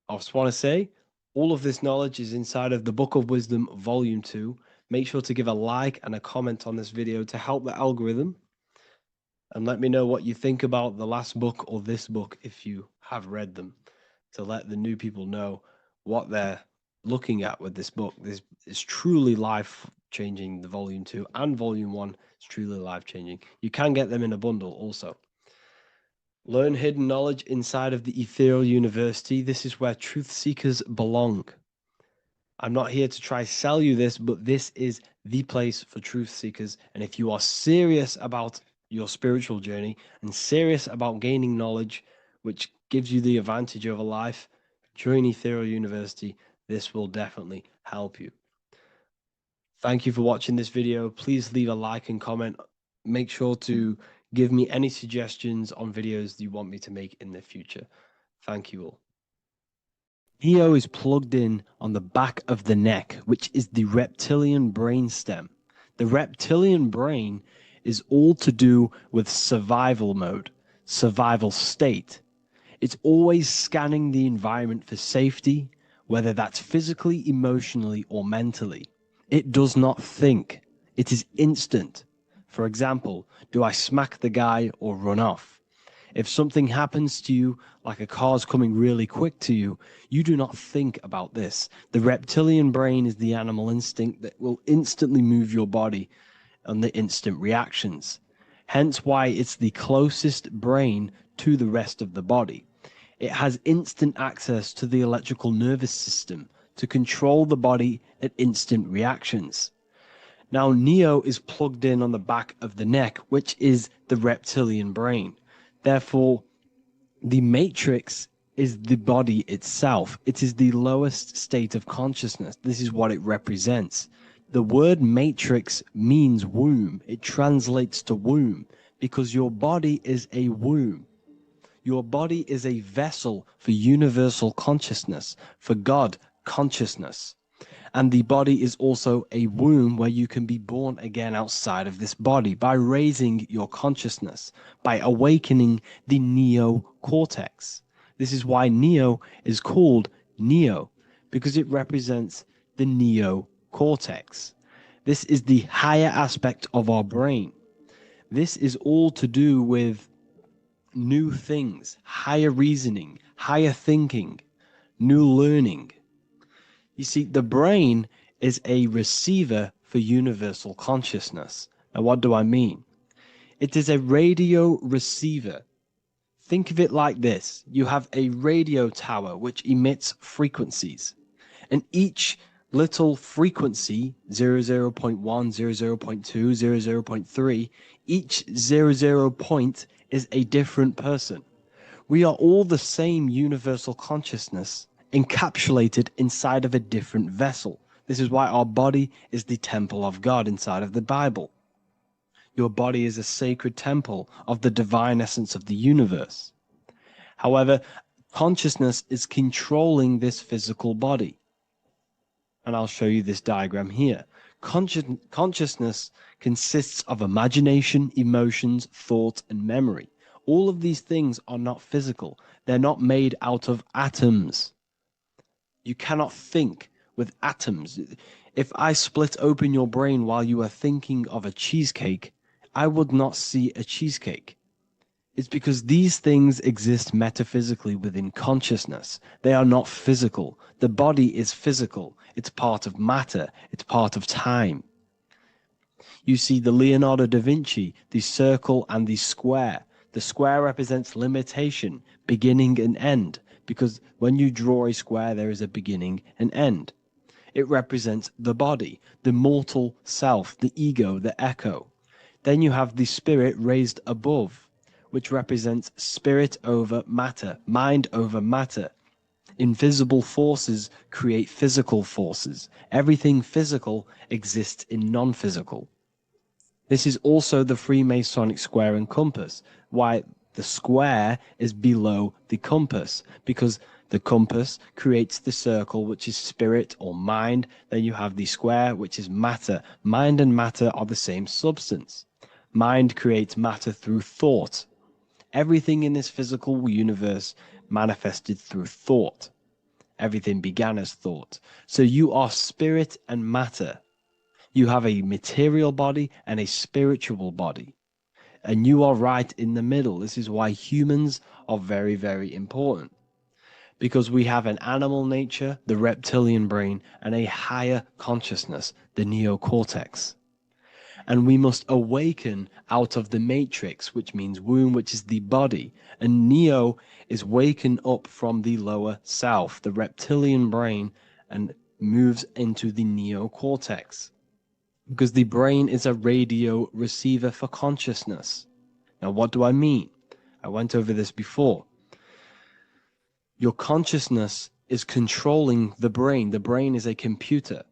I just want to say, all of this knowledge is inside of the Book of Wisdom, Volume 2. Make sure to give a like and a comment on this video to help the algorithm. And let me know what you think about the last book or this book if you have read them, to let the new people know what they're looking at with this book. This is truly life-changing, the Volume 2 and Volume 1 is truly life-changing. You can get them in a bundle also. Learn hidden knowledge inside of the Ethereal University. This is where truth seekers belong. I'm not here to try sell you this, but this is the place for truth seekers. And if you are serious about your spiritual journey and serious about gaining knowledge, which gives you the advantage over life, join Ethereal University. This will definitely help you. Thank you for watching this video. Please leave a like and comment. Make sure to give me any suggestions on videos you want me to make in the future. Thank you all. Neo is plugged in on the back of the neck, which is the reptilian brain stem. The reptilian brain is all to do with survival mode, survival state. It's always scanning the environment for safety, whether that's physically, emotionally, or mentally. It does not think. It is instant. For example, do I smack the guy or run off? If something happens to you, like a car's coming really quick to you, you do not think about this. The reptilian brain is the animal instinct that will instantly move your body on the instant reactions. Hence why it's the closest brain to the rest of the body. It has instant access to the electrical nervous system to control the body at instant reactions. Now, Neo is plugged in on the back of the neck, which is the reptilian brain. Therefore, the matrix is the body itself. It is the lowest state of consciousness. This is what it represents. The word matrix means womb. It translates to womb because your body is a womb. Your body is a vessel for universal consciousness, for God consciousness. And the body is also a womb where you can be born again outside of this body by raising your consciousness, by awakening the neocortex. This is why neo is called neo, because it represents the neocortex. This is the higher aspect of our brain. This is all to do with new things, higher reasoning, higher thinking, new learning. You see, the brain is a receiver for universal consciousness. Now, what do I mean? It is a radio receiver. Think of it like this. You have a radio tower which emits frequencies, and each little frequency, 00.1, 00.2, 00.3, each 00 point is a different person. We are all the same universal consciousness encapsulated inside of a different vessel. This is why our body is the temple of God inside of the Bible. Your body is a sacred temple of the divine essence of the universe. However, consciousness is controlling this physical body. And I'll show you this diagram here. Consciousness consists of imagination, emotions, thought, and memory. All of these things are not physical. They're not made out of atoms. You cannot think with atoms. If I split open your brain while you are thinking of a cheesecake, I would not see a cheesecake. It's because these things exist metaphysically within consciousness. They are not physical. The body is physical. It's part of matter. It's part of time. You see the Leonardo da Vinci, the circle and the square. The square represents limitation, beginning and end, because when you draw a square, there is a beginning and end. It represents the body, the mortal self, the ego, the echo. Then you have the spirit raised above, which represents spirit over matter, mind over matter. Invisible forces create physical forces. Everything physical exists in non-physical. This is also the Freemasonic square and compass, why the square is below the compass, because the compass creates the circle, which is spirit or mind. Then you have the square, which is matter. Mind and matter are the same substance. Mind creates matter through thought. Everything in this physical universe manifested through thought. Everything began as thought. So you are spirit and matter. You have a material body and a spiritual body. And you are right in the middle. This is why humans are very, very important. Because we have an animal nature, the reptilian brain, and a higher consciousness, the neocortex. And we must awaken out of the matrix, which means womb, which is the body. And neo is waken up from the lower self, the reptilian brain, and moves into the neocortex. Because the brain is a radio receiver for consciousness. Now, what do I mean? I went over this before. Your consciousness is controlling the brain. The brain is a computer.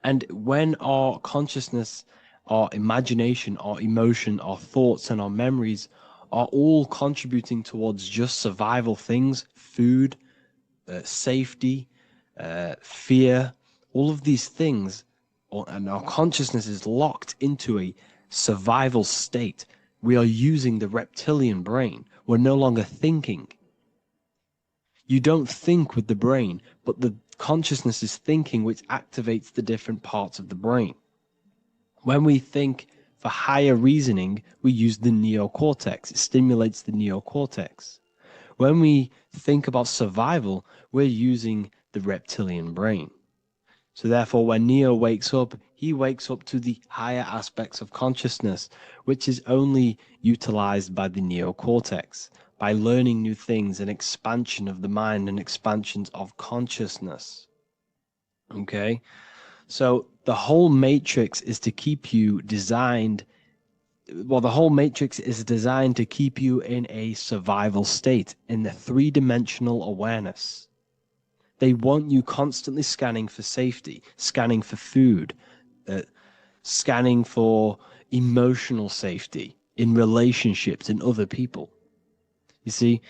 And when our consciousness, our imagination, our emotion, our thoughts, and our memories are all contributing towards just survival things, food, safety, fear, all of these things, and our consciousness is locked into a survival state, we are using the reptilian brain. We're no longer thinking. You don't think with the brain, but the consciousness is thinking, which activates the different parts of the brain. When we think for higher reasoning, we use the neocortex. It stimulates the neocortex. When we think about survival, we're using the reptilian brain. So therefore, when Neo wakes up, he wakes up to the higher aspects of consciousness, which is only utilized by the neocortex, by learning new things and expansion of the mind and expansions of consciousness. Okay? So the whole matrix is to keep you designed, well, the whole matrix is designed to keep you in a survival state, in the three-dimensional awareness. They want you constantly scanning for safety, scanning for food, scanning for emotional safety in relationships and other people. You see,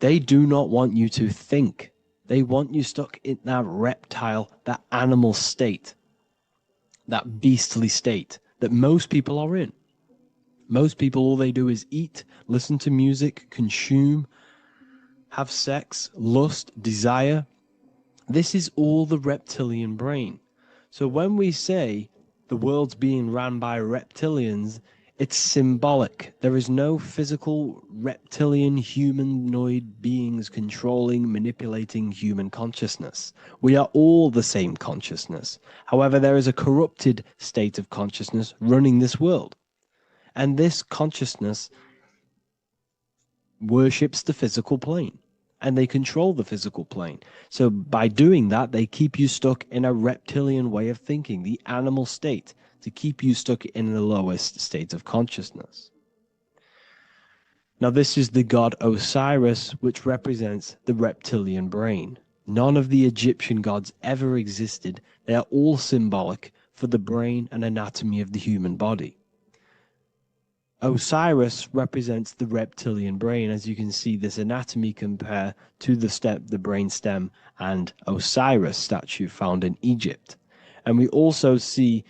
they do not want you to think. They want you stuck in that reptile, that animal state, that beastly state that most people are in. Most people, all they do is eat, listen to music, consume, have sex, lust, desire. This is all the reptilian brain. So when we say the world's being ran by reptilians, it's symbolic. There is no physical reptilian humanoid beings controlling, manipulating human consciousness. We are all the same consciousness. However, there is a corrupted state of consciousness running this world. And this consciousness worships the physical plane, and they control the physical plane. So by doing that, they keep you stuck in a reptilian way of thinking, the animal state, to keep you stuck in the lowest state of consciousness. Now, this is the god Osiris, which represents the reptilian brain. None of the Egyptian gods ever existed. They are all symbolic for the brain and anatomy of the human body. Osiris represents the reptilian brain. As you can see, this anatomy compare to the brain stem and Osiris statue found in Egypt. And we also see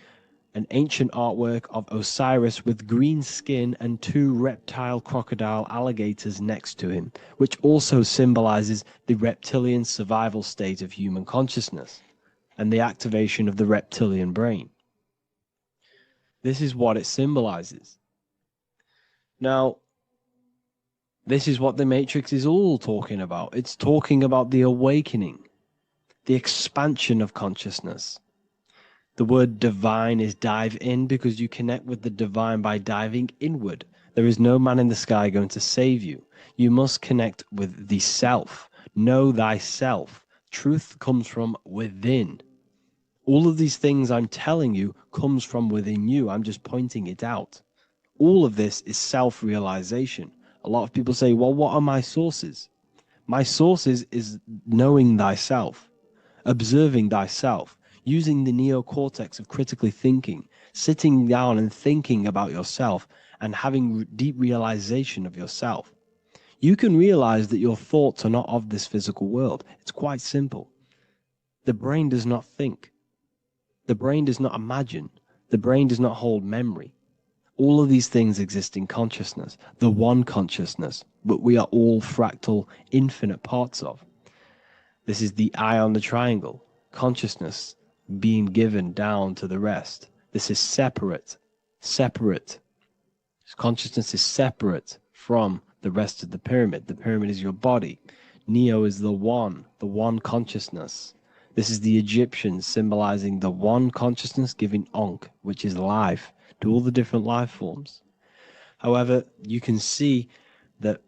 an ancient artwork of Osiris with green skin and two reptile crocodile alligators next to him, which also symbolizes the reptilian survival state of human consciousness and the activation of the reptilian brain. This is what it symbolizes. Now, this is what the Matrix is all talking about. It's talking about the awakening, the expansion of consciousness. The word divine is dive in because you connect with the divine by diving inward. There is no man in the sky going to save you. You must connect with the self. Know thyself. Truth comes from within. All of these things I'm telling you comes from within you. I'm just pointing it out. All of this is self-realization. A lot of people say, well, what are my sources? My sources is knowing thyself, observing thyself, using the neocortex of critically thinking, sitting down and thinking about yourself and having deep realization of yourself. You can realize that your thoughts are not of this physical world. It's quite simple. The brain does not think. The brain does not imagine. The brain does not hold memory. All of these things exist in consciousness, the one consciousness, but we are all fractal, infinite parts of. This is the eye on the triangle, consciousness being given down to the rest. This is separate. Consciousness is separate from the rest of the pyramid. The pyramid is your body. Neo is the one consciousness. This is the Egyptians symbolizing the one consciousness giving Ankh, which is life, to all the different life forms. However, you can see that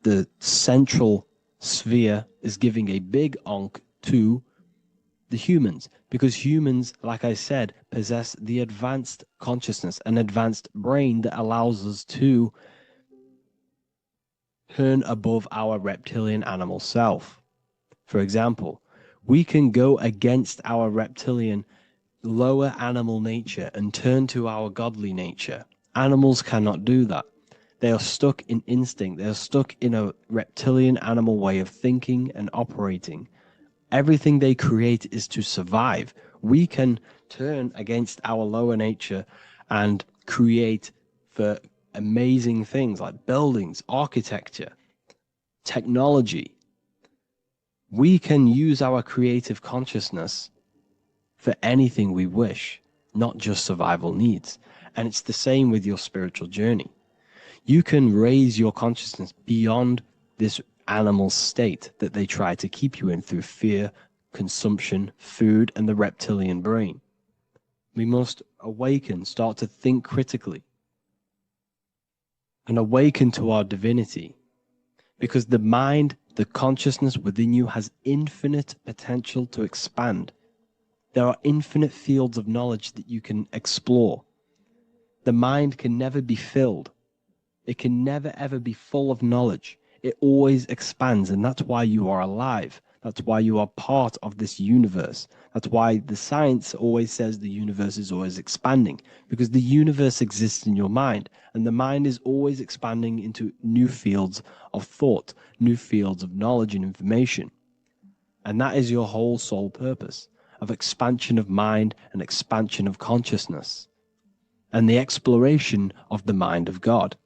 the central sphere is giving a big Ankh to the humans, because humans, like I said, possess the advanced consciousness, an advanced brain that allows us to turn above our reptilian animal self. For example, we can go against our reptilian lower animal nature and turn to our godly nature. Animals cannot do that. They are stuck in instinct. They are stuck in a reptilian animal way of thinking and operating. Everything they create is to survive. We can turn against our lower nature and create for amazing things like buildings, architecture, technology. We can use our creative consciousness for anything we wish, not just survival needs. And it's the same with your spiritual journey. You can raise your consciousness beyond this animal state that they try to keep you in through fear, consumption, food, and the reptilian brain. We must awaken, start to think critically, and awaken to our divinity, because the mind, the consciousness within you has infinite potential to expand. There are infinite fields of knowledge that you can explore. The mind can never be filled. It can never ever be full of knowledge. It always expands, and that's why you are alive. That's why you are part of this universe. That's why the science always says the universe is always expanding, because the universe exists in your mind, and the mind is always expanding into new fields of thought, new fields of knowledge and information. And that is your whole sole purpose of expansion of mind and expansion of consciousness and the exploration of the mind of God.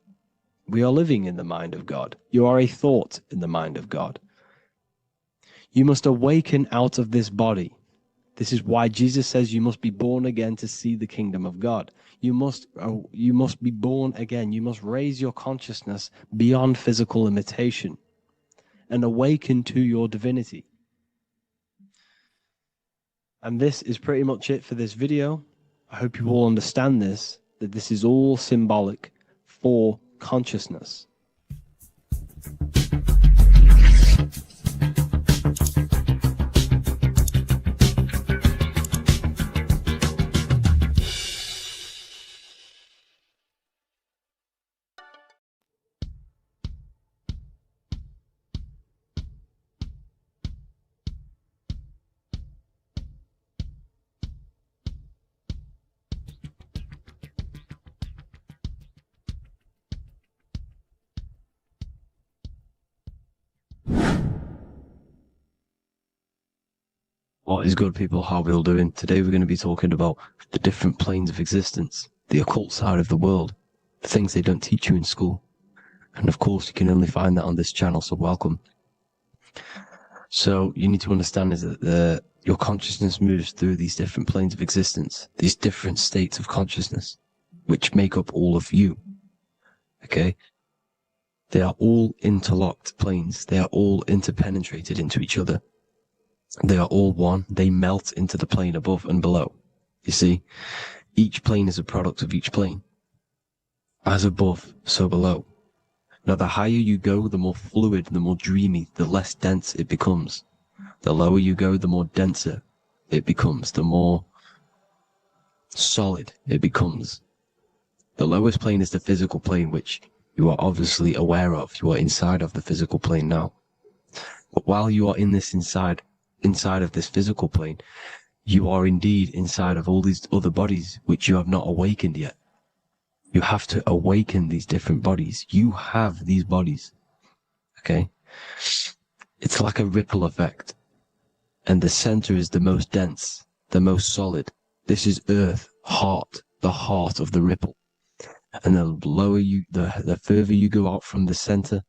We are living in the mind of God. You are a thought in the mind of God. You must awaken out of this body. This is why Jesus says you must be born again to see the kingdom of God. You must be born again. You must raise your consciousness beyond physical limitation and awaken to your divinity. And this is pretty much it for this video. I hope you all understand this, that this is all symbolic for consciousness. What is good, people? How are we all doing? Today we're going to be talking about the different planes of existence, the occult side of the world, the things they don't teach you in school. And of course, you can only find that on this channel, so welcome. So you need to understand is that your consciousness moves through these different planes of existence, these different states of consciousness, which make up all of you. Okay? They are all interlocked planes. They are all interpenetrated into each other. They are all one. They melt into the plane above and below. You see, each plane is a product of each plane. As above, so below. Now, the higher you go, the more fluid, the more dreamy, the less dense it becomes. The lower you go, the more denser it becomes, the more solid it becomes. The lowest plane is the physical plane, which you are obviously aware of. You are inside of the physical plane now. But while you are in this inside of this physical plane, you are indeed inside of all these other bodies which you have not awakened yet. You have to awaken these different bodies. You have these bodies. Okay? It's like a ripple effect. And the center is the most dense, the most solid. This is earth, heart, the heart of the ripple. And the further you go out from the center,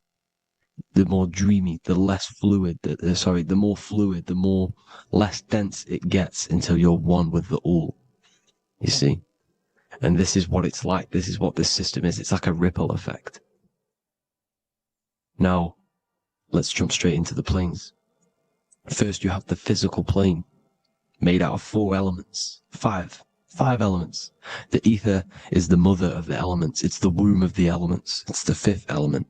the more dreamy, the less fluid, the more fluid, the more less dense it gets until you're one with the all. You see? And this is what it's like. This is what this system is. It's like a ripple effect. Now, let's jump straight into the planes. First, you have the physical plane, made out of 4 elements. 5 elements. The ether is the mother of the elements. It's the womb of the elements. It's the 5th element.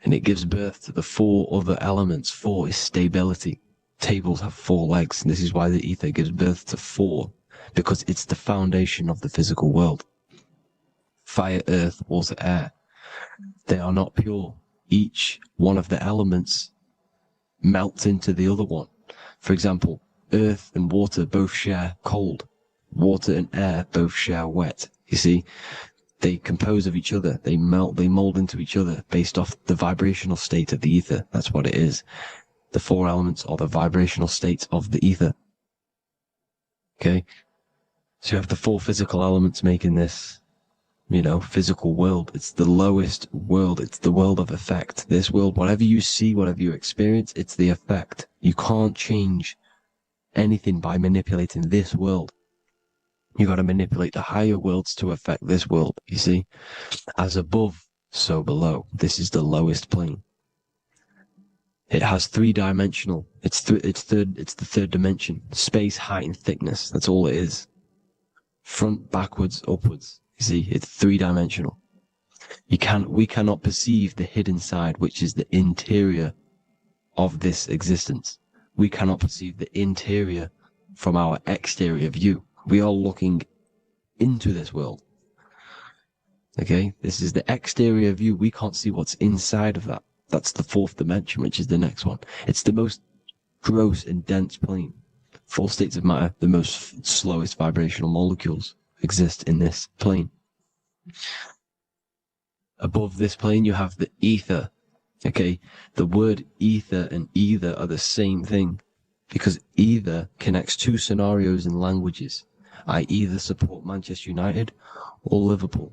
And it gives birth to the 4 other elements. 4 is stability. Tables have 4 legs, and this is why the ether gives birth to 4, because it's the foundation of the physical world. Fire, earth, water, air. They are not pure. Each one of the elements melts into the other one. For example, earth and water both share cold. Water and air both share wet. You see? They compose of each other. They melt, they mold into each other based off the vibrational state of the ether. That's what it is. The 4 elements are the vibrational states of the ether. Okay? So you have the 4 physical elements making this, physical world. It's the lowest world. It's the world of effect. This world, whatever you see, whatever you experience, it's the effect. You can't change anything by manipulating this world. You got to manipulate the higher worlds to affect this world, you see? As above, so below. This is the lowest plane. It has 3-dimensional. It's the 3rd dimension. Space, height, and thickness. That's all it is. Front, backwards, upwards. You see, it's 3-dimensional. We cannot perceive the hidden side, which is the interior of this existence. We cannot perceive the interior from our exterior view. We are looking into this world. Okay? This is the exterior view. We can't see what's inside of that. That's the 4th dimension, which is the next one. It's the most gross and dense plane. 4 states of matter, the most slowest vibrational molecules, exist in this plane. Above this plane, you have the ether. Okay, the word ether and either are the same thing, because either connects two scenarios in languages. I either support Manchester United or Liverpool.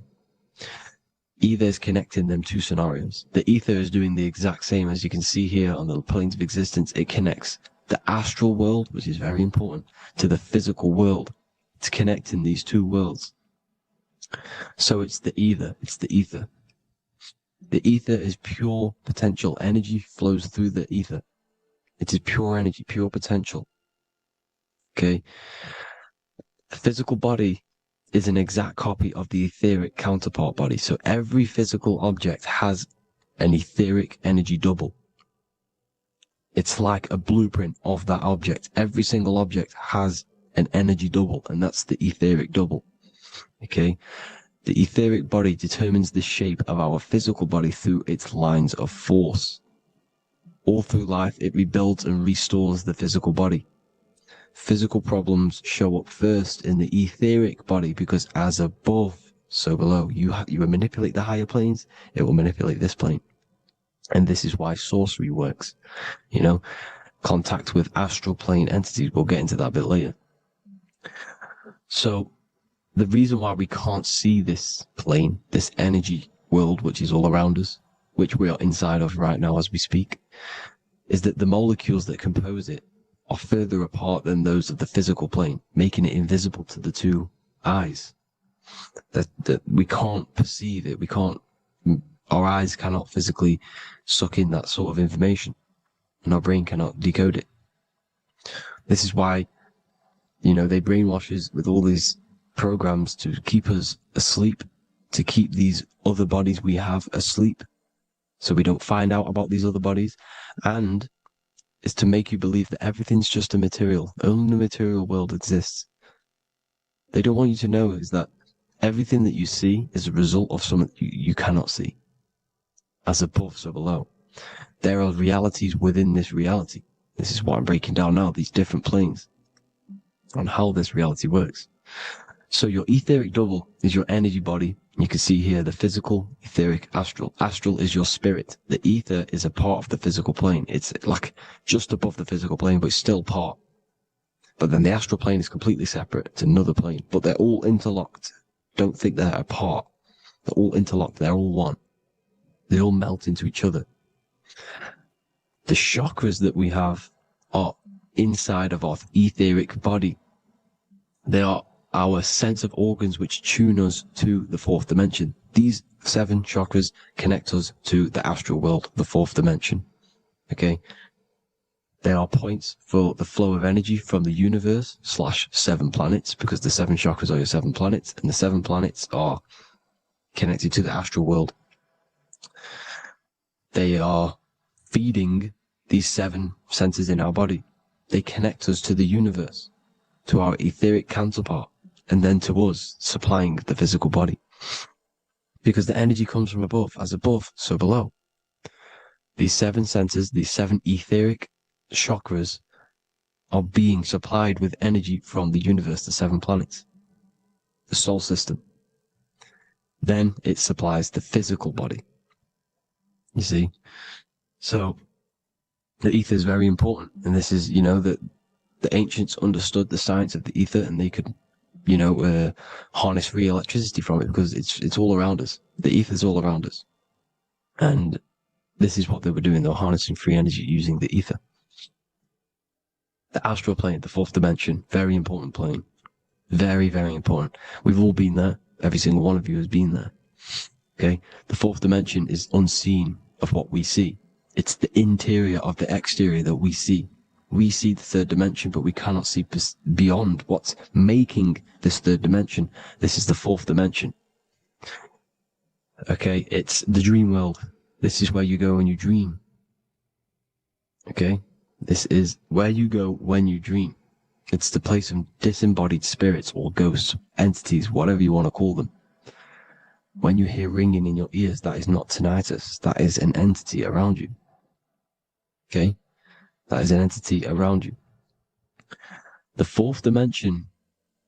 Either is connecting them two scenarios. The ether is doing the exact same, as you can see here on the planes of existence. It connects the astral world, which is very important, to the physical world. It's connecting these two worlds. So it's the ether. It's the ether. The ether is pure potential. Energy flows through the ether. It is pure energy, pure potential. Okay? The physical body is an exact copy of the etheric counterpart body. So every physical object has an etheric energy double. It's like a blueprint of that object. Every single object has an energy double, and that's the etheric double. Okay? The etheric body determines the shape of our physical body through its lines of force. All through life, it rebuilds and restores the physical body. Physical problems show up first in the etheric body, because as above, so below. You manipulate the higher planes, it will manipulate this plane. And this is why sorcery works. You know, contact with astral plane entities. We'll get into that a bit later. So the reason why we can't see this plane, this energy world, which is all around us, which we are inside of right now as we speak, is that the molecules that compose it are further apart than those of the physical plane, making it invisible to the two eyes. That we can't perceive it. Our eyes cannot physically suck in that sort of information, and our brain cannot decode it. This is why, you know, they brainwash us with all these programs to keep us asleep, to keep these other bodies we have asleep, so we don't find out about these other bodies, and is to make you believe that everything's just a material. Only the material world exists. They don't want you to know is that everything that you see is a result of something you cannot see. As above, so below. There are realities within this reality. This is what I'm breaking down now, these different planes, on how this reality works. So your etheric double is your energy body. You can see here the physical, etheric, astral. Astral is your spirit. The ether is a part of the physical plane. It's like just above the physical plane, but it's still part. But then the astral plane is completely separate. It's another plane, but they're all interlocked. Don't think they're apart. They're all interlocked. They're all one. They all melt into each other. The chakras that we have are inside of our etheric body. They are our sense of organs which tune us to the fourth dimension. These 7 chakras connect us to the astral world, the fourth dimension. Okay? They are points for the flow of energy from the universe / 7 planets, because the 7 chakras are your 7 planets, and the 7 planets are connected to the astral world. They are feeding these 7 centers in our body. They connect us to the universe, to our etheric counterpart, and then to us, supplying the physical body. Because the energy comes from above. As above, so below. These 7 centers, these 7 etheric chakras, are being supplied with energy from the universe, the 7 planets, the solar system. Then it supplies the physical body. You see? So the ether is very important. And this is, you know, that the ancients understood the science of the ether, and they could, you know, harness free electricity from it, because it's all around us. The ether is all around us. And this is what they were doing. They were harnessing free energy using the ether. The astral plane, the fourth dimension, very important plane. Very, very important. We've all been there. Every single one of you has been there. Okay? The fourth dimension is unseen of what we see. It's the interior of the exterior that we see. We see the third dimension, but we cannot see beyond what's making this third dimension. This is the fourth dimension. Okay? It's the dream world. This is where you go when you dream. Okay? This is where you go when you dream. It's the place of disembodied spirits or ghosts, entities, whatever you want to call them. When you hear ringing in your ears, that is not tinnitus. That is an entity around you. Okay? That is an entity around you. The fourth dimension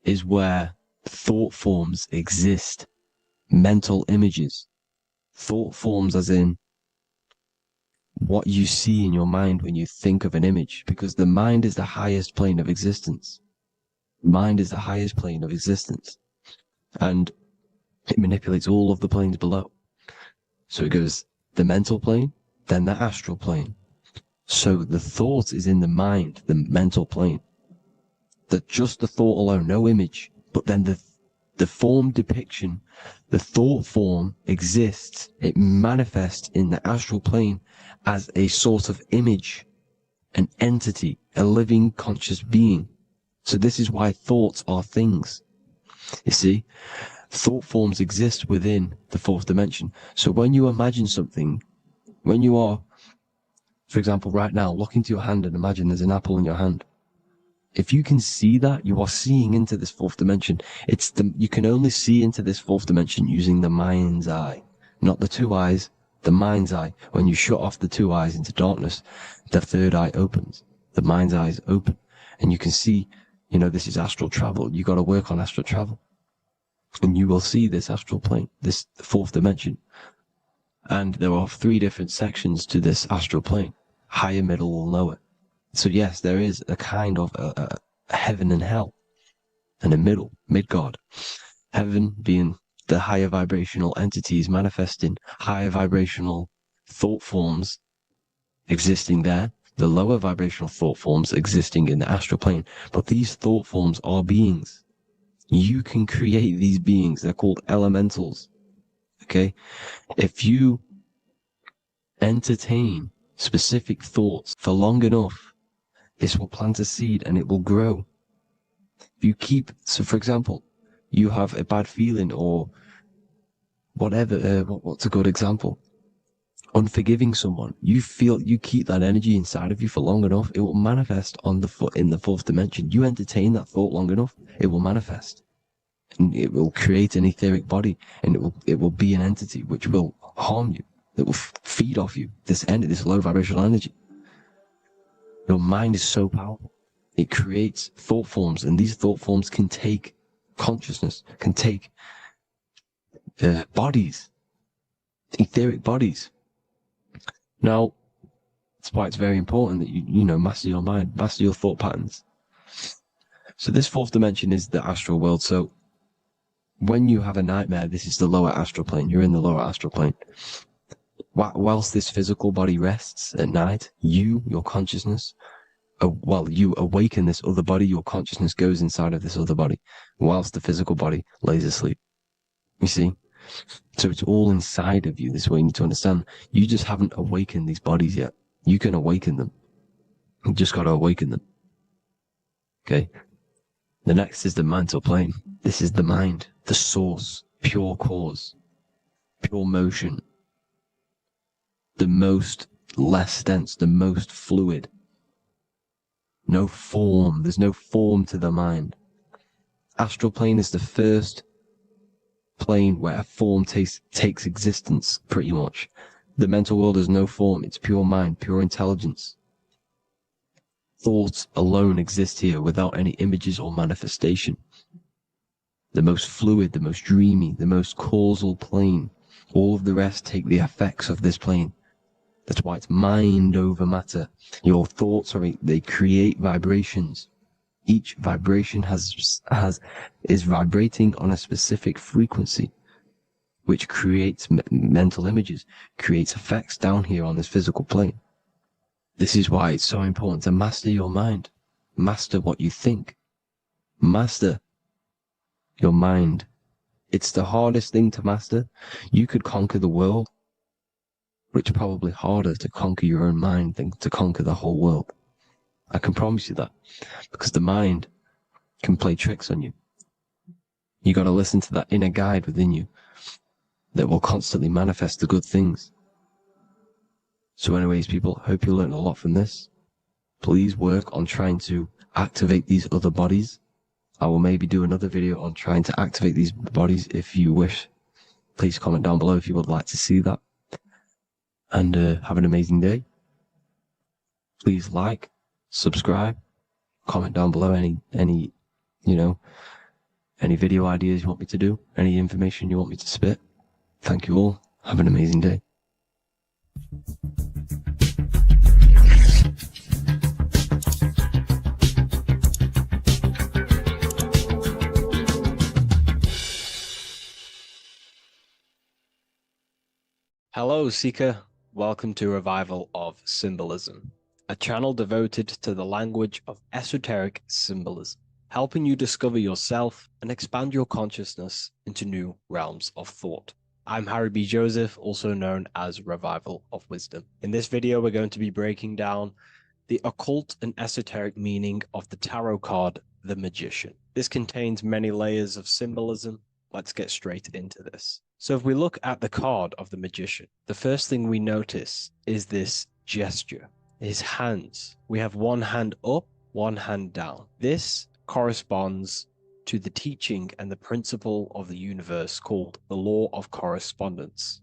is where thought forms exist. Mental images. Thought forms as in what you see in your mind when you think of an image, because the mind is the highest plane of existence. Mind is the highest plane of existence, and it manipulates all of the planes below. So it goes the mental plane, then the astral plane. So the thought is in the mind, the mental plane. That just the thought alone, no image, but then the form depiction, the thought form exists. It manifests in the astral plane as a sort of image, an entity, a living conscious being. So this is why thoughts are things. You see, thought forms exist within the fourth dimension. So when you imagine something, when you are, for example, right now, look into your hand and imagine there's an apple in your hand. If you can see that, you are seeing into this fourth dimension. You can only see into this fourth dimension using the mind's eye, not the two eyes, the mind's eye. When you shut off the two eyes into darkness, the third eye opens. The mind's eye is open, and you can see, this is astral travel. You got to work on astral travel, and you will see this astral plane, this fourth dimension. And there are 3 different sections to this astral plane: higher, middle, or lower. So yes, there is a kind of a heaven and hell, and a middle, Midgard. Heaven being the higher vibrational entities manifesting higher vibrational thought forms existing there, the lower vibrational thought forms existing in the astral plane. But these thought forms are beings. You can create these beings. They're called elementals. Okay? If you entertain specific thoughts for long enough, this will plant a seed and it will grow. If you so for example, you have a bad feeling or whatever, what's a good example? Unforgiving someone. You keep that energy inside of you for long enough, it will manifest in the fourth dimension. You entertain that thought long enough, it will manifest. And it will create an etheric body, and it will be an entity which will harm you. It will feed off you, this low vibrational energy. Your mind is so powerful. It creates thought forms, and these thought forms can take consciousness, can take bodies, etheric bodies. Now, that's why it's very important that you master your mind, master your thought patterns. So this fourth dimension is the astral world. So when you have a nightmare, this is the lower astral plane. You're in the lower astral plane. Whilst this physical body rests at night, your consciousness, you awaken this other body, your consciousness goes inside of this other body, whilst the physical body lays asleep. You see? So it's all inside of you. This is what you need to understand. You just haven't awakened these bodies yet. You can awaken them. You just got to awaken them. Okay? The next is the mental plane. This is the mind, the source, pure cause, pure motion. The most less dense, the most fluid. No form. There's no form to the mind. Astral plane is the first plane where a form takes existence, pretty much. The mental world has no form. It's pure mind, pure intelligence. Thoughts alone exist here without any images or manifestation. The most fluid, the most dreamy, the most causal plane. All of the rest take the effects of this plane. That's why it's mind over matter. Your thoughts they create vibrations. Each vibration is vibrating on a specific frequency, which creates mental images, creates effects down here on this physical plane. This is why it's so important to master your mind. Master what you think. Master your mind. It's the hardest thing to master. You could conquer the world, but it's probably harder to conquer your own mind than to conquer the whole world. I can promise you that, because the mind can play tricks on you. You got to listen to that inner guide within you that will constantly manifest the good things. So anyways, people, hope you learned a lot from this. Please work on trying to activate these other bodies. I will maybe do another video on trying to activate these bodies if you wish. Please comment down below if you would like to see that. And have an amazing day. Please like, subscribe, comment down below any video ideas you want me to do, any information you want me to spit. Thank you all. Have an amazing day. Hello, Seeker. Welcome to Revival of Symbolism, a channel devoted to the language of esoteric symbolism, helping you discover yourself and expand your consciousness into new realms of thought. I'm Harry B. Joseph, also known as Revival of Wisdom. In this video, we're going to be breaking down the occult and esoteric meaning of the tarot card, the Magician. This contains many layers of symbolism. Let's get straight into this. So if we look at the card of the Magician, the first thing we notice is this gesture, his hands. We have one hand up, one hand down. This corresponds to the teaching and the principle of the universe called the law of correspondence,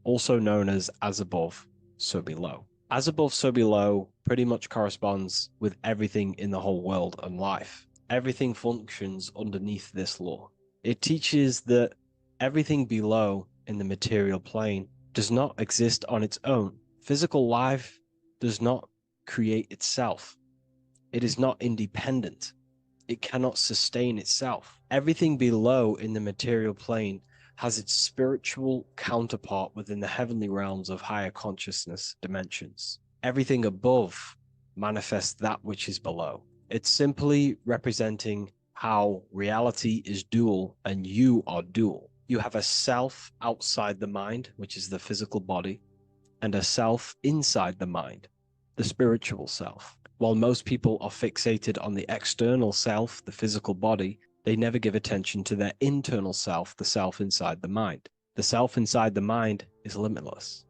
also known as above, so below. As above, so below pretty much corresponds with everything in the whole world and life. Everything functions underneath this law. It teaches that everything below in the material plane does not exist on its own. Physical life does not create itself. It is not independent. It cannot sustain itself. Everything below in the material plane has its spiritual counterpart within the heavenly realms of higher consciousness dimensions. Everything above manifests that which is below. It's simply representing how reality is dual and you are dual. You have a self outside the mind, which is the physical body, and a self inside the mind, the spiritual self. While most people are fixated on the external self, the physical body, they never give attention to their internal self, the self inside the mind. The self inside the mind is limitless,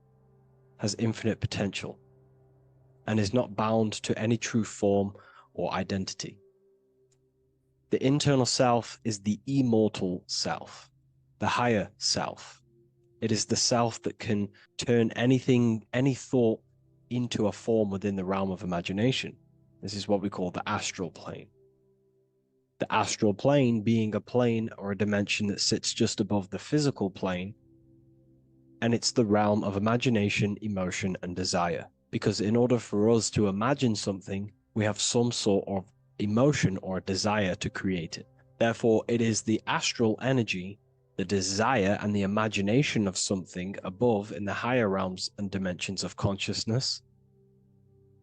has infinite potential, and is not bound to any true form or identity. The internal self is the immortal self, the higher self. It is the self that can turn anything, any thought, into a form within the realm of imagination. This is what we call the astral plane. The astral plane being a plane or a dimension that sits just above the physical plane, and it's the realm of imagination, emotion, and desire. Because in order for us to imagine something, we have some sort of emotion or desire to create it. Therefore, it is the astral energy, the desire and the imagination of something above in the higher realms and dimensions of consciousness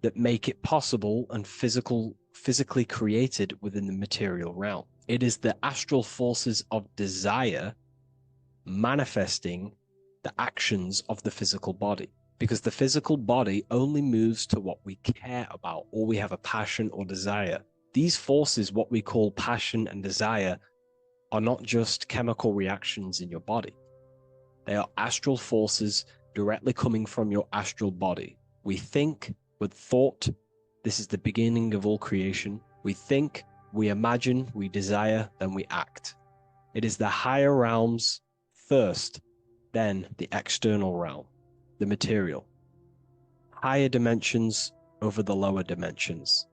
that make it possible and physically created within the material realm. It is the astral forces of desire manifesting the actions of the physical body, because the physical body only moves to what we care about or we have a passion or desire. These forces, what we call passion and desire, are not just chemical reactions in your body. They are astral forces directly coming from your astral body. We think with thought. This is the beginning of all creation. We think, we imagine, we desire, then we act. It is the higher realms first, then the external realm, the material. Higher dimensions over the lower dimensions.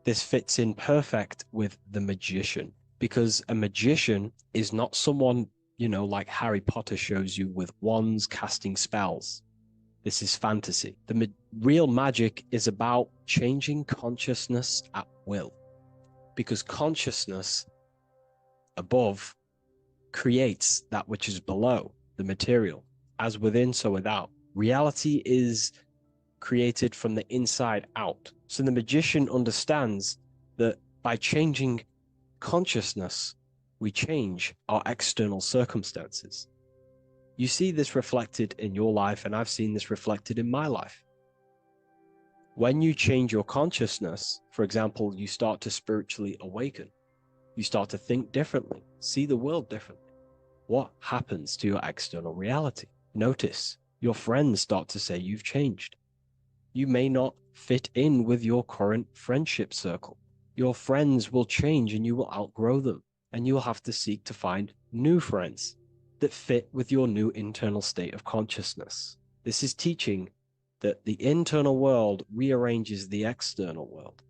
This fits in perfect with the magician, because a magician is not someone, like Harry Potter shows you with wands casting spells. This is fantasy. The real magic is about changing consciousness at will, because consciousness above creates that which is below, the material, as within, so without. Reality is created from the inside out. So the magician understands that by changing consciousness, we change our external circumstances. You see this reflected in your life, and I've seen this reflected in my life. When you change your consciousness, for example, you start to spiritually awaken. You start to think differently, see the world differently. What happens to your external reality? Notice your friends start to say you've changed. You may not fit in with your current friendship circle. Your friends will change and you will outgrow them, and you will have to seek to find new friends that fit with your new internal state of consciousness. This is teaching that the internal world rearranges the external world.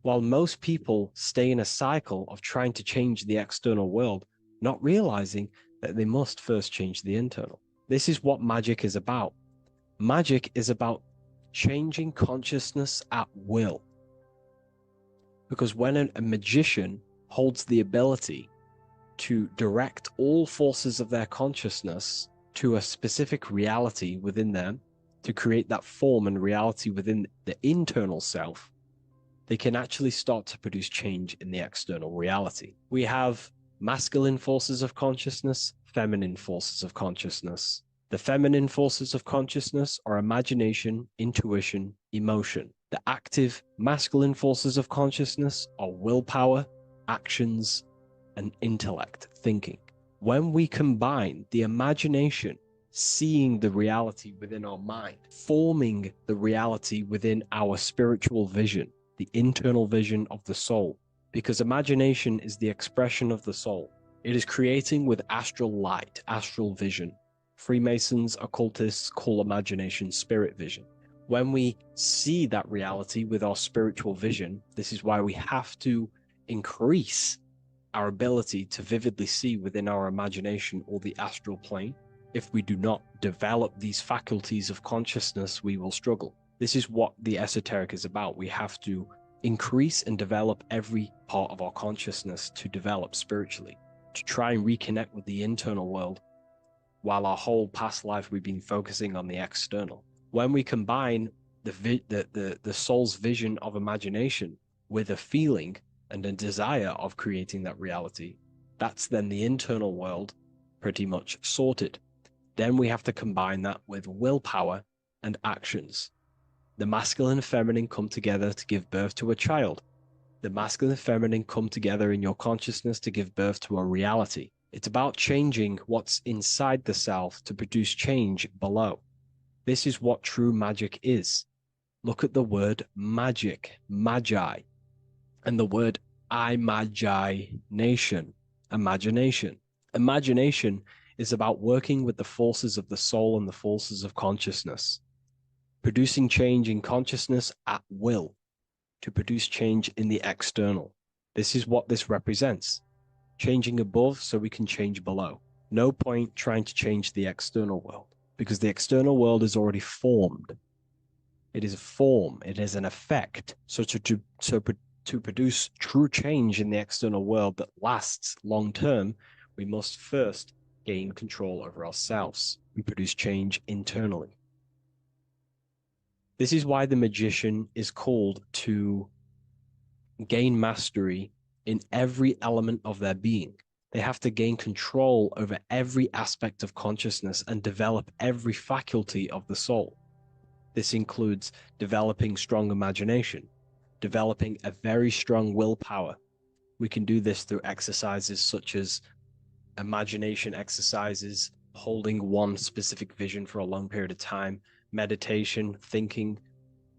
While most people stay in a cycle of trying to change the external world, not realizing that they must first change the internal. This is what magic is about. Magic is about changing consciousness at will. Because when a magician holds the ability to direct all forces of their consciousness to a specific reality within them, to create that form and reality within the internal self, they can actually start to produce change in the external reality. We have masculine forces of consciousness, feminine forces of consciousness. The feminine forces of consciousness are imagination, intuition, emotion. The active masculine forces of consciousness are willpower, actions, and intellect, thinking. When we combine the imagination, seeing the reality within our mind, forming the reality within our spiritual vision, the internal vision of the soul, because imagination is the expression of the soul. It is creating with astral light, astral vision. Freemasons, occultists call imagination spirit vision. When we see that reality with our spiritual vision, this is why we have to increase our ability to vividly see within our imagination or the astral plane. If we do not develop these faculties of consciousness, we will struggle. This is what the esoteric is about. We have to increase and develop every part of our consciousness to develop spiritually, to try and reconnect with the internal world, while our whole past life we've been focusing on the external. When we combine the soul's vision of imagination with a feeling and a desire of creating that reality, that's then the internal world pretty much sorted. Then we have to combine that with willpower and actions. The masculine and feminine come together to give birth to a child. The masculine and feminine come together in your consciousness to give birth to a reality. It's about changing what's inside the self to produce change below. This is what true magic is. Look at the word magic, magi, and the word imagination, imagination. Imagination is about working with the forces of the soul and the forces of consciousness, producing change in consciousness at will to produce change in the external. This is what this represents. Changing above so we can change below. No point trying to change the external world, because the external world is already formed. It is a form, it is an effect. So to produce true change in the external world that lasts long term, we must first gain control over ourselves and produce change internally. This is why the magician is called to gain mastery in every element of their being. They have to gain control over every aspect of consciousness and develop every faculty of the soul. This includes developing strong imagination, developing a very strong willpower. We can do this through exercises such as imagination exercises, holding one specific vision for a long period of time, meditation, thinking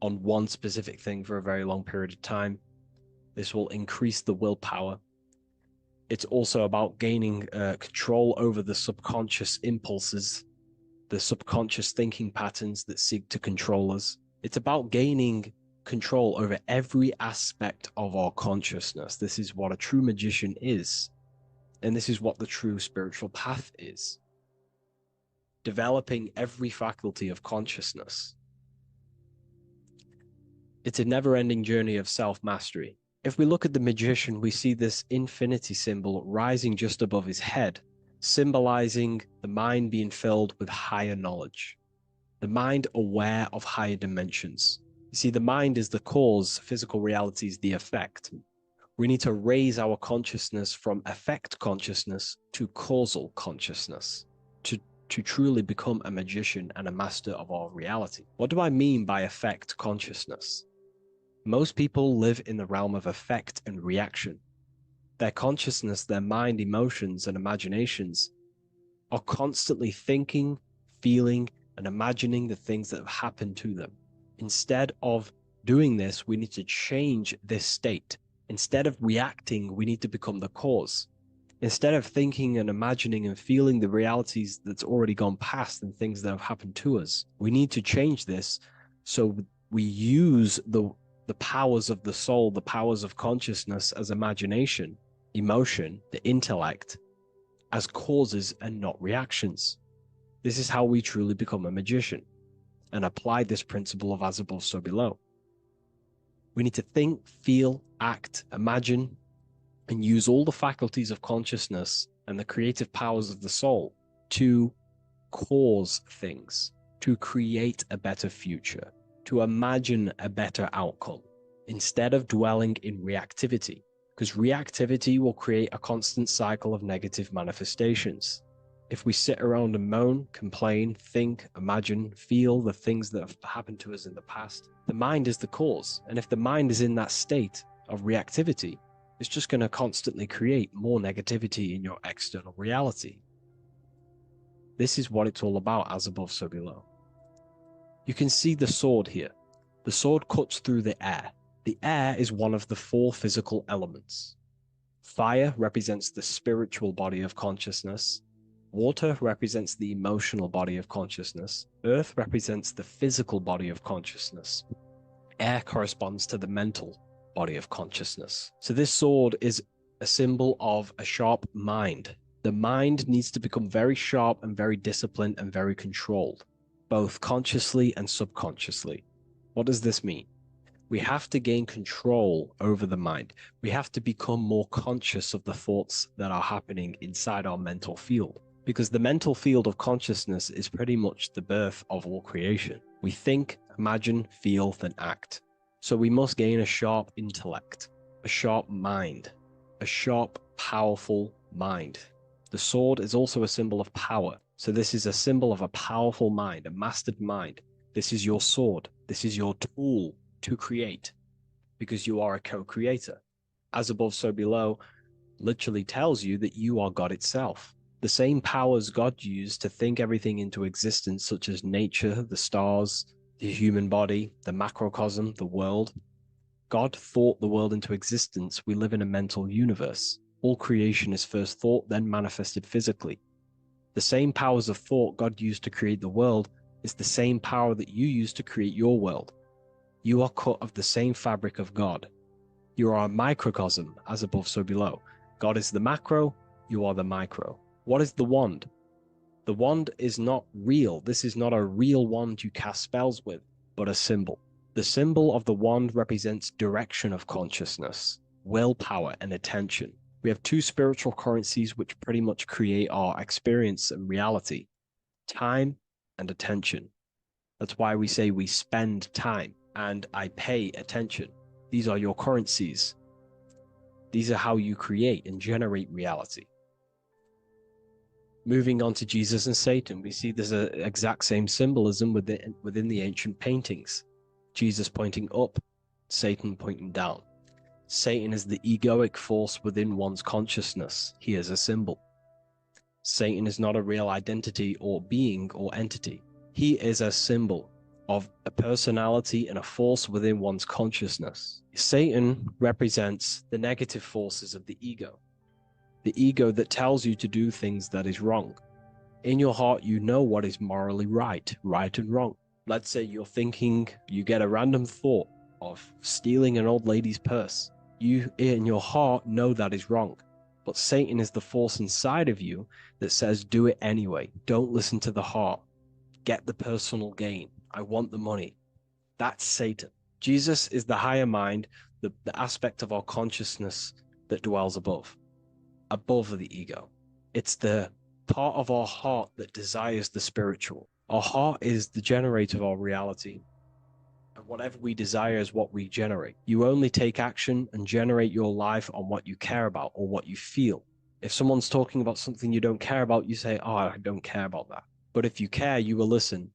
on one specific thing for a very long period of time. This will increase the willpower. It's also about gaining control over the subconscious impulses, the subconscious thinking patterns that seek to control us. It's about gaining control over every aspect of our consciousness. This is what a true magician is. And this is what the true spiritual path is. Developing every faculty of consciousness. It's a never-ending journey of self-mastery. If we look at the magician, we see this infinity symbol rising just above his head, symbolizing the mind being filled with higher knowledge. The mind aware of higher dimensions. You see, the mind is the cause, physical reality is the effect. We need to raise our consciousness from effect consciousness to causal consciousness to truly become a magician and a master of our reality. What do I mean by effect consciousness? Most people live in the realm of effect and reaction. Their consciousness, their mind, emotions, and imaginations are constantly thinking, feeling, and imagining the things that have happened to them. Instead of doing this, we need to change this state. Instead of reacting, we need to become the cause. Instead of thinking and imagining and feeling the realities that's already gone past and things that have happened to us, we need to change this so we use the powers of the soul, the powers of consciousness as imagination, emotion, the intellect, as causes and not reactions. This is how we truly become a magician and apply this principle of as above, so below. We need to think, feel, act, imagine, and use all the faculties of consciousness and the creative powers of the soul to cause things, to create a better future, to imagine a better outcome, instead of dwelling in reactivity, because reactivity will create a constant cycle of negative manifestations. If we sit around and moan, complain, think, imagine, feel the things that have happened to us in the past, the mind is the cause. And if the mind is in that state of reactivity, it's just going to constantly create more negativity in your external reality. This is what it's all about, as above, so below. You can see the sword here. The sword cuts through the air. The air is one of the 4 physical elements. Fire represents the spiritual body of consciousness. Water represents the emotional body of consciousness. Earth represents the physical body of consciousness. Air corresponds to the mental body of consciousness. So this sword is a symbol of a sharp mind. The mind needs to become very sharp and very disciplined and very controlled, both consciously and subconsciously. What does this mean? We have to gain control over the mind. We have to become more conscious of the thoughts that are happening inside our mental field, because the mental field of consciousness is pretty much the birth of all creation. We think, imagine, feel, then act. So we must gain a sharp intellect, a sharp mind, a sharp, powerful mind. The sword is also a symbol of power. So this is a symbol of a powerful mind, a mastered mind. This is your sword. This is your tool to create, because you are a co-creator. As above, so below literally tells you that you are God itself. The same powers God used to think everything into existence, such as nature, the stars, the human body, the macrocosm, the world. God thought the world into existence. We live in a mental universe. All creation is first thought, then manifested physically. The same powers of thought God used to create the world is the same power that you use to create your world. You are cut of the same fabric of God. You are a microcosm, as above, so below. God is the macro, you are the micro. What is the wand? The wand is not real. This is not a real wand you cast spells with, but a symbol. The symbol of the wand represents direction of consciousness, willpower, and attention. We have 2 spiritual currencies which pretty much create our experience and reality: time and attention. That's why we say we spend time and I pay attention. These are your currencies. These are how you create and generate reality. Moving on to Jesus and Satan, we see there's an exact same symbolism within the ancient paintings. Jesus pointing up, Satan pointing down. Satan is the egoic force within one's consciousness. He is a symbol. Satan is not a real identity or being or entity. He is a symbol of a personality and a force within one's consciousness. Satan represents the negative forces of the ego that tells you to do things that is wrong. In your heart, you know what is morally right and wrong. Let's say you're thinking, you get a random thought of stealing an old lady's purse. You, in your heart, know that is wrong. But Satan is the force inside of you that says, do it anyway. Don't listen to the heart. Get the personal gain. I want the money. That's Satan. Jesus is the higher mind, the aspect of our consciousness that dwells above the ego. It's the part of our heart that desires the spiritual. Our heart is the generator of our reality. And whatever we desire is what we generate. You only take action and generate your life on what you care about or what you feel. If someone's talking about something you don't care about, you say, oh, I don't care about that. But if you care, you will listen.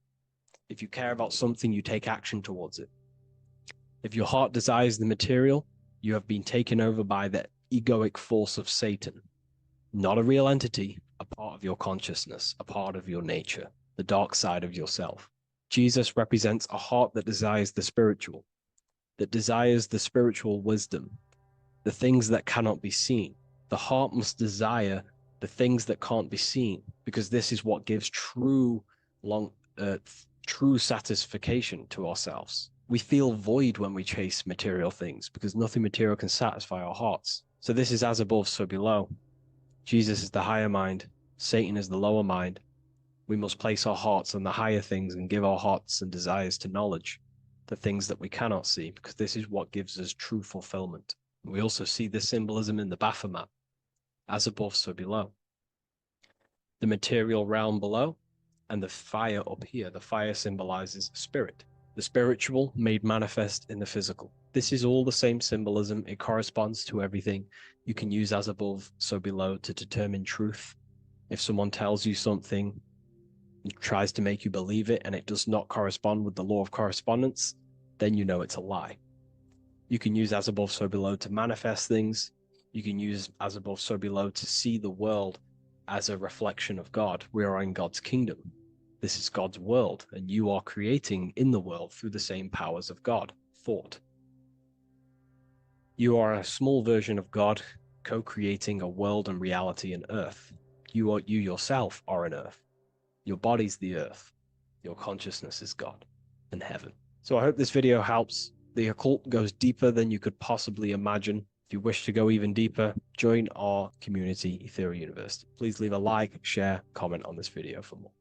If you care about something, you take action towards it. If your heart desires the material, you have been taken over by the egoic force of Satan. Not a real entity, a part of your consciousness, a part of your nature, the dark side of yourself. Jesus represents a heart that desires the spiritual wisdom, the things that cannot be seen. The heart must desire the things that can't be seen, because this is what gives true satisfaction to ourselves. We feel void when we chase material things, because nothing material can satisfy our hearts. So this is as above, so below. Jesus is the higher mind. Satan is the lower mind. We must place our hearts on the higher things and give our hearts and desires to knowledge, the things that we cannot see, because this is what gives us true fulfillment. We also see this symbolism in the Baphomet. As above, so below. The material realm below And the fire up here, the fire symbolizes spirit. The spiritual made manifest in the physical. This is all the same symbolism. It corresponds to everything. You can use as above, so below to determine truth. If someone tells you something, tries to make you believe it, and it does not correspond with the law of correspondence, then you know it's a lie. You can use as above, so below to manifest things. You can use as above, so below to see the world as a reflection of God. We are in God's kingdom. This is God's world, and you are creating in the world through the same powers of God, thought. You are a small version of God, co-creating a world and reality in earth. You yourself are an earth. Your body's the earth. Your consciousness is God and heaven. So I hope this video helps. The occult goes deeper than you could possibly imagine. If you wish to go even deeper, join our community, Ethereal University. Please leave a like, share, comment on this video for more.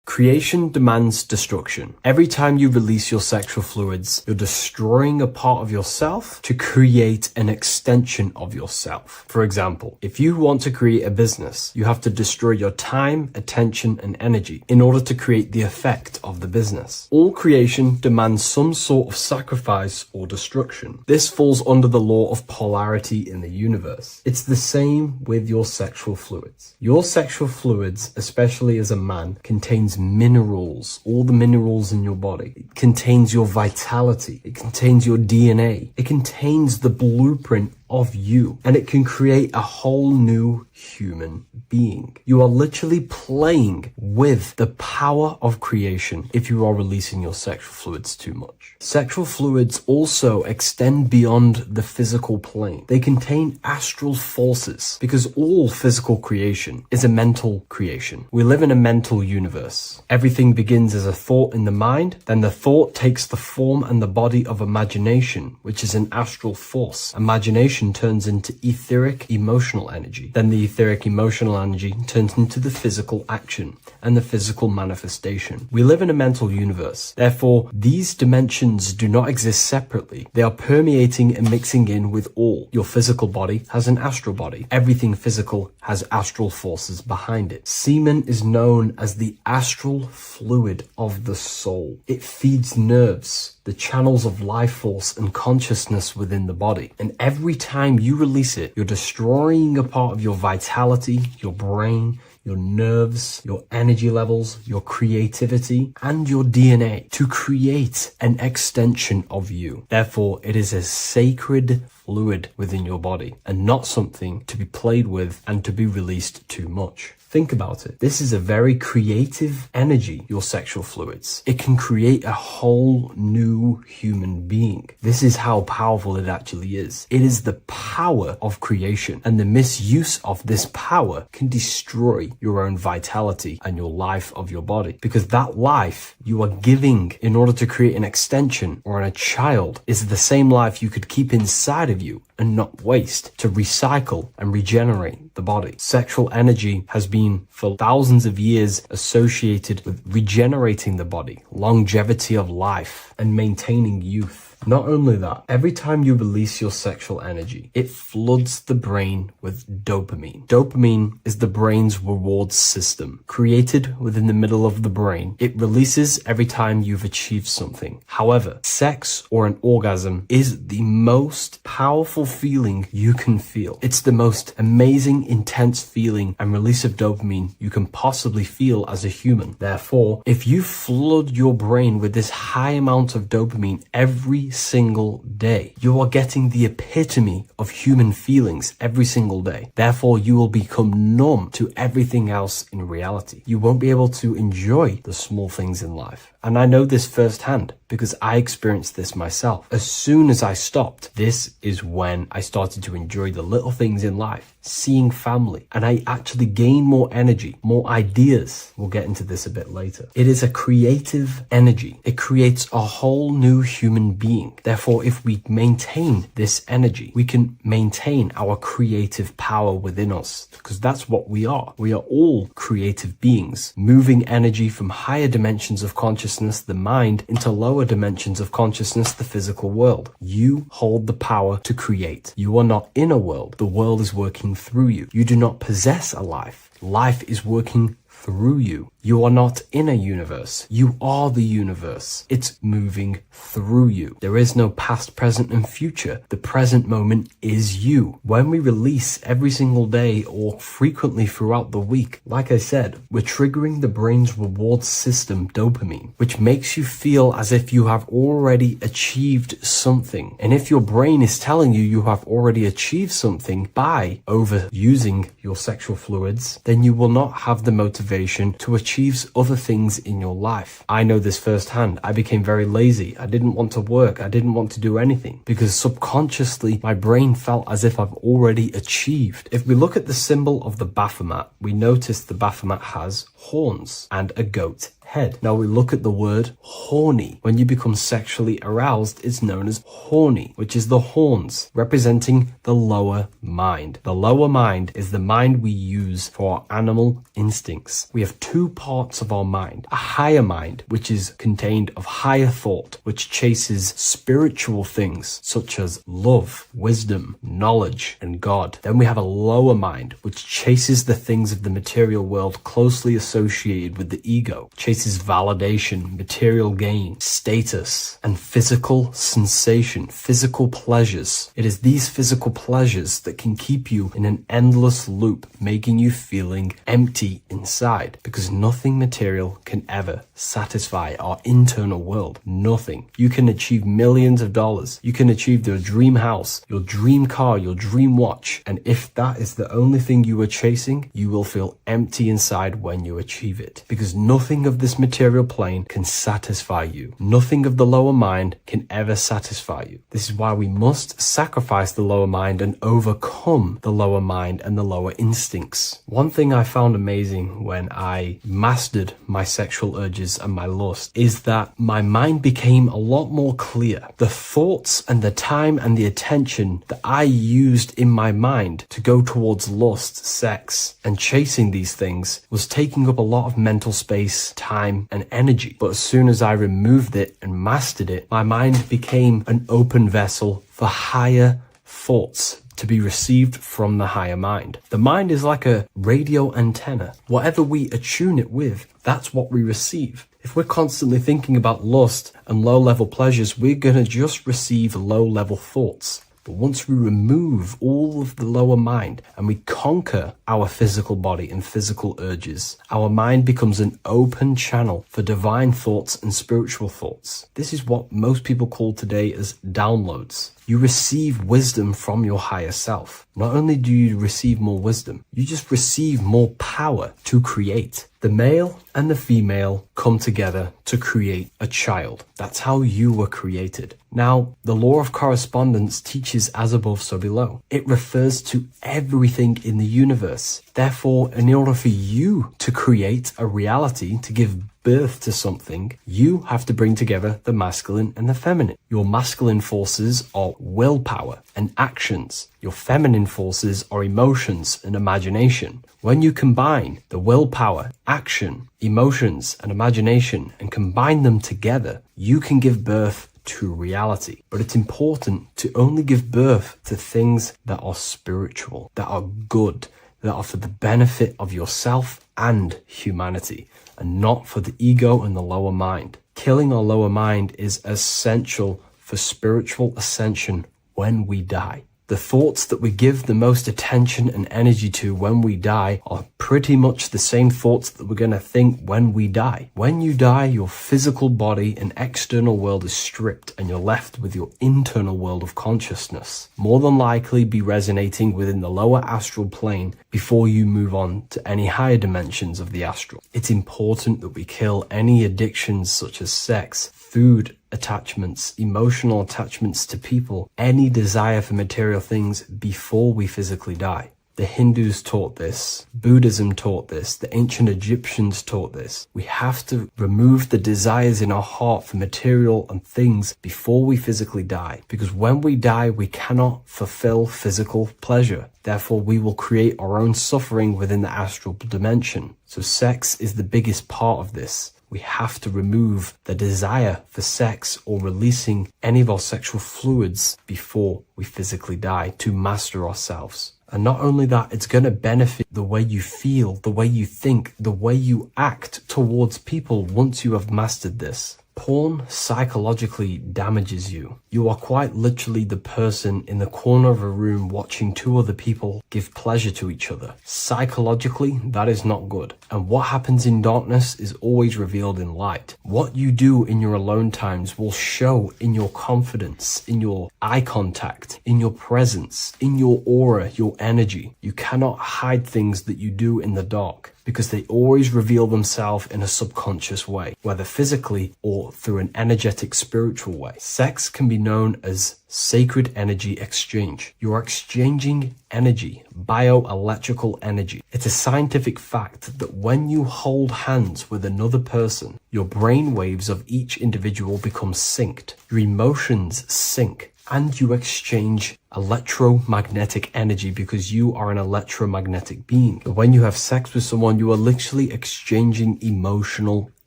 Creation demands destruction. Every time you release your sexual fluids, you're destroying a part of yourself to create an extension of yourself. For example, if you want to create a business, you have to destroy your time, attention, and energy in order to create the effect of the business. All creation demands some sort of sacrifice or destruction. This falls under the law of polarity in the universe. It's the same with your sexual fluids. Your sexual fluids, especially as a man, contains minerals, all the minerals in your body. It contains your vitality. It contains your DNA. It contains the blueprint of you, and it can create a whole new human being. You are literally playing with the power of creation if you are releasing your sexual fluids too much. Sexual fluids also extend beyond the physical plane. They contain astral forces because all physical creation is a mental creation. We live in a mental universe. Everything begins as a thought in the mind, then the thought takes the form and the body of imagination, which is an astral force. Imagination turns into etheric emotional energy. Then the etheric emotional energy turns into the physical action and the physical manifestation. We live in a mental universe. Therefore, these dimensions do not exist separately. They are permeating and mixing in with all. Your physical body has an astral body. Everything physical has astral forces behind it. Semen is known as the astral fluid of the soul. It feeds nerves, the channels of life force and consciousness within the body. And every time you release it, you're destroying a part of your vitality, your brain, your nerves, your energy levels, your creativity, and your DNA to create an extension of you. Therefore, it is a sacred fluid within your body and not something to be played with and to be released too much. Think about it. This is a very creative energy, your sexual fluids. It can create a whole new human being. This is how powerful it actually is. It is the power of creation, and the misuse of this power can destroy your own vitality and your life of your body, because that life you are giving in order to create an extension or a child is the same life you could keep inside of you and not waste to recycle and regenerate the body. Sexual energy has been for thousands of years associated with regenerating the body, longevity of life, and maintaining youth. Not only that, every time you release your sexual energy, it floods the brain with dopamine. Dopamine is the brain's reward system. Created within the middle of the brain, it releases every time you've achieved something. However, sex or an orgasm is the most powerful feeling you can feel. It's the most amazing, intense feeling and release of dopamine you can possibly feel as a human. Therefore, if you flood your brain with this high amount of dopamine every single day, you are getting the epitome of human feelings every single day. Therefore, you will become numb to everything else in reality. You won't be able to enjoy the small things in life. And I know this firsthand because I experienced this myself. As soon as I stopped, this is when I started to enjoy the little things in life, seeing family, and I actually gained more energy, more ideas. We'll get into this a bit later. It is a creative energy. It creates a whole new human being. Therefore, if we maintain this energy, we can maintain our creative power within us, because that's what we are. We are all creative beings, moving energy from higher dimensions of consciousness, the mind, into lower dimensions of consciousness, the physical world. You hold the power to create. You are not in a world. The world is working through you. You do not possess a life. Life is working through you. You are not in a universe. You are the universe. It's moving through you. There is no past, present, and future. The present moment is you. When we release every single day or frequently throughout the week, like I said, we're triggering the brain's reward system, dopamine, which makes you feel as if you have already achieved something. And if your brain is telling you you have already achieved something by overusing your sexual fluids, then you will not have the motivation to achieve other things in your life. I know this firsthand. I became very lazy. I didn't want to work. I didn't want to do anything because subconsciously my brain felt as if I've already achieved. If we look at the symbol of the Baphomet, we notice the Baphomet has horns and a goat head. Now we look at the word horny. When you become sexually aroused, it's known as horny, which is the horns, representing the lower mind. The lower mind is the mind we use for our animal instincts. We have two parts of our mind. A higher mind, which is contained of higher thought, which chases spiritual things such as love, wisdom, knowledge, and God. Then we have a lower mind, which chases the things of the material world closely associated with the ego, chases validation, material gain, status, and physical sensation, physical pleasures. It is these physical pleasures that can keep you in an endless loop, making you feeling empty inside, because nothing material can ever satisfy our internal world. Nothing. You can achieve millions of dollars. You can achieve your dream house, your dream car, your dream watch. And if that is the only thing you are chasing, you will feel empty inside when you achieve it, because nothing of this material plane can satisfy you. Nothing of the lower mind can ever satisfy you. This is why we must sacrifice the lower mind and overcome the lower mind and the lower instincts. One thing I found amazing when I mastered my sexual urges and my lust is that my mind became a lot more clear. The thoughts and the time and the attention that I used in my mind to go towards lust, sex, and chasing these things was taking up a lot of mental space, time, and energy. But as soon as I removed it and mastered it, my mind became an open vessel for higher thoughts to be received from the higher mind. The mind is like a radio antenna. Whatever we attune it with, that's what we receive. If we're constantly thinking about lust and low-level pleasures, we're going to just receive low-level thoughts. But once we remove all of the lower mind and we conquer our physical body and physical urges, our mind becomes an open channel for divine thoughts and spiritual thoughts. This is what most people call today as downloads. You receive wisdom from your higher self. Not only do you receive more wisdom, you just receive more power to create. The male and the female come together to create a child. That's how you were created. Now, the law of correspondence teaches as above, so below. It refers to everything in the universe. Therefore, in order for you to create a reality, to give birth to something, you have to bring together the masculine and the feminine. Your masculine forces are willpower and actions. Your feminine forces are emotions and imagination. When you combine the willpower, action, emotions, and imagination and combine them together, you can give birth to reality. But it's important to only give birth to things that are spiritual, that are good, that are for the benefit of yourself and humanity, and not for the ego and the lower mind. Killing our lower mind is essential for spiritual ascension when we die. The thoughts that we give the most attention and energy to when we die are pretty much the same thoughts that we're going to think when we die. When you die, your physical body and external world is stripped and you're left with your internal world of consciousness. More than likely be resonating within the lower astral plane before you move on to any higher dimensions of the astral. It's important that we kill any addictions such as sex, food, attachments, emotional attachments to people, any desire for material things before we physically die. The Hindus taught this, Buddhism taught this, the ancient Egyptians taught this. We have to remove the desires in our heart for material and things before we physically die, because when we die, we cannot fulfill physical pleasure. Therefore, we will create our own suffering within the astral dimension. So sex is the biggest part of this. We have to remove the desire for sex or releasing any of our sexual fluids before we physically die to master ourselves. And not only that, it's going to benefit the way you feel, the way you think, the way you act towards people once you have mastered this. Porn psychologically damages you. You are quite literally the person in the corner of a room watching two other people give pleasure to each other. Psychologically, that is not good. And what happens in darkness is always revealed in light. What you do in your alone times will show in your confidence, in your eye contact, in your presence, in your aura, your energy. You cannot hide things that you do in the dark, because they always reveal themselves in a subconscious way, whether physically or through an energetic spiritual way. Sex can be known as sacred energy exchange. You are exchanging energy, bioelectrical energy. It's a scientific fact that when you hold hands with another person, your brain waves of each individual become synced. Your emotions sync. And you exchange electromagnetic energy because you are an electromagnetic being. When you have sex with someone, you are literally exchanging emotional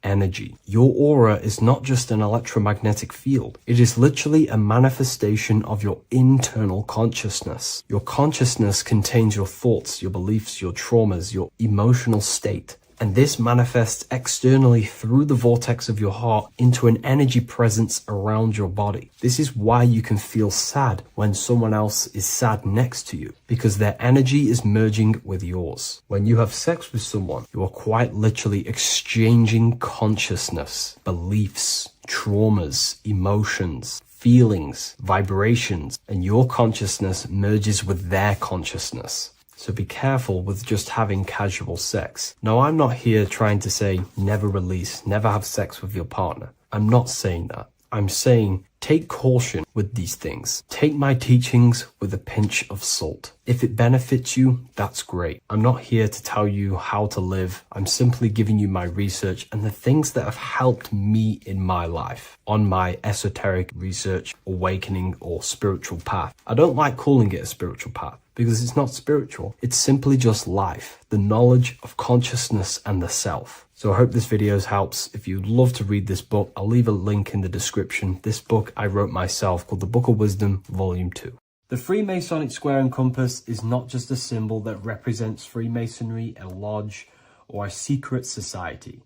energy. Your aura is not just an electromagnetic field. It is literally a manifestation of your internal consciousness. Your consciousness contains your thoughts, your beliefs, your traumas, your emotional state. And this manifests externally through the vortex of your heart into an energy presence around your body. This is why you can feel sad when someone else is sad next to you, because their energy is merging with yours. When you have sex with someone, you are quite literally exchanging consciousness, beliefs, traumas, emotions, feelings, vibrations, and your consciousness merges with their consciousness. So be careful with just having casual sex. Now, I'm not here trying to say never release, never have sex with your partner. I'm not saying that. I'm saying take caution with these things. Take my teachings with a pinch of salt. If it benefits you, that's great. I'm not here to tell you how to live. I'm simply giving you my research and the things that have helped me in my life on my esoteric research, awakening, or spiritual path. I don't like calling it a spiritual path, because it's not spiritual. It's simply just life, the knowledge of consciousness and the self. So I hope this video helps. If you'd love to read this book, I'll leave a link in the description. This book I wrote myself called The Book of Wisdom, Volume 2. The Freemasonic square and compass is not just a symbol that represents Freemasonry, a lodge, or a secret society.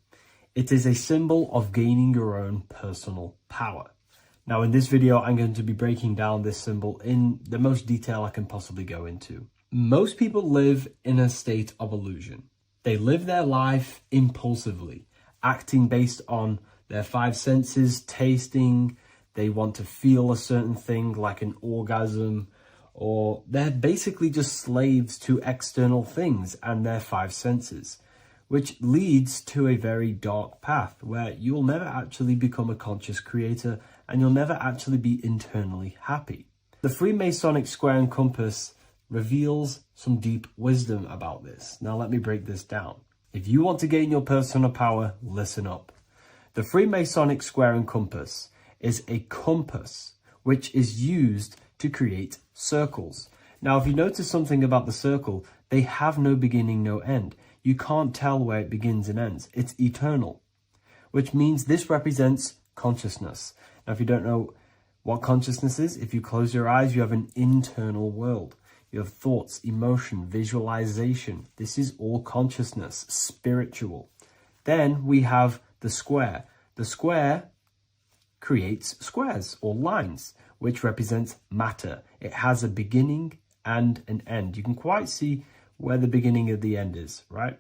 It is a symbol of gaining your own personal power. Now, in this video, I'm going to be breaking down this symbol in the most detail I can possibly go into. Most people live in a state of illusion. They live their life impulsively, acting based on their five senses, tasting. They want to feel a certain thing like an orgasm, or they're basically just slaves to external things and their five senses, which leads to a very dark path where you'll never actually become a conscious creator and you'll never actually be internally happy. The Freemasonic square and compass reveals some deep wisdom about this. Now let me break this down. If you want to gain your personal power, listen up. The Freemasonic square and compass is a compass which is used to create circles. Now, if you notice something about the circle, they have no beginning, no end. You can't tell where it begins and ends. It's eternal, which means this represents consciousness. Now, if you don't know what consciousness is, if you close your eyes, you have an internal world. You have thoughts, emotion, visualization. This is all consciousness, spiritual. Then we have the square. The square creates squares or lines, which represents matter. It has a beginning and an end. You can quite see where the beginning of the end is, right?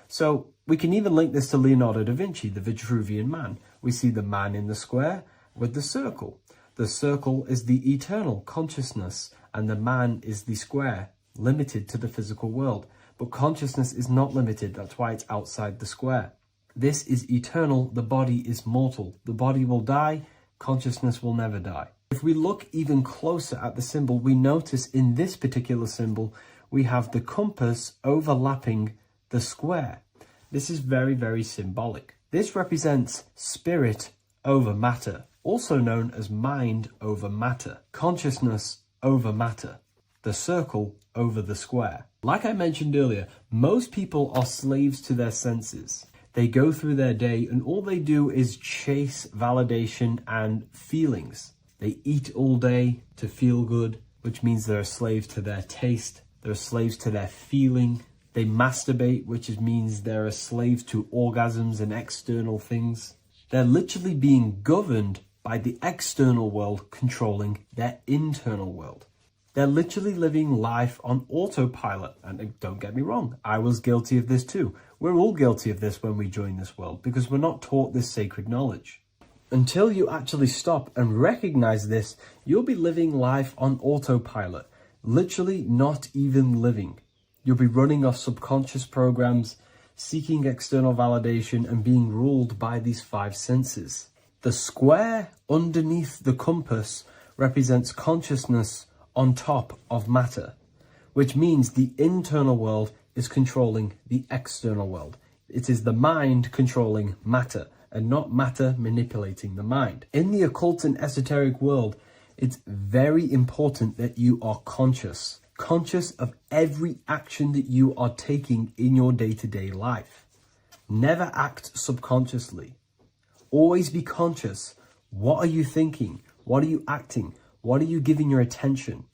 So we can even link this to Leonardo da Vinci, the Vitruvian Man. We see the man in the square with the circle. The circle is the eternal consciousness, and the man is the square, limited to the physical world. But consciousness is not limited. That's why it's outside the square. This is eternal. The body is mortal. The body will die. Consciousness will never die. If we look even closer at the symbol, we notice in this particular symbol, we have the compass overlapping the square. This is very, very symbolic. This represents spirit over matter, also known as mind over matter, consciousness over matter, the circle over the square. Like I mentioned earlier, most people are slaves to their senses. They go through their day and all they do is chase validation and feelings. They eat all day to feel good, which means they're a slave to their taste, They're slaves to their feeling. They masturbate, which means they're a slave to orgasms and external things. They're literally being governed by the external world controlling their internal world. They're literally living life on autopilot. And don't get me wrong, I was guilty of this too. We're all guilty of this when we join this world because we're not taught this sacred knowledge. Until you actually stop and recognize this, you'll be living life on autopilot, literally not even living. You'll be running off subconscious programs, seeking external validation and being ruled by these 5 senses. The square underneath the compass represents consciousness on top of matter, which means the internal world is controlling the external world. It is the mind controlling matter and not matter manipulating the mind. In the occult and esoteric world, it's very important that you are conscious of every action that you are taking in your day-to-day life. Never act subconsciously. Always be conscious. What are you thinking? What are you acting? What are you giving your attention?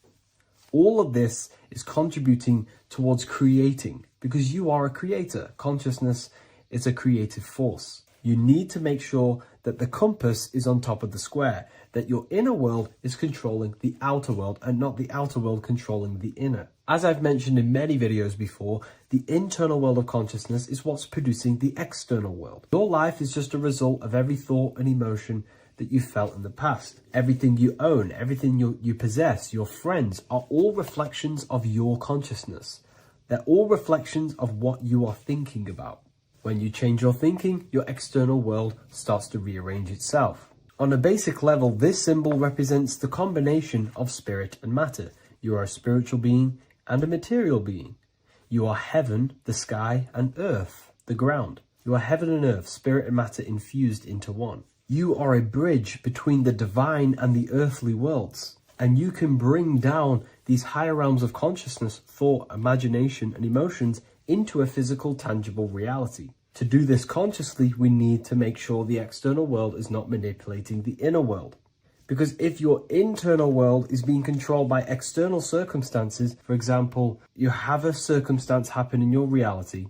All of this is contributing towards creating because you are a creator. Consciousness is a creative force. You need to make sure that the compass is on top of the square, that your inner world is controlling the outer world and not the outer world controlling the inner. As I've mentioned in many videos before, the internal world of consciousness is what's producing the external world. Your life is just a result of every thought and emotion that you felt in the past. Everything you own, everything you possess, your friends are all reflections of your consciousness. They're all reflections of what you are thinking about. When you change your thinking, your external world starts to rearrange itself. On a basic level, this symbol represents the combination of spirit and matter. You are a spiritual being and a material being. You are heaven, the sky, and earth, the ground. You are heaven and earth, spirit and matter infused into one. You are a bridge between the divine and the earthly worlds. And you can bring down these higher realms of consciousness, thought, imagination, and emotions into a physical, tangible reality. To do this consciously, we need to make sure the external world is not manipulating the inner world. Because if your internal world is being controlled by external circumstances, for example, you have a circumstance happen in your reality,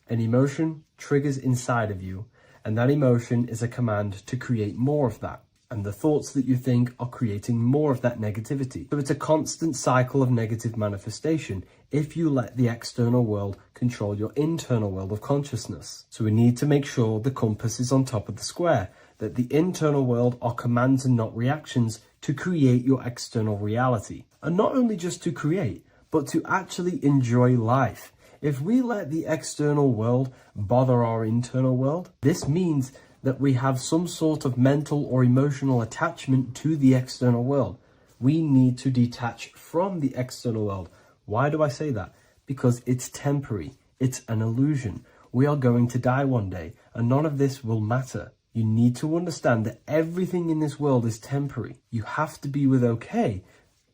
an emotion triggers inside of you, and that emotion is a command to create more of that. And the thoughts that you think are creating more of that negativity. So it's a constant cycle of negative manifestation if you let the external world control your internal world of consciousness. So we need to make sure the compass is on top of the square, that the internal world are commands and not reactions to create your external reality. And not only just to create, but to actually enjoy life. If we let the external world bother our internal world, this means that we have some sort of mental or emotional attachment to the external world. We need to detach from the external world. Why do I say that? Because it's temporary. It's an illusion. We are going to die one day, and none of this will matter. You need to understand that everything in this world is temporary. You have to be okay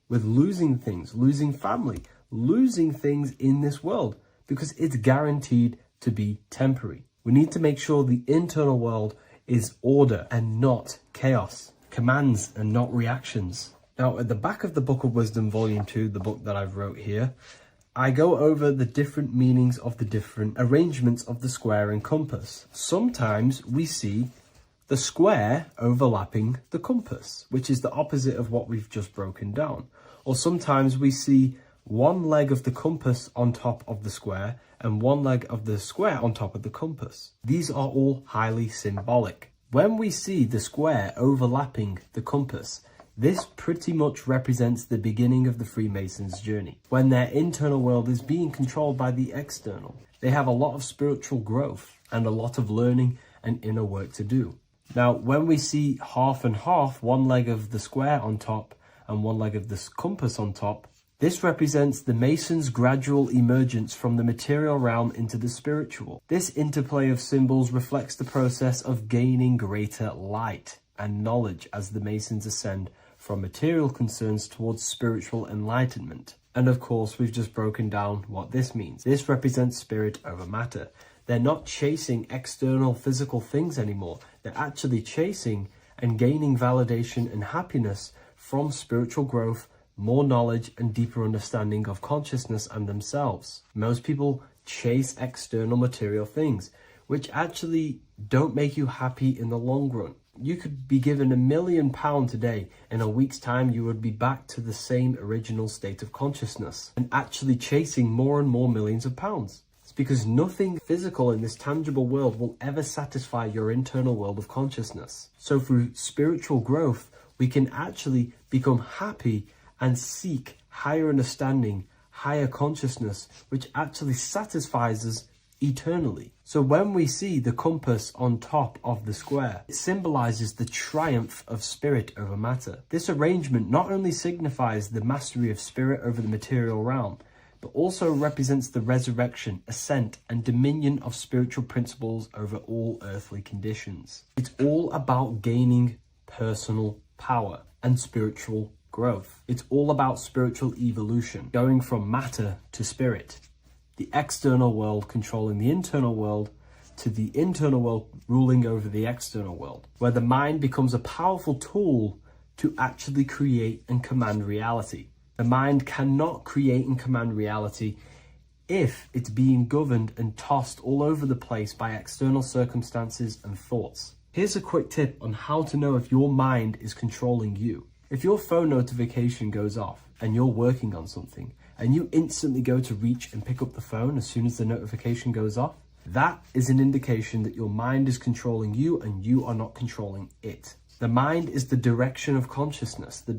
with losing things, losing family, losing things in this world, because it's guaranteed to be temporary. We need to make sure the internal world is order and not chaos, commands and not reactions. Now, at the back of the Book of Wisdom, Volume 2, the book that I've wrote here, I go over the different meanings of the different arrangements of the square and compass. Sometimes we see the square overlapping the compass, which is the opposite of what we've just broken down. Or sometimes we see one leg of the compass on top of the square and one leg of the square on top of the compass. These are all highly symbolic. When we see the square overlapping the compass, this pretty much represents the beginning of the Freemasons' journey, when their internal world is being controlled by the external. They have a lot of spiritual growth and a lot of learning and inner work to do. Now, when we see half and half, one leg of the square on top and one leg of the compass on top, this represents the Masons' gradual emergence from the material realm into the spiritual. This interplay of symbols reflects the process of gaining greater light and knowledge as the Masons ascend from material concerns towards spiritual enlightenment. And of course, we've just broken down what this means. This represents spirit over matter. They're not chasing external physical things anymore. They're actually chasing and gaining validation and happiness from spiritual growth, more knowledge, and deeper understanding of consciousness and themselves. Most people chase external material things, which actually don't make you happy in the long run. You could be given £1 million today, in a week's time you would be back to the same original state of consciousness and actually chasing more and more millions of pounds. It's because nothing physical in this tangible world will ever satisfy your internal world of consciousness. So through spiritual growth, we can actually become happy and seek higher understanding, higher consciousness, which actually satisfies us eternally. So when we see the compass on top of the square, it symbolizes the triumph of spirit over matter. This arrangement not only signifies the mastery of spirit over the material realm, but also represents the resurrection, ascent, and dominion of spiritual principles over all earthly conditions. It's all about gaining personal power and spiritual growth. It's all about spiritual evolution, going from matter to spirit. The external world controlling the internal world, to the internal world ruling over the external world, where the mind becomes a powerful tool to actually create and command reality. The mind cannot create and command reality if it's being governed and tossed all over the place by external circumstances and thoughts. Here's a quick tip on how to know if your mind is controlling you. If your phone notification goes off and you're working on something and you instantly go to reach and pick up the phone as soon as the notification goes off, that is an indication that your mind is controlling you and you are not controlling it. The mind is the direction of consciousness. It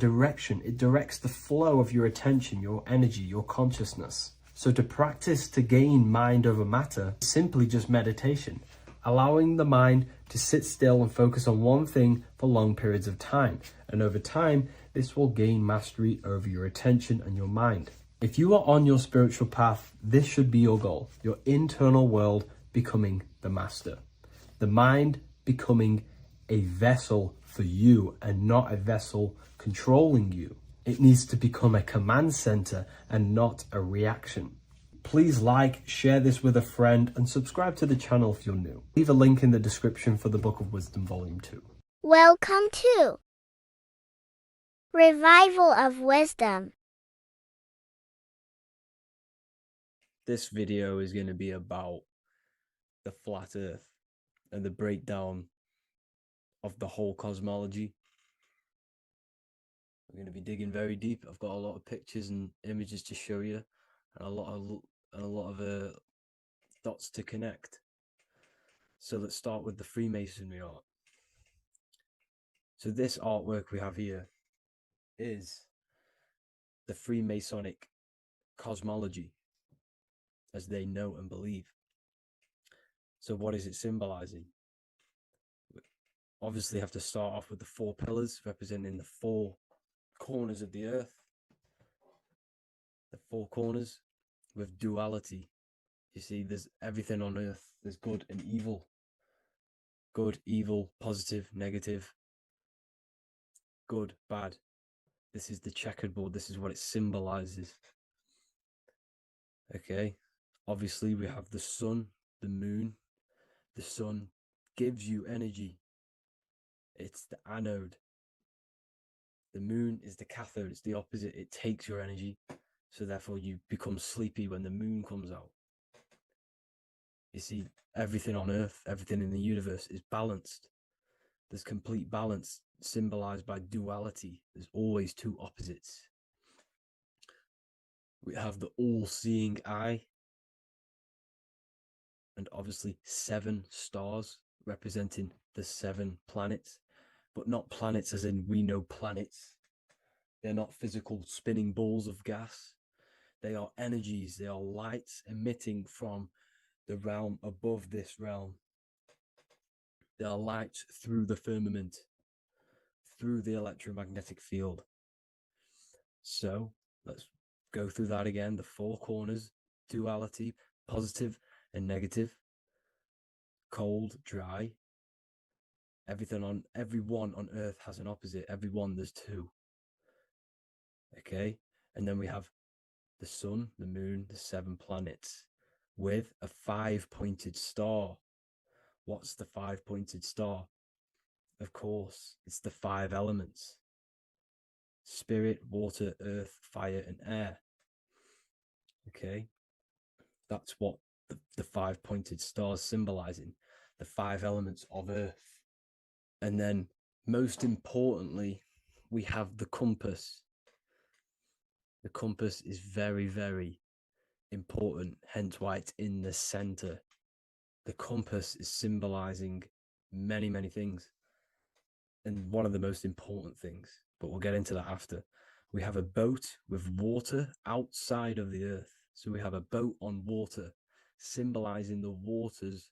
directs the flow of your attention, your energy, your consciousness. So to practice to gain mind over matter is simply just meditation, allowing the mind to sit still and focus on one thing for long periods of time. And over time, this will gain mastery over your attention and your mind. If you are on your spiritual path, this should be your goal, your internal world becoming the master. The mind becoming a vessel for you and not a vessel controlling you. It needs to become a command center and not a reaction. Please like, share this with a friend, and subscribe to the channel if you're new. Leave a link in the description for the Book of Wisdom Volume 2. Welcome to Revival of Wisdom. This video is going to be about the flat earth and the breakdown of the whole cosmology. We're going to be digging very deep. I've got a lot of pictures and images to show you, and a lot of dots to connect. So let's start with the Freemasonry art. So this artwork we have here is the Freemasonic cosmology as they know and believe. So what is it symbolizing? We obviously have to start off with the 4 pillars representing the 4 corners of the earth. The 4 corners with duality. You see, there's everything on earth. There's good and evil. Good, evil, positive, negative. Good, bad. This is the checkerboard. This is what it symbolizes. Okay. Obviously, we have the sun, the moon. The sun gives you energy. It's the anode. The moon is the cathode. It's the opposite. It takes your energy. So therefore, you become sleepy when the moon comes out. You see, everything on Earth, everything in the universe is balanced. There's complete balance symbolized by duality. There's always 2 opposites. We have the all-seeing eye. And obviously 7 stars representing the 7 planets. But not planets as in we know planets. They're not physical spinning balls of gas. They are energies. They are lights emitting from the realm above this realm. They are lights through the firmament, through the electromagnetic field. So let's go through that again. The 4 corners, duality, positive and negative, cold, dry. Everyone on Earth has an opposite. Everyone, there's 2. Okay, and then we have the sun, the moon, the 7 planets with a 5-pointed star. What's the 5-pointed star? Of course, it's the 5 elements. spirit, water, earth, fire, and air. Okay, that's what the 5-pointed stars symbolizing, the 5 elements of earth. And then most importantly, we have the compass. The compass is very, very important, hence why it's in the center. The compass is symbolizing many, many things. And one of the most important things, but we'll get into that after. We have a boat with water outside of the earth. So we have a boat on water, symbolizing the waters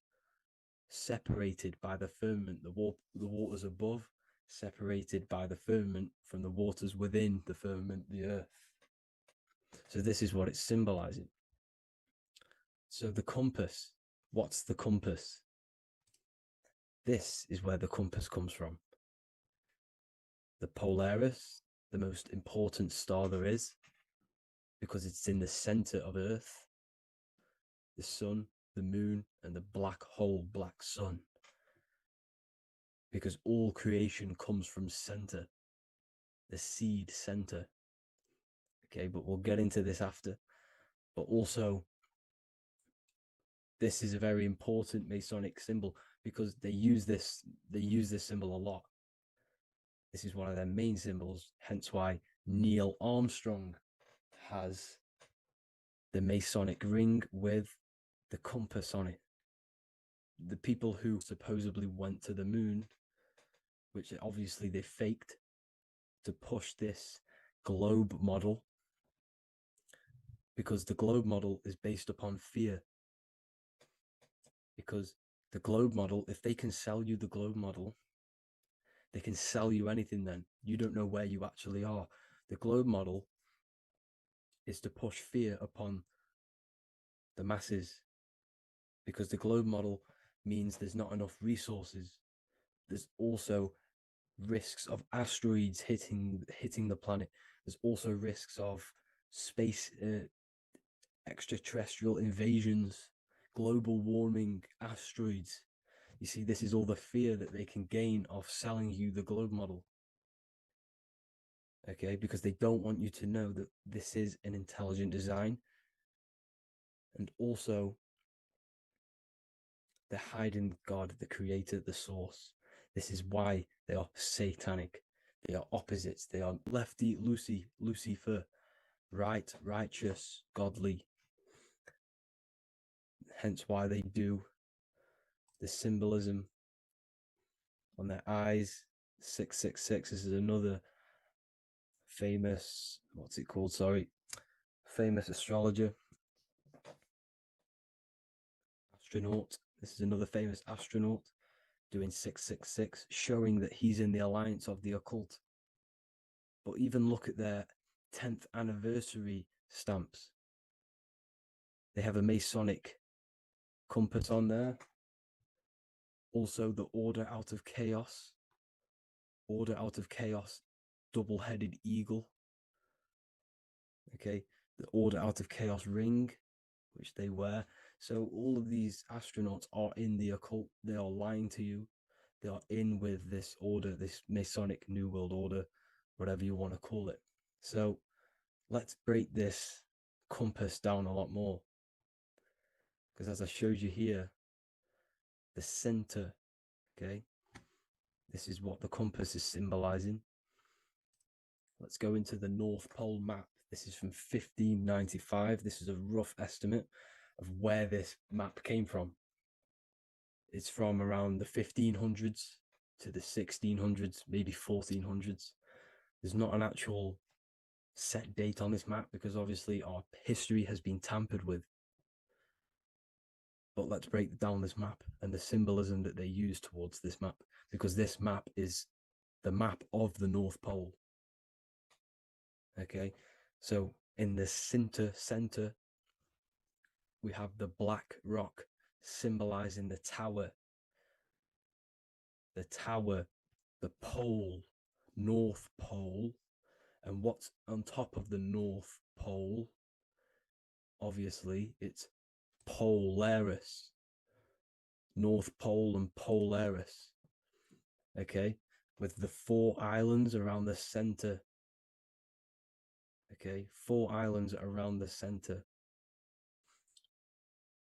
separated by the firmament, the waters above, separated by the firmament from the waters within the firmament, the earth. So this is what it's symbolizing. So the compass, what's the compass? This is where the compass comes from. The Polaris, the most important star there is, because it's in the center of Earth, the sun, the moon, and the black hole, black sun. Because all creation comes from center, the seed center. Okay, but we'll get into this after. But also, this is a very important Masonic symbol because they use this symbol a lot. This is one of their main symbols, hence why Neil Armstrong has the Masonic ring with the compass on it. The people who supposedly went to the moon, which obviously they faked to push this globe model, because the globe model is based upon fear. Because the globe model, if they can sell you the globe model, they can sell you anything then. You don't know where you actually are. The globe model is to push fear upon the masses, because the globe model means there's not enough resources. There's also risks of asteroids hitting the planet. There's also risks of space extraterrestrial invasions, global warming, asteroids. You see, this is all the fear that they can gain of selling you the globe model. Okay, because they don't want you to know that this is an intelligent design. And also, they're hiding God, the creator, the source. This is why they are satanic. They are opposites. They are lefty, Lucifer, right, righteous, godly. Hence why they do the symbolism on their eyes. 666. This is another famous, famous astrologer, astronaut. This is another famous astronaut doing 666, showing that he's in the alliance of the occult. But even look at their 10th anniversary stamps. They have a Masonic compass on there. Also, the Order Out of Chaos. Order Out of Chaos, double-headed eagle. Okay, the Order Out of Chaos ring, which they wear. So all of these astronauts are in the occult. They are lying to you. They are in with this order, this Masonic New World Order, whatever you want to call it. So let's break this compass down a lot more. Because as I showed you here, the center, okay, this is what the compass is symbolizing. Let's go into the North Pole map. This is from 1595. This is a rough estimate of where this map came from. It's from around the 1500s to the 1600s, maybe 1400s. There's not an actual set date on this map because obviously our history has been tampered with. But let's break down this map and the symbolism that they use towards this map, because this map is the map of the North Pole. Okay, so in the center, we have the black rock symbolizing the tower, the pole, North Pole. And what's on top of the North Pole? Obviously, it's Polaris. North Pole and Polaris. Okay, with the 4 islands around the center Okay, 4 islands around the center.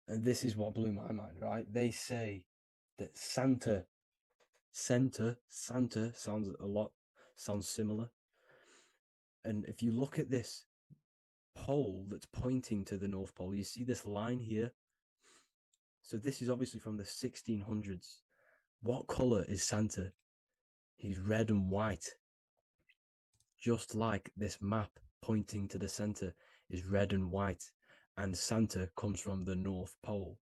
And this is what blew my mind, right? They say that Santa sounds similar. And if you look at this pole that's pointing to the North Pole, you see this line here. So this is obviously from the 1600s. What color is Santa? He's red and white. Just like this map pointing to the center is red and white, and Santa comes from the North Pole.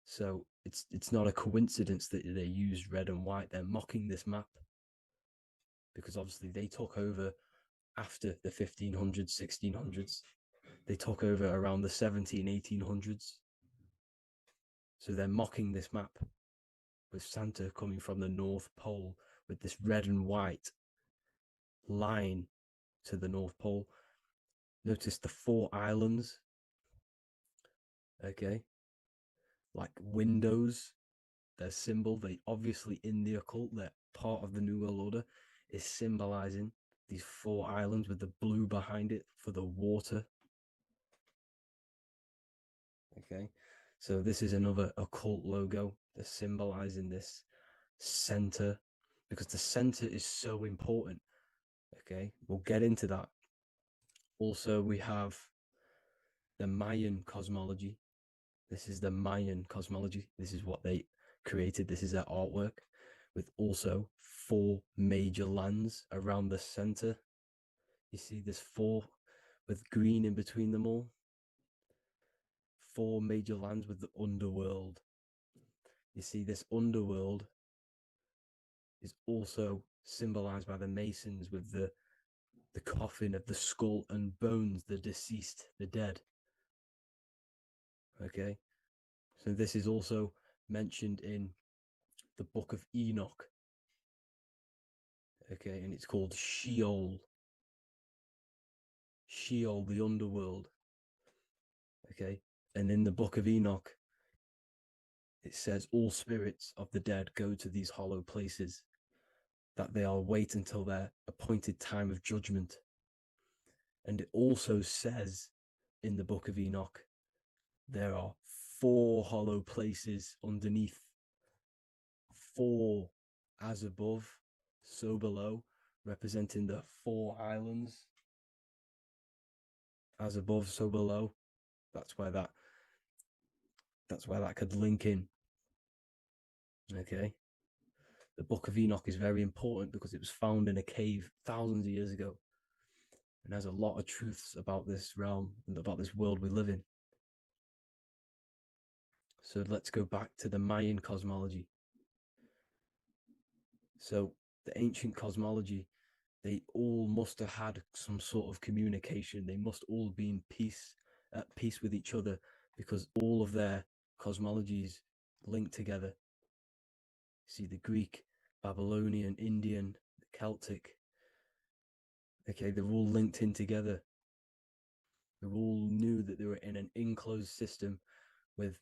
So it's not a coincidence that they use red and white. They're mocking this map because obviously they took over after the 1500s, 1600s. They took over around the 17, 1800s. So they're mocking this map with Santa coming from the North Pole with this red and white line to the North Pole. Notice the 4 islands. Okay. Like windows, their symbol, they obviously in the occult, they're part of the New World Order, is symbolizing these 4 islands with the blue behind it for the water. Okay, so this is another occult logo. They're symbolizing this center because the center is so important. Okay, we'll get into that. Also, we have the Mayan cosmology. This is the Mayan cosmology. This is what they created. This is their artwork with also 4 major lands around the center. You see there's 4 with green in between them all. 4 major lands with the underworld. You see this underworld is also symbolized by the Masons with the coffin of the skull and bones, the deceased, the dead. Okay, so this is also mentioned in the book of Enoch. Okay, and it's called Sheol. Sheol, the underworld. Okay, and in the book of Enoch, it says all spirits of the dead go to these hollow places, that they all wait until their appointed time of judgment. And it also says in the book of Enoch, there are 4 hollow places underneath. 4 as above, so below, representing the 4 islands. As above, so below. That's where that could link in. Okay. The book of Enoch is very important because it was found in a cave thousands of years ago. And has a lot of truths about this realm and about this world we live in. So let's go back to the Mayan cosmology. So the ancient cosmology, they all must have had some sort of communication. They must all be at peace with each other, because all of their cosmologies link together. See the Greek, Babylonian, Indian, Celtic. Okay, they're all linked in together. They all knew that they were in an enclosed system with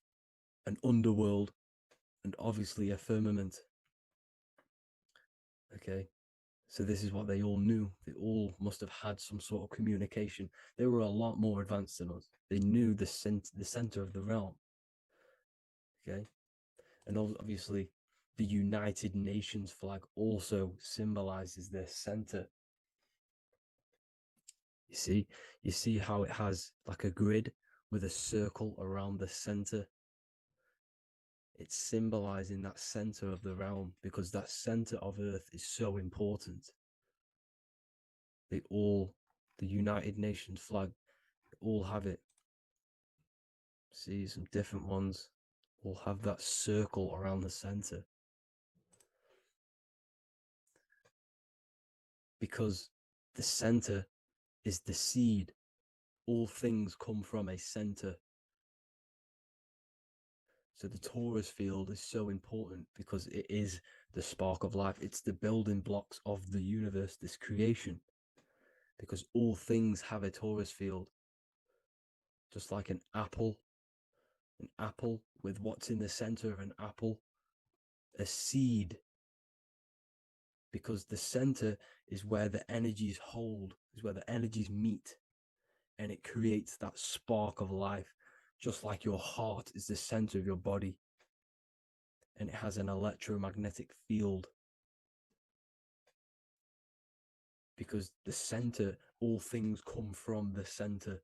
an underworld and obviously a firmament. Okay, so this is what they all knew. They all must have had some sort of communication. They were a lot more advanced than us. They knew the center of the realm. Okay, and obviously the United Nations flag also symbolizes their center. You see how it has like a grid with a circle around the center. It's symbolizing that center of the realm, because that center of Earth is so important. The United Nations flag, all have it. See, some different ones all have that circle around the center. Because the center is the seed. All things come from a center. So the torus field is so important because it is the spark of life. It's the building blocks of the universe, this creation. Because all things have a torus field. Just like an apple with what's in the center of an apple, a seed. because the center is where the energies hold, is where the energies meet, and it creates that spark of life, just like your heart is the center of your body, and it has an electromagnetic field. Because the center, all things come from the center.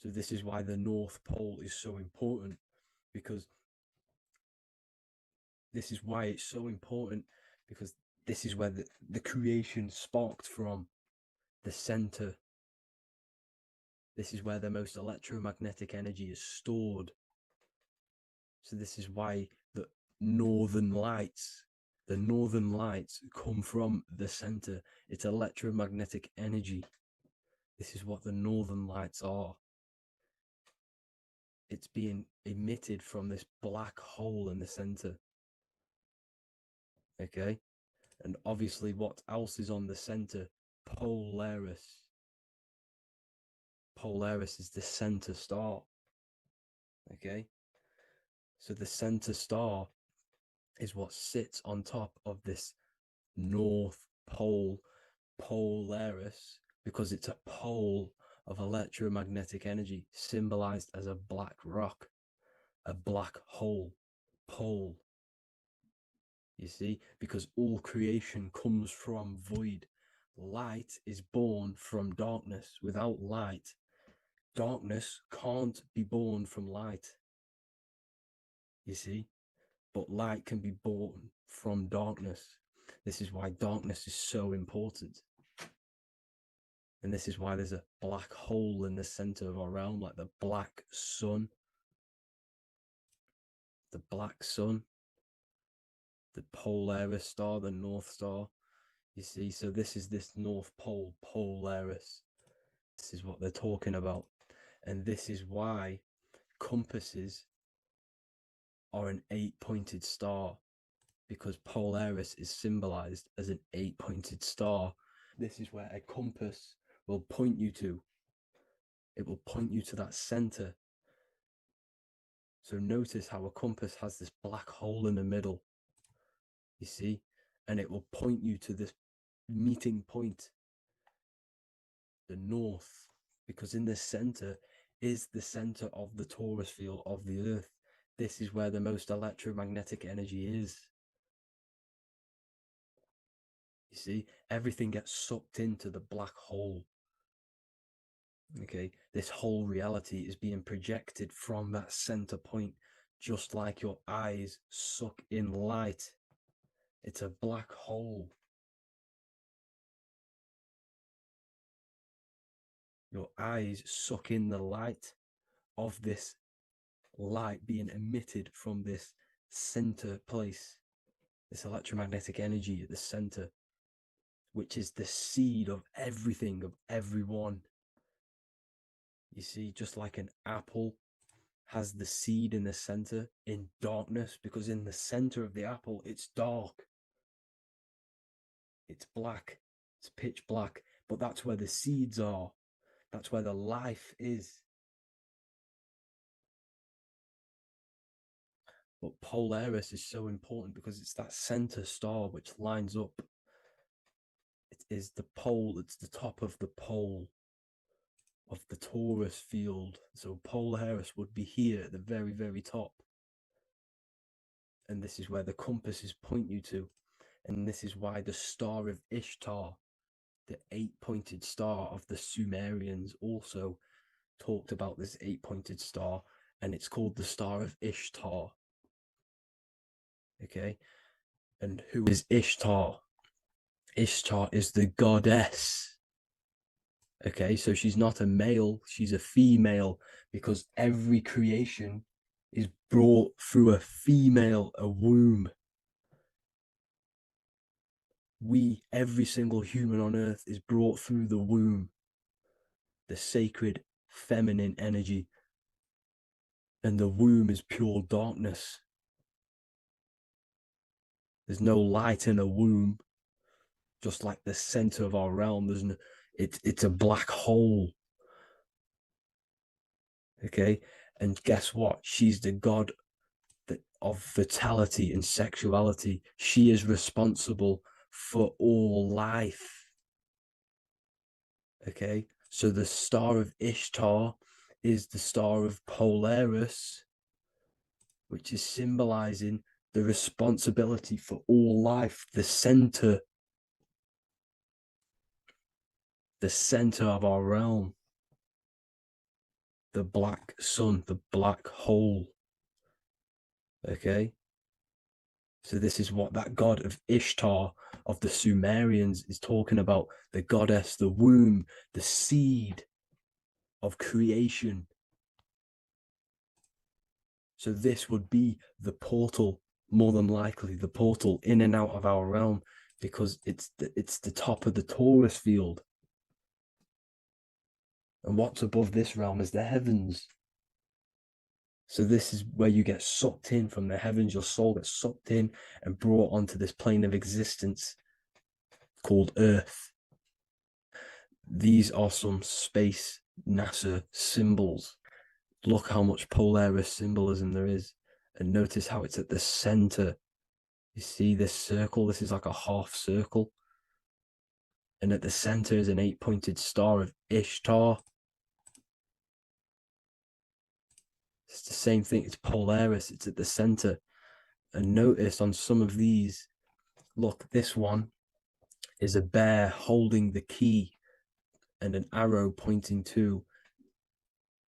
So this is why the North Pole is so important, because this is why it's so important, because this is where the creation sparked from, the center. This is where the most electromagnetic energy is stored. So this is why the northern lights come from the center. It's electromagnetic energy. This is what the northern lights are. It's being emitted from this black hole in the center. Okay? And obviously, what else is on the center? Polaris. Polaris is the center star. Okay? So the center star is what sits on top of this North Pole, Polaris, because it's a pole of electromagnetic energy, symbolized as a black rock, a black hole, pole. You see, because all creation comes from void. Light is born from darkness. Without light, darkness can't be born from light. You see, but light can be born from darkness. This is why darkness is so important. And this is why there's a black hole in the center of our realm, like the black sun. The black sun, the Polaris star, the North Star. You see, so this is this North Pole, Polaris. This is what they're talking about. And this is why compasses are an 8-pointed star, because Polaris is symbolized as an 8-pointed star. This is where a compass will point you to. It will point you to that center. So notice how a compass has this black hole in the middle, you see, and it will point you to this meeting point, the north, because in the center is the center of the torus field of the earth. This is where the most electromagnetic energy is. You see, everything gets sucked into the black hole. Okay, this whole reality is being projected from that center point, just like your eyes suck in light. It's a black hole. Your eyes suck in the light of this light being emitted from this center place, this electromagnetic energy at the center, which is the seed of everything, of everyone. You see, just like an apple has the seed in the center in darkness, because in the center of the apple, it's dark. It's black. It's pitch black. But that's where the seeds are. That's where the life is. But Polaris is so important because it's that center star which lines up. It is the pole, it's the top of the pole of the torus field. So Polaris would be here at the very, very top. And this is where the compasses point you to. And this is why the star of Ishtar, the 8-pointed star of the Sumerians, also talked about this 8-pointed star, and it's called the star of Ishtar. Okay, and who is Ishtar? Ishtar is the goddess. Okay, so she's not a male, she's a female, because every creation is brought through a female, a womb. Every single human on earth is brought through the womb, the sacred feminine energy. And the womb is pure darkness. There's no light in a womb, just like the center of our realm. It's a black hole. Okay, and guess what? She's the god of fertility and sexuality. She is responsible for all life. Okay, so the star of Ishtar is the star of Polaris, which is symbolizing the responsibility for all life, the center of our realm, the black sun, the black hole. Okay, so this is what that god of Ishtar of the Sumerians is talking about, the goddess, the womb, the seed of creation. So this would be the portal, more than likely the portal in and out of our realm, because it's the top of the Taurus field. And what's above this realm is the heavens. So this is where you get sucked in from the heavens. Your soul gets sucked in and brought onto this plane of existence called Earth. These are some space NASA symbols. Look how much Polaris symbolism there is. And notice how it's at the center. You see this circle? This is like a half circle. And at the center is an 8-pointed star of Ishtar. It's the same thing. It's Polaris. It's at the center. And notice on some of these, look, this one is a bear holding the key and an arrow pointing to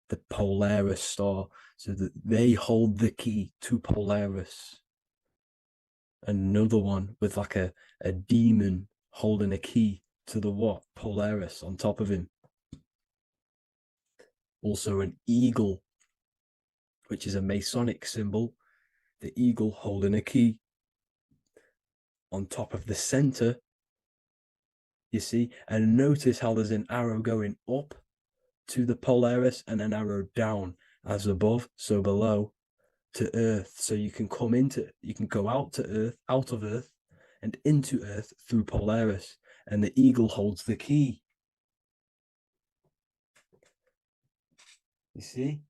the Polaris star, so that they hold the key to Polaris. Another one with like a demon holding a key to the what? Polaris on top of him. Also an eagle, which is a Masonic symbol, the eagle holding a key on top of the center, you see. And notice how there's an arrow going up to the Polaris and an arrow down, as above, so below, to Earth. So you can go out of Earth and into Earth through Polaris, and the eagle holds the key. You see?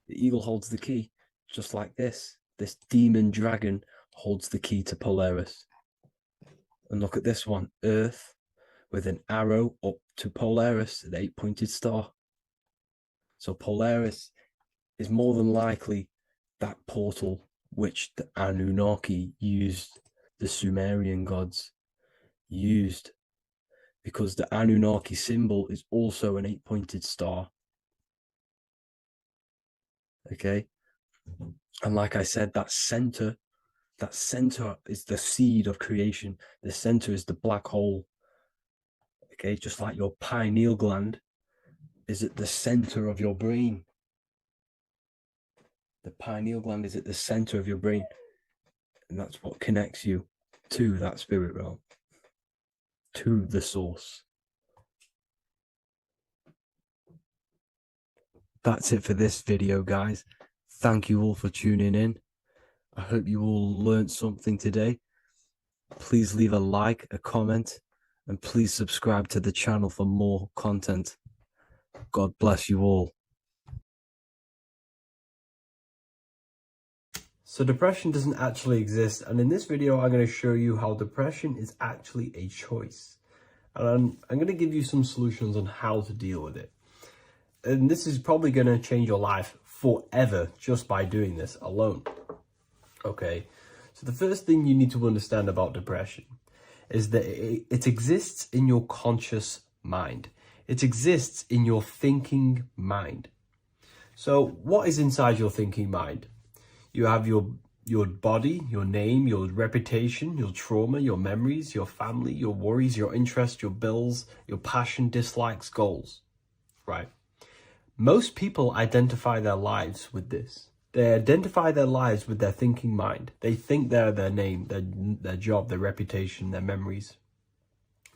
The eagle holds the key, just like this. This demon dragon holds the key to Polaris. And look at this one, Earth, with an arrow up to Polaris, an 8-pointed star. So Polaris is more than likely that portal which the Anunnaki used, the Sumerian gods used, because the Anunnaki symbol is also an 8-pointed star. Okay, and like I said, that center is the seed of creation. The center is the black hole. Okay, just like your pineal gland is at the center of your brain. The pineal gland is at the center of your brain, and that's what connects you to that spirit realm, to the source. That's it for this video, guys. Thank you all for tuning in. I hope you all learned something today. Please leave a like, a comment, and please subscribe to the channel for more content. God bless you all. So depression doesn't actually exist, and in this video I'm going to show you how depression is actually a choice. And I'm going to give you some solutions on how to deal with it. And this is probably going to change your life forever just by doing this alone. Okay, so the first thing you need to understand about depression is that it exists in your conscious mind. It exists in your thinking mind. So what is inside your thinking mind? You have your body, your name, your reputation, your trauma, your memories, your family, your worries, your interests, your bills, your passion, dislikes, goals, right? Most people identify their lives with this. They identify their lives with their thinking mind. They think they're their name, their job, their reputation, their memories.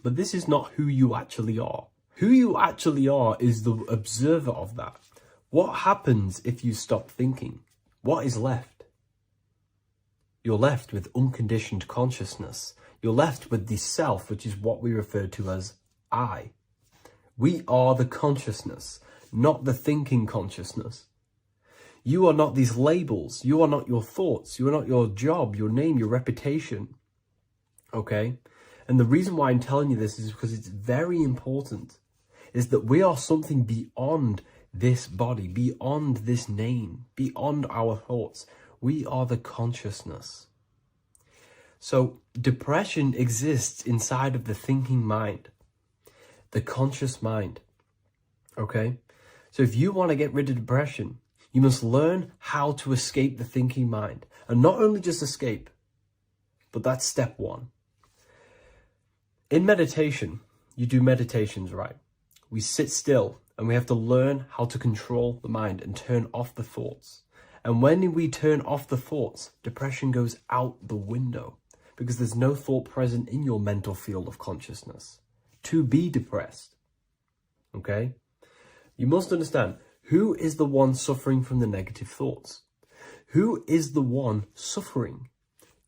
But this is not who you actually are. Who you actually are is the observer of that. What happens if you stop thinking? What is left? You're left with unconditioned consciousness. You're left with the self, which is what we refer to as I. We are the consciousness, not the thinking consciousness. You are not these labels. You are not your thoughts. You are not your job, your name, your reputation. Okay? And the reason why I'm telling you this is because it's very important, is that we are something beyond this body, beyond this name, beyond our thoughts. We are the consciousness. So depression exists inside of the thinking mind, the conscious mind. Okay? So if you want to get rid of depression, you must learn how to escape the thinking mind. And not only just escape, but that's step one. In meditation, you do meditations, right? We sit still and we have to learn how to control the mind and turn off the thoughts. And when we turn off the thoughts, depression goes out the window because there's no thought present in your mental field of consciousness to be depressed. Okay? You must understand, who is the one suffering from the negative thoughts? Who is the one suffering?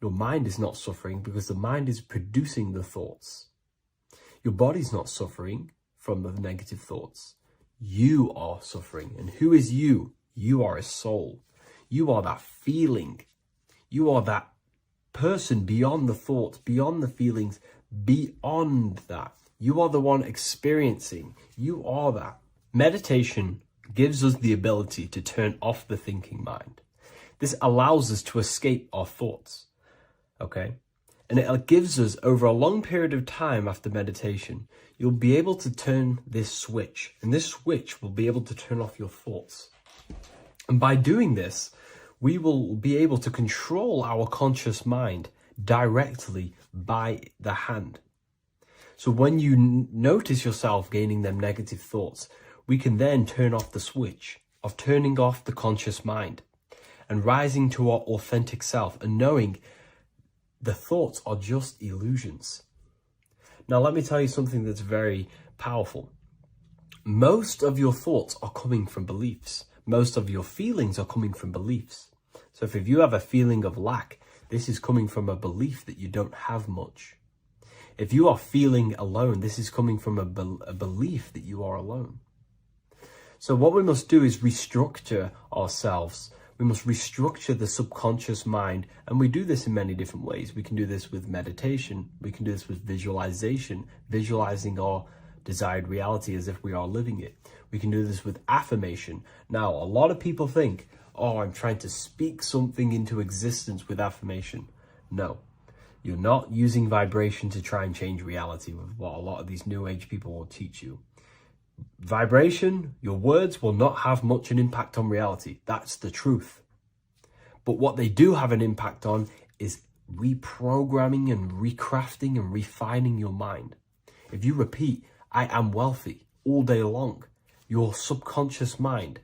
Your mind is not suffering because the mind is producing the thoughts. Your body's not suffering from the negative thoughts. You are suffering. And who is you? You are a soul. You are that feeling. You are that person beyond the thoughts, beyond the feelings, beyond that. You are the one experiencing. You are that. Meditation gives us the ability to turn off the thinking mind. This allows us to escape our thoughts. Okay? And it gives us, over a long period of time after meditation, you'll be able to turn this switch. And this switch will be able to turn off your thoughts. And by doing this, we will be able to control our conscious mind directly by the hand. So when you notice yourself gaining them negative thoughts, we can then turn off the switch of turning off the conscious mind and rising to our authentic self and knowing the thoughts are just illusions. Now, let me tell you something that's very powerful. Most of your thoughts are coming from beliefs. Most of your feelings are coming from beliefs. So if you have a feeling of lack, this is coming from a belief that you don't have much. If you are feeling alone, this is coming from a belief that you are alone. So what we must do is restructure ourselves. We must restructure the subconscious mind, and we do this in many different ways. We can do this with meditation. We can do this with visualization, visualizing our desired reality as if we are living it. We can do this with affirmation. Now, a lot of people think, oh, I'm trying to speak something into existence with affirmation. No, you're not using vibration to try and change reality with what a lot of these new age people will teach you. Vibration, your words will not have much an impact on reality. That's the truth. But what they do have an impact on is reprogramming and recrafting and refining your mind. If you repeat, I am wealthy all day long, your subconscious mind,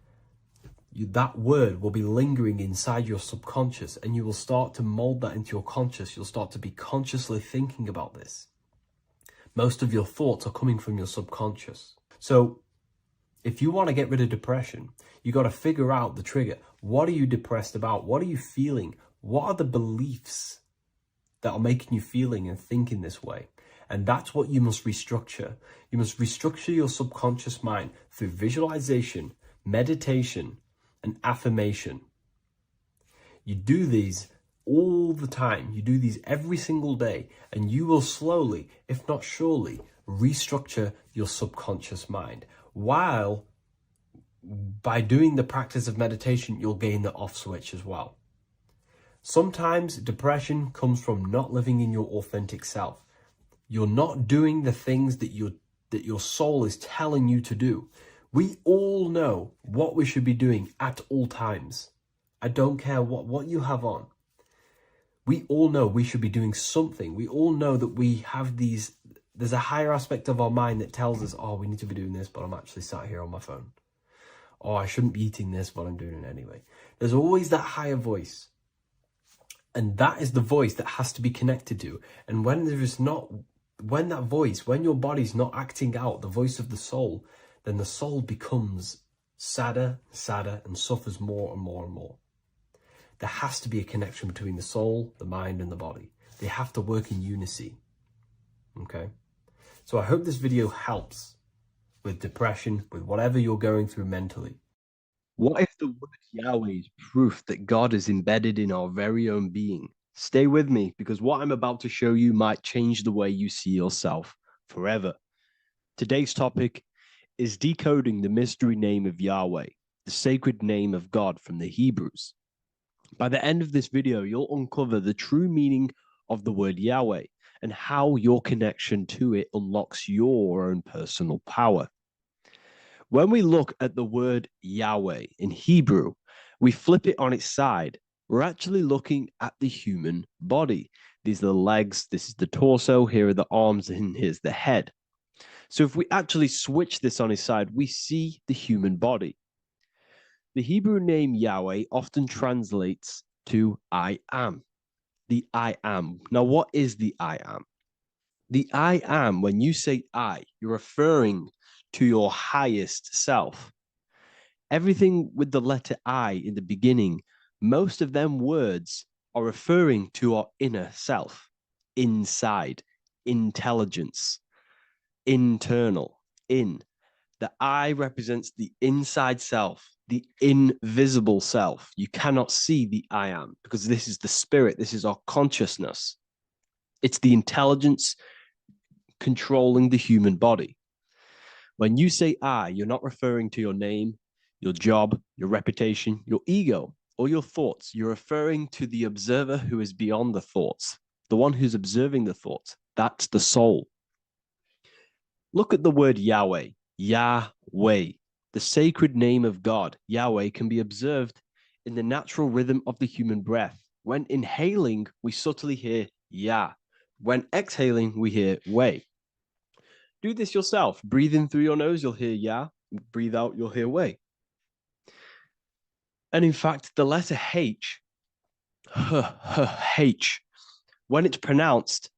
that word will be lingering inside your subconscious, and you will start to mold that into your conscious. You'll start to be consciously thinking about this. Most of your thoughts are coming from your subconscious. So if you want to get rid of depression, you got to figure out the trigger. What are you depressed about? What are you feeling? What are the beliefs that are making you feeling and thinking this way? And that's what you must restructure. You must restructure your subconscious mind through visualization, meditation, and affirmation. You do these all the time. You do these every single day, and you will slowly, if not surely, restructure your subconscious mind. While by doing the practice of meditation, you'll gain the off switch as well. Sometimes depression comes from not living in your authentic self. You're not doing the things that your soul is telling you to do. We all know what we should be doing at all times. I don't care what you have on. We all know we should be doing something. We all know that we have there's a higher aspect of our mind that tells us, oh, we need to be doing this, but I'm actually sat here on my phone. Oh, I shouldn't be eating this, but I'm doing it anyway. There's always that higher voice. And that is the voice that has to be connected to. And when your body's not acting out the voice of the soul, then the soul becomes sadder, and suffers more and more and more. There has to be a connection between the soul, the mind, and the body. They have to work in unison. Okay? So I hope this video helps with depression, with whatever you're going through mentally. What if the word Yahweh is proof that God is embedded in our very own being. Stay with me because what I'm about to show you might change the way you see yourself forever. Today's topic is decoding the mystery name of Yahweh, the sacred name of God from the Hebrews. By the end of this video, you'll uncover the true meaning of the word Yahweh and how your connection to it unlocks your own personal power. When we look at the word Yahweh in Hebrew, we flip it on its side. We're actually looking at the human body. These are the legs, this is the torso, here are the arms, and here's the head. So if we actually switch this on its side, we see the human body. The Hebrew name Yahweh often translates to I am. The I am. Now, what is the I am? The I am, when you say I, you're referring to your highest self. Everything with the letter I in the beginning, most of them words are referring to our inner self, inside, intelligence, internal, in. The I represents the inside self, the invisible self. You cannot see the I am because this is the spirit, this is our consciousness. It's the intelligence controlling the human body. When you say I, you're not referring to your name, your job, your reputation, your ego, or your thoughts. You're referring to the observer who is beyond the thoughts, the one who's observing the thoughts. That's the soul. Look at the word Yahweh, Yahweh, the sacred name of God. Yahweh can be observed in the natural rhythm of the human breath. When inhaling, we subtly hear Yah. When exhaling, we hear Way. Do this yourself. Breathe in through your nose, you'll hear Yah. Breathe out, you'll hear Way. And in fact, the letter H, H, when it's pronounced,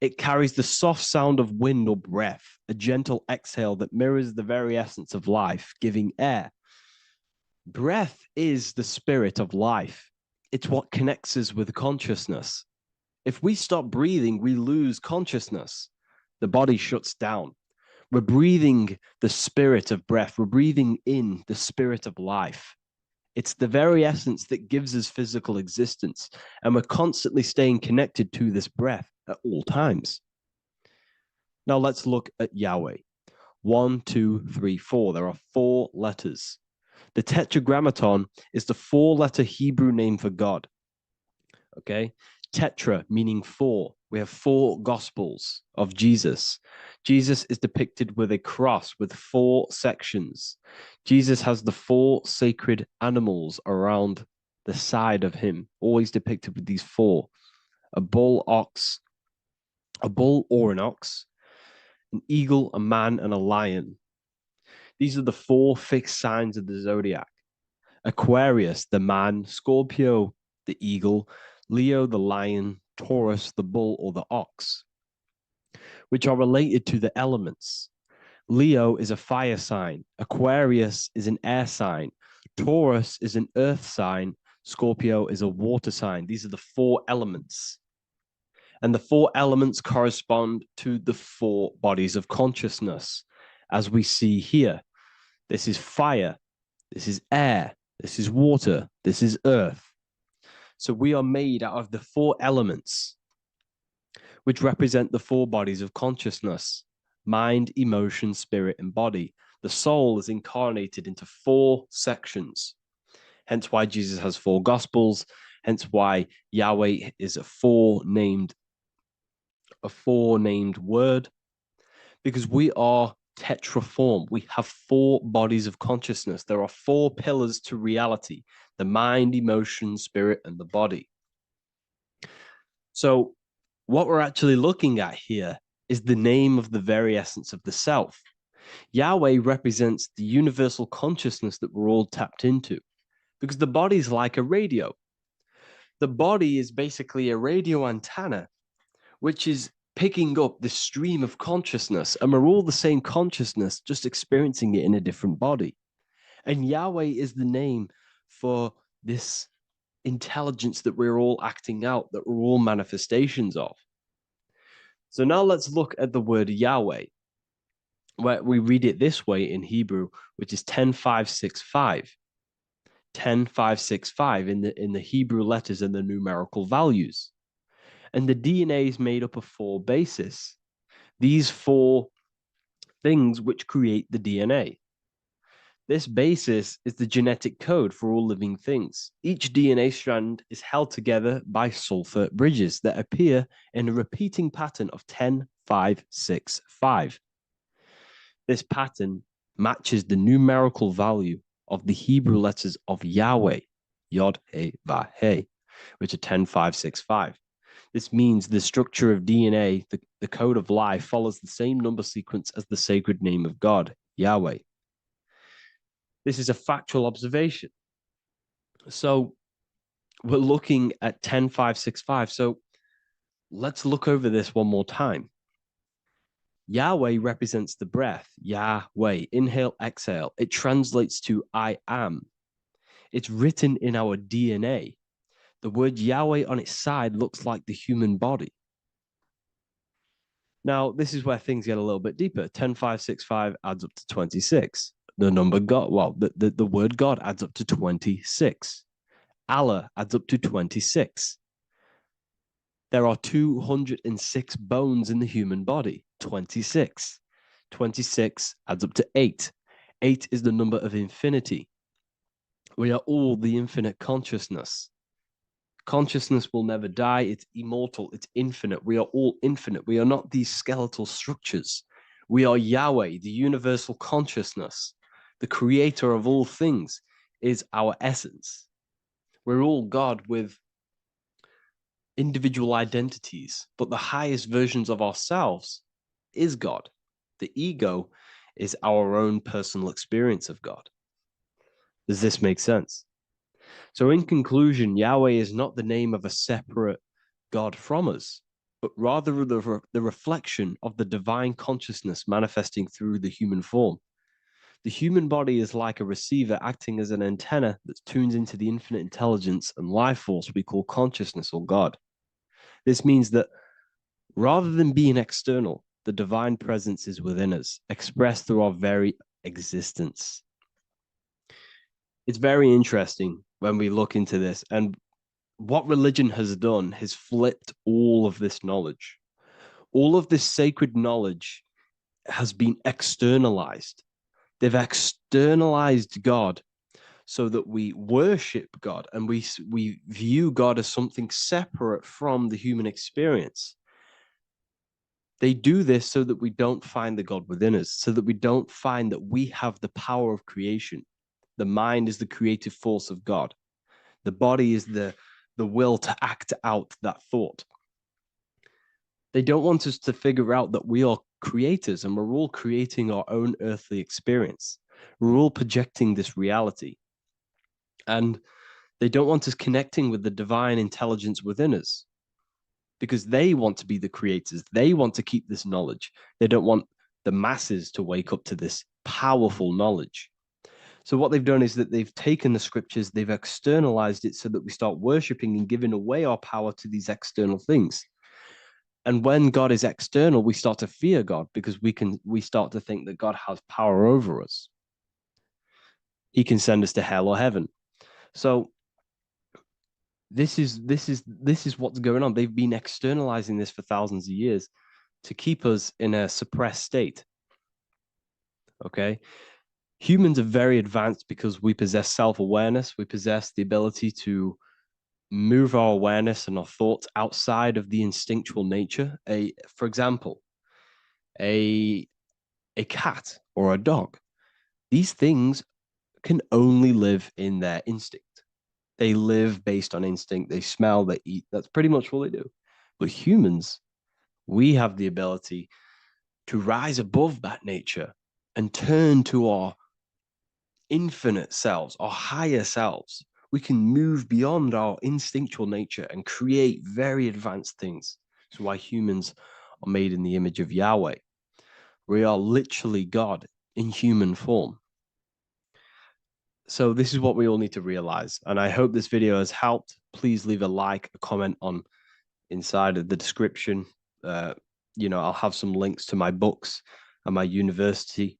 it carries the soft sound of wind or breath, a gentle exhale that mirrors the very essence of life, giving air. Breath is the spirit of life. It's what connects us with consciousness. If we stop breathing, we lose consciousness. The body shuts down. We're breathing the spirit of breath. We're breathing in the spirit of life. It's the very essence that gives us physical existence, and we're constantly staying connected to this breath at all times. Now let's look at Yahweh. 1, 2, 3, 4. There are 4 letters. The tetragrammaton is the 4-letter Hebrew name for God. Okay? Tetra meaning 4. We have 4 gospels of Jesus. Jesus is depicted with a cross with 4 sections. Jesus has the 4 sacred animals around the side of him, always depicted with these 4. A bull or an ox, an eagle, a man, and a lion. These are the 4 fixed signs of the zodiac. Aquarius, the man, Scorpio, the eagle, Leo, the lion, Taurus, the bull or the ox, which are related to the elements. Leo is a fire sign, Aquarius is an air sign, Taurus is an earth sign, Scorpio is a water sign. These are the 4 elements. And the 4 elements correspond to the 4 bodies of consciousness, as we see here. This is fire, this is air, this is water, this is earth. So we are made out of the 4 elements, which represent the 4 bodies of consciousness: mind, emotion, spirit, and body. The soul is incarnated into 4 sections. Hence why Jesus has 4 gospels. Hence why Yahweh is a 4-named word, because we are tetraform. We have 4 bodies of consciousness. There are 4 pillars to reality: the mind, emotion, spirit, and the body. So what we're actually looking at here is the name of the very essence of the self. Yahweh represents the universal consciousness that we're all tapped into, because the body is like a radio. The body is basically a radio antenna, which is picking up the stream of consciousness, and we're all the same consciousness, just experiencing it in a different body. And Yahweh is the name for this intelligence that we're all acting out, that we're all manifestations of. So now let's look at the word Yahweh, where we read it this way in Hebrew, which is 10, 5, 6, 5. 10565 in the Hebrew letters and the numerical values. And the DNA is made up of 4 bases. These 4 things which create the DNA. This basis is the genetic code for all living things. Each DNA strand is held together by sulfur bridges that appear in a repeating pattern of 10565. This pattern matches the numerical value of the Hebrew letters of Yahweh, Yod, He, Va, He, which are 10565. This means the structure of DNA, the code of life, follows the same number sequence as the sacred name of God, Yahweh. This is a factual observation. So we're looking at 10565. So let's look over this one more time. Yahweh represents the breath, Yahweh, inhale, exhale. It translates to I am. It's written in our DNA. The word Yahweh on its side looks like the human body. Now, this is where things get a little bit deeper. 10565 adds up to 26. The number God, well, the word God adds up to 26. Allah adds up to 26. There are 206 bones in the human body, 26. 26 adds up to 8. 8 is the number of infinity. We are all the infinite consciousness. Consciousness will never die. It's immortal. It's infinite. We are all infinite. We are not these skeletal structures. We are Yahweh, the universal consciousness. The creator of all things is our essence. We're all God with individual identities, but the highest versions of ourselves is God. The ego is our own personal experience of God. Does this make sense? So in conclusion, Yahweh is not the name of a separate God from us, but rather the reflection of the divine consciousness manifesting through the human form. The human body is like a receiver acting as an antenna that tunes into the infinite intelligence and life force we call consciousness or God. This means that rather than being external, the divine presence is within us, expressed through our very existence. It's very interesting when we look into this, and what religion has done has flipped all of this knowledge. All of this sacred knowledge has been externalized. They've externalized God so that we worship God and we view God as something separate from the human experience. They do this so that we don't find the God within us, so that we don't find that we have the power of creation. The mind is the creative force of God. The body is the will to act out that thought. They don't want us to figure out that we are creators and we're all creating our own earthly experience. We're all projecting this reality. And they don't want us connecting with the divine intelligence within us because they want to be the creators. They want to keep this knowledge. They don't want the masses to wake up to this powerful knowledge. So what they've done is that they've taken the scriptures, they've externalized it so that we start worshiping and giving away our power to these external things. And when God is external, we start to fear God because we start to think that God has power over us. He can send us to hell or heaven. So this is what's going on. They've been externalizing this for thousands of years to keep us in a suppressed state. Okay. Humans are very advanced because we possess self-awareness. We possess the ability to move our awareness and our thoughts outside of the instinctual nature. For example, a cat or a dog. These things can only live in their instinct. They live based on instinct. They smell, they eat. That's pretty much what they do. But humans, we have the ability to rise above that nature and turn to our infinite selves, our higher selves. We can move beyond our instinctual nature and create very advanced things. That's why humans are made in the image of Yahweh. We are literally God in human form. So this is what we all need to realize. And I hope this video has helped. Please leave a like, a comment on inside of the description. I'll have some links to my books and my university.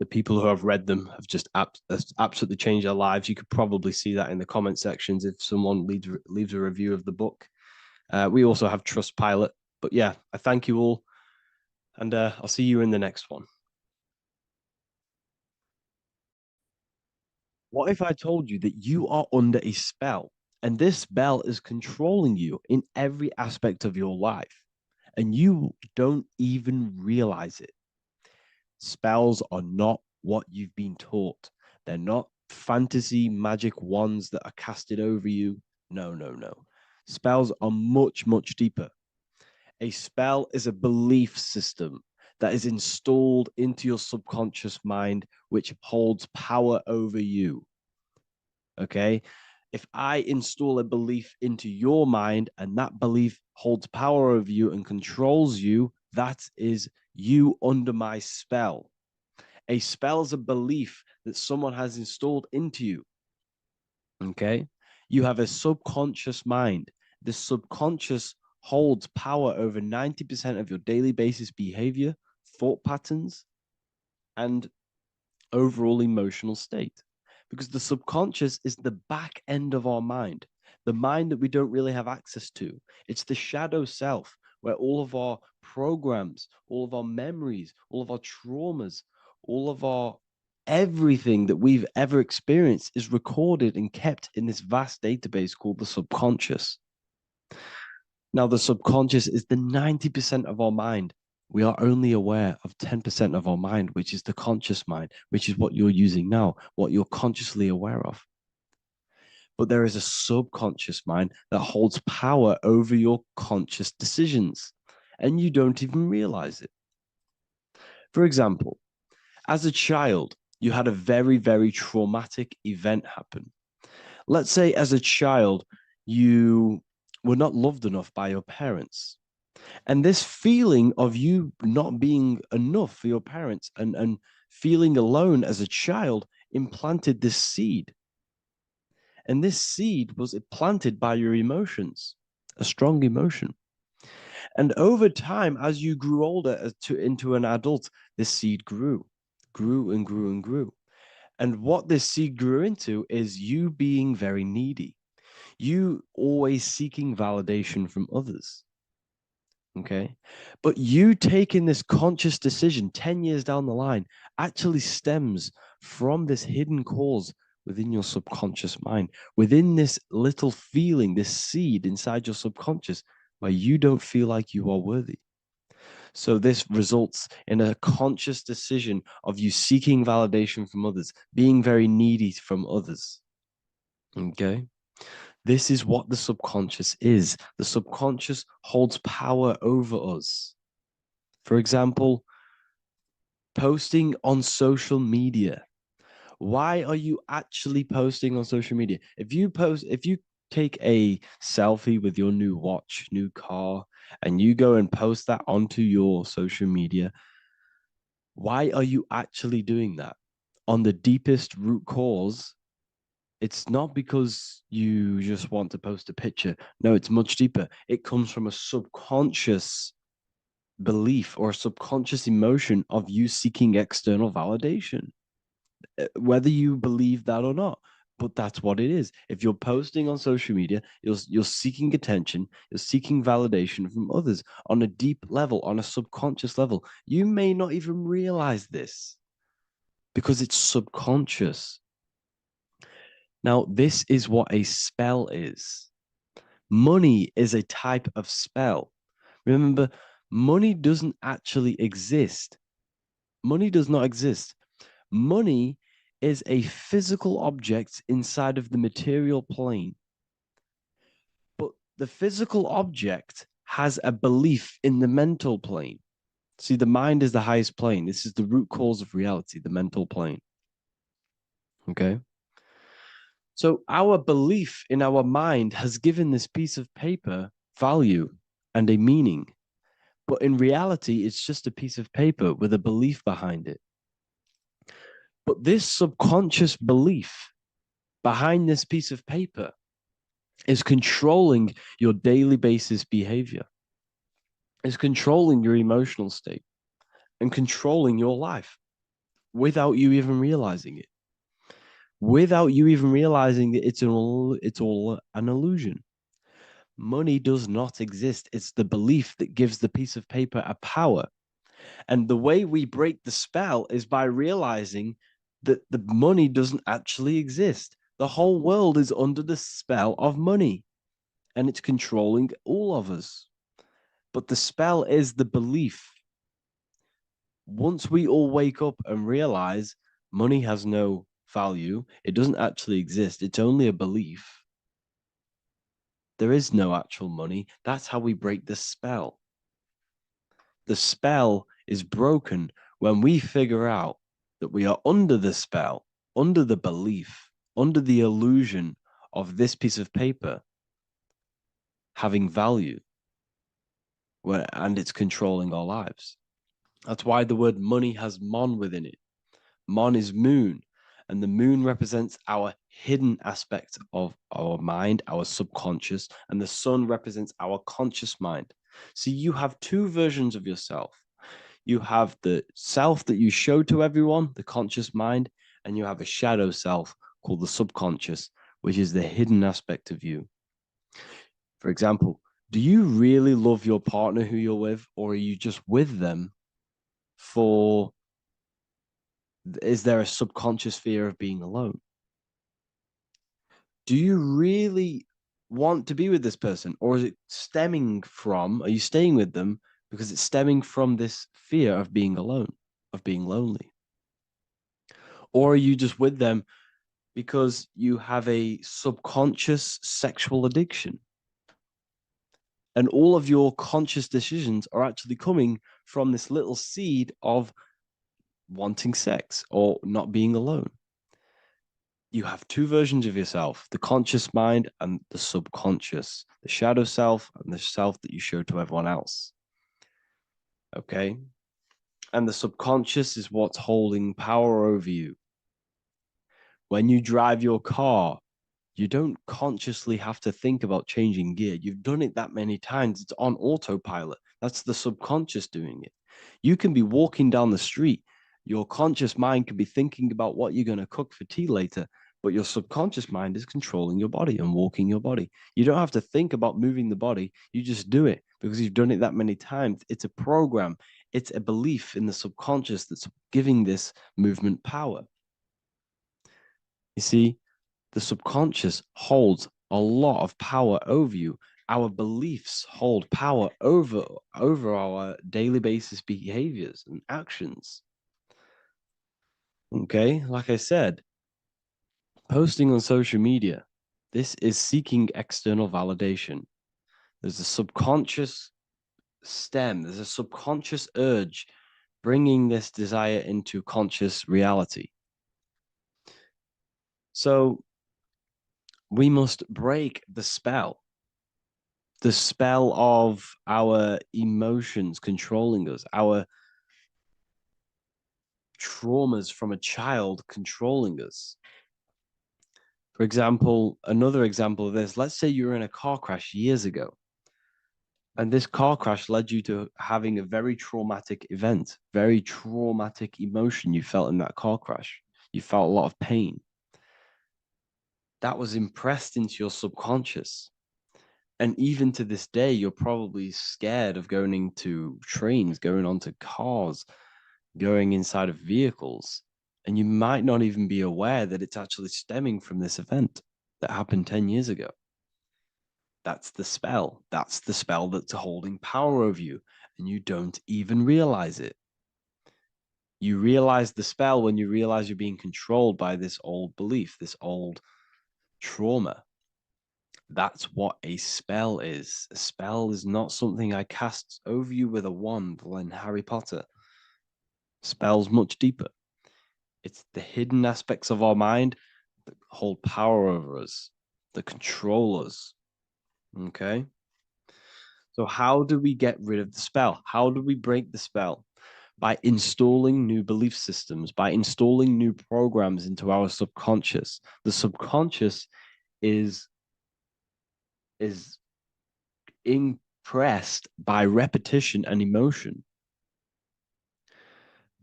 The people who have read them have just absolutely changed their lives. You could probably see that in the comment sections if someone leaves a review of the book. We also have Trustpilot. But yeah, I thank you all, and I'll see you in the next one. What if I told you that you are under a spell, and this spell is controlling you in every aspect of your life, and you don't even realize it? Spells are not what you've been taught. They're not fantasy magic wands that are casted over you. No, no, no. Spells are much, much deeper. A spell is a belief system that is installed into your subconscious mind, which holds power over you. Okay? If I install a belief into your mind and that belief holds power over you and controls you, that is you under my spell. A spell is a belief that someone has installed into you. Okay? You have a subconscious mind. The subconscious holds power over 90% of your daily basis behavior, thought patterns, and overall emotional state. Because the subconscious is the back end of our mind, the mind that we don't really have access to. It's the shadow self where all of our programs, all of our memories, all of our traumas, all of our everything that we've ever experienced is recorded and kept in this vast database called the subconscious. Now, the subconscious is the 90% of our mind. We are only aware of 10% of our mind, which is the conscious mind, which is what you're using now, what you're consciously aware of. But there is a subconscious mind that holds power over your conscious decisions, and you don't even realize it. For example, as a child, you had a very, very traumatic event happen. Let's say as a child, you were not loved enough by your parents. And this feeling of you not being enough for your parents and feeling alone as a child implanted this seed. And this seed was planted by your emotions, a strong emotion. And over time, as you grew older into an adult, this seed grew and grew and grew. And what this seed grew into is you being very needy, you always seeking validation from others. Okay. But you taking this conscious decision 10 years down the line actually stems from this hidden cause within your subconscious mind, within this little feeling, this seed inside your subconscious where you don't feel like you are worthy. So this results in a conscious decision of you seeking validation from others, being very needy from others. Okay. This is what the subconscious is. The subconscious holds power over us. For example, posting on social media. Why are you actually posting on social media? If you take a selfie with your new watch, new car, and you go and post that onto your social media, why are you actually doing that? On the deepest root cause, it's not because you just want to post a picture. No, it's much deeper. It comes from a subconscious belief or a subconscious emotion of you seeking external validation, whether you believe that or not. But that's what it is. If you're posting on social media, you're seeking attention, you're seeking validation from others on a deep level, on a subconscious level. You may not even realize this because it's subconscious. Now, this is what a spell is. Money is a type of spell. Remember, money doesn't actually exist. Money does not exist. Money is a physical object inside of the material plane. But the physical object has a belief in the mental plane. See, the mind is the highest plane. This is the root cause of reality, the mental plane. Okay? So our belief in our mind has given this piece of paper value and a meaning. But in reality, it's just a piece of paper with a belief behind it. But this subconscious belief behind this piece of paper is controlling your daily basis behavior, is controlling your emotional state, and controlling your life. without you even realizing it. Without you even realizing that it's all an illusion. Money does not exist. It's the belief that gives the piece of paper a power. And the way we break the spell is by realizing that the money doesn't actually exist. The whole world is under the spell of money, and it's controlling all of us. But the spell is the belief. Once we all wake up and realize money has no value, it doesn't actually exist, it's only a belief. There is no actual money. That's how we break the spell. The spell is broken when we figure out that we are under the spell, under the belief, under the illusion of this piece of paper having value, and it's controlling our lives. That's why the word money has mon within it. Mon is moon, and the moon represents our hidden aspect of our mind, our subconscious, and the sun represents our conscious mind. So you have two versions of yourself. You have the self that you show to everyone, the conscious mind, and you have a shadow self called the subconscious, which is the hidden aspect of you. For example, do you really love your partner who you're with, or are you just with them for, is there a subconscious fear of being alone? Do you really want to be with this person, or is it stemming from, are you staying with them because it's stemming from this fear of being alone, of being lonely? Or are you just with them because you have a subconscious sexual addiction? And all of your conscious decisions are actually coming from this little seed of wanting sex or not being alone. You have two versions of yourself, the conscious mind and the subconscious, the shadow self and the self that you show to everyone else. Okay? And the subconscious is what's holding power over you. When you drive your car, you don't consciously have to think about changing gear. You've done it that many times. It's on autopilot. That's the subconscious doing it. You can be walking down the street. Your conscious mind can be thinking about what you're going to cook for tea later, but your subconscious mind is controlling your body and walking your body. You don't have to think about moving the body. You just do it because you've done it that many times. It's a program. It's a belief in the subconscious that's giving this movement power. You see, the subconscious holds a lot of power over you. Our beliefs hold power over our daily basis behaviors and actions. Okay, like I said, posting on social media, this is seeking external validation. There's a subconscious stem, there's a subconscious urge bringing this desire into conscious reality. So we must break the spell of our emotions controlling us, our traumas from a child controlling us. For example, another example of this, let's say you were in a car crash years ago, and this car crash led you to having a very traumatic event, very traumatic emotion you felt in that car crash. You felt a lot of pain. That was impressed into your subconscious. And even to this day, you're probably scared of going into trains, going onto cars, going inside of vehicles. And you might not even be aware that it's actually stemming from this event that happened 10 years ago. That's the spell. That's the spell that's holding power over you. And you don't even realize it. You realize the spell when you realize you're being controlled by this old belief, this old trauma. That's what a spell is. A spell is not something I cast over you with a wand like Harry Potter. Spell's much deeper. It's the hidden aspects of our mind that hold power over us, that control us. Okay? So how do we get rid of the spell? How do we break the spell? By installing new belief systems, by installing new programs into our subconscious. The subconscious is impressed by repetition and emotion.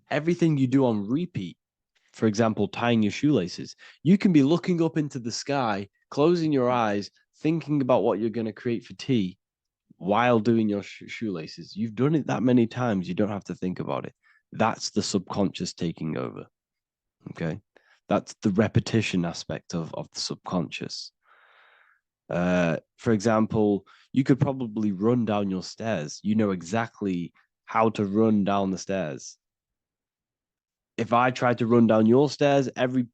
everything you do on repeat, for example, tying your shoelaces, you can be looking up into the sky, closing your eyes, thinking about what you're going to create for tea while doing your shoelaces. You've done it that many times, you don't have to think about it. That's the subconscious taking over. Okay. That's the repetition aspect of the subconscious. For example, you could probably run down your stairs. You know exactly how to run down the stairs. If I tried to run down your stairs, every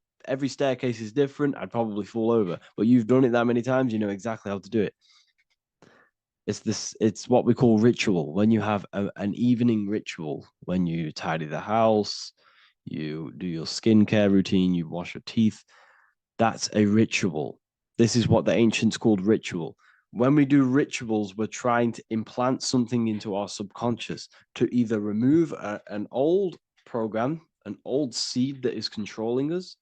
staircase is different. I'd probably fall over. But you've done it that many times, you know exactly how to do it. It's what we call ritual. When you have an evening ritual, when you tidy the house, you do your skincare routine, you wash your teeth, that's a ritual. This is what the ancients called ritual. When we do rituals, we're trying to implant something into our subconscious to either remove an old program, an old seed that is controlling us,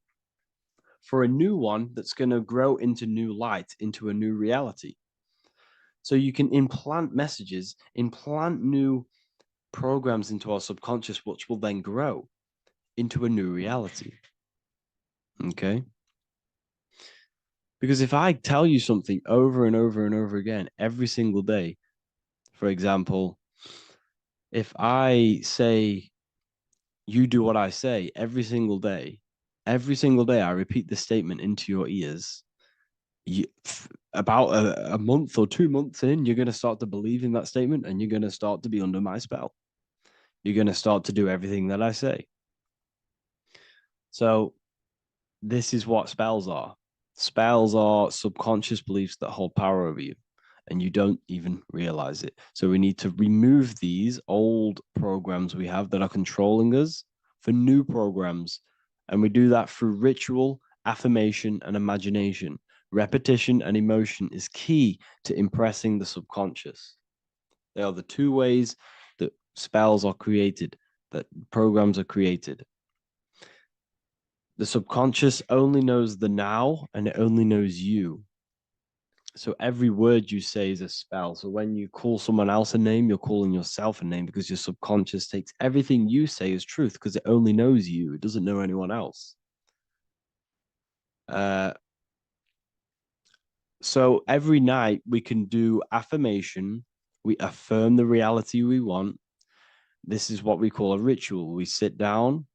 for a new one that's going to grow into new light, into a new reality. So you can implant messages, implant new programs into our subconscious, which will then grow into a new reality. Okay? Because if I tell you something over and over and over again every single day, for example, if I say, you do what I say every single day I repeat this statement into your ears, about a month or 2 months in, you're going to start to believe in that statement and you're going to start to be under my spell. You're going to start to do everything that I say. So this is what spells are. Spells are subconscious beliefs that hold power over you, and you don't even realize it. So we need to remove these old programs we have that are controlling us for new programs. And we do that through ritual, affirmation, and imagination. Repetition and emotion is key to impressing the subconscious. They are the two ways that spells are created, that programs are created. The subconscious only knows the now, and it only knows you. So every word you say is a spell. So when you call someone else a name, you're calling yourself a name, because your subconscious takes everything you say as truth, because it only knows you. It doesn't know anyone else. So every night we can do affirmation. We affirm the reality we want. This is what we call a ritual. We sit down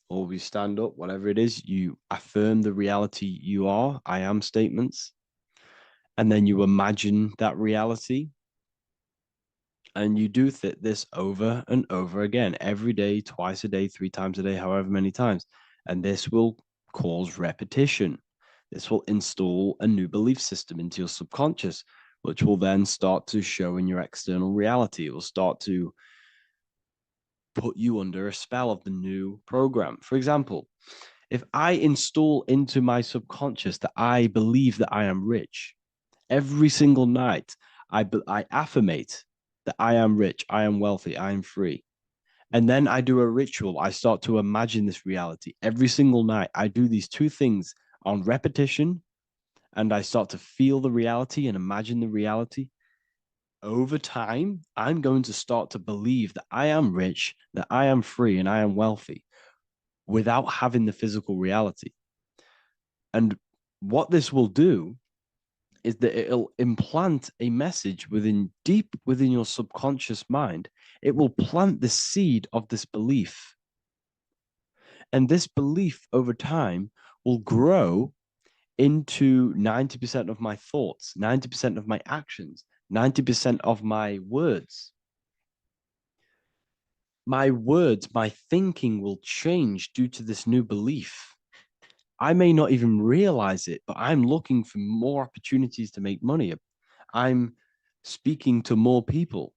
or we stand up, whatever it is, you affirm the reality you are, I am statements. And then you imagine that reality. And you do this over and over again, every day, twice a day, 3 times a day, however many times. And this will cause repetition. This will install a new belief system into your subconscious, which will then start to show in your external reality. It will start to put you under a spell of the new program. For example, if I install into my subconscious that I believe that I am rich, every single night I affirmate that I am rich, I am wealthy, I am free. And then I do a ritual. I start to imagine this reality. Every single night, I do these two things on repetition, and I start to feel the reality and imagine the reality. Over time, I'm going to start to believe that I am rich, that I am free, and I am wealthy without having the physical reality. And what this will do is that it'll implant a message deep within your subconscious mind. It will plant the seed of this belief. And this belief over time will grow into 90% of my thoughts, 90% of my actions, 90% of my words. My words, my thinking will change due to this new belief. I may not even realize it, but I'm looking for more opportunities to make money. I'm speaking to more people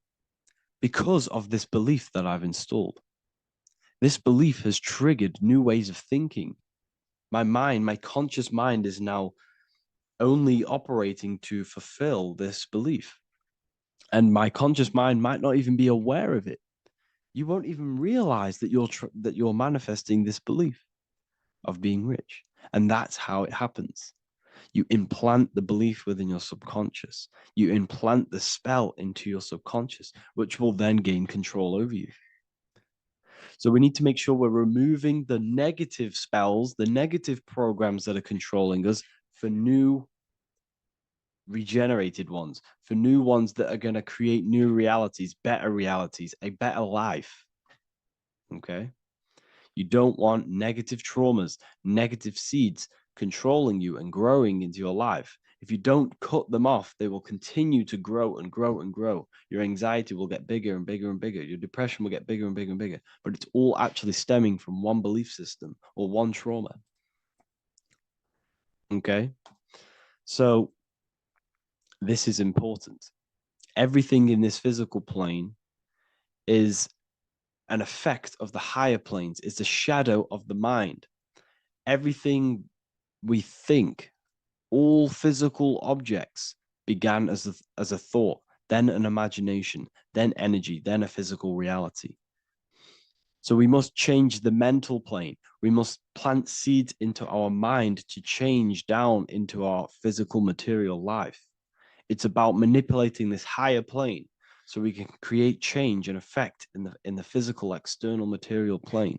because of this belief that I've installed. This belief has triggered new ways of thinking. My mind, my conscious mind, is now only operating to fulfill this belief. And my conscious mind might not even be aware of it. You won't even realize that you're manifesting this belief of being rich. And that's how it happens. You implant the belief within your subconscious. You implant the spell into your subconscious, which will then gain control over you. So we need to make sure we're removing the negative spells, the negative programs that are controlling us for new regenerated ones, for new ones that are going to create new realities, a better life. Okay? You don't want negative traumas, negative seeds controlling you and growing into your life. If you don't cut them off, they will continue to grow and grow and grow. Your anxiety will get bigger and bigger and bigger. Your depression will get bigger and bigger and bigger. But it's all actually stemming from one belief system or one trauma. Okay? So this is important. Everything in this physical plane is an effect of the higher planes. It's a shadow of the mind. Everything we think, all physical objects began as a thought, then an imagination, then energy, then a physical reality. So we must change the mental plane. We must plant seeds into our mind to change down into our physical material life. It's about manipulating this higher plane so we can create change and effect in the physical external material plane.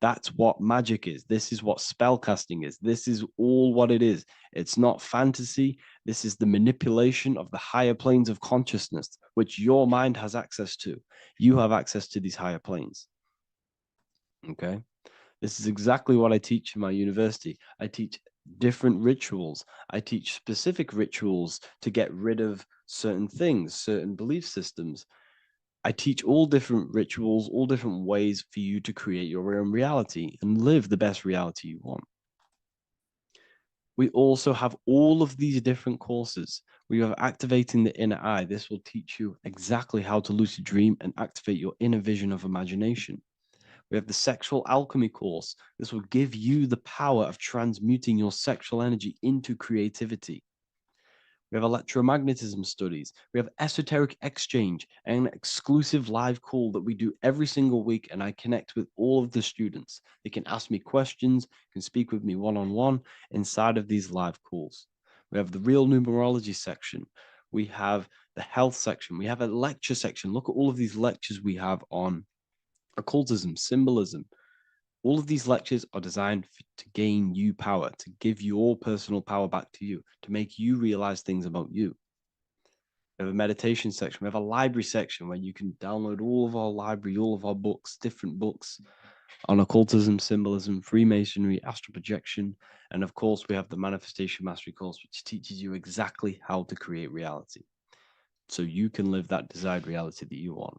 That's what magic is. This is what spellcasting is. This is all what it is. It's not fantasy. This is the manipulation of the higher planes of consciousness, which your mind has access to. You have access to these higher planes. Okay? This is exactly what I teach in my university. I teach different rituals. I teach specific rituals to get rid of certain things, certain belief systems. I teach all different rituals, all different ways for you to create your own reality and live the best reality you want. We also have all of these different courses. We have activating the inner eye. This will teach you exactly how to lucid dream and activate your inner vision of imagination. We have the sexual alchemy course. This will give you the power of transmuting your sexual energy into creativity. We have electromagnetism studies. We have esoteric exchange and an exclusive live call that we do every single week. And I connect with all of the students. They can ask me questions, can speak with me one-on-one inside of these live calls. We have the real numerology section. We have the health section. We have a lecture section. Look at all of these lectures we have on occultism, symbolism. All of these lectures are designed to gain you power, to give your personal power back to you, to make you realize things about you. We have a meditation section. We have a library section where you can download all of our library, all of our books, different books on occultism, symbolism, Freemasonry, astral projection. And of course, we have the Manifestation Mastery course, which teaches you exactly how to create reality so you can live that desired reality that you want.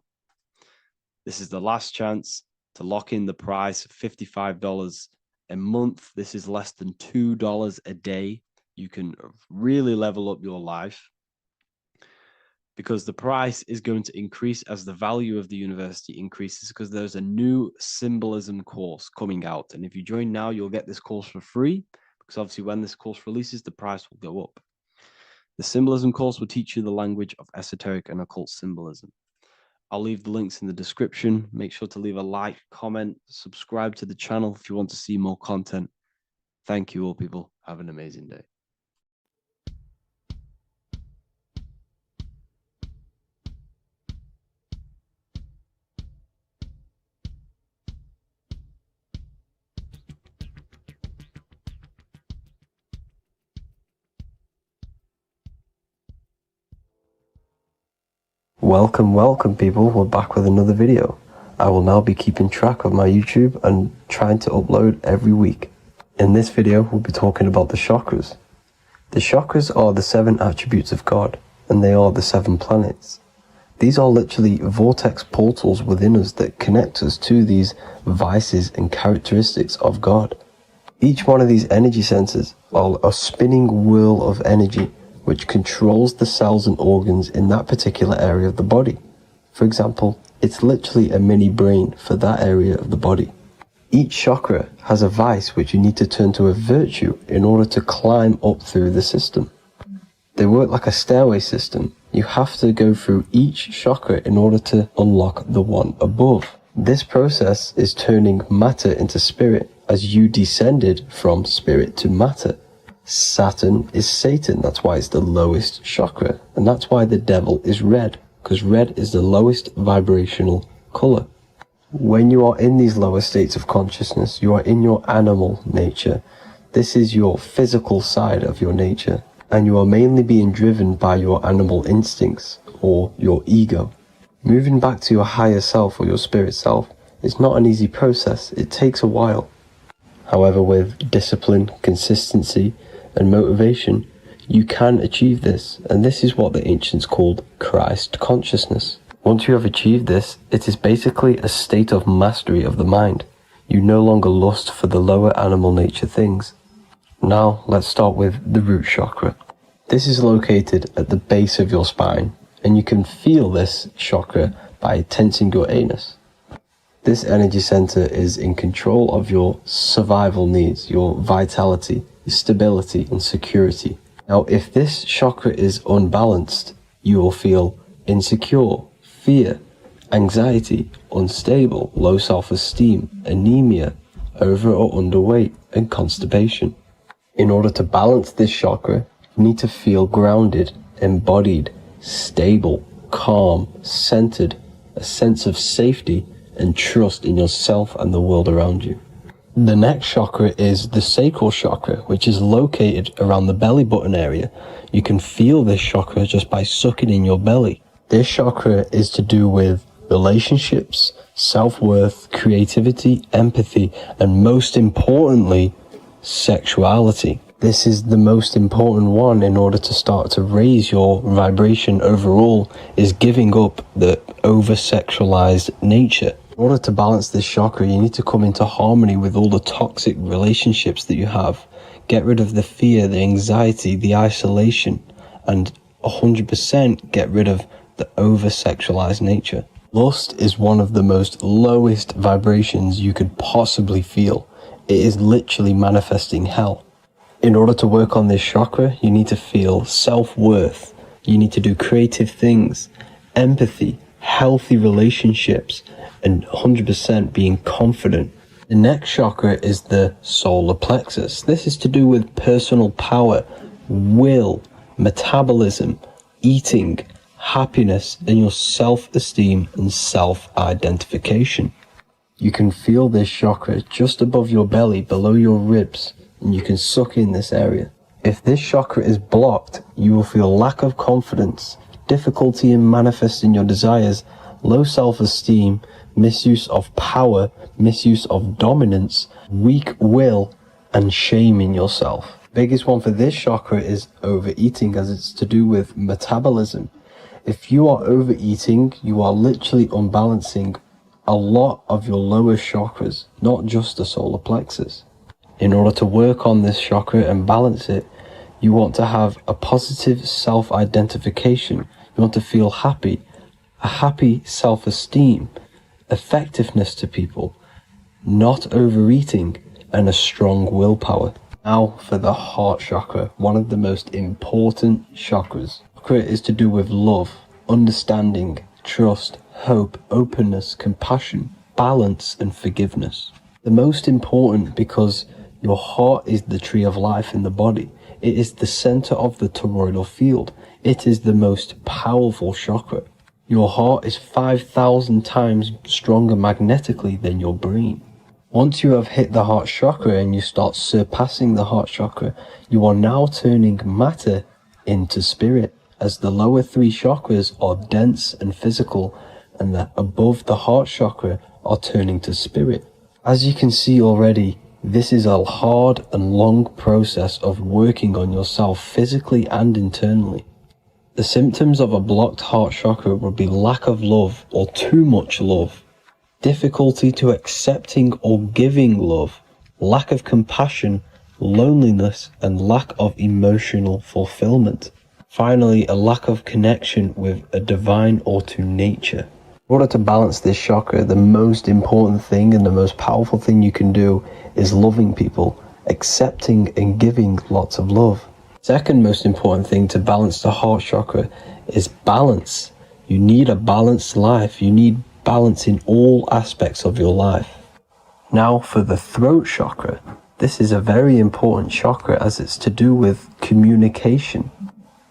This is the last chance to lock in the price of $55 a month. This is less than $2 a day. You can really level up your life because the price is going to increase as the value of the university increases because there's a new symbolism course coming out. And if you join now, you'll get this course for free because obviously when this course releases, the price will go up. The symbolism course will teach you the language of esoteric and occult symbolism. I'll leave the links in the description. Make sure to leave a like, comment, subscribe to the channel if you want to see more content. Thank you all, people. Have an amazing day. Welcome people, we're back with another video. I will now be keeping track of my YouTube and trying to upload every week. In this video, we'll be talking about the chakras. The chakras are the 7 attributes of God, and they are the 7 planets. These are literally vortex portals within us that connect us to these vices and characteristics of God. Each one of these energy centers are a spinning wheel of energy which controls the cells and organs in that particular area of the body. For example, it's literally a mini brain for that area of the body. Each chakra has a vice which you need to turn to a virtue in order to climb up through the system. They work like a stairway system. You have to go through each chakra in order to unlock the one above. This process is turning matter into spirit as you descended from spirit to matter. Saturn is Satan, that's why it's the lowest chakra, and that's why the devil is red, because red is the lowest vibrational color. When you are in these lower states of consciousness, you are in your animal nature. This is your physical side of your nature, and you are mainly being driven by your animal instincts or your ego. Moving back to your higher self or your spirit self is not an easy process. It takes a while. However, with discipline, consistency, and motivation, you can achieve this, and this is what the ancients called Christ consciousness. Once you have achieved this, it is basically a state of mastery of the mind. You no longer lust for the lower animal nature things. Now, let's start with the root chakra. This is located at the base of your spine, and you can feel this chakra by tensing your anus. This energy center is in control of your survival needs, your vitality, stability, and security. Now, if this chakra is unbalanced, you will feel insecure, fear, anxiety, unstable, low self-esteem, anemia, over or underweight, and constipation. In order to balance this chakra, you need to feel grounded, embodied, stable, calm, centered, a sense of safety, and trust in yourself and the world around you. The next chakra is the sacral chakra, which is located around the belly button area. You can feel this chakra just by sucking in your belly. This chakra is to do with relationships, self-worth, creativity, empathy, and most importantly, sexuality. This is the most important one in order to start to raise your vibration overall, is giving up the over-sexualized nature. In order to balance this chakra, you need to come into harmony with all the toxic relationships that you have. Get rid of the fear, the anxiety, the isolation, and 100% get rid of the over-sexualized nature. Lust is one of the most lowest vibrations you could possibly feel. It is literally manifesting hell. In order to work on this chakra, you need to feel self-worth. You need to do creative things, empathy, healthy relationships, and 100% being confident. The next chakra is the solar plexus. This is to do with personal power, will, metabolism, eating, happiness, and your self-esteem and self-identification. You can feel this chakra just above your belly, below your ribs, and you can suck in this area. If this chakra is blocked, you will feel lack of confidence, difficulty in manifesting your desires, low self-esteem, misuse of power, misuse of dominance, weak will, and shame in yourself. Biggest one for this chakra is overeating, as it's to do with metabolism. If you are overeating, you are literally unbalancing a lot of your lower chakras, not just the solar plexus. In order to work on this chakra and balance it, you want to have a positive self-identification. You want to feel happy, a happy self-esteem, effectiveness to people, not overeating, and a strong willpower. Now for the heart chakra, one of the most important chakras. Chakra is to do with love, understanding, trust, hope, openness, compassion, balance, and forgiveness. The most important because your heart is the tree of life in the body. It is the center of the toroidal field. It is the most powerful chakra. Your heart is 5,000 times stronger magnetically than your brain. Once you have hit the heart chakra and you start surpassing the heart chakra, you are now turning matter into spirit, as the lower three chakras are dense and physical, and the above the heart chakra are turning to spirit. As you can see already, this is a hard and long process of working on yourself physically and internally. The symptoms of a blocked heart chakra would be lack of love or too much love, difficulty to accepting or giving love, lack of compassion, loneliness, and lack of emotional fulfillment. Finally, a lack of connection with a divine or to nature. In order to balance this chakra, the most important thing and the most powerful thing you can do is loving people, accepting and giving lots of love. Second most important thing to balance the heart chakra is balance. You need a balanced life. You need balance in all aspects of your life. Now for the throat chakra. This is a very important chakra as it's to do with communication.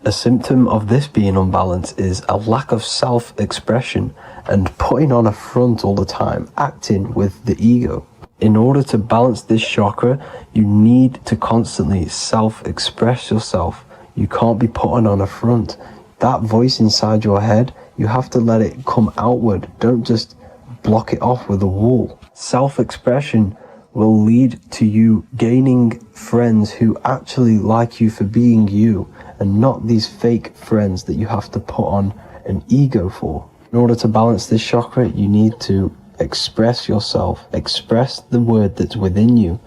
A symptom of this being unbalanced is a lack of self-expression and putting on a front all the time, acting with the ego. In order to balance this chakra, you need to constantly self-express yourself. You can't be putting on a front. That voice inside your head, you have to let it come outward. Don't just block it off with a wall. Self-expression will lead to you gaining friends who actually like you for being you, and not these fake friends that you have to put on an ego for. In order to balance this chakra, you need to express yourself. Express the word that's within you.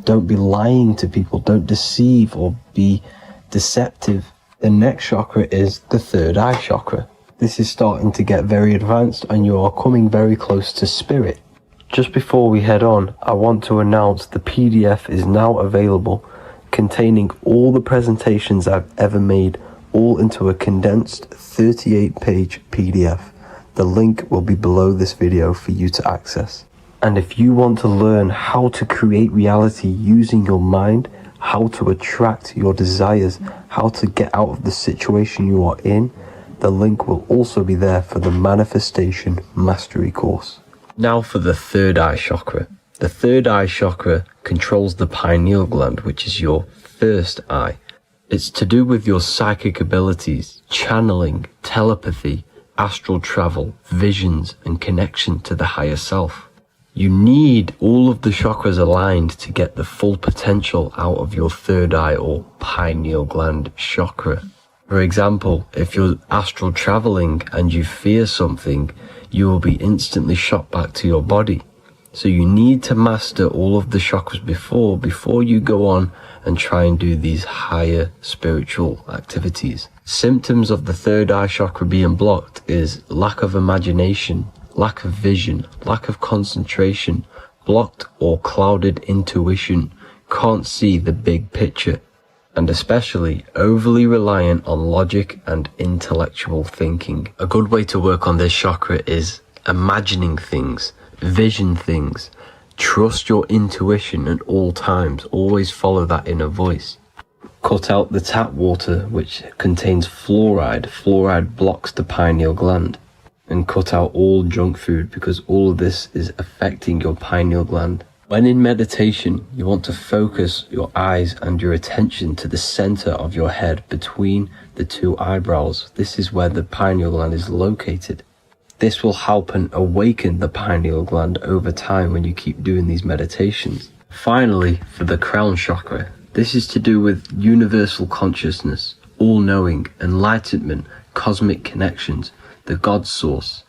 Don't be lying to people. Don't deceive or be deceptive. The next chakra is the third eye chakra. This is starting to get very advanced and you are coming very close to spirit. Just before we head on, I want to announce the PDF is now available, containing all the presentations I've ever made, all into a condensed 38-page PDF. The link will be below this video for you to access. And if you want to learn how to create reality using your mind, how to attract your desires, how to get out of the situation you are in, the link will also be there for the Manifestation Mastery course. Now for the third eye chakra. The third eye chakra controls the pineal gland, which is your first eye. It's to do with your psychic abilities, channeling, telepathy, astral travel, visions, and connection to the higher self. You need all of the chakras aligned to get the full potential out of your third eye or pineal gland chakra. For example, if you're astral traveling and you fear something, you will be instantly shot back to your body. So you need to master all of the chakras before you go on and try and do these higher spiritual activities. Symptoms of the third eye chakra being blocked is lack of imagination, lack of vision, lack of concentration, blocked or clouded intuition, can't see the big picture, and especially overly reliant on logic and intellectual thinking. A good way to work on this chakra is imagining things, vision things, trust your intuition at all times, always follow that inner voice. Cut out the tap water which contains fluoride. Fluoride blocks the pineal gland. And cut out all junk food because all of this is affecting your pineal gland. When in meditation, you want to focus your eyes and your attention to the center of your head between the two eyebrows. This is where the pineal gland is located. This will help and awaken the pineal gland over time when you keep doing these meditations. Finally, for the crown chakra, this is to do with universal consciousness, all-knowing, enlightenment, cosmic connections, the God source.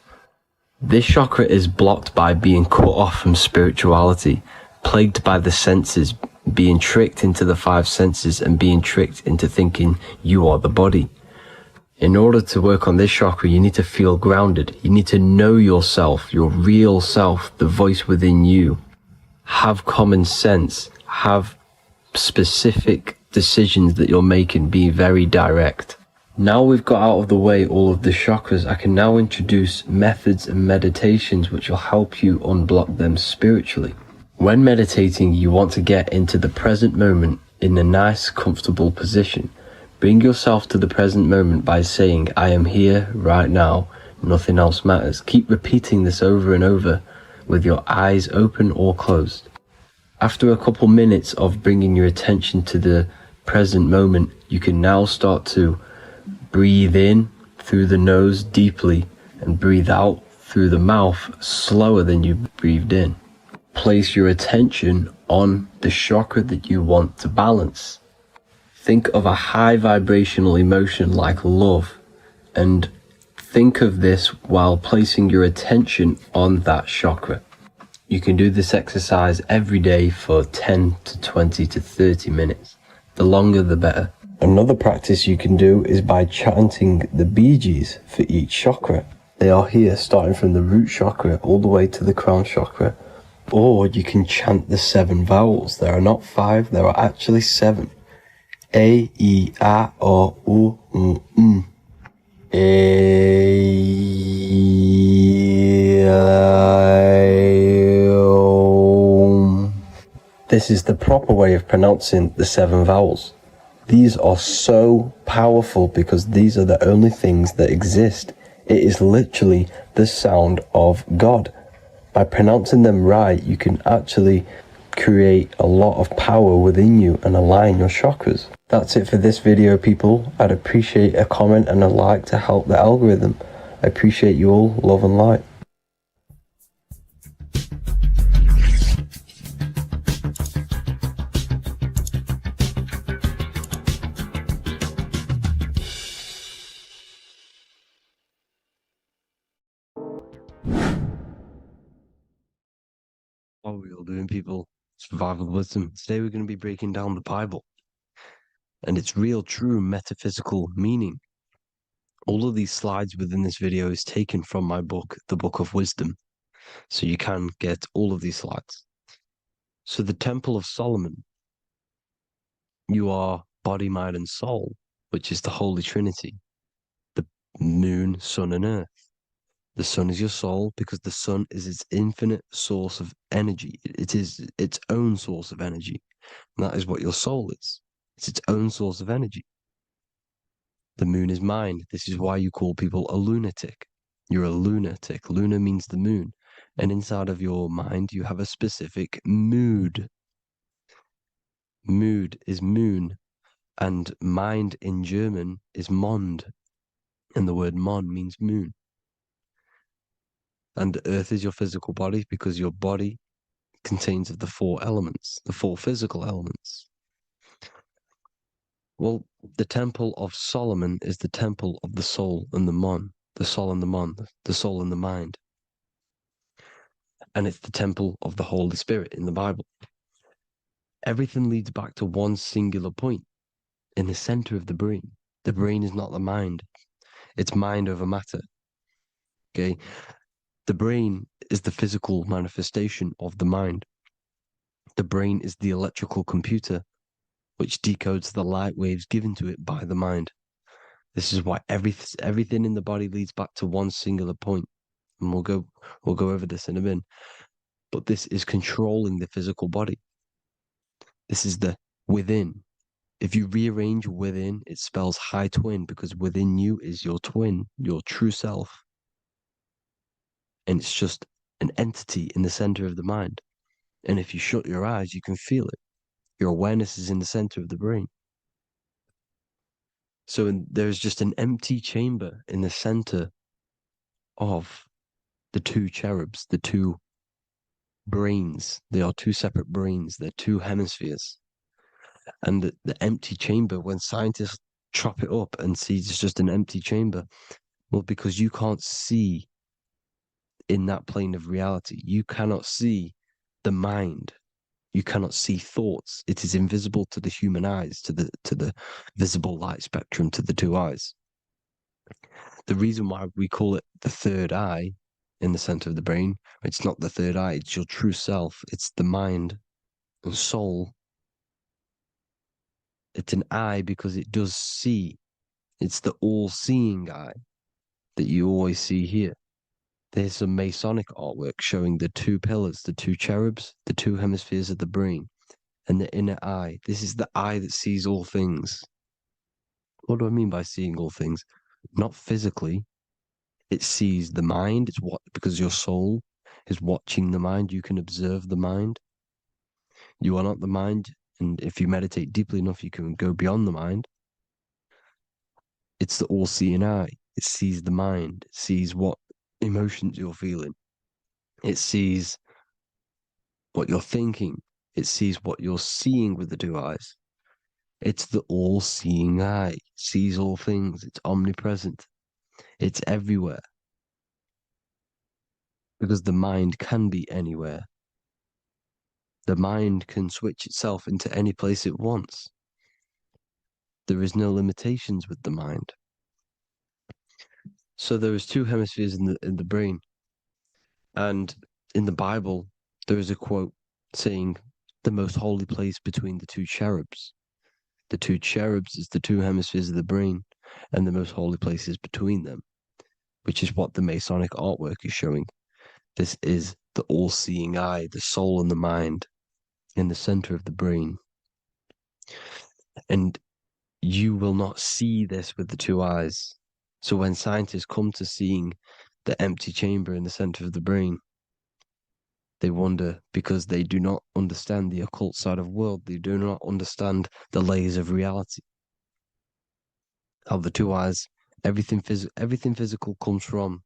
This chakra is blocked by being cut off from spirituality, plagued by the senses, being tricked into the five senses and being tricked into thinking you are the body. In order to work on this chakra, you need to feel grounded. You need to know yourself, your real self, the voice within you. Have common sense, have specific decisions that you're making, be very direct. Now we've got out of the way all of the chakras, I can now introduce methods and meditations which will help you unblock them spiritually. When meditating, you want to get into the present moment in a nice, comfortable position. Bring yourself to the present moment by saying, I am here right now, nothing else matters. Keep repeating this over and over with your eyes open or closed. After a couple minutes of bringing your attention to the present moment, you can now start to breathe in through the nose deeply and breathe out through the mouth slower than you breathed in. Place your attention on the chakra that you want to balance. Think of a high vibrational emotion like love, and think of this while placing your attention on that chakra. You can do this exercise every day for 10 to 20 to 30 minutes. The longer the better. Another practice you can do is by chanting the Bijis for each chakra. They are here starting from the root chakra all the way to the crown chakra. Or you can chant the 7 vowels. There are not 5, there are actually 7. A, I, A, O, U, M. This is the proper way of pronouncing the 7 vowels. These are so powerful because these are the only things that exist. It is literally the sound of God. By pronouncing them right, you can actually create a lot of power within you and align your chakras. That's it for this video, people. I'd appreciate a comment and a like to help the algorithm. I appreciate you all. Love and light. What are we all doing, people? Survival wisdom. Today we're going to be breaking down the Bible and its real, true metaphysical meaning. All of these slides within this video is taken from my book, The Book of Wisdom, so you can get all of these slides. So the Temple of Solomon, you are body, mind, and soul, which is the Holy Trinity, the moon, sun, and earth. The sun is your soul because the sun is its infinite source of energy. It is its own source of energy. And that is what your soul is. It's its own source of energy. The moon is mind. This is why you call people a lunatic. You're a lunatic. Luna means the moon. And inside of your mind, you have a specific mood. Mood is moon. And mind in German is Mond. And the word Mon means moon. And earth is your physical body because your body contains of the four elements, the four physical elements. Well, the Temple of Solomon is the temple of the soul and the mon, the soul and the mon, the soul and the mind. And it's the temple of the Holy Spirit in the Bible. Everything leads back to one singular point in the center of the brain. The brain is not the mind. It's mind over matter. Okay? The brain is the physical manifestation of the mind. The brain is the electrical computer which decodes the light waves given to it by the mind. This is why everything in the body leads back to one singular point. And we'll go over this in a minute. But this is controlling the physical body. This is the within. If you rearrange within, it spells high twin because within you is your twin, your true self. And it's just an entity in the center of the mind. And if you shut your eyes, you can feel it. Your awareness is in the center of the brain. So there's just an empty chamber in the center of the two cherubs, the two brains. They are two separate brains. They're two hemispheres. And the empty chamber, when scientists chop it up and see it's just an empty chamber, well, because you can't see in that plane of reality. You cannot see the mind. You cannot see thoughts. It is invisible to the human eyes, to the visible light spectrum, to the two eyes. The reason why we call it the third eye in the center of the brain, it's not the third eye, it's your true self. It's the mind and soul. It's an eye because it does see. It's the all-seeing eye that you always see here. There's some Masonic artwork showing the two pillars, the two cherubs, the two hemispheres of the brain, and the inner eye. This is the eye that sees all things. What do I mean by seeing all things? Not physically. It sees the mind. It's what, because your soul is watching the mind. You can observe the mind. You are not the mind. And if you meditate deeply enough, you can go beyond the mind. It's the all-seeing eye. It sees the mind. It sees what emotions you're feeling. It sees what you're thinking. It sees what you're seeing with the two eyes. It's the all-seeing eye. It sees all things. It's omnipresent. It's everywhere. Because the mind can be anywhere. The mind can switch itself into any place it wants. There is no limitations with the mind. So there is two hemispheres in the brain. And in the Bible, there is a quote saying the most holy place between the two cherubs. The two cherubs is the two hemispheres of the brain, and the most holy place is between them, which is what the Masonic artwork is showing. This is the all-seeing eye, the soul and the mind in the center of the brain. And you will not see this with the two eyes. So when scientists come to seeing the empty chamber in the center of the brain, they wonder because they do not understand the occult side of the world. They do not understand the layers of reality. How the two eyes, everything physical comes from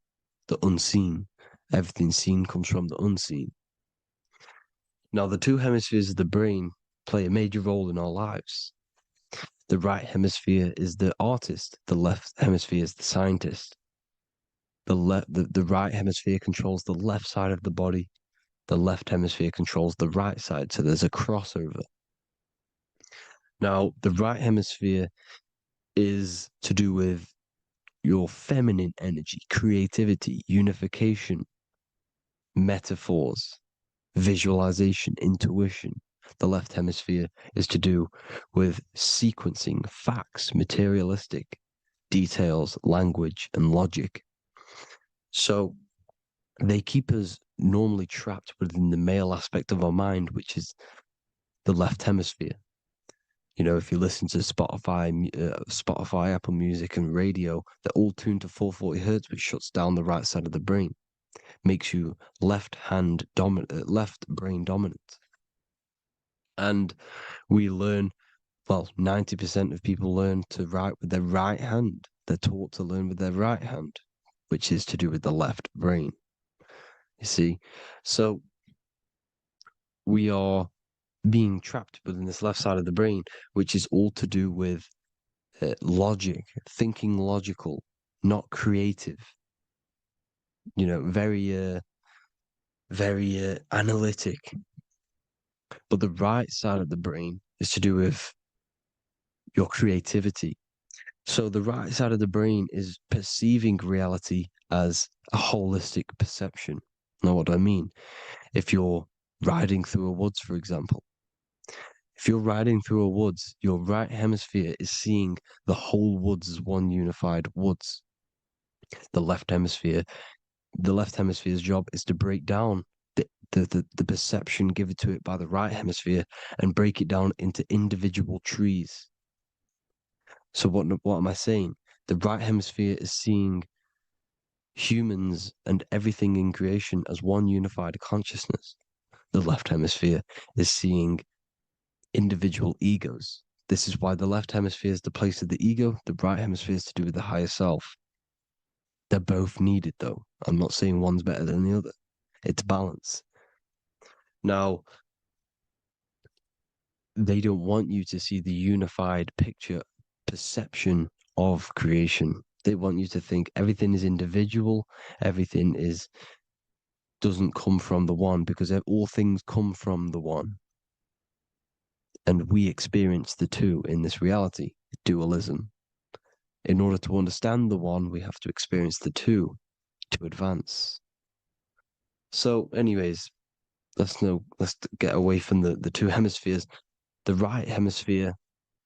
the unseen. Everything seen comes from the unseen. Now, the two hemispheres of the brain play a major role in our lives. The right hemisphere is the artist. The left hemisphere is the scientist. The right hemisphere controls the left side of the body. The left hemisphere controls the right side. So there's a crossover. Now, the right hemisphere is to do with your feminine energy, creativity, unification, metaphors, visualization, intuition. The left hemisphere is to do with sequencing, facts, materialistic details, language, and logic. So they keep us normally trapped within the male aspect of our mind, which is the left hemisphere. You know, if you listen to Spotify, Apple Music, and radio, they're all tuned to 440 hertz, which shuts down the right side of the brain, makes you left brain dominant. And we learn, well, 90% of people learn to write with their right hand. They're taught to learn with their right hand, which is to do with the left brain. You see, so we are being trapped within this left side of the brain, which is all to do with logic, thinking logical, not creative. You know, very analytic. But the right side of the brain is to do with your creativity. So the right side of the brain is perceiving reality as a holistic perception. Now, what do I mean? If you're riding through a woods, for example, if you're riding through a woods, your right hemisphere is seeing the whole woods as one unified woods. The left hemisphere's job is to break down the perception given to it by the right hemisphere and break it down into individual trees. So what am I saying? The right hemisphere is seeing humans and everything in creation as one unified consciousness. The left hemisphere is seeing individual egos. This is why the left hemisphere is the place of the ego, the right hemisphere is to do with the higher self. They're both needed, though. I'm not saying one's better than the other. It's balance. Now, they don't want you to see the unified picture, perception of creation. They want you to think everything is individual, everything doesn't come from the one, because all things come from the one. And we experience the two in this reality, dualism. In order to understand the one, we have to experience the two to advance. So, anyways, let's get away from the two hemispheres. The right hemisphere,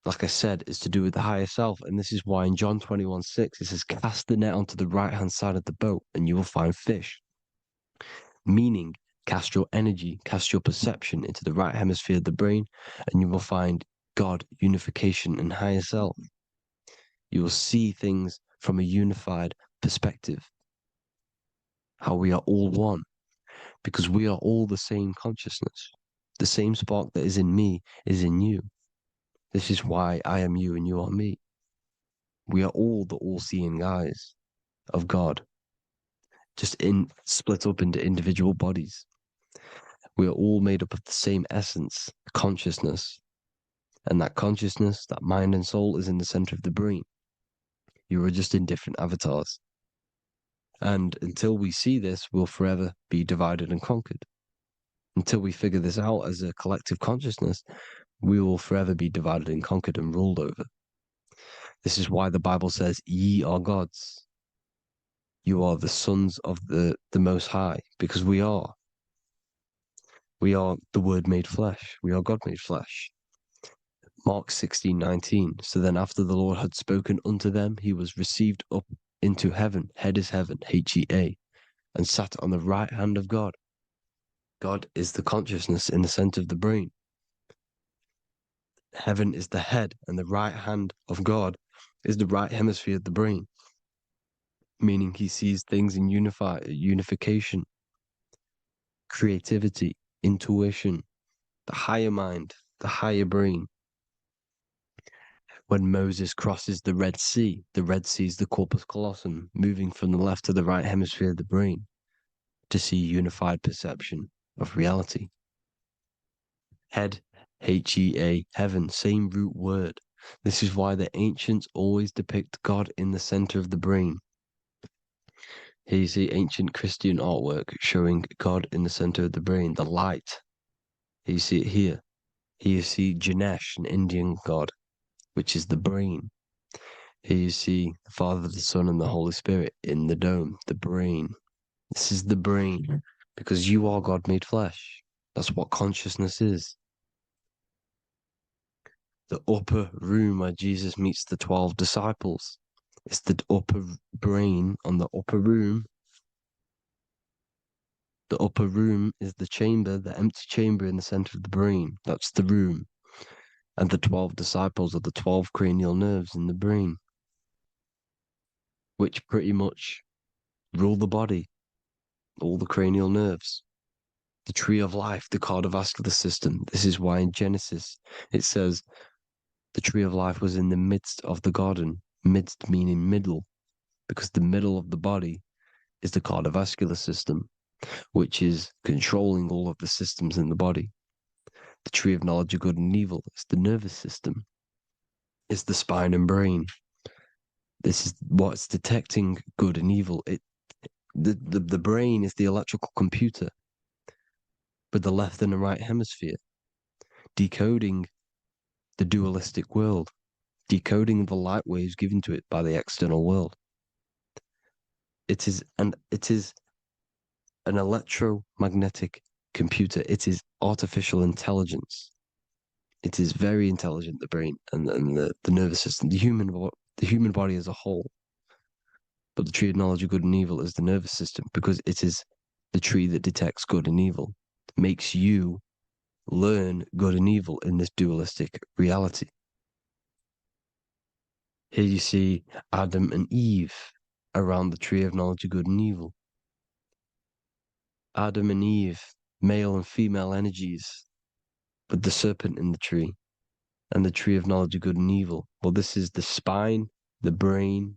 like I said, is to do with the higher self. And this is why in John 21:6, it says, cast the net onto the right-hand side of the boat and you will find fish. Meaning, cast your energy, cast your perception into the right hemisphere of the brain, and you will find God, unification, and higher self. You will see things from a unified perspective. How we are all one, because we are all the same consciousness. The same spark that is in me is in you. This is why I am you and you are me. We are all the all-seeing eyes of God, just split up into individual bodies. We are all made up of the same essence, consciousness. And that consciousness, that mind and soul, is in the center of the brain. You are just in different avatars. And until we see this, we'll forever be divided and conquered. Until we figure this out as a collective consciousness, we will forever be divided and conquered and ruled over. This is why the Bible says, ye are gods. You are the sons of the Most High, because we are. We are the Word made flesh. We are God made flesh. Mark 16:19. So then after the Lord had spoken unto them, he was received up into heaven, head is heaven, H-E-A, and sat on the right hand of God. God is the consciousness in the center of the brain. Heaven is the head, and the right hand of God is the right hemisphere of the brain, meaning he sees things in unification, creativity, intuition, the higher mind, the higher brain. When Moses crosses the Red Sea is the corpus callosum, moving from the left to the right hemisphere of the brain to see unified perception of reality. Head, H-E-A, heaven, same root word. This is why the ancients always depict God in the center of the brain. Here you see ancient Christian artwork showing God in the center of the brain, the light. Here you see it here. Here you see Ganesh, an Indian god, which is the brain. Here you see the Father, the Son, and the Holy Spirit in the dome, the brain. This is the brain, because you are God made flesh. That's what consciousness is. The upper room where Jesus meets the 12 disciples. It's the upper brain on the upper room. The upper room is the chamber, the empty chamber in the center of the brain. That's the room. And the 12 disciples are the 12 cranial nerves in the brain, which pretty much rule the body, all the cranial nerves. The tree of life, the cardiovascular system. This is why in Genesis it says the tree of life was in the midst of the garden. Midst meaning middle, because the middle of the body is the cardiovascular system, which is controlling all of the systems in the body. The tree of knowledge of good and evil is the nervous system. It's the spine and brain. This is what's detecting good and evil. The brain is the electrical computer with the left and the right hemisphere, decoding the dualistic world, decoding the light waves given to it by the external world. It is an electromagnetic computer. It is artificial intelligence. It is very intelligent, the brain and the nervous system, the human body as a whole. But the tree of knowledge of good and evil is the nervous system, because it is the tree that detects good and evil, makes you learn good and evil in this dualistic reality. Here you see Adam and Eve around the tree of knowledge of good and evil. Adam and Eve, male and female energies, with the serpent in the tree, and the tree of knowledge of good and evil. Well, this is the spine, the brain,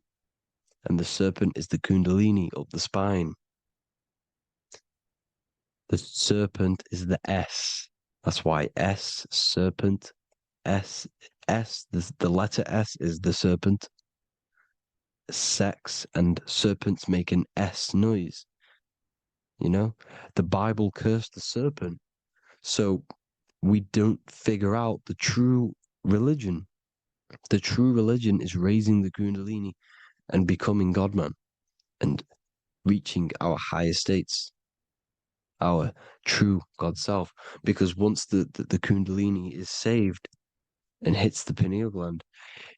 and the serpent is the kundalini up the spine. The serpent is the S. That's why S, serpent, the letter S is the serpent. Sex and serpents make an S noise. You know, the Bible cursed the serpent. So we don't figure out the true religion. The true religion is raising the kundalini and becoming God-man and reaching our higher states, our true God self. Because once the kundalini is saved and hits the pineal gland,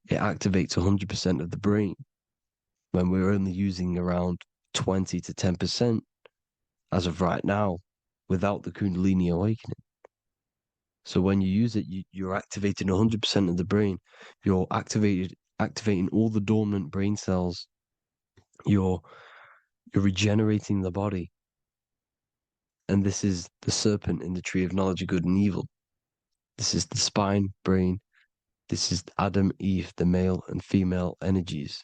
it activates 100% of the brain, when we're only using around 20 to 10% as of right now without the kundalini awakening. So when you use it, you're activating 100% of the brain. You're activating all the dormant brain cells. You're regenerating the body. And this is the serpent in the tree of knowledge of good and evil. This is the spine, brain. This is Adam, Eve, the male and female energies.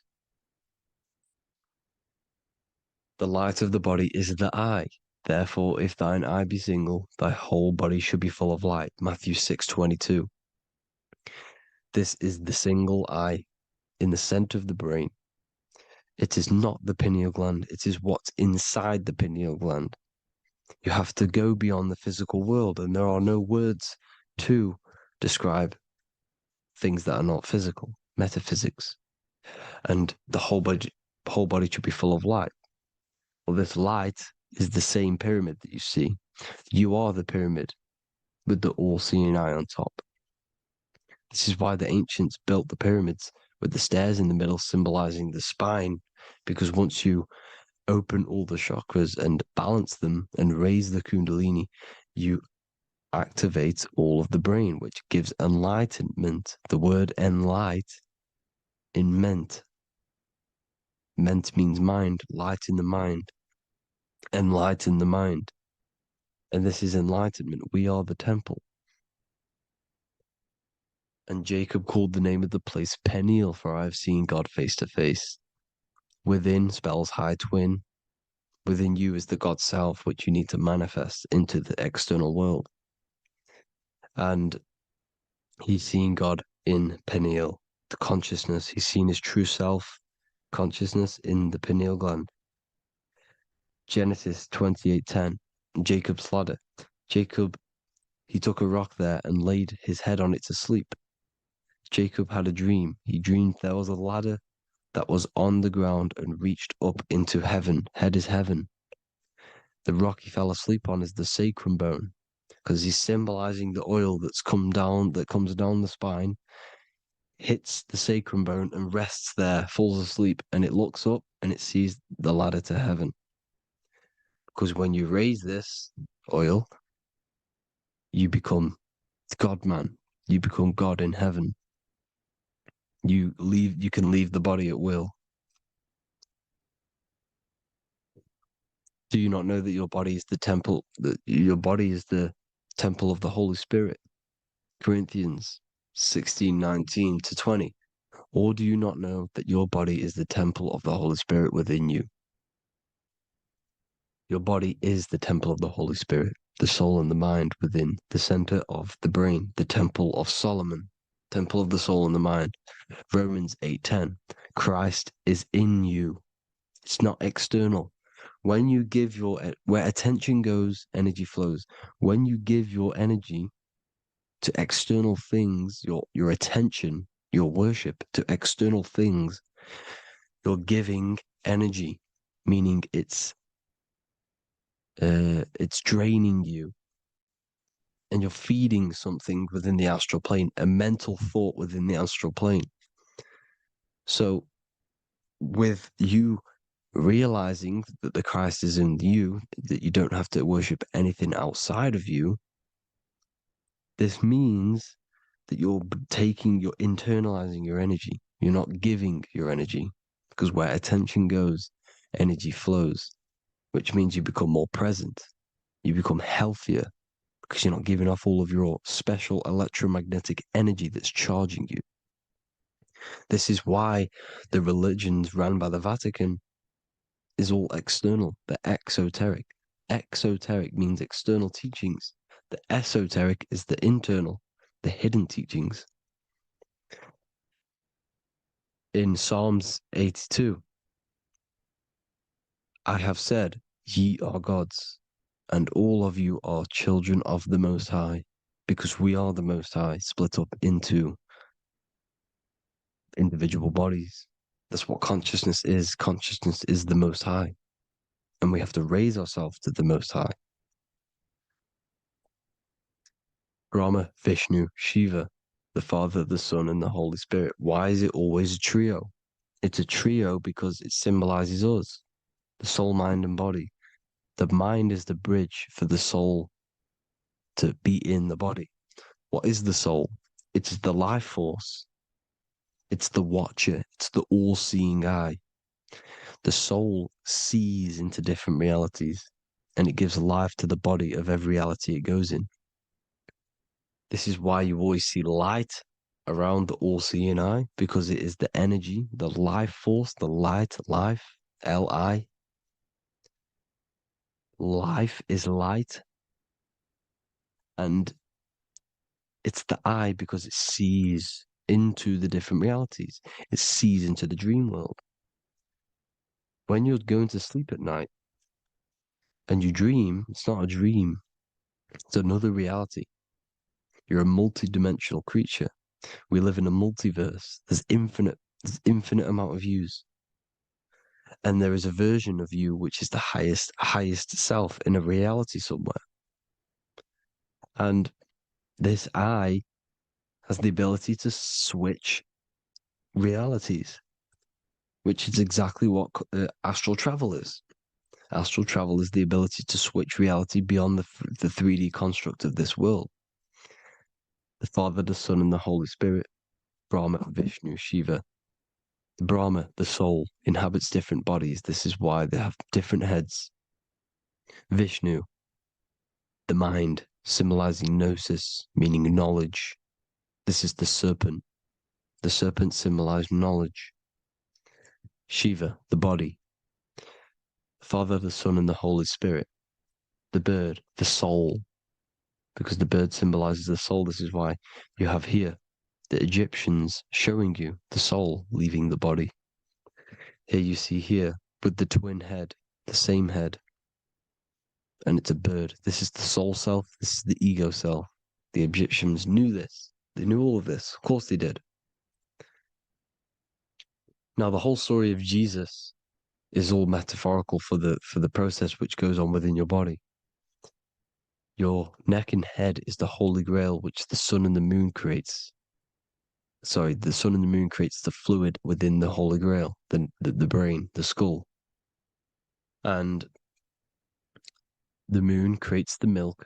The light of the body is the eye. Therefore, if thine eye be single, thy whole body should be full of light. Matthew 6:22. This is the single eye in the center of the brain. It is not the pineal gland. It is what's inside the pineal gland. You have to go beyond the physical world, and there are no words to describe things that are not physical, metaphysics. And the whole body should be full of light. Well, this light is the same pyramid that you see. You are the pyramid with the all-seeing eye on top. This is why the ancients built the pyramids with the stairs in the middle symbolizing the spine, because once you open all the chakras and balance them and raise the kundalini, you activates all of the brain, which gives enlightenment. The word enlight in ment. Ment means mind, light in the mind. Enlighten the mind. And this is enlightenment. We are the temple. And Jacob called the name of the place Peniel, for I have seen God face to face. Within spells high twin. Within you is the God self, which you need to manifest into the external world. And he's seen God in Peniel, the consciousness. He's seen his true self, consciousness, in the pineal gland. Genesis 28:10, Jacob's ladder. Jacob, he took a rock there and laid his head on it to sleep. Jacob had a dream. He dreamed there was a ladder that was on the ground and reached up into heaven. Head is heaven. The rock he fell asleep on is the sacrum bone, because he's symbolizing the oil that comes down the spine, hits the sacrum bone and rests there, falls asleep, and it looks up and it sees the ladder to heaven. Because when you raise this oil, you become God man. You become God in heaven. You can leave the body at will. Do you not know that your body is the temple, that your body is the temple of the Holy Spirit? Corinthians 16:19-20. Or do you not know that your body is the temple of the Holy Spirit within you? Your body is the temple of the Holy Spirit, the soul and the mind within the center of the brain, the temple of Solomon, temple of the soul and the mind. Romans 8:10. Christ is in you. It's not external. When you give where attention goes, energy flows. When you give your energy to external things, your attention, your worship to external things, you're giving energy, meaning it's draining you, and you're feeding something within the astral plane, a mental thought within the astral plane. So with you realizing that the Christ is in you, that you don't have to worship anything outside of you, this means that you're internalizing your energy. You're not giving your energy, because where attention goes, energy flows, which means you become more present. You become healthier because you're not giving off all of your special electromagnetic energy that's charging you. This is why the religions ran by the Vatican is all external. They're exoteric. Exoteric means external teachings. The esoteric is the internal, the hidden teachings. In Psalms 82, I have said, ye are gods, and all of you are children of the Most High, because we are the Most High, split up into individual bodies. That's what consciousness is. Consciousness is the Most High, and we have to raise ourselves to the Most High. Brahma, Vishnu, Shiva, the Father, the Son, and the Holy Spirit. Why is it always a trio? It's a trio because it symbolizes us, the soul, mind, and body. The mind is the bridge for the soul to be in the body. What is the soul? It's the life force. It's the watcher. It's the all-seeing eye. The soul sees into different realities, and it gives life to the body of every reality it goes in. This is why you always see light around the all-seeing eye, because it is the energy, the life force, the light, life, L-I. Life is light. And it's the eye because it sees into the different realities. It sees into the dream world. When you're going to sleep at night and you dream, it's not a dream. It's another reality. You're a multi-dimensional creature. We live in a multiverse. There's infinite amount of yous. And there is a version of you which is the highest self in a reality somewhere. And this eye has the ability to switch realities, which is exactly what astral travel is. Astral travel is the ability to switch reality beyond the 3D construct of this world. The Father, the Son, and the Holy Spirit, Brahma, Vishnu, Shiva. Brahma, the soul, inhabits different bodies. This is why they have different heads. Vishnu, the mind, symbolizing gnosis, meaning knowledge. This is the serpent. The serpent symbolized knowledge. Shiva, the body. Father, the Son, and the Holy Spirit. The bird, the soul, because the bird symbolizes the soul. This is why you have here the Egyptians showing you the soul leaving the body. Here you see here with the twin head, the same head, and it's a bird. This is the soul self. This is the ego self. The Egyptians knew this. They knew all of this. Of course they did. Now, the whole story of Jesus is all metaphorical for the process which goes on within your body. Your neck and head is the Holy Grail, which the sun and the moon creates. Sorry, the sun and the moon creates the fluid within the Holy Grail, the brain, the skull. And the moon creates the milk.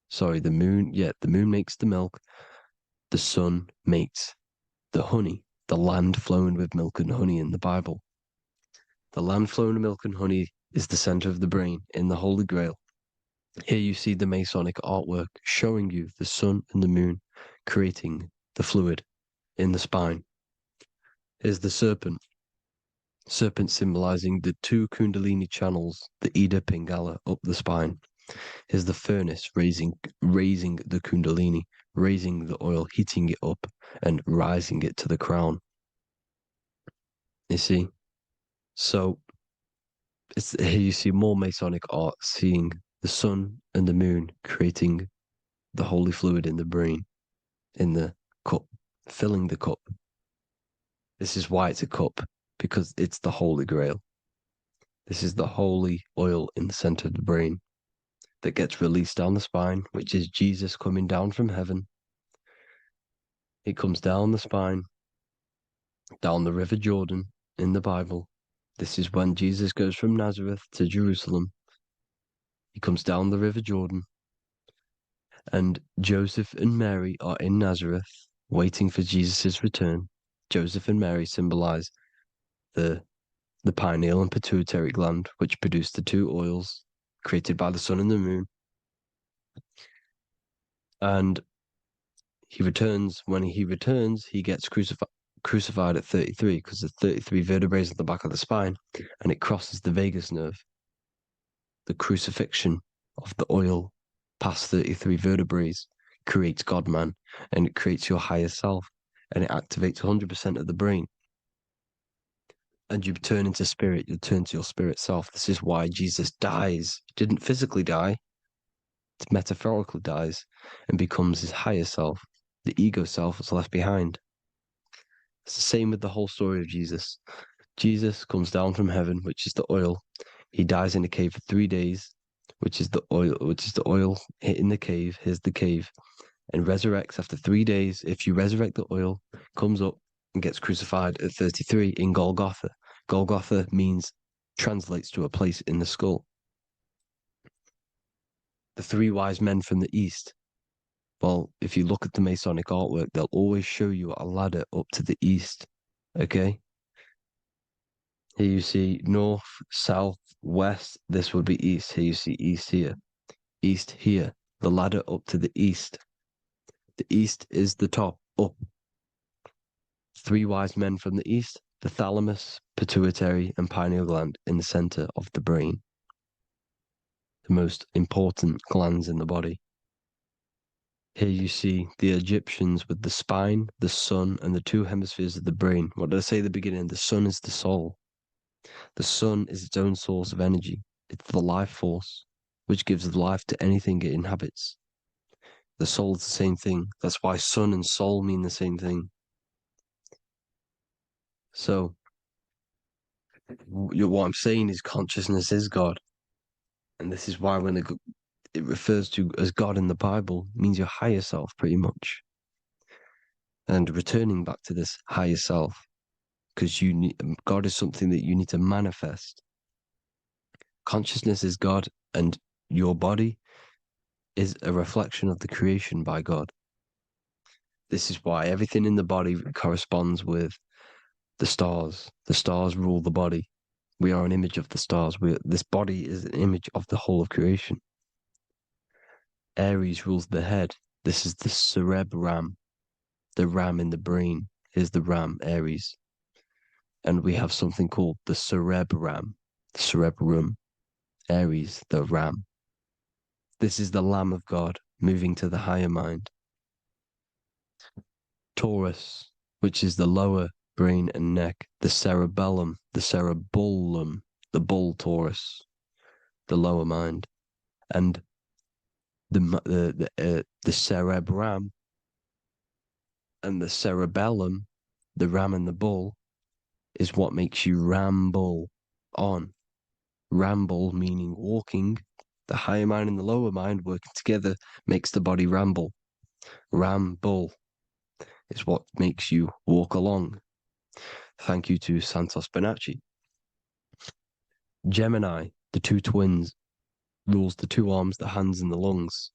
Sorry, the moon makes the milk. The sun makes the honey, the land flowing with milk and honey in the Bible. The land flowing with milk and honey is the center of the brain in the Holy Grail. Here you see the Masonic artwork showing you the sun and the moon creating the fluid in the spine. Here's the serpent. Serpent symbolizing the two Kundalini channels, the Ida Pingala up the spine. Here's the furnace raising the Kundalini, raising the oil, heating it up and rising it to the crown. You see? So here you see more Masonic art, seeing the sun and the moon creating the holy fluid in the brain, in the cup, filling the cup. This is why it's a cup, because it's the Holy Grail. This is the holy oil in the center of the brain that gets released down the spine, which is Jesus coming down from heaven. It comes down the spine, down the River Jordan in the Bible. This is when Jesus goes from Nazareth to Jerusalem. He comes down the River Jordan, and Joseph and Mary are in Nazareth waiting for Jesus' return. Joseph and Mary symbolize the pineal and pituitary gland, which produce the two oils created by the sun and the moon. And he returns. When he returns, he gets crucified at 33, because there's 33 vertebrae at the back of the spine, and it crosses the vagus nerve. The crucifixion of the oil past 33 vertebrae creates God-man, and it creates your higher self, and it activates 100% of the brain. And you turn into spirit, you turn to your spirit self. This is why Jesus dies. He didn't physically die, it metaphorically dies, and becomes his higher self. The ego self is left behind. It's the same with the whole story of Jesus. Jesus comes down from heaven, which is the oil. He dies in a cave for 3 days, which is the oil hitting the cave. Here's the cave, and resurrects after 3 days. If you resurrect the oil, comes up and gets crucified at 33 in Golgotha. Golgotha translates to a place in the skull. The three wise men from the east. Well, if you look at the Masonic artwork, they'll always show you a ladder up to the east. Okay? Here you see north, south, west. This would be east. Here you see east here. East here. The ladder up to the east. The east is the top, up. Three wise men from the east. The thalamus, pituitary, and pineal gland in the center of the brain. The most important glands in the body. Here you see the Egyptians with the spine, the sun, and the two hemispheres of the brain. What did I say at the beginning? The sun is the soul. The sun is its own source of energy. It's the life force, which gives life to anything it inhabits. The soul is the same thing. That's why sun and soul mean the same thing. So, what I'm saying is consciousness is God. And this is why when it refers to as God in the Bible, it means your higher self, pretty much. And returning back to this higher self, because God is something that you need to manifest. Consciousness is God, and your body is a reflection of the creation by God. This is why everything in the body corresponds with the stars. The stars rule the body. We are an image of the stars. This body is an image of the whole of creation. Aries rules the head. This is the cerebrum, the ram in the brain. Is the ram, Aries. And we have something called the cerebrum, Aries, the ram. This is the Lamb of God moving to the higher mind. Taurus, which is the lower brain and neck, the cerebellum, the bull Taurus, the lower mind, and the cerebrum and the cerebellum, the ram and the bull, is what makes you ramble on. Ramble meaning walking. The higher mind and the lower mind working together makes the body ramble. Ramble is what makes you walk along. Thank you to Santos Bonacci. Gemini, the two twins, rules the two arms, the hands, and the lungs.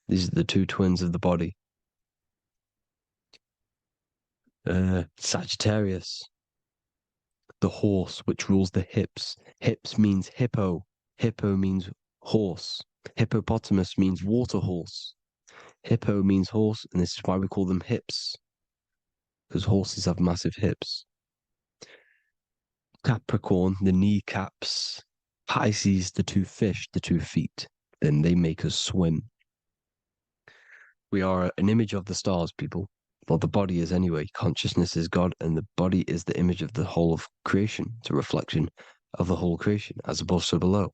These are the two twins of the body. Sagittarius, the horse, which rules the hips. Hips means hippo. Hippo means horse. Hippopotamus means water horse. Hippo means horse, and this is why we call them hips, because horses have massive hips. Capricorn, the kneecaps. Pisces, the two fish, the 2 feet. Then they make us swim. We are an image of the stars, people. Well, the body is anyway. Consciousness is God, and the body is the image of the whole of creation. It's a reflection of the whole creation, as above, so below.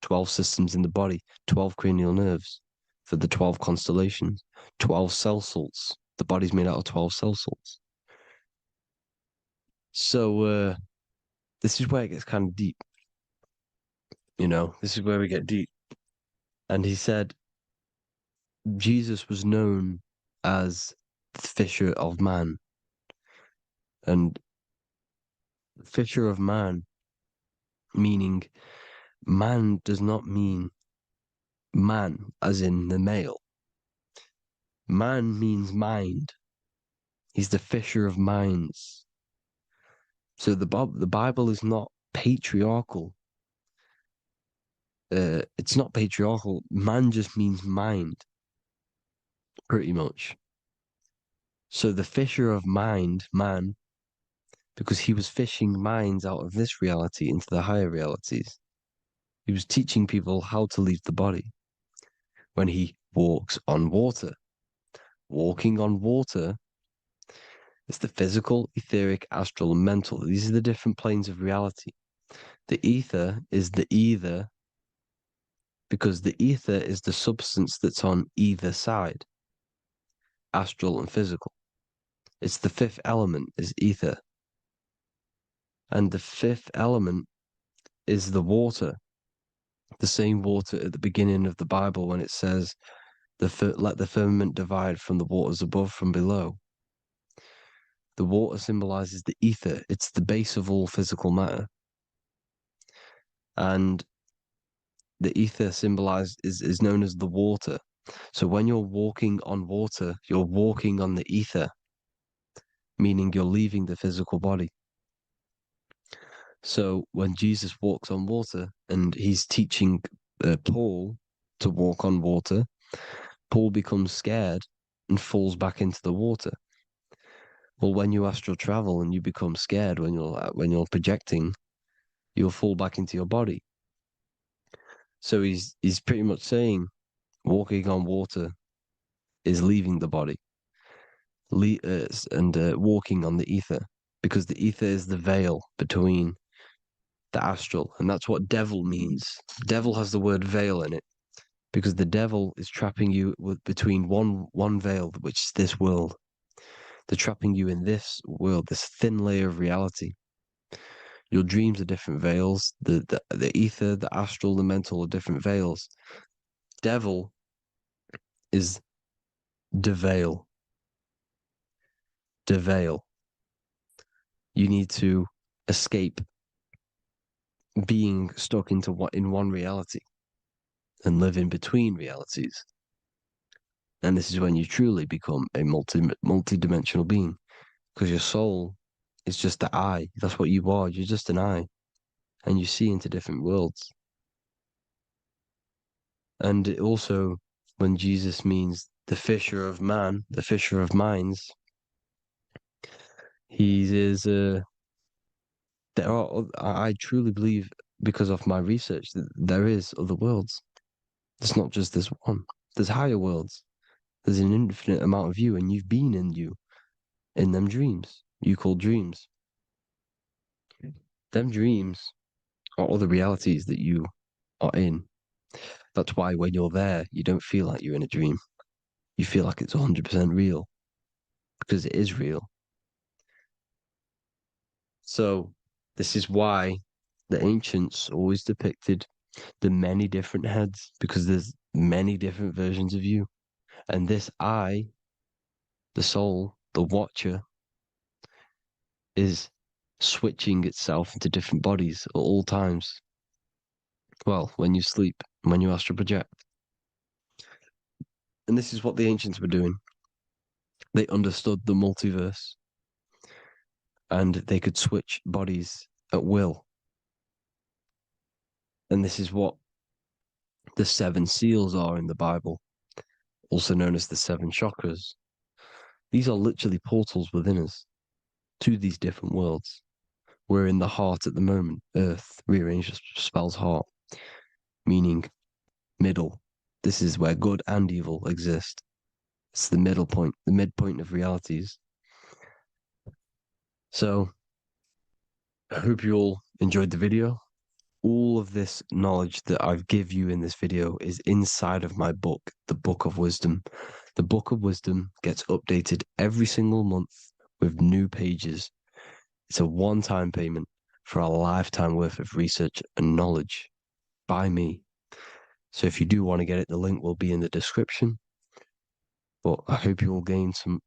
12 systems in the body, 12 cranial nerves for the 12 constellations, 12 cell salts. The body's made out of 12 cell salts. So, this is where it gets kind of deep. You know, this is where we get deep. And he said Jesus was known as the fisher of man. And fisher of man, meaning man does not mean man as in the male. Man means mind. He's the fisher of minds. So the Bible is not patriarchal. It's not patriarchal. Man just means mind, pretty much. So the fisher of mind, man, because he was fishing minds out of this reality into the higher realities. He was teaching people how to leave the body when he walks on water. Walking on water is the physical, etheric, astral, and mental. These are the different planes of reality. The ether is the either, because the ether is the substance that's on either side, astral and physical. It's the fifth element, is ether. And the fifth element is the water. The same water at the beginning of the Bible when it says, let the firmament divide from the waters above from below. The water symbolizes the ether. It's the base of all physical matter. And the ether symbolized is known as the water. So when you're walking on water, you're walking on the ether, meaning you're leaving the physical body. So when Jesus walks on water and he's teaching Paul to walk on water, Paul becomes scared and falls back into the water. Well, when you astral travel and you become scared when you're projecting, you'll fall back into your body. So he's pretty much saying walking on water is leaving the body, and walking on the ether, because the ether is the veil between the astral, and that's what devil means. Devil has the word veil in it, because the devil is trapping you between one veil, which is this world. They're trapping you in this world, this thin layer of reality. Your dreams are different veils. The ether, the astral, the mental are different veils. Devil is deveil. Deveil. You need to escape being stuck into in one reality and living between realities. And this is when you truly become a multi-dimensional being, because your soul is just the eye. That's what you are. You're just an eye, and you see into different worlds. And it also, when Jesus means the fisher of man, the fisher of minds, he is there are. I truly believe, because of my research, that there is other worlds. It's not just this one. There's higher worlds. There's an infinite amount of you, and you've been in you, in them dreams you call dreams. Them dreams are other realities that you are in. That's why when you're there, you don't feel like you're in a dream. You feel like it's 100% real, because it is real. So this is why the ancients always depicted the many different heads, because there's many different versions of you. And this I, the soul, the watcher, is switching itself into different bodies at all times. Well, when you sleep, when you astral project. And this is what the ancients were doing. They understood the multiverse, and they could switch bodies at will. And this is what the 7 seals are in the Bible, also known as the 7 chakras. These are literally portals within us to these different worlds. We're in the heart at the moment. Earth rearranged spells heart, meaning middle. This is where good and evil exist. It's the middle point, the midpoint of realities. So I hope you all enjoyed the video. All of this knowledge that I've give you in this video is inside of my book, the Book of Wisdom. The Book of Wisdom gets updated every single month with new pages. It's a one-time payment for a lifetime worth of research and knowledge by me. So if you do want to get it, the link will be in the description. But I hope you all gain some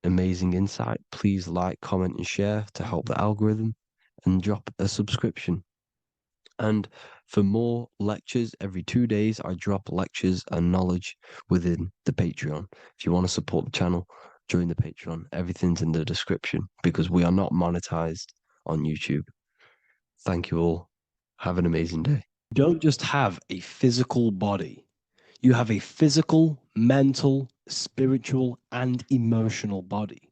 amazing insight. Please like, comment, and share to help the algorithm, and drop a subscription. And for more lectures, every 2 days, I drop lectures and knowledge within the Patreon. If you want to support the channel, join the Patreon. Everything's in the description, because we are not monetized on YouTube. Thank you all. Have an amazing day. You don't just have a physical body. You have a physical, mental, spiritual, and emotional body.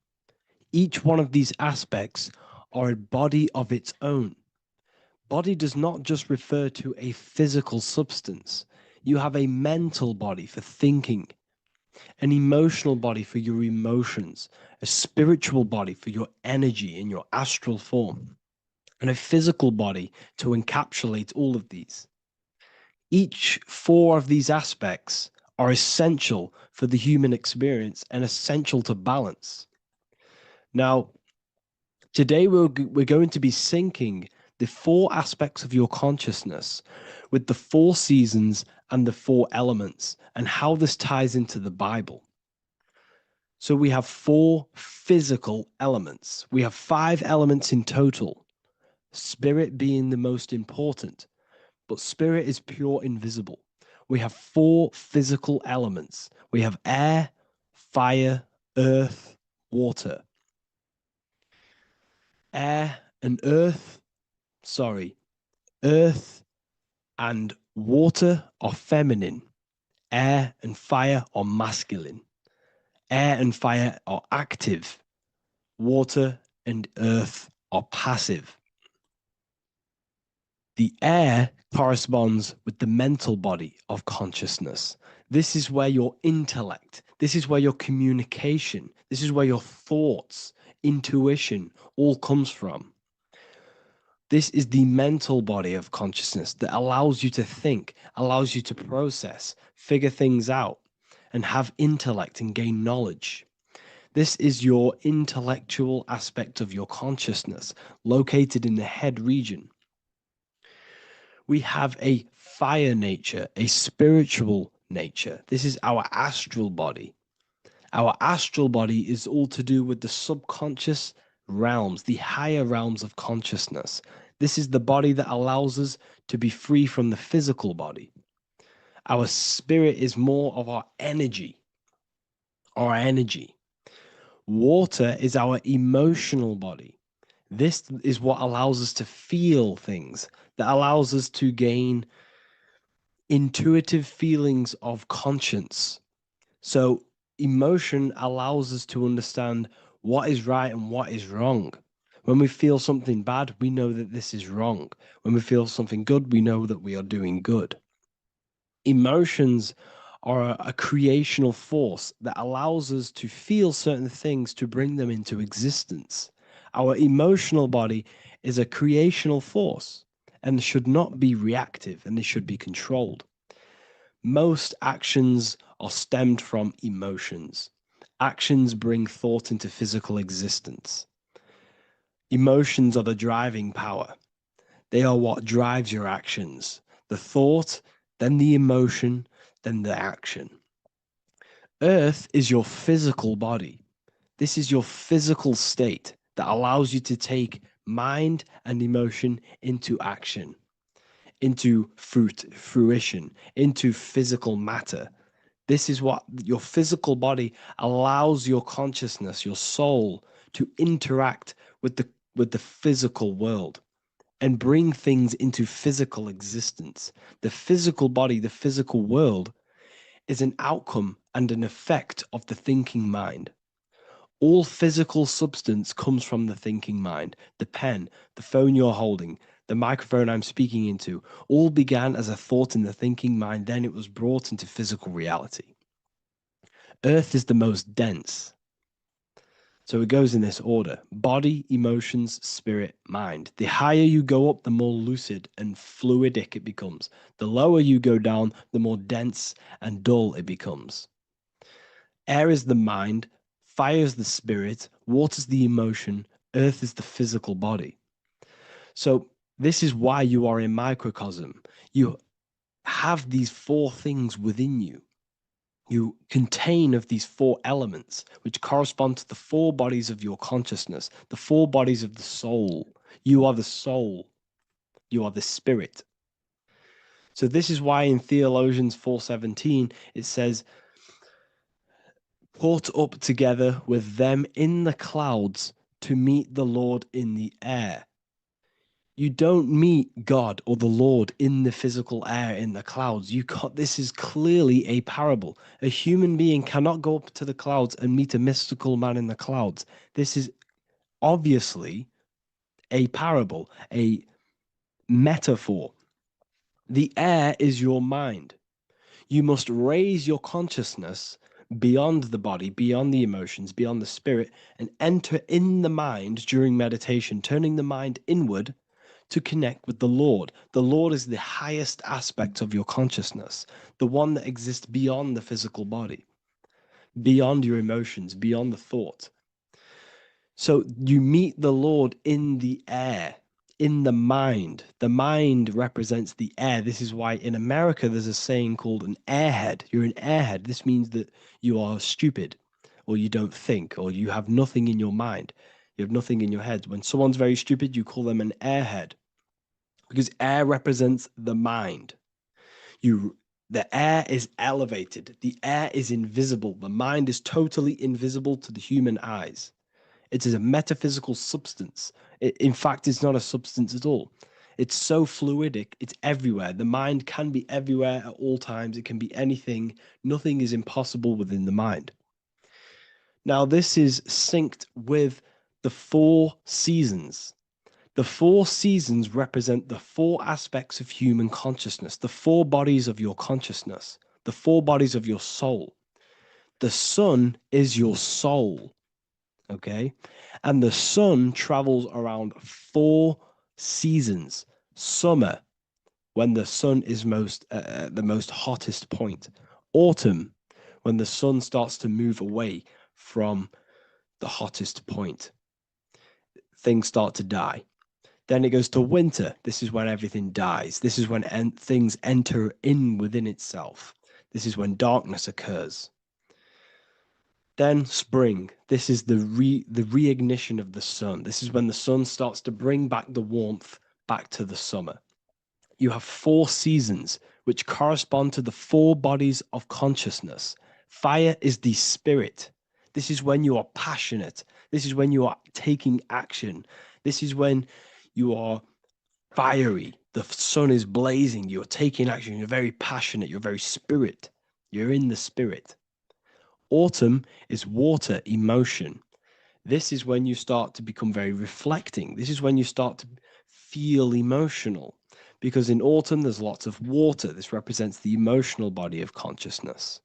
Each one of these aspects are a body of its own. Body does not just refer to a physical substance. You have a mental body for thinking, an emotional body for your emotions, a spiritual body for your energy in your astral form, and a physical body to encapsulate all of these. Each 4 of these aspects are essential for the human experience and essential to balance. Now, today we're going to be syncing the 4 aspects of your consciousness with the 4 seasons and the 4 elements, and how this ties into the Bible. So we have 4 physical elements. We have 5 elements in total, spirit being the most important, but spirit is pure invisible. We have 4 physical elements. We have air, fire, earth, water. Earth and water are feminine. Air and fire are masculine. Air and fire are active. Water and earth are passive. The air corresponds with the mental body of consciousness. This is where your intellect, this is where your communication, this is where your thoughts, intuition all comes from. This is the mental body of consciousness that allows you to think, allows you to process, figure things out, and have intellect and gain knowledge. This is your intellectual aspect of your consciousness, located in the head region. We have a fire nature, a spiritual nature. This is our astral body. Our astral body is all to do with the subconscious realms, the higher realms of consciousness. This is the body that allows us to be free from the physical body. Our spirit is more of our energy. Water is our emotional body. This is what allows us to feel things, that allows us to gain intuitive feelings of conscience. So emotion allows us to understand what is right and what is wrong. When we feel something bad, we know that this is wrong. When we feel something good, we know that we are doing good. Emotions are a creational force that allows us to feel certain things to bring them into existence. Our emotional body is a creational force and should not be reactive, and they should be controlled. Most actions are stemmed from emotions. Actions bring thought into physical existence. Emotions are the driving power. They are what drives your actions. The thought, then the emotion, then the action. Earth is your physical body. This is your physical state that allows you to take mind and emotion into action, into fruition, into physical matter. This is what your physical body allows your consciousness, your soul, to interact with the physical world and bring things into physical existence. The physical body, the physical world, is an outcome and an effect of the thinking mind. All physical substance comes from the thinking mind. The pen, the phone you're holding, the microphone I'm speaking into, all began as a thought in the thinking mind, then it was brought into physical reality. Earth is the most dense. So it goes in this order: body, emotions, spirit, mind. The higher you go up, the more lucid and fluidic it becomes. The lower you go down, the more dense and dull it becomes. Air is the mind, fire is the spirit, water is the emotion, earth is the physical body. So this is why you are a microcosm. You have these four things within you. You contain of these four elements, which correspond to the four bodies of your consciousness, the four bodies of the soul. You are the soul. You are the spirit. So this is why in Theologians 4:17, it says, caught up together with them in the clouds to meet the Lord in the air. You don't meet God or the Lord in the physical air, in the clouds. This is clearly a parable. A human being cannot go up to the clouds and meet a mystical man in the clouds. This is obviously a parable, a metaphor. The air is your mind. You must raise your consciousness beyond the body, beyond the emotions, beyond the spirit, and enter in the mind during meditation, turning the mind inward to connect with the Lord. The Lord is the highest aspect of your consciousness, the one that exists beyond the physical body, beyond your emotions, beyond the thought. So you meet the Lord in the air, in the mind. The mind represents the air. This is why in America there's a saying called an airhead. You're an airhead. This means that you are stupid, or you don't think, or you have nothing in your mind. You have nothing in your head. When someone's very stupid, you call them an airhead, because air represents the mind. The air is elevated. The air is invisible. The mind is totally invisible to the human eyes. It is a metaphysical substance. In fact, it's not a substance at all. It's so fluidic. It's everywhere. The mind can be everywhere at all times. It can be anything. Nothing is impossible within the mind. Now, this is synced with the four seasons. The four seasons represent the four aspects of human consciousness, the four bodies of your consciousness, the four bodies of your soul. The sun is your soul, okay? And the sun travels around four seasons. Summer, when the sun is the most hottest point. Autumn, when the sun starts to move away from the hottest point. Things start to die. Then it goes to winter. This is when everything dies. This is when things enter in within itself. This is when darkness occurs. Then spring. This is the reignition of the sun. This is when the sun starts to bring back the warmth back to the summer. You have 4 seasons, which correspond to the 4 bodies of consciousness. Fire is the spirit. This is when you are passionate. This is when you are taking action. This is when you are fiery. The sun is blazing. You're taking action. You're very passionate. You're very spirit. You're in the spirit. Autumn is water, emotion. This is when you start to become very reflecting. This is when you start to feel emotional. Because in autumn, there's lots of water. This represents the emotional body of consciousness.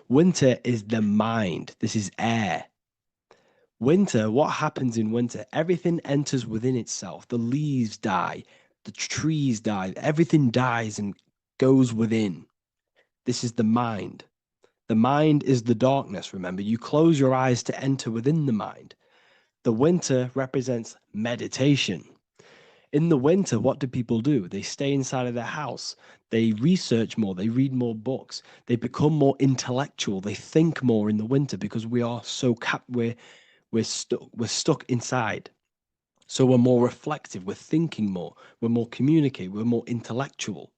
Winter is the mind. This is air. Winter, what happens in winter? Everything enters within itself. The leaves die. The trees die. Everything dies and goes within. This is the mind. The mind is the darkness, remember. You close your eyes to enter within the mind. The winter represents meditation. In the winter, what do people do? They stay inside of their house. They research more. They read more books. They become more intellectual. They think more in the winter because we are so we're stuck inside. So we're more reflective. We're thinking more. We're more communicative. We're more intellectual.